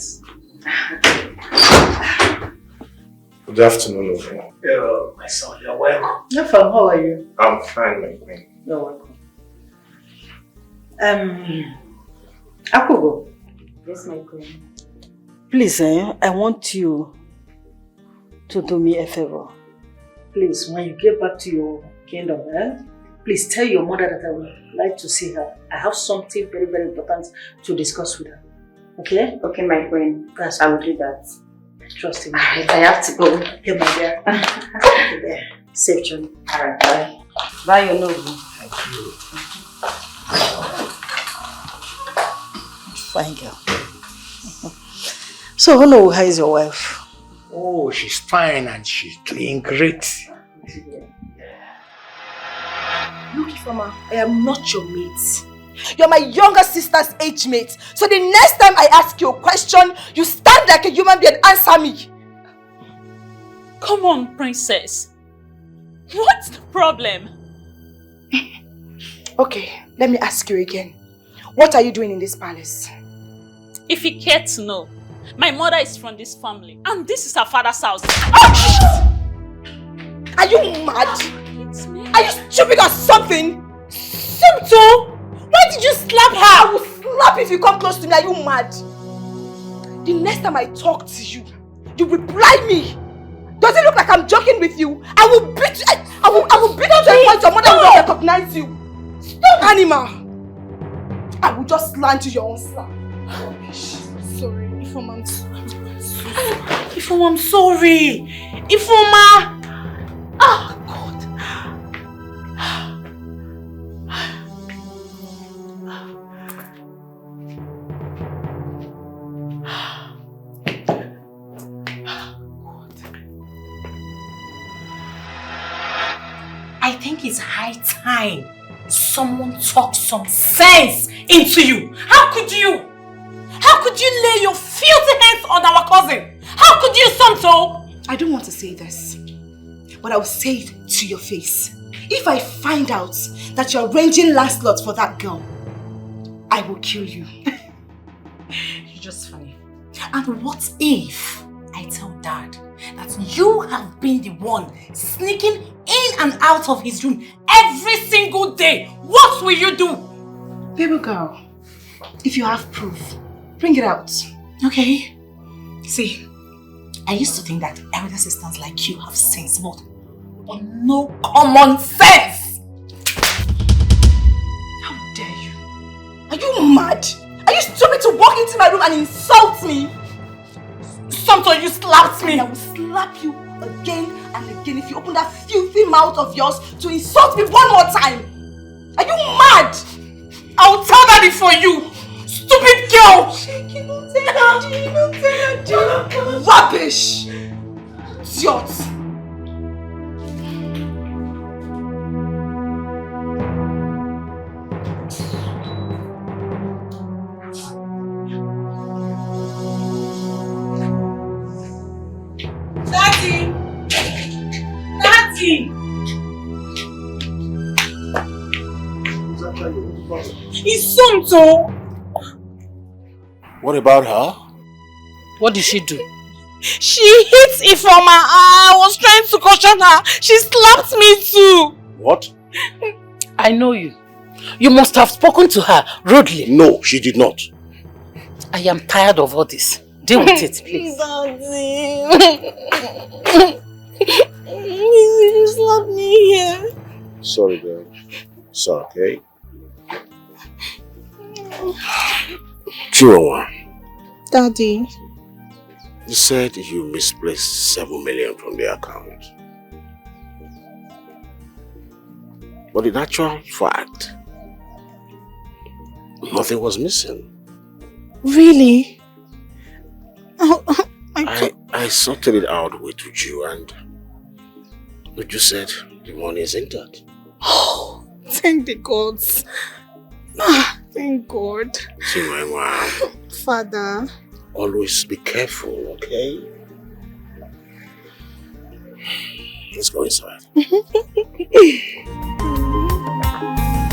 Good afternoon, Ofe. Hello, my son. You're welcome. No problem. How are you? I'm fine, my queen. You're welcome. Akugo. Yes, my queen. Please, I want you to do me a favor. Please, when you get back to your kingdom, please tell your mother that I would like to see her. I have something very, very important to discuss with her. Okay? Okay, my queen. That's I will do that. Trust me. I have to go. Okay, my dear. Okay, there. Safe journey. Alright, bye. Bye, Onowu. Thank you. Fine girl. So, Onowu, how is your wife? Oh, she's fine and she's doing great. Look, Ifeoma, I am not your mate. You're my younger sister's age mate. So the next time I ask you a question, you stand like a human being and answer me. Come on, princess. What's the problem? Okay, let me ask you again. What are you doing in this palace? If you care to know, my mother is from this family and this is her father's house. Oh, are you mad? It's me. Are you stupid or something? Simto! Why did you slap her? I will slap if you come close to me. Are you mad? The next time I talk to you, you reply me. Does it look like I'm joking with you? I will beat you. I will beat you to a point your mother will not recognize you. Stop, animal. I will just land to your own slap. Sorry, Ifeoma, I'm sorry. Ifeoma, I'm sorry. Ifeoma! Oh, God. I think it's high time someone talk some sense into you. How could you? How could you lay your filthy hands on our cousin? How could you, Santo? I don't want to say this, but I will say it to your face. If I find out that you're arranging Lancelot for that girl, I will kill you. You're just funny. And what if I tell Dad that you have been the one sneaking in and out of his room every single day? What will you do? Baby girl, if you have proof, bring it out. Okay. See, I used to think that elder sisters like you have sense, but no common sense. How dare you? Are you mad? Are you stupid to walk into my room and insult me? Sometimes you slapped me. And I will slap you again and again if you open that filthy mouth of yours to insult me one more time. Are you mad? I'll tell Daddy for you. Stupid girl! Shaky, don't say Daddy, don't say Daddy. Rubbish! Idiot! Daddy! Daddy! It's Santo! What about her? What did she do? She hit Ifeoma. I was trying to caution her. She slapped me too. What? I know you. You must have spoken to her rudely. No, she did not. I am tired of all this. Deal with it, please. Daddy. You slapped me here. Sorry, girl. Sorry, okay? Chihuahua. Daddy. You said you misplaced 7 million from the account. But in actual fact, nothing was missing. Really? I sorted it out with Uju and Uju said the money is intact. Oh, thank the gods. Thank God. See, my mom. Father. Always be careful, okay? Let's go inside.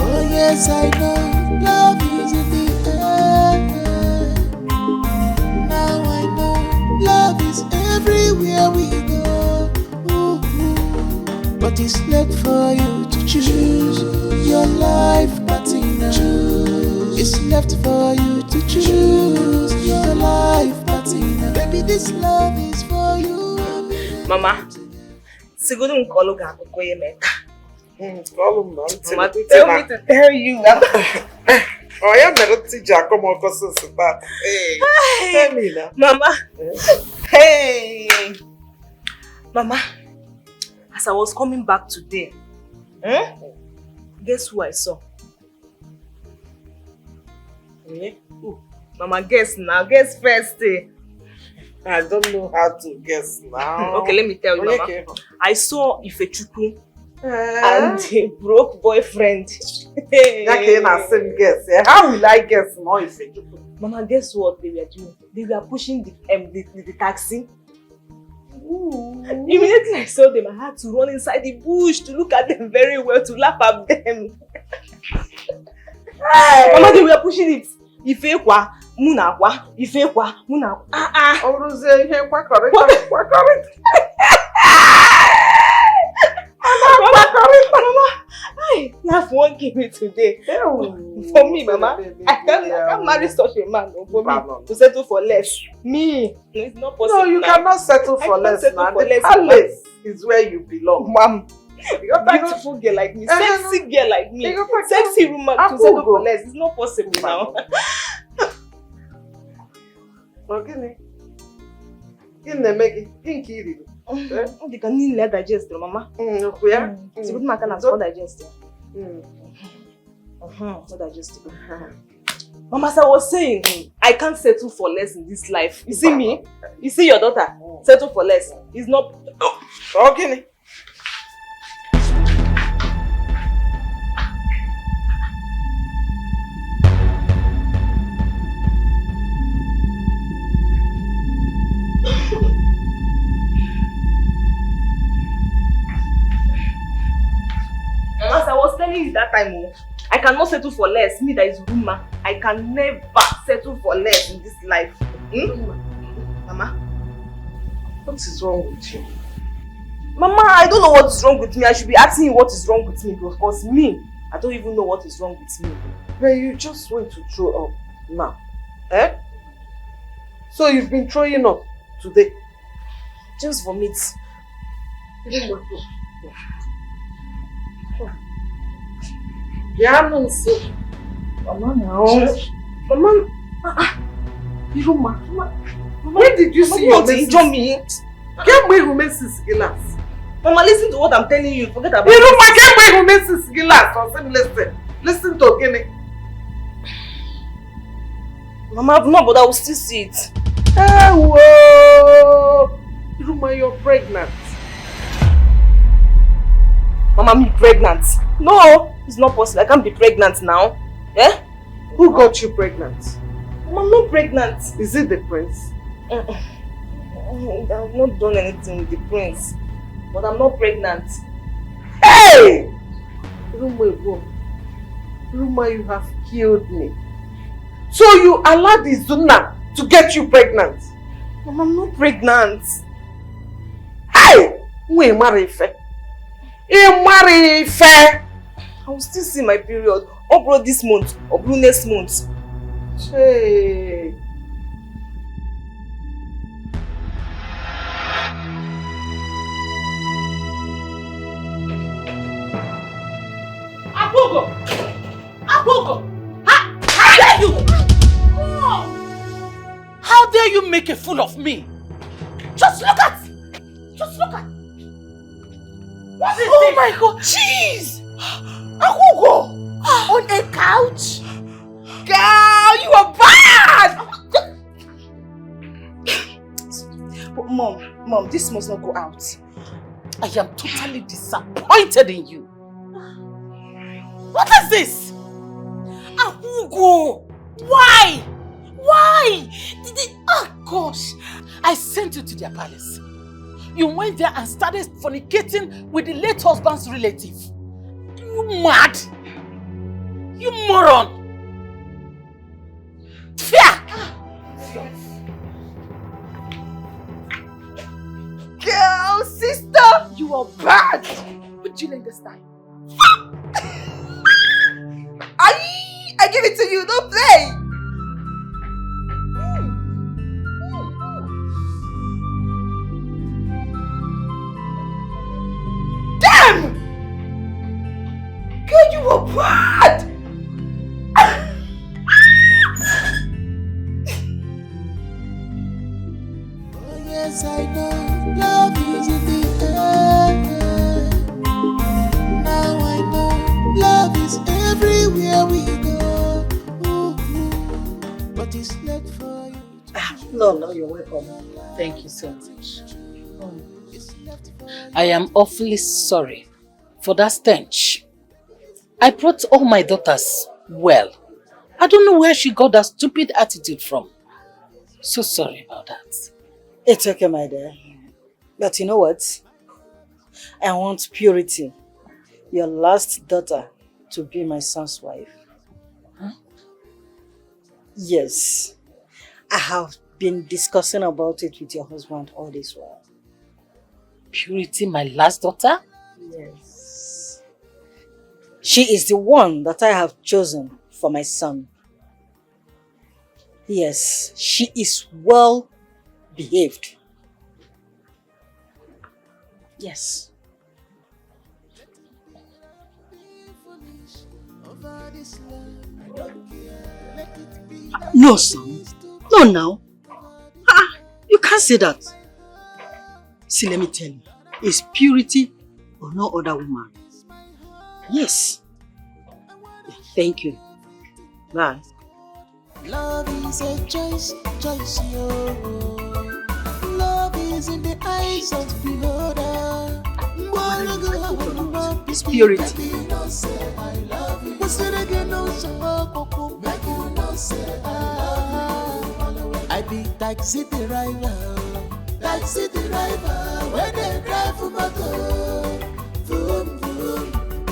Oh yes, I know love is in the air. Now I know love is everywhere we go. Ooh. But it's left for you to choose your life, partner. It's left for you to choose your life, partner. Baby, this love is for you. Mama, siguro nkolo ga akụkọ ya meka. Call him, man. Mama, tell me to tell you. Oh, yeah, better teacher. Come on, cause it's that. Hey, tell me now. Mama. Hey. Mama, as I was coming back today, guess who I saw? Me? Ooh. Mama, guess now. Guess first. I don't know how to guess now. Okay, let me tell you, Mama. I saw Ifechukwu and a broke boyfriend. How will I guess more if it? Mama, guess what they were doing? They were pushing the taxi. Ooh. Immediately I saw them, I had to run inside the bush to look at them very well, to laugh at them. Hey. Mama, they were pushing it. Ifekwa, Munakwa, Ifekwa, Munakwa. Mama, laugh won't give me today. For me, Mama, I can't marry such a man. For me, to settle for less. Me, no, it's not possible. No, you cannot settle for less. The palace is where you belong. Mom, beautiful girl like me, sexy girl like me, sexy woman to settle for less. It's not possible now. Okay. They can need let digest, Mama. Yeah. So good man can digest. Digest. Mama, as I was saying, I can't settle for less in this life. You see me? You see your daughter? Settle for less. It's not. Okay. As I was telling you that time, I cannot settle for less. Me that is woman, I can never settle for less in this life. Mama, what is wrong with you? Mama, I don't know what is wrong with me. I should be asking you what is wrong with me, because me, I don't even know what is wrong with me. But you just went to throw up now. Eh? So you've been throwing up today? Just vomit. Yeah, no, see. Mama, now. Mama, where did you see your menses? Get my menses glass. Mama, listen to what I'm telling you. Forget about it. Get my menses glass. Listen to Gene. Mama, no, but I will still see it. Hey, whoa! Iruma, you're pregnant. Mama, I'm pregnant. No, it's not possible. I can't be pregnant now. Yeah? Who got you pregnant? Mama, I'm not pregnant. Is it the prince? I've not done anything with the prince. But I'm not pregnant. Hey! Iruma, you have killed me. So you allowed Izuna to get you pregnant? Mama, I'm not pregnant. Hey! We marry fair. I will still see my period. Or this month, or next month. Hey. Agogo! How dare you? How dare you make a fool of me? Just look at! What is this? My God! Jeez! Agogo! On a couch? Girl, you are bad! But Mom, this must not go out. I am totally disappointed in you. What is this? Agogo! Why? Oh gosh! I sent you to their palace. You went there and started fornicating with the late husband's relative. You mad? You moron! Fear! Girl, sister, you are bad! Would you understand? I give it to you, don't play! Damn! Girl, you are bad! Oh yes, I know love is in the air. Now I know love is everywhere we go. Ooh, but it's late for you. No, you're welcome. Thank you so much. I am awfully sorry for that stench. I brought all my daughters well. I don't know where she got that stupid attitude from. So sorry about that. It's okay, my dear. But you know what? I want Purity, your last daughter, to be my son's wife. Huh? Yes. I have been discussing about it with your husband all this while. Purity, my last daughter? Yes. She is the one that I have chosen for my son. Yes, she is well behaved. Yes. No, son. No, now. You can't say that. See, let me tell you. It's Purity or no other woman. Yes. Thank you. Bye. Love is a choice, yo. Love is in the eyes of the beholder. It's Purity. I be taxi driver, when they drive for motor. Vroom, vroom.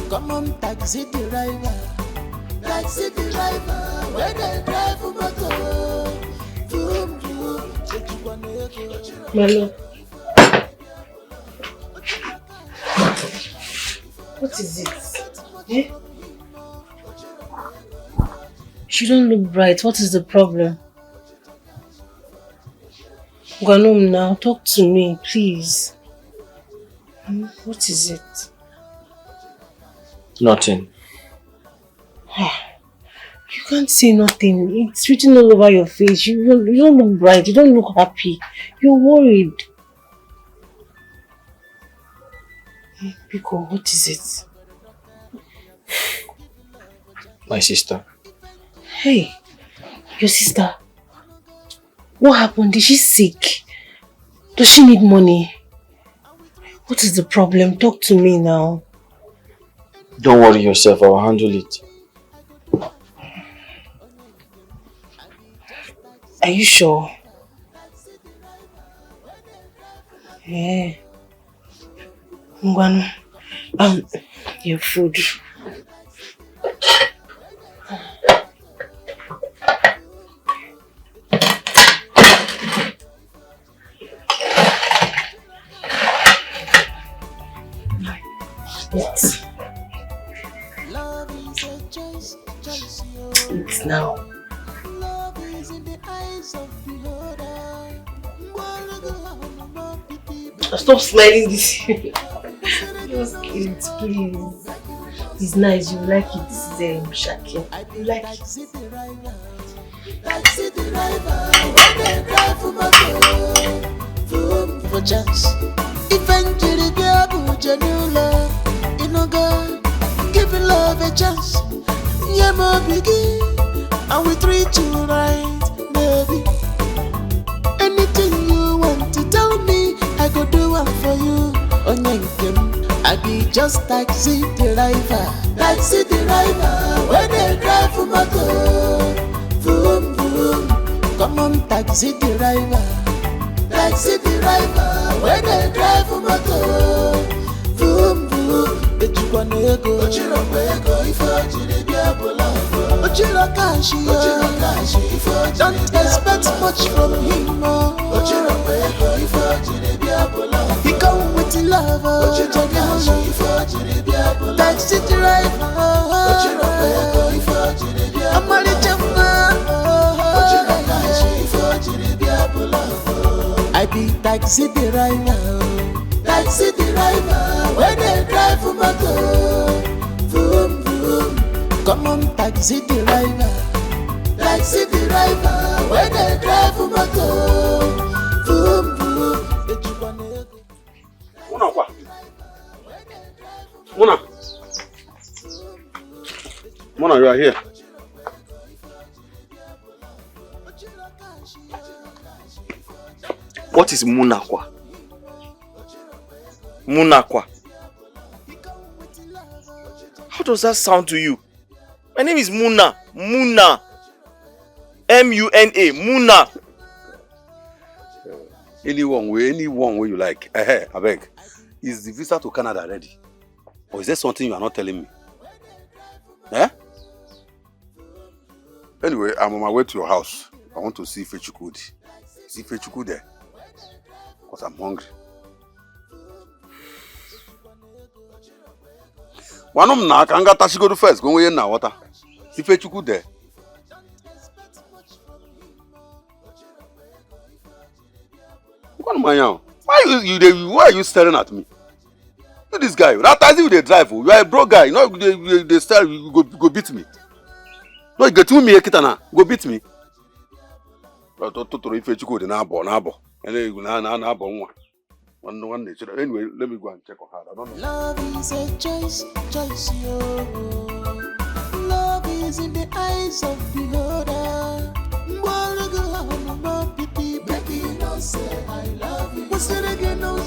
Come on, taxi driver, when they drive for motor. Vroom, vroom. My love. What is it? Eh? She don't look bright. What is the problem? Gwanom now, talk to me, please. What is it? Nothing. You can't say nothing. It's written all over your face. You don't look bright. You don't look happy. You're worried. Biko, what is it? My sister. Hey, your sister. What happened? Is she sick? Does she need money? What is the problem? Talk to me now. Don't worry yourself, I'll handle it. Are you sure? Yeah. Ngwanu, your food. Eat now. Stop smiling this. Just eat, please. It's nice, you like it. This is Shaki. You like it. For chance, eventually be able to love. You know, God, give love a chance. Yeah, my biggie, and we treat you right, baby. Anything you want to tell me, I go do one for you. On I be just taxi driver, when they drive for motor. Vroom, vroom. Come on, taxi driver, when they drive for motor. Vroom, vroom. Don't expect much from him. He come with love. Taxi driver, I'm only I be taxi driver, when they drive for motor. Vroom, vroom. Come on, taxi driver, when they drive for motor. Vroom, vroom. Mona, you are here. What is Munakwa? Munakwa. How does that sound to you? My name is Muna. Muna. M-U-N-A. Muna. Anyone way you like. I beg. Is the visa to Canada ready? Or is there something you are not telling me? Eh? Anyway, I'm on my way to your house. I want to see Fechukudi. See Fechukudi there? Because I'm hungry. One of them now can get to go to first. Go away now, water. See Fechukudi there. Why are you staring at me? You this guy. That time you dey drive. You are a broke guy. You know they stare. You go beat me. No, you get to me kitana. Go beat me. Anyway, let me go and check on her. I don't know. Love is a choice, yo. Love is in the eyes of the beholder. Make you know say I love you. Make you know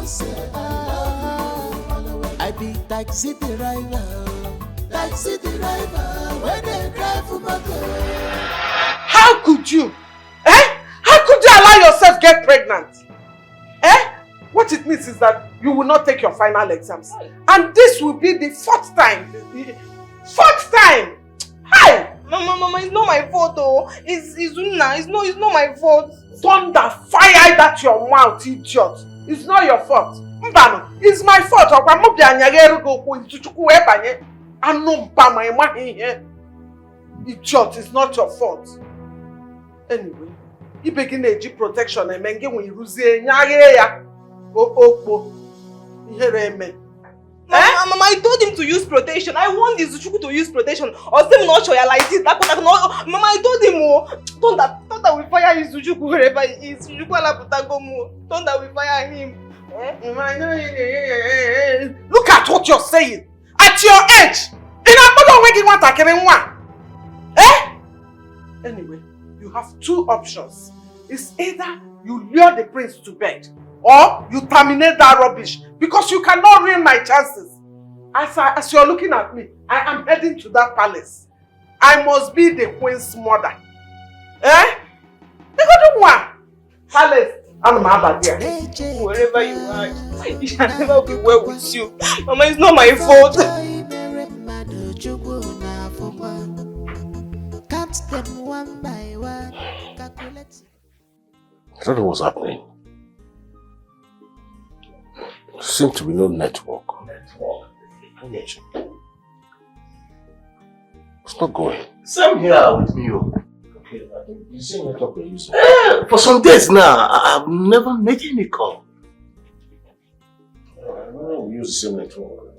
say I love you. I be taxi driver. Taxi driver. When they drive for my girl. How could you? How could you allow yourself get pregnant? What it means is that you will not take your final exams. And this will be the fourth time. Fourth time! Hi! Mama, it's not my fault though. It's Una. It's not my fault. Thunder, fire that your mouth, idiot. It's not your fault. Mbano, it's my fault. Idiot, it's not your fault. Anyway, you begin to protection and then when you lose ya. Mama, I told him to use protection. I want this Zuchuku to use protection. Or say not show like this. Mama, I told him, Thunder will fire his Zuchuku wherever he is. Zuchuku ala putagomo. Thunder will fire him. Look at what you're saying. At your age, anyway, you have two options. It's either you lure the prince to bed or you terminate that rubbish because you cannot ruin my chances. As you're looking at me, I am heading to that palace. I must be the queen's mother. Palace. Wherever you are, it shall never be well with you. Mama, it's not my fault. I don't know what's happening. There seems to be no network. It's not going. Same here with me. Okay, I think the same network we're using. For some days now, I've never made any call. I don't know, we use the same network.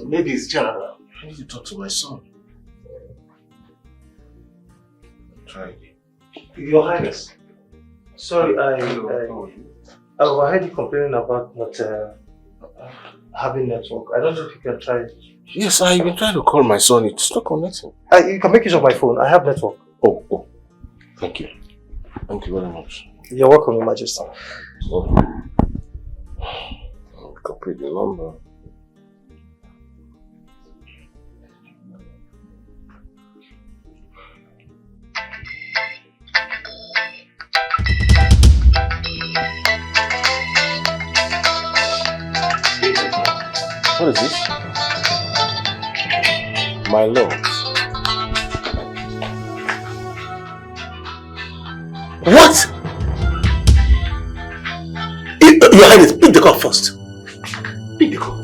Maybe it's general. I need to talk to my son. Try again. Your Highness, sorry, I overheard you complaining about not having network. I don't know if you can try it. Yes, I've been trying to call my son. It's not connecting. You can make use of my phone. I have network. Oh. Thank you. Thank you very much. You're welcome, Your Majesty. I'll copy the number. What is this? My lord. What? Your Highness, pick the call first. Pick the call.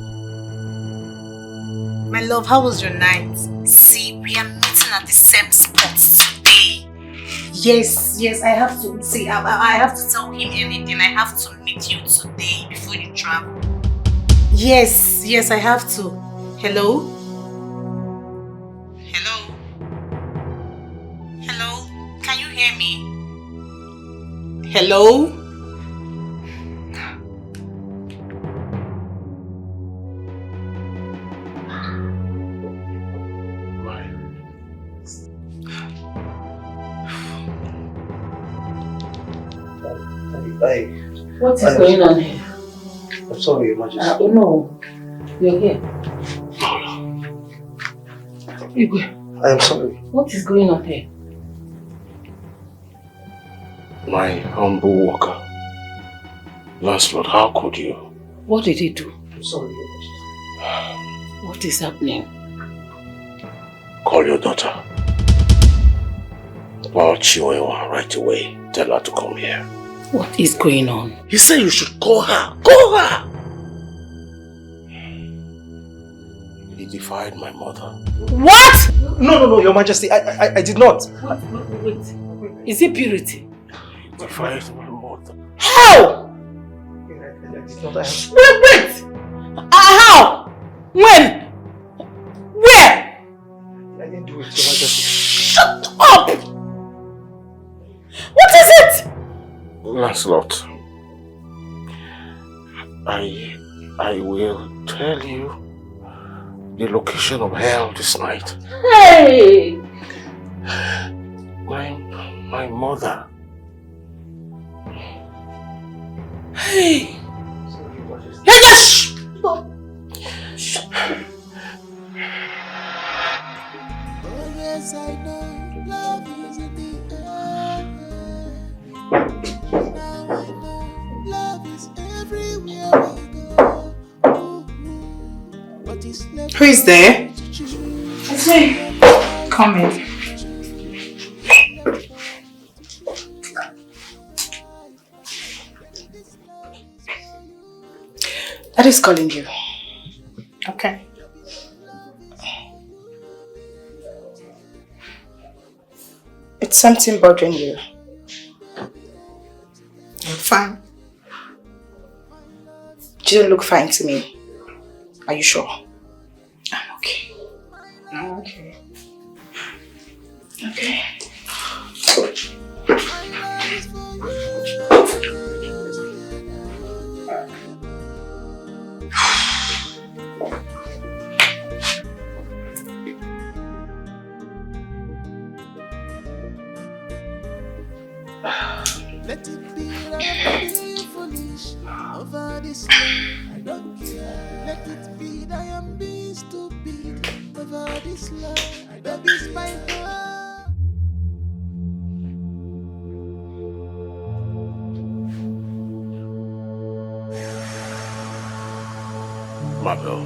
My love, how was your night? See, we are meeting at the same spot today. Yes, I have to. See, I have to tell him anything. I have to meet you today before you travel. Yes, I have to. Hello? Hello? Can you hear me? Hello? What is going on here? sorry, Your Majesty. Oh no, you're here. I am sorry. What is going on here? My humble worker. Lancelot, how could you? What did he do? I'm sorry, Your Majesty. What is happening? Call your daughter. Call Chiwewa right away. Tell her to come here. What is going on? He said you should call her. Call her! He defied my mother. What? No, Your Majesty. I did not. Wait. Is it Purity? He defied my mother. How? I did not. Wait! How? When? Where? I didn't do it, Your Majesty. Shut up! What is it? Lancelot, I will tell you the location of hell this night. Hey! My mother. Hey! Hey, just stop! Oh yes, I know love is in the air. Now I know love is everywhere we go. But it's left. Who is there? It's me. Come in. That is calling you. Okay. It's something bothering you. I'm fine. You don't look fine to me. Are you sure? I'm okay. I'm okay. Okay. Let it be that I'm being foolish over this love. I don't care. Let it be that I am being stupid over this love. Baby's my love. Mabel.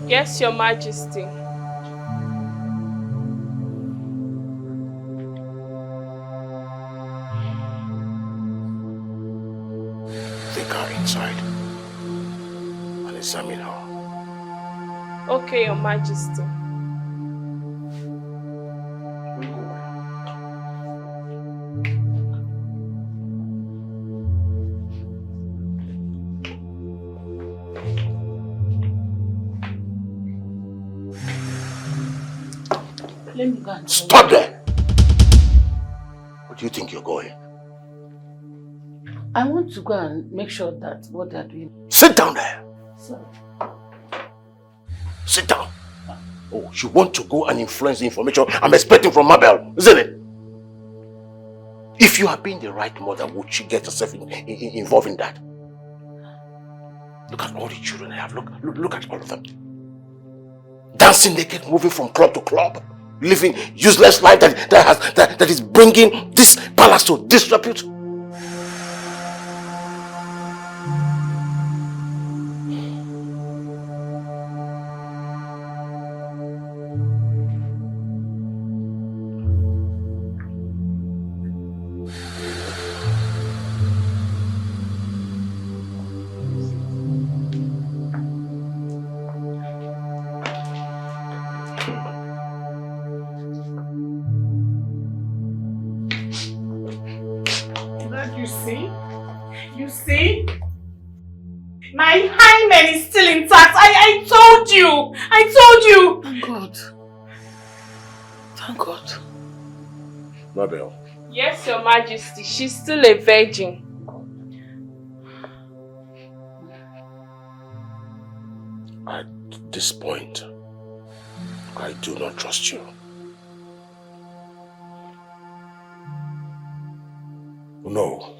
Yes, Your Majesty. Take her inside and examine her. Okay, Your Majesty. Let me go and Stop there! Where do you think you're going? I want to go and make sure that what they're doing. Sit down there! Sorry. Sit down! Oh, you want to go and influence the information I'm expecting from Mabel, isn't it? If you had been the right mother, would she get herself involved in that? Look at all the children I have. Look at all of them. Dancing naked, moving from club to club. Living useless life that is bringing this palace to disrepute. You see? My hymen is still intact. I told you. Thank God. Thank God. Mabel. Yes, Your Majesty. She's still a virgin. At this point, I do not trust you. No.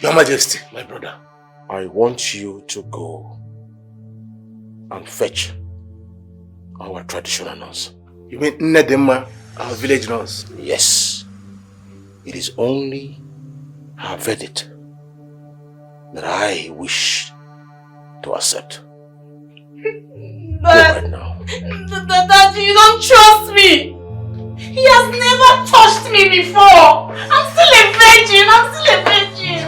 Your Majesty, my brother, I want you to go and fetch our traditional nurse. You mean Nnedema, our village nurse? Yes. It is only her verdict that I wish to accept. But, right now. Daddy, you don't trust me. He has never touched me before. I'm still a virgin. I'm still a virgin.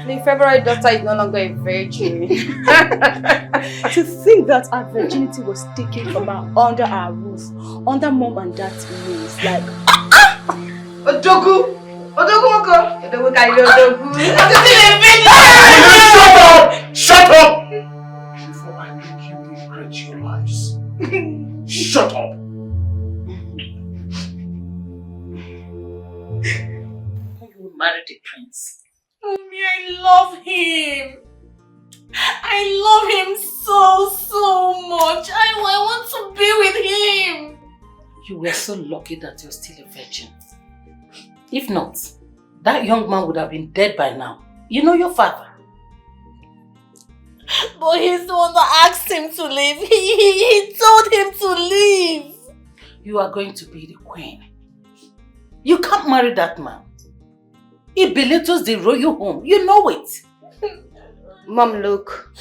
The February daughter is no longer a virgin. To think that our virginity was taken from her under our roof, under mom and dad's roof, like Odogu! Odogu! Odogu can you Odogu? I'm still a virgin. Shut up! Before I make you regret your lives. Shut up! You married the prince. Mommy, I love him. I love him so much. I want to be with him. You were so lucky that you're still a virgin. If not, that young man would have been dead by now. You know your father. But he's the one that asked him to leave. He told him to leave. You are going to be the queen. You can't marry that man. He belittles the royal home. You know it. Mom, look.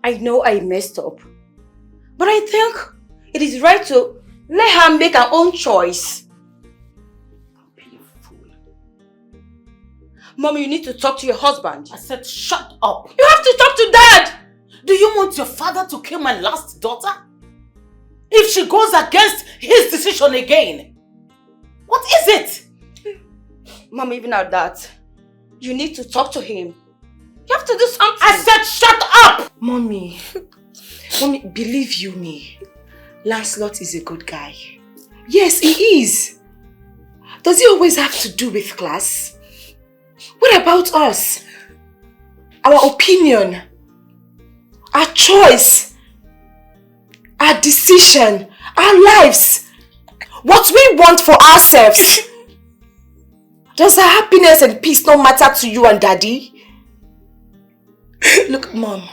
I know I messed up. But I think it is right to let her make her own choice. Don't be a fool. Mom, you need to talk to your husband. I said shut up. You have to talk to Dad. Do you want your father to kill my last daughter? If she goes against his decision again, what is it? Mom, even at that, you need to talk to him. You have to do something. I said shut up! Mommy, believe you me, Lancelot is a good guy. Yes, he is. Does he always have to do with class? What about us? Our opinion, our choice, our decision, our lives, what we want for ourselves. Does our happiness and peace not matter to you and Daddy? Look, Mom,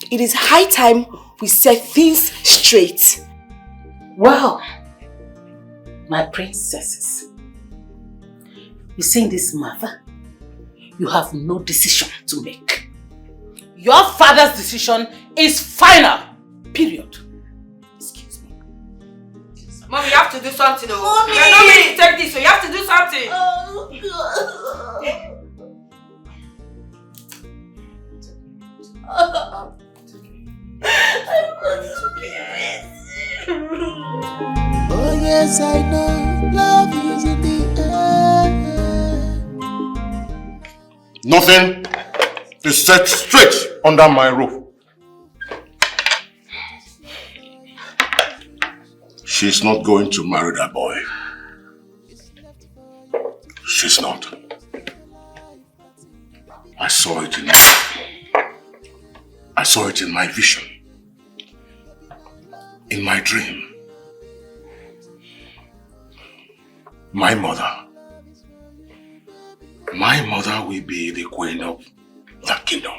it is high time we set things straight. Well, my princesses, you see in this matter, you have no decision to make. Your father's decision is final. Period. Excuse me. Mom, you have to do something. Mommy! You're not ready to take this, so you have to do something. I want to be with you. Oh yes, I know love is in the air. Nothing is set straight under my roof. She's not going to marry that boy. She's not. I saw it in my vision. In my dream. My mother will be the queen of that kingdom.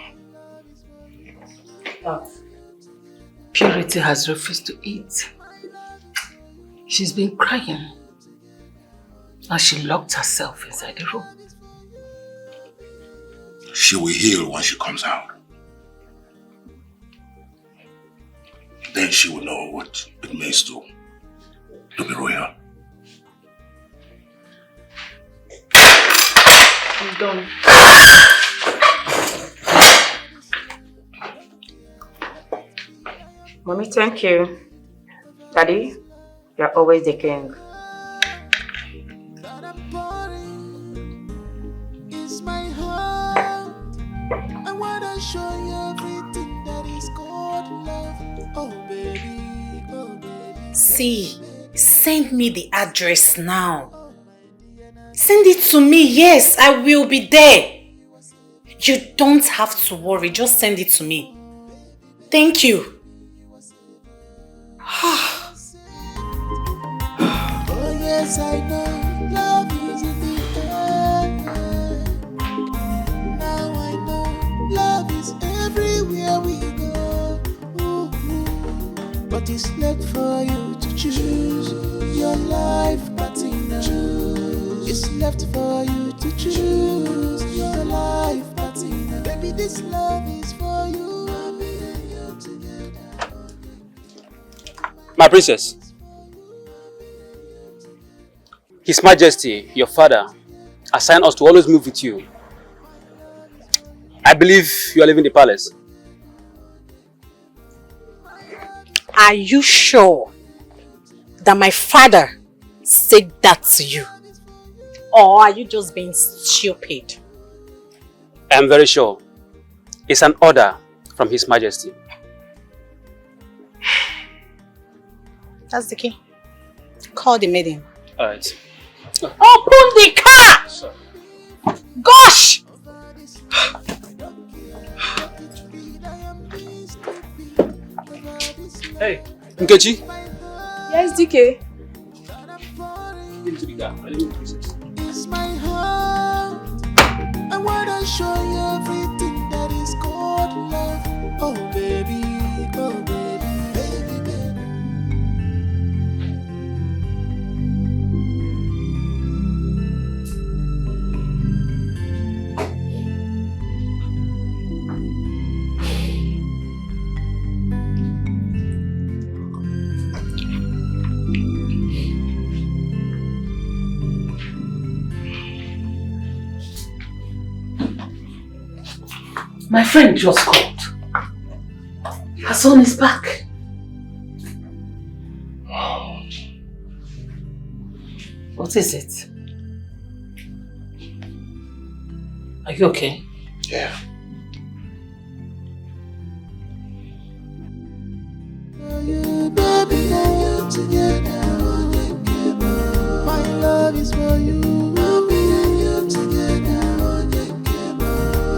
Purity has refused to eat. She's been crying as she locked herself inside the room. She will heal when she comes out. Then she will know what it means to be royal. I'm done. Mommy, thank you. Daddy, you're always the king. It's my heart. I wanna show you everything that is called love. Oh baby, oh baby. See, send me the address now. Send it to me. Yes, I will be there. You don't have to worry. Just send it to me. Thank you. Oh yes, I know love is in the air. anywhere we go. Ooh, ooh. But it's left for you to choose your life partner. It's left for you to choose your life partner. Baby, this love is for you. Me and you together. My princess, His Majesty, your father, assigned us to always move with you. I believe you are leaving the palace. Are you sure that my father said that to you? Or are you just being stupid? I am very sure. It's an order from His Majesty. That's the key. Call the maiden. Alright. Open the car! Sorry. Gosh! Hey, Nkechi. Yes, DK. Into the car. I leave the princess. It's my heart. I wanna show you everything that is called love. Oh baby, baby, baby. My friend just called. Her son is back. What is it? Are you okay? Yeah. You, baby, and you together. My love is for you. Baby, and you together.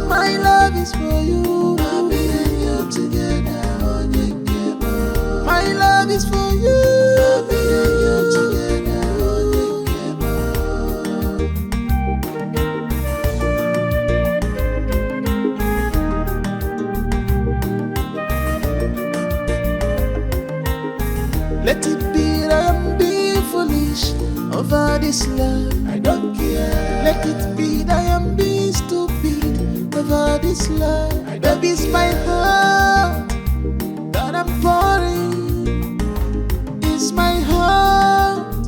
My love is for you. Baby, and you together. My love is for you. Baby, and you together. Let it be that I'm being foolish over this love. I don't care. Let it be that I'm being stupid over this love. Baby, it's my heart that I'm pouring. It's my heart.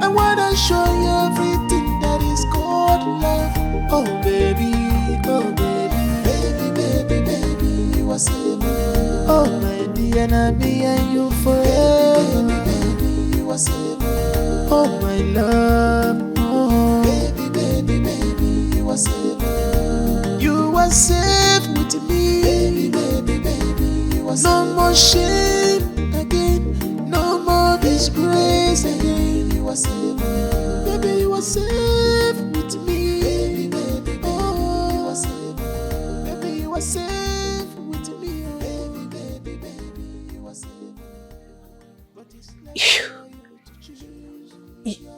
I wanna show you everything that is called love. Oh baby, baby, baby, baby, you are savior. Oh my dear, and I be and you forever. Baby, you are savior. Oh my love, oh baby, baby, baby, you are savior. You are safe with me. Baby, baby, baby, you are safe. No more shame again, no more disgrace again. You are savior. Baby, you are safe with me. Baby, baby, oh, you are savior. Baby, you are safe with me. Baby, baby, baby, you are savior.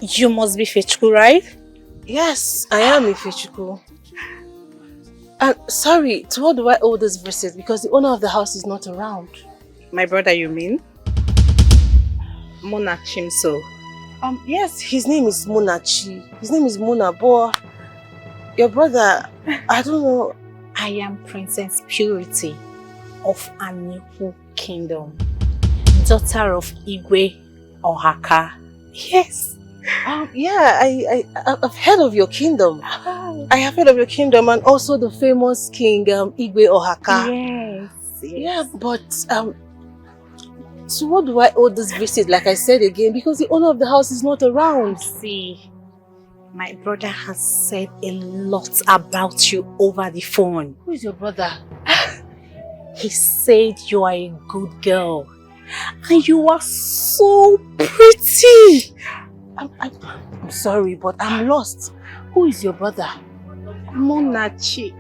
You must be Fetchku, right? Yes, I am Ifechuku. And sorry, to what do I owe this visit? Because the owner of the house is not around. My brother, you mean? Mona Chimso. Yes, his name is Munachi. His name is Muna, but your brother, I don't know. I am Princess Purity of Anihu Kingdom, daughter of Igwe Ohaka. Yes. Yeah, I've heard of your kingdom. I have heard of your kingdom and also the famous king Igwe Ohaka. Yes. Yeah, but so what do I owe this visit? Like I said again, because the owner of the house is not around. See, my brother has said a lot about you over the phone. Who is your brother? He said you are a good girl and you are so pretty. I'm sorry, but I'm lost. Who is your brother? Monachi.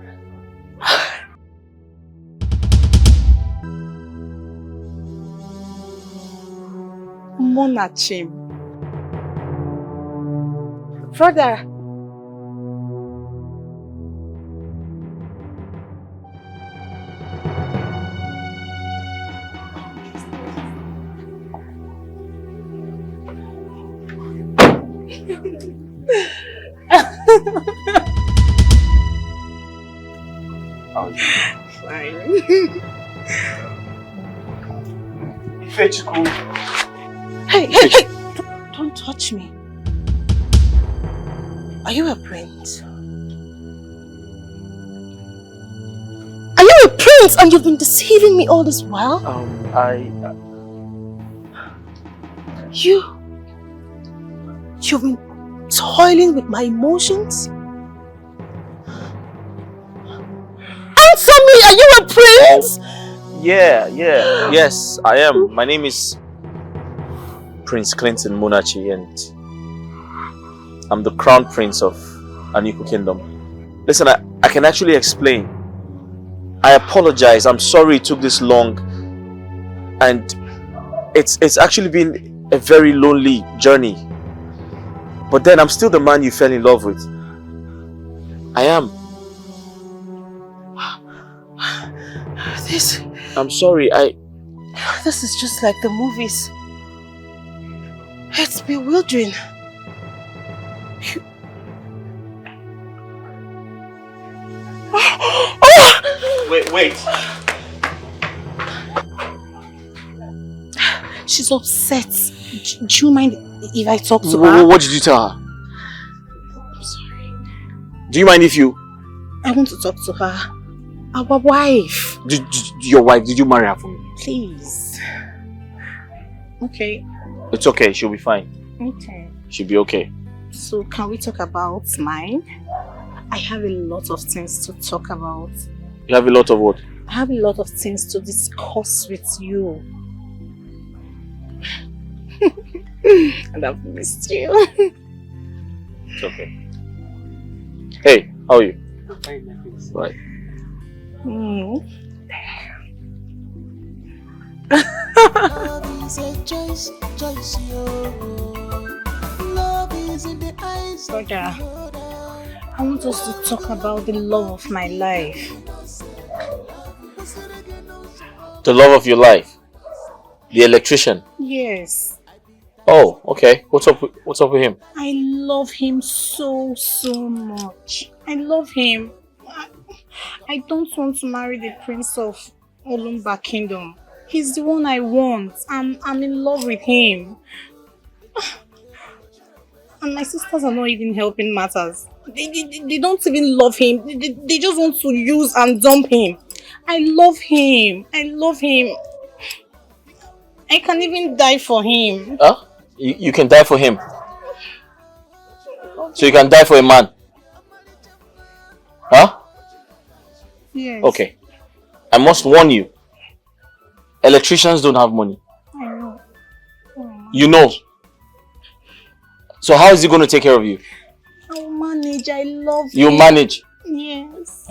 Monachim. Brother. Fine. Hey! Don't touch me. Are you a prince? Are you a prince and you've been deceiving me all this while? You've been toiling with my emotions? Answer me! Are you a prince? Yes, I am. My name is Prince Clinton Munachi and I'm the crown prince of Aniku Kingdom. Listen, I can actually explain. I apologize. I'm sorry it took this long. And it's actually been a very lonely journey. But then I'm still the man you fell in love with. I am. I'm sorry, This is just like the movies. It's bewildering. Wait. She's upset. Do you mind if I talk to her? What did you tell her? I'm sorry. Do you mind if you... I want to talk to her. Our wife. Your wife, did you marry her for me? Please. Okay. It's okay, she'll be fine. Okay. She'll be okay. So can we talk about mine? I have a lot of things to talk about. You have a lot of what? I have a lot of things to discuss with you. And I've missed you. It's okay. Hey, how are you? I'm fine, my prince. Right. Love is a choice, yo. Love is in the eyes. Brother, I want us to talk about the love of my life. The love of your life? The electrician? Yes. Oh, okay. What's up with him? I love him so much. I love him. I don't want to marry the prince of Olumba Kingdom. He's the one I want. I'm in love with him. And my sisters are not even helping matters. They don't even love him. They just want to use and dump him. I love him. I can even die for him. Huh? You can die for him? So you can die for a man? Huh? Yes. Okay. I must warn you. Electricians don't have money. I know. You know. So how is he going to take care of you? I'll manage. I love him. You manage? Yes.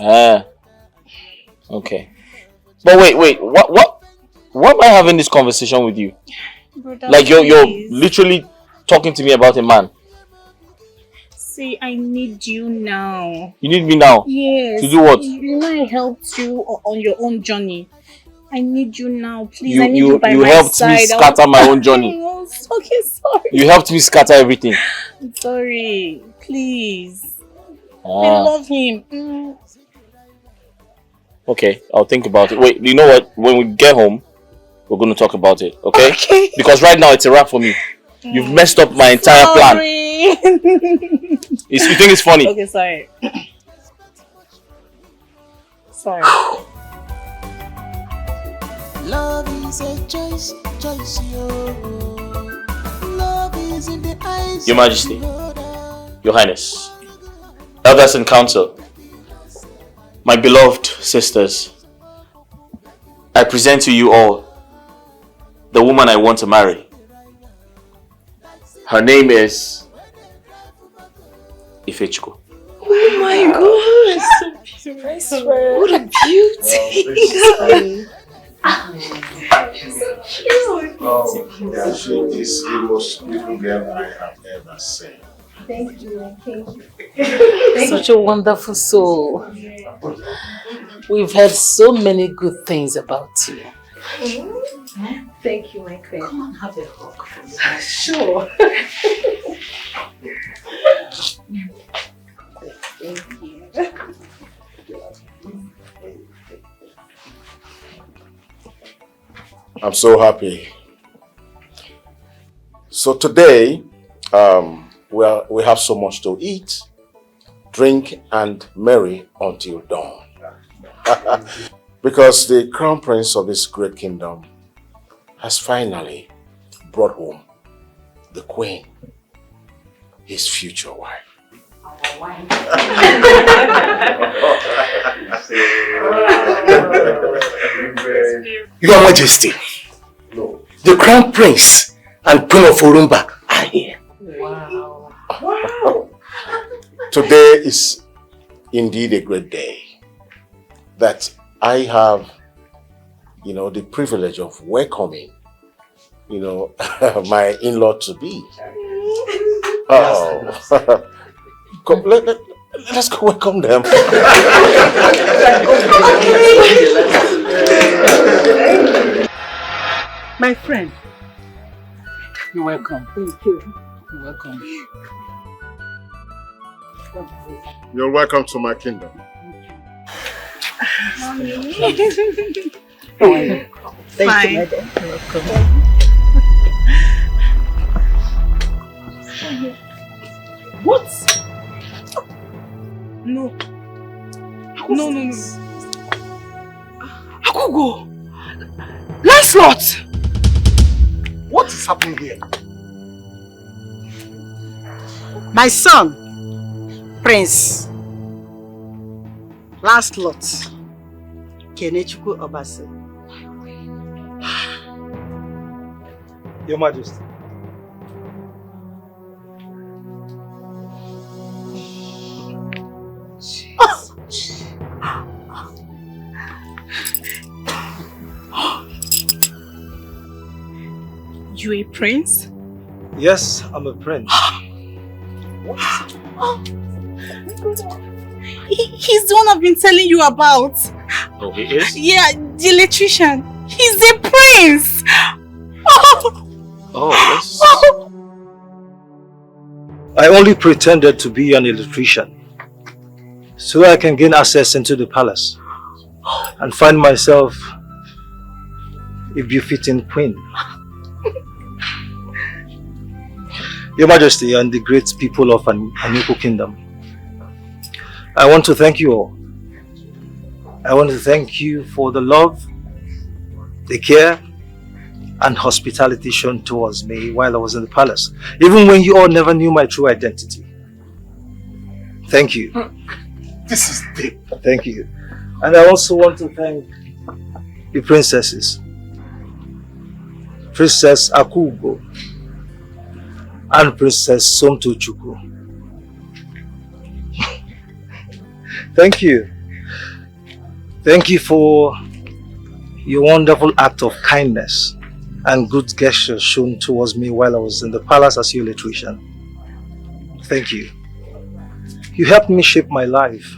Okay. But wait. Why am I having this conversation with you? Brother, like you're please. literally talking to me about a man. See, I need you now. You need me now? Yes. To do what? You know I helped you on your own journey. I need you now, please. I need you by you my helped side. me scatter my own journey. Okay, sorry. You helped me scatter everything. I'm sorry. Please. I love him. Okay, I'll think about it. Wait, you know what? When we get home, we're going to talk about it, okay? Okay. Because right now it's a wrap for me. You've messed up my entire plan. You think it's funny? Okay, sorry. Sorry. Love is a choice, yo. Love is in the eyes. Your Majesty, Your Highness, Elders in Council, my beloved sisters, I present to you all the woman I want to marry. Her name is Ifechukwu. Oh my God! What a beauty! Yeah, she is the most beautiful girl I have ever seen. Thank you. Such a wonderful soul. We've heard so many good things about you. Thank you, my queen. Come on, have a hug for me. Sure. I'm so happy. So today, we have so much to eat, drink, and marry until dawn. Because the crown prince of this great kingdom has finally brought home the queen, his future wife. Your Majesty, the crown prince and queen of Orumba are here. Wow. Today is indeed a great day that I have, the privilege of welcoming, my in-law to be. Oh, come, let's go welcome them. My friend, you're welcome. Thank you. You're welcome. You're welcome to my kingdom. Mommy. Thank you, madam. What? No. No. Akugo! Lancelot! What is happening here? My son, Prince Lancelot Kenechukwu Obasi. Your Majesty. You a prince? Yes, I'm a prince. He's the one I've been telling you about. Oh, he is? Yeah, the electrician. He's a prince! Oh, yes. I only pretended to be an electrician so I can gain access into the palace and find myself a befitting queen. Your Majesty and the great people of Anuku Kingdom, I want to thank you all. I want to thank you for the love, the care, and hospitality shown towards me while I was in the palace, even when you all never knew my true identity. Thank you. This is deep. Thank you. And I also want to thank the princesses, Princess Akugo and Princess Somtochukwu. Thank you. Thank you for your wonderful act of kindness and good gestures shown towards me while I was in the palace as your electrician. Thank you. You helped me shape my life.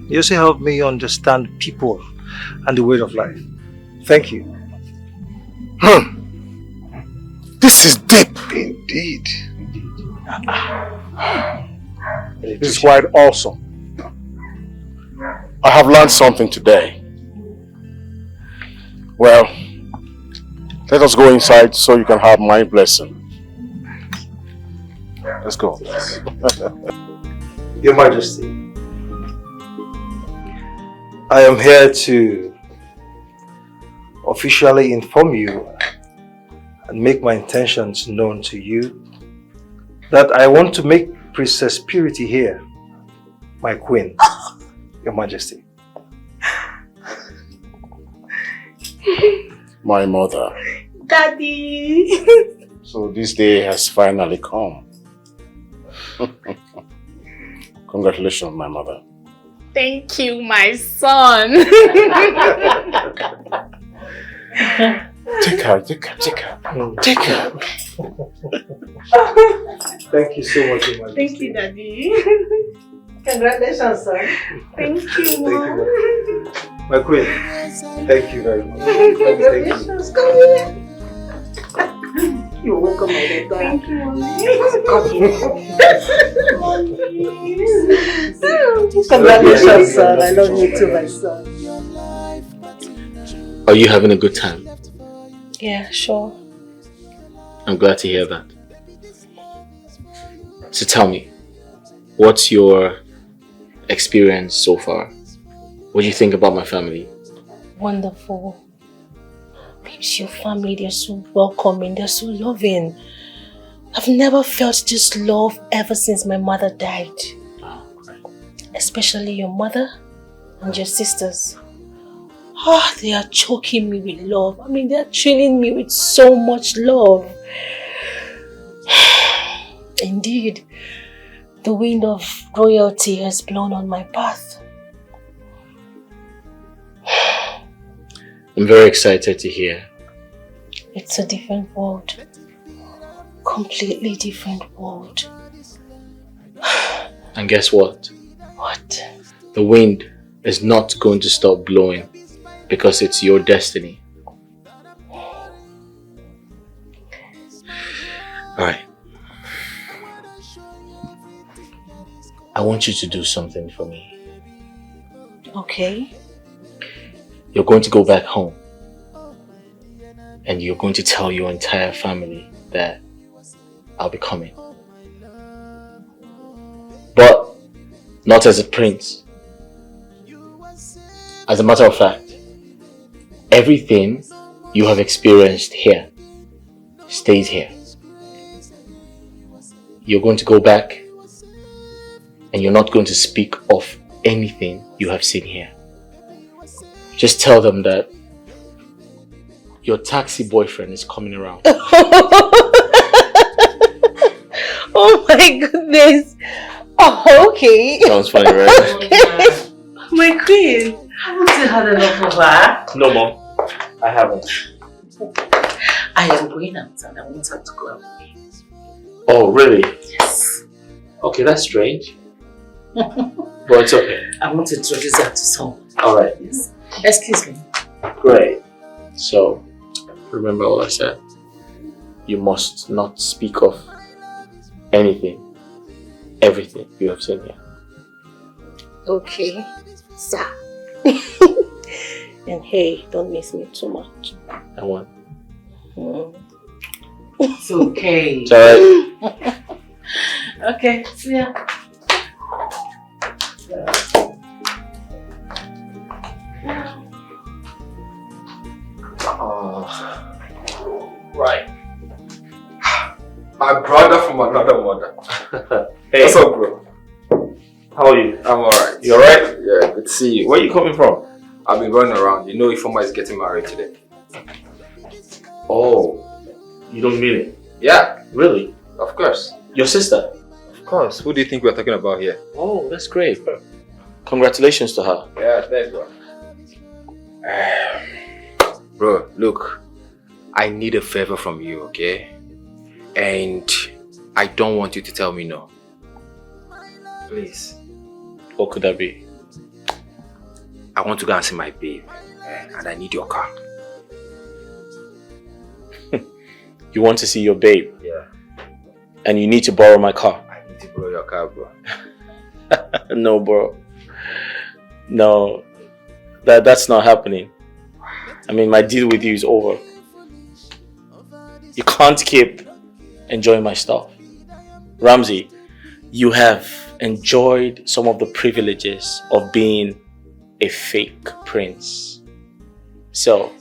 You also helped me understand people and the way of life. Thank you. This is deep. Indeed. This is quite awesome. I have learned something today. Well, let us go inside so you can have my blessing. Let's go. Your Majesty, I am here to officially inform you and make my intentions known to you that I want to make Princess Purity here my queen, Your Majesty. My mother. Daddy! So this day has finally come. Congratulations, my mother. Thank you, my son. Take her. Take her. Thank you so much, Your Majesty. Thank you, Daddy. Congratulations, son. Thank you, Mom. My queen, thank you very much. Congratulations, come here. You're welcome, my daughter. Thank you, Mommy. Congratulations, son. I love you too, my son. Are you having a good time? Yeah, sure. I'm glad to hear that. So tell me, what's your experience so far? What do you think about my family? Wonderful. Babes, your family, they're so welcoming, they're so loving. I've never felt this love ever since my mother died. Especially your mother and your sisters. Ah, they are choking me with love. I mean, they're training me with so much love. Indeed, the wind of royalty has blown on my path. I'm very excited to hear. It's a different world. Completely different world. And guess what? What? The wind is not going to stop blowing because it's your destiny. Alright. I want you to do something for me. Okay. You're going to go back home and you're going to tell your entire family that I'll be coming. But not as a prince. As a matter of fact, everything you have experienced here stays here. You're going to go back and you're not going to speak of anything you have seen here. Just tell them that your taxi boyfriend is coming around. Oh my goodness. Oh, okay. Sounds funny, right? Okay. My queen. Haven't you had enough of her? No, Mom. I haven't. I am going out and I want her to go out with me. Oh, really? Yes. Okay, that's strange. But it's okay. I want to introduce her to someone. Alright. Yes. Excuse me. Great. So, remember all I said. You must not speak of anything, everything you have seen here. Okay, sir. And hey, don't miss me too much. I won't. It's okay. It's alright. Okay, see ya. Right. My brother from another mother. Hey. What's up, bro? How are you? I'm alright. You alright? Yeah, good to see you. Where are you coming from? I've been running around. You know Ifoma is getting married today. Oh, you don't mean it? Yeah. Really? Of course. Your sister? Of course. Who do you think we're talking about here? Oh, that's great. Congratulations to her. Yeah, thanks, bro. Bro, look. I need a favor from you, okay? And I don't want you to tell me no. Please. What could that be? I want to go and see my babe. And I need your car. You want to see your babe? Yeah. And you need to borrow my car? I need to borrow your car, bro. No, bro. No. That's not happening. I mean, my deal with you is over. You can't keep enjoying my stuff. Ramsey, you have enjoyed some of the privileges of being a fake prince. So,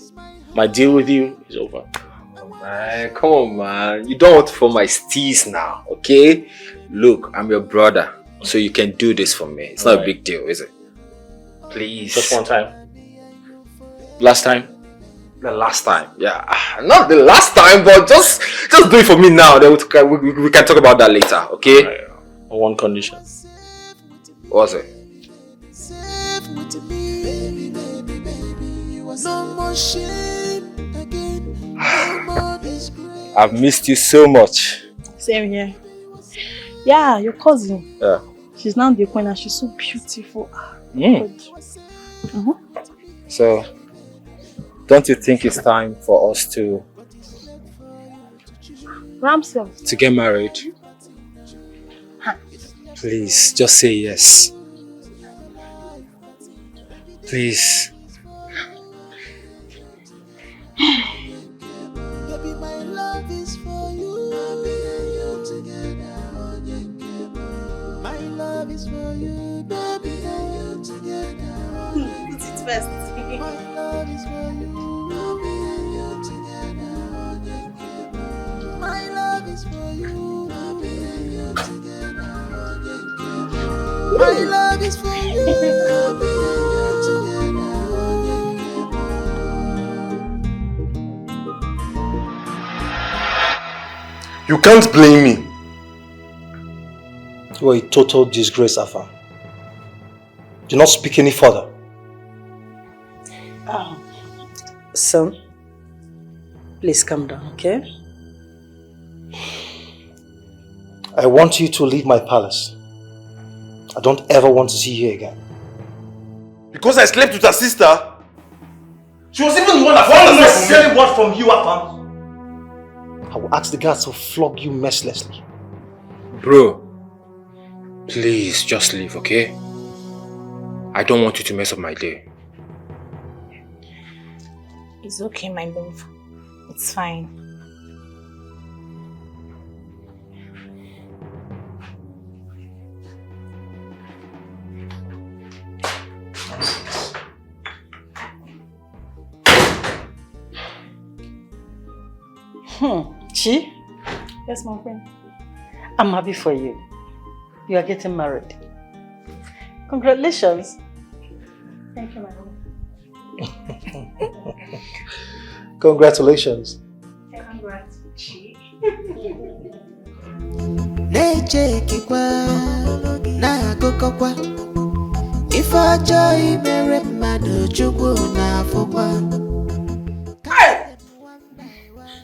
my deal with you is over. Oh man, come on, man. You don't want to for my steez now, okay? Look, I'm your brother, so you can do this for me. It's not a big deal, is it? Please. Just one time. Last time? The last time, yeah. Not the last time, but just do it for me now. Then we can talk about that later, okay? Right. On one condition. What's it? I've missed you so much. Same here. Yeah, your cousin. Yeah. She's now the queen and she's so beautiful. So, don't you think it's time for us to Ramsey. To get married? Please, just say yes. Please. Baby, my love is for you. My love is for you, baby, and you together. Put it first. My love is for you, baby, and you together. My love is for you, baby, and you together. My love is for you, baby, and you together. You can't blame me. You are a total disgrace, Afa. Do not speak any further. Son, please calm down, okay? I want you to leave my palace. I don't ever want to see you again. Because I slept with her sister? She was even the one that One necessary word from you, Afa. I will ask the guards to flog you mercilessly. Bro, please just leave, okay? I don't want you to mess up my day. It's okay, my love. It's fine. Chi? Yes, my friend. I'm happy for you. You are getting married. Congratulations. Thank you, my love. Congratulations. Congrats, Chi. Na-echekwa na-akụkọkwa ife ọjọọ imere mmadụ Chukwu na-afụkwa.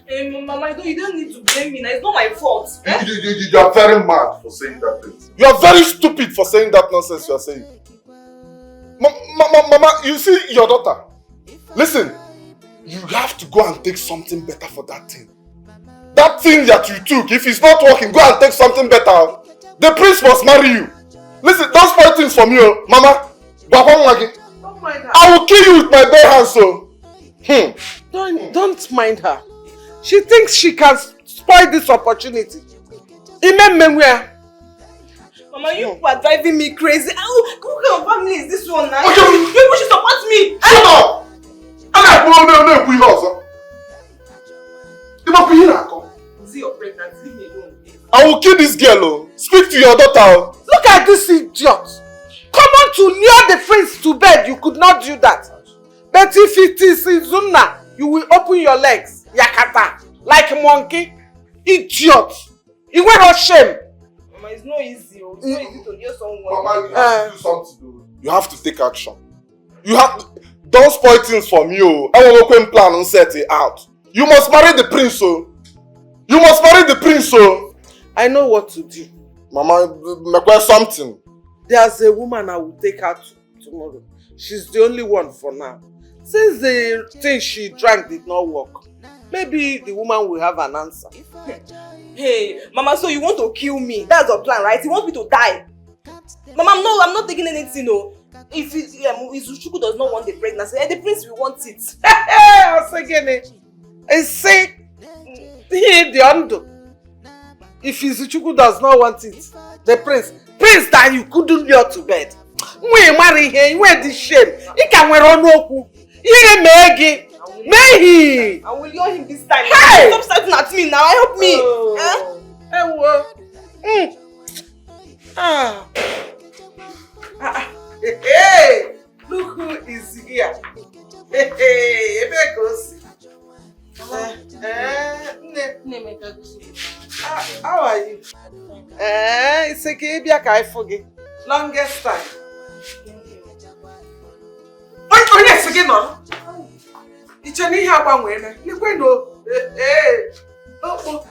Hey, Mama, you don't need to blame me now. It's not my fault. You are very mad for saying that thing. You are very stupid for saying that nonsense you are saying. Mama, you see your daughter. Listen, you have to go and take something better for that thing. That thing that you took, if it's not working, go and take something better. The prince must marry you. Listen, don't spoil things for me, oh. Mama. Don't mind her. I will kill you with my bare hands, so. Don't mind her. She thinks she can spoil this opportunity. Mama, you are driving me crazy. What kind of family is this one now? You should support me. Shut up! See your pregnancy, leave me alone. I will kill this girl, oh. Speak to your daughter. Look at this idiot. Come on to near the prince to bed. You could not do that. But if it is Izuna, you will open your legs. Yakata. Like a monkey. Idiot. You wear no shame. Mama, it's not easy. It's not easy to hear someone. Mama, you have to do something. You have to take action. You have. Don't spoil things for me, oh. I will open plan and set it out. You must marry the prince, oh. You must marry the prince, oh. I know what to do. Mama, make something. There's a woman I will take her to tomorrow. She's the only one for now. Since the thing she drank did not work, maybe the woman will have an answer. Hey, Mama, so you want to kill me? That's your plan, right? You want me to die? Mama, no, I'm not taking anything, no. If Izuchukwu does not want the pregnancy, the prince will want it. I was again. Say, the undo. If Izuchukwu does not want it, the prince that you couldn't lure to bed. We marry him, where the shame. He can wear on no. He may I will lure him this time. Hey! Stop shouting at me now. Help me. Hey, look who is here. Hey, how are you? It's okay, I forget. Longest time. Oh, yes, again, no. It's a new one. You go no. Hey, oh,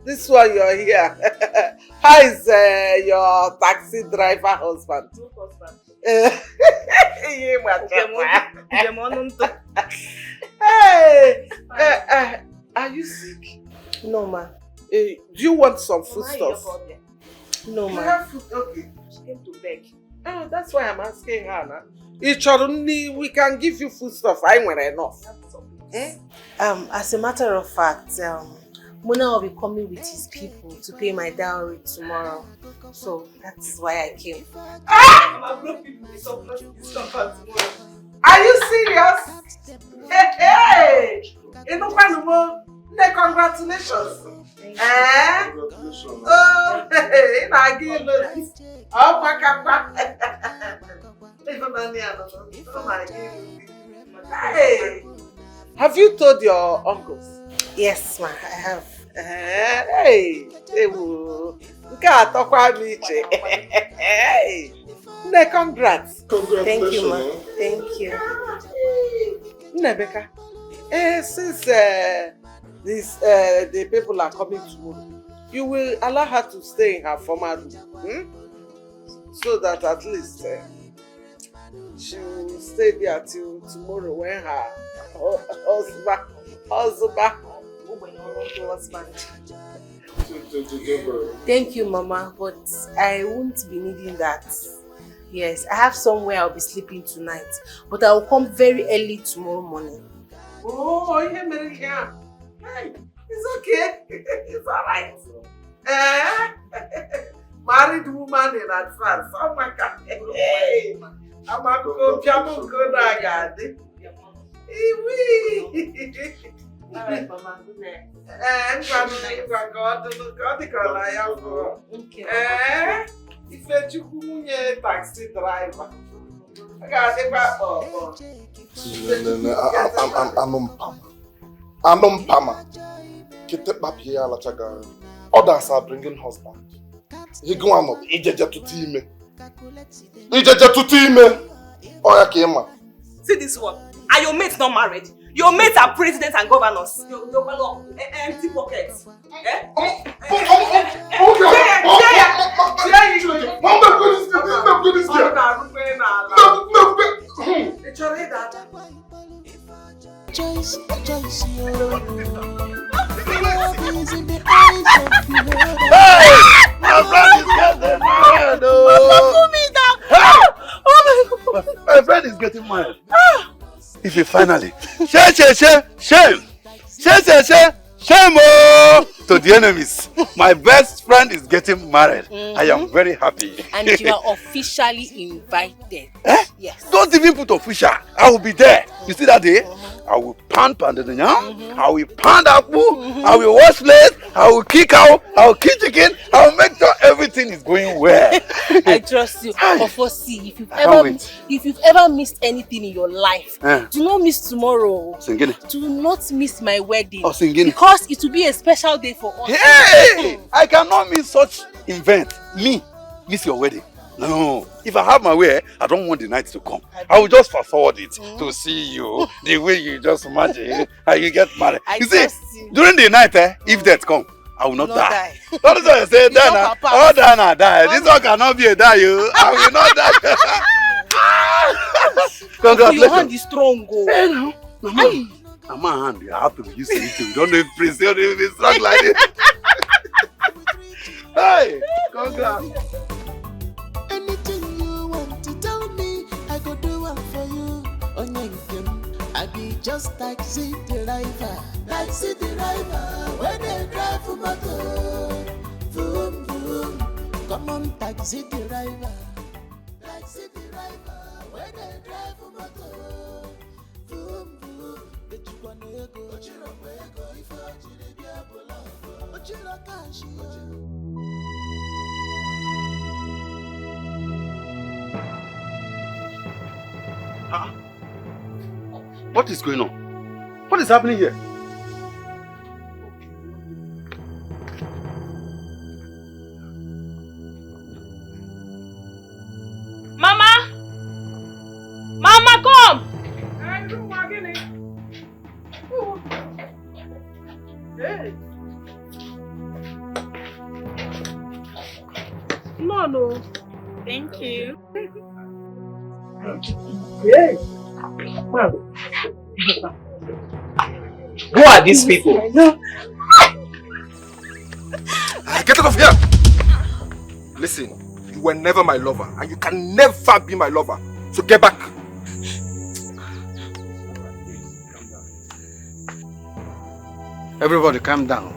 this one you're here. How is your taxi driver husband? Hey, want some food stuff? No, You ma. have food? Okay. She came to beg. Oh, that's why I'm asking her now. We can give you food stuff. I want enough. As a matter of fact, Muna will be coming with his people to pay my dowry tomorrow. So that's why I came. Are you serious? Hey! Congratulations. Congratulations. Oh, hey, oh, my God. Hey! Have you told your uncles? Yes, ma, I have. Hey! Congrats. Thank you, ma. Thank you. Nnebeka, since the people are coming tomorrow, you will allow her to stay in her former room, so that at least she will stay there till tomorrow when her husband. Thank you, Mama, but I won't be needing that. Yes, I have somewhere I'll be sleeping tonight, but I will come very early tomorrow morning. Oh, yeah, American. Hey, it's okay. It's alright. Married woman in advance. Oh my God. Hey, I'm a go piano go Danga. Alright, Mama. Good night. I'm going to go. If you taxi driver. Others are bringing husband. He go on up. Ijeje to team. See this one. Are your mates not married? Your mates are presidents and governors. Your empty pockets. Choice, love is in the eyes of the Lord. Hey! My friend is getting married! My friend is getting married. If you finally, shame! Oh, to the enemies. My best friend is getting married. I am very happy. And you are officially invited. Yes. Don't even put official. I will be there. You see that day? I will pound pandadanya. I will pound apple. I will wash plates. I will kick out. I will kick chicken. I will make sure everything is going well. I trust you. But see, if you've ever missed anything in your life, do not miss tomorrow. Singini. Do not miss my wedding. Oh, Singini. Because it will be a special day for us. Hey! I cannot miss such event. Me, miss your wedding. No, if I have my way, I don't want the night to come. I will just fast forward it to see you, the way you just imagine how you get married. You see, during the night, if death come, I will not die. That is why I say, Dana, oh Dana, die. This one cannot be a die, you. I will not die. Congratulations. Your hand is strong, go. Hey, no. My hand, you have to be used to it. You don't know if Prince will be strong like this. Hey, congrats. Anything you want to tell me, I go do it for you. I be just like city driver, when they drive for motor. Boom, boom. Come on, taxi driver, like city driver, when they drive for motor. Boom, boom. Bet you gonna go, Ochiro go, if Ochiro be a below, Ochiro cash you. What is going on? What is happening here? Mama! Mama, come! Hey. No. Thank you. Hey. Who are these people? Get out of here! Listen, you were never my lover, and you can never be my lover. So get back. Everybody calm down.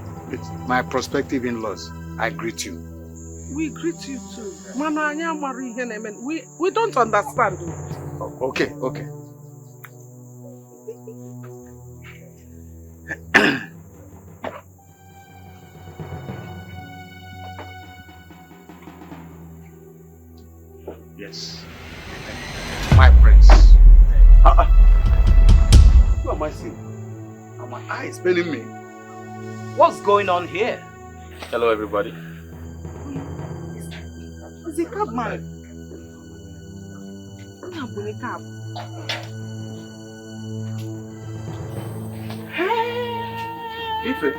My prospective in-laws, I greet you. We greet you too. We don't understand. Okay, okay. Yes. My prince. Who am I seeing? Are my eyes failing me? What's going on here? Hello, everybody. Is it cab man? Ife.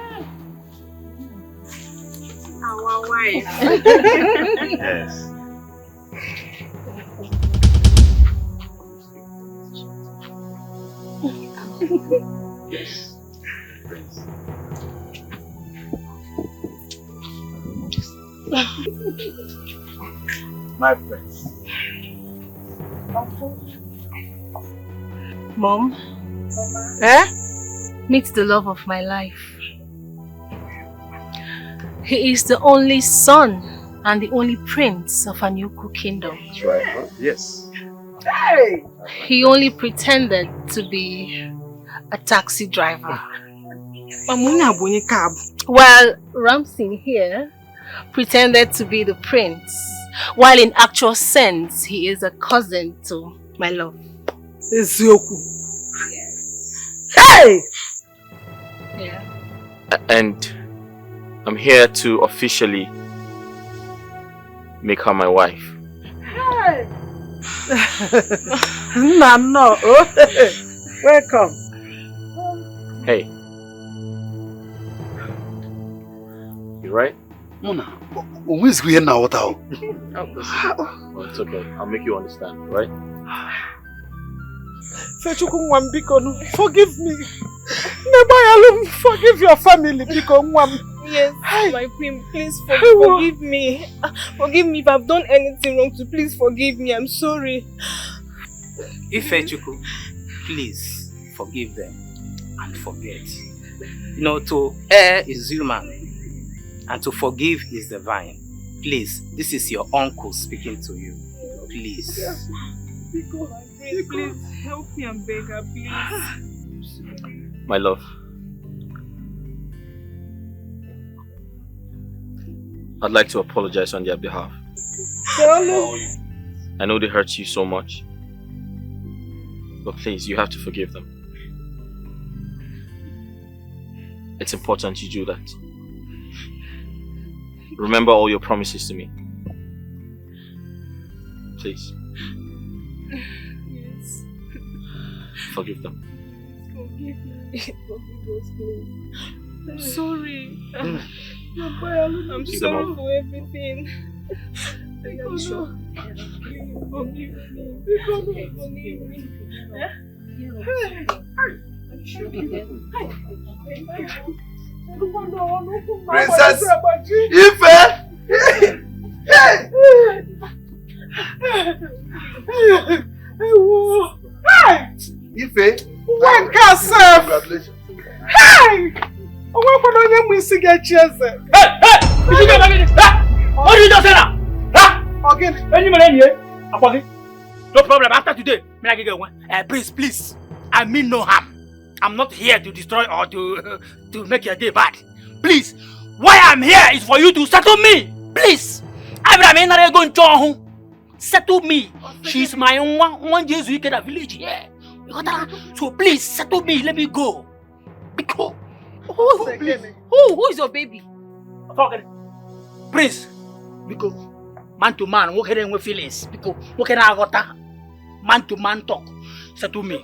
Our wife. Yes. Yes. My friends. Mom? Eh? Meet the love of my life. He is the only son and the only prince of an Uku kingdom. That's right, huh? Yes. Hey! He only pretended to be a taxi driver. While Ramsey here pretended to be the prince, while in actual sense he is a cousin to my love. Hey! Yeah. And I'm here to officially make her my wife. Hey! No. Welcome. Hey. You right? Mona, who is here now? What? Well, it's okay. I'll make you understand, right? Forgive me. Forgive your family, Yes, my queen, please forgive me. Forgive me if I've done anything wrong to please forgive me. I'm sorry. Ifechuku, please forgive them and forget. You know, to err is human and to forgive is divine. Please, this is your uncle speaking to you. Please. Please help me and beg her, please. My love. I'd like to apologize on their behalf. I know they hurt you so much. But please, you have to forgive them. It's important you do that. Remember all your promises to me. Please. Yes. Forgive them. Forgive me. Forgive us, please. I'm sorry. I'm sorry for everything. I am sure. Forgive me. Forgive me. Princess Ife! Ife! One can serve! Hey! What did you just say now? Again. No problem. After today, please. I mean no harm. I'm not here to destroy or to make your day bad. Please, why I'm here is for you to settle me. Please. I'm not going to settle me. She's my one Jesus in the village here. So please settle me. Let me go. Because who is your baby? Prince. Because man to man, what can I feelings? Because what can I got man to man talk? Settle me.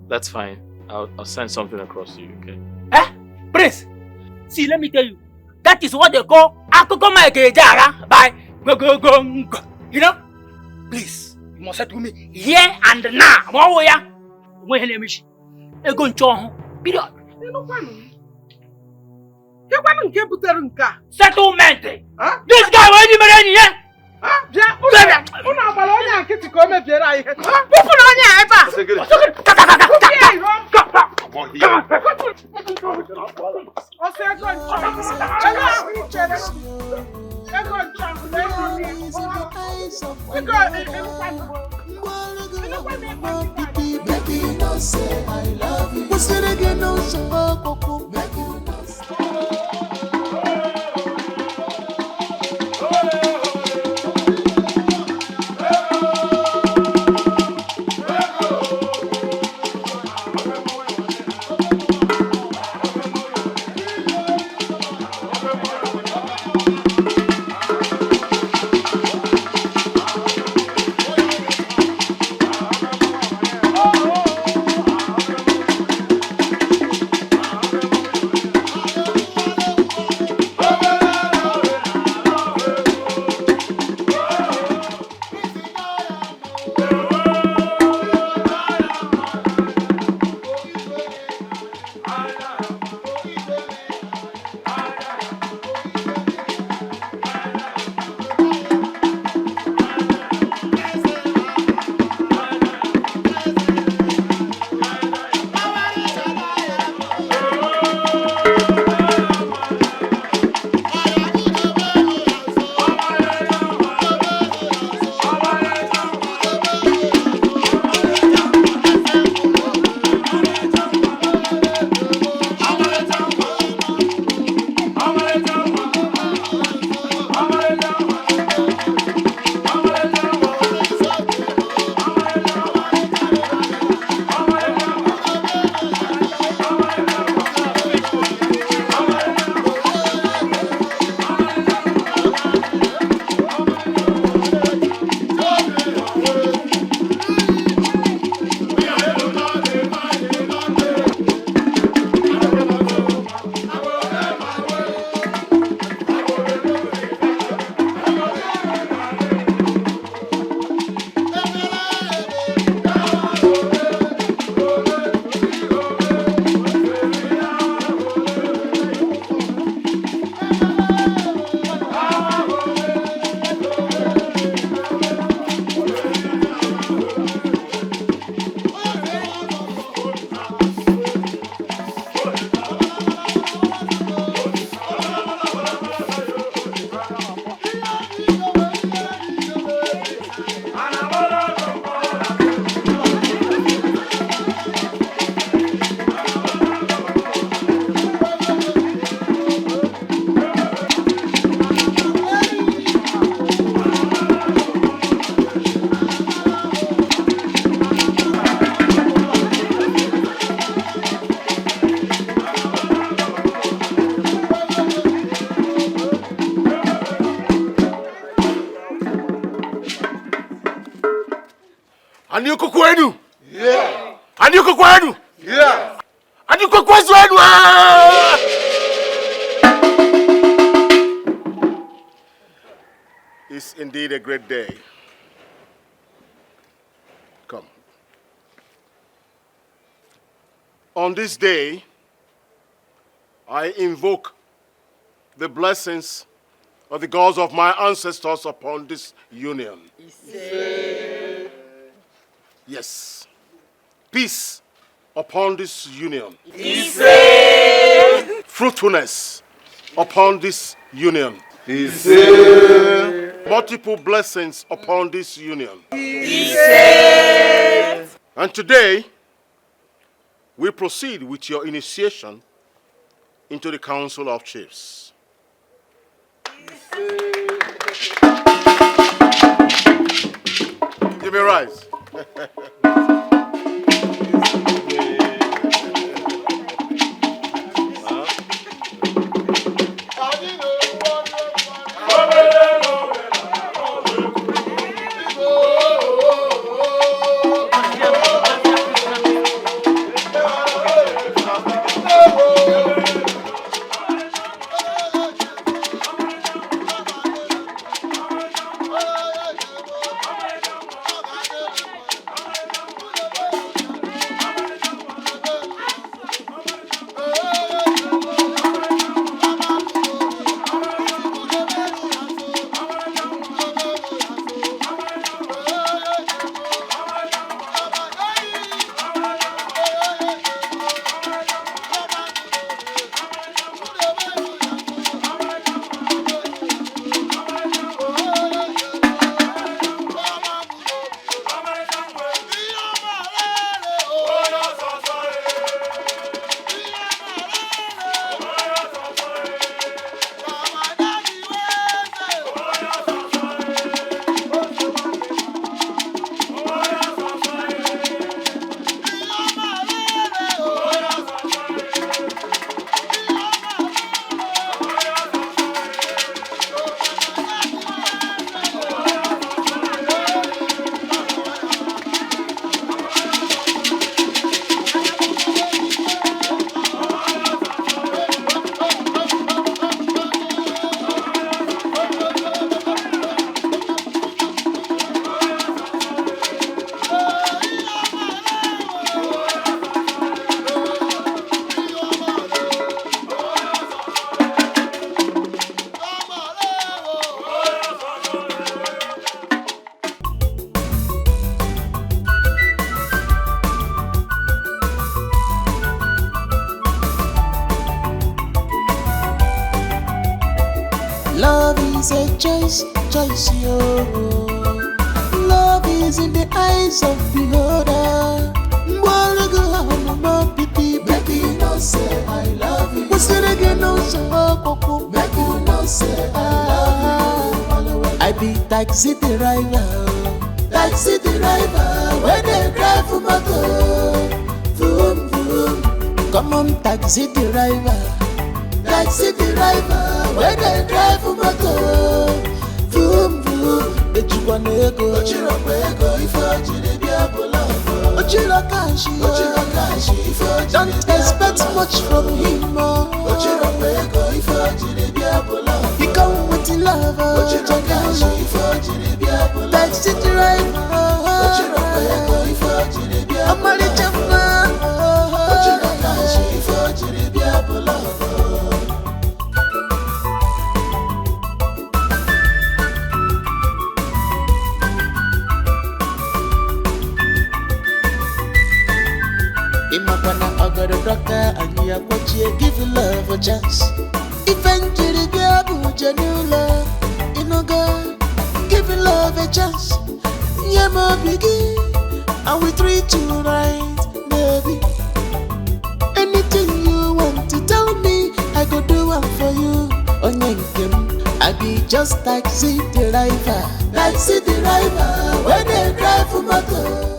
That's fine. I'll send something across to you, okay? Eh? Prince, see, let me tell you. That is what they call by go. You know? Please, you must settle me here and now. Period. Settlement. This guy will be married, yeah? Anyuko kwenu? Yeah. Anyuko kwenu? Yeah. Anyuko kwenu? It's indeed a great day. Come. On this day, I invoke the blessings of the gods of my ancestors upon this union. Yes. Peace upon this union. Fruitfulness upon this union. Multiple blessings upon this union. And today, we proceed with your initiation into the Council of Chiefs. Give me a rise. choice, yo. Love is in the eyes of beholder. Make you know say I love you. Make you know say I love you. I be taxi driver, when they drive for my car. Vroom, vroom. Come on, taxi driver, when they drive for my car. Vroom, vroom. Ego, if don't expect much from him. He come with love, taxi driver, I'm a little man. Imagine I got a rocker and you are what you give love a chance. Eventually, be able to new love. You know, God, give love a chance. Yeah, my biggie, and we treat you right, baby. Anything you want to tell me, I go do one for you. On I be just taxi driver, when they drive for my car.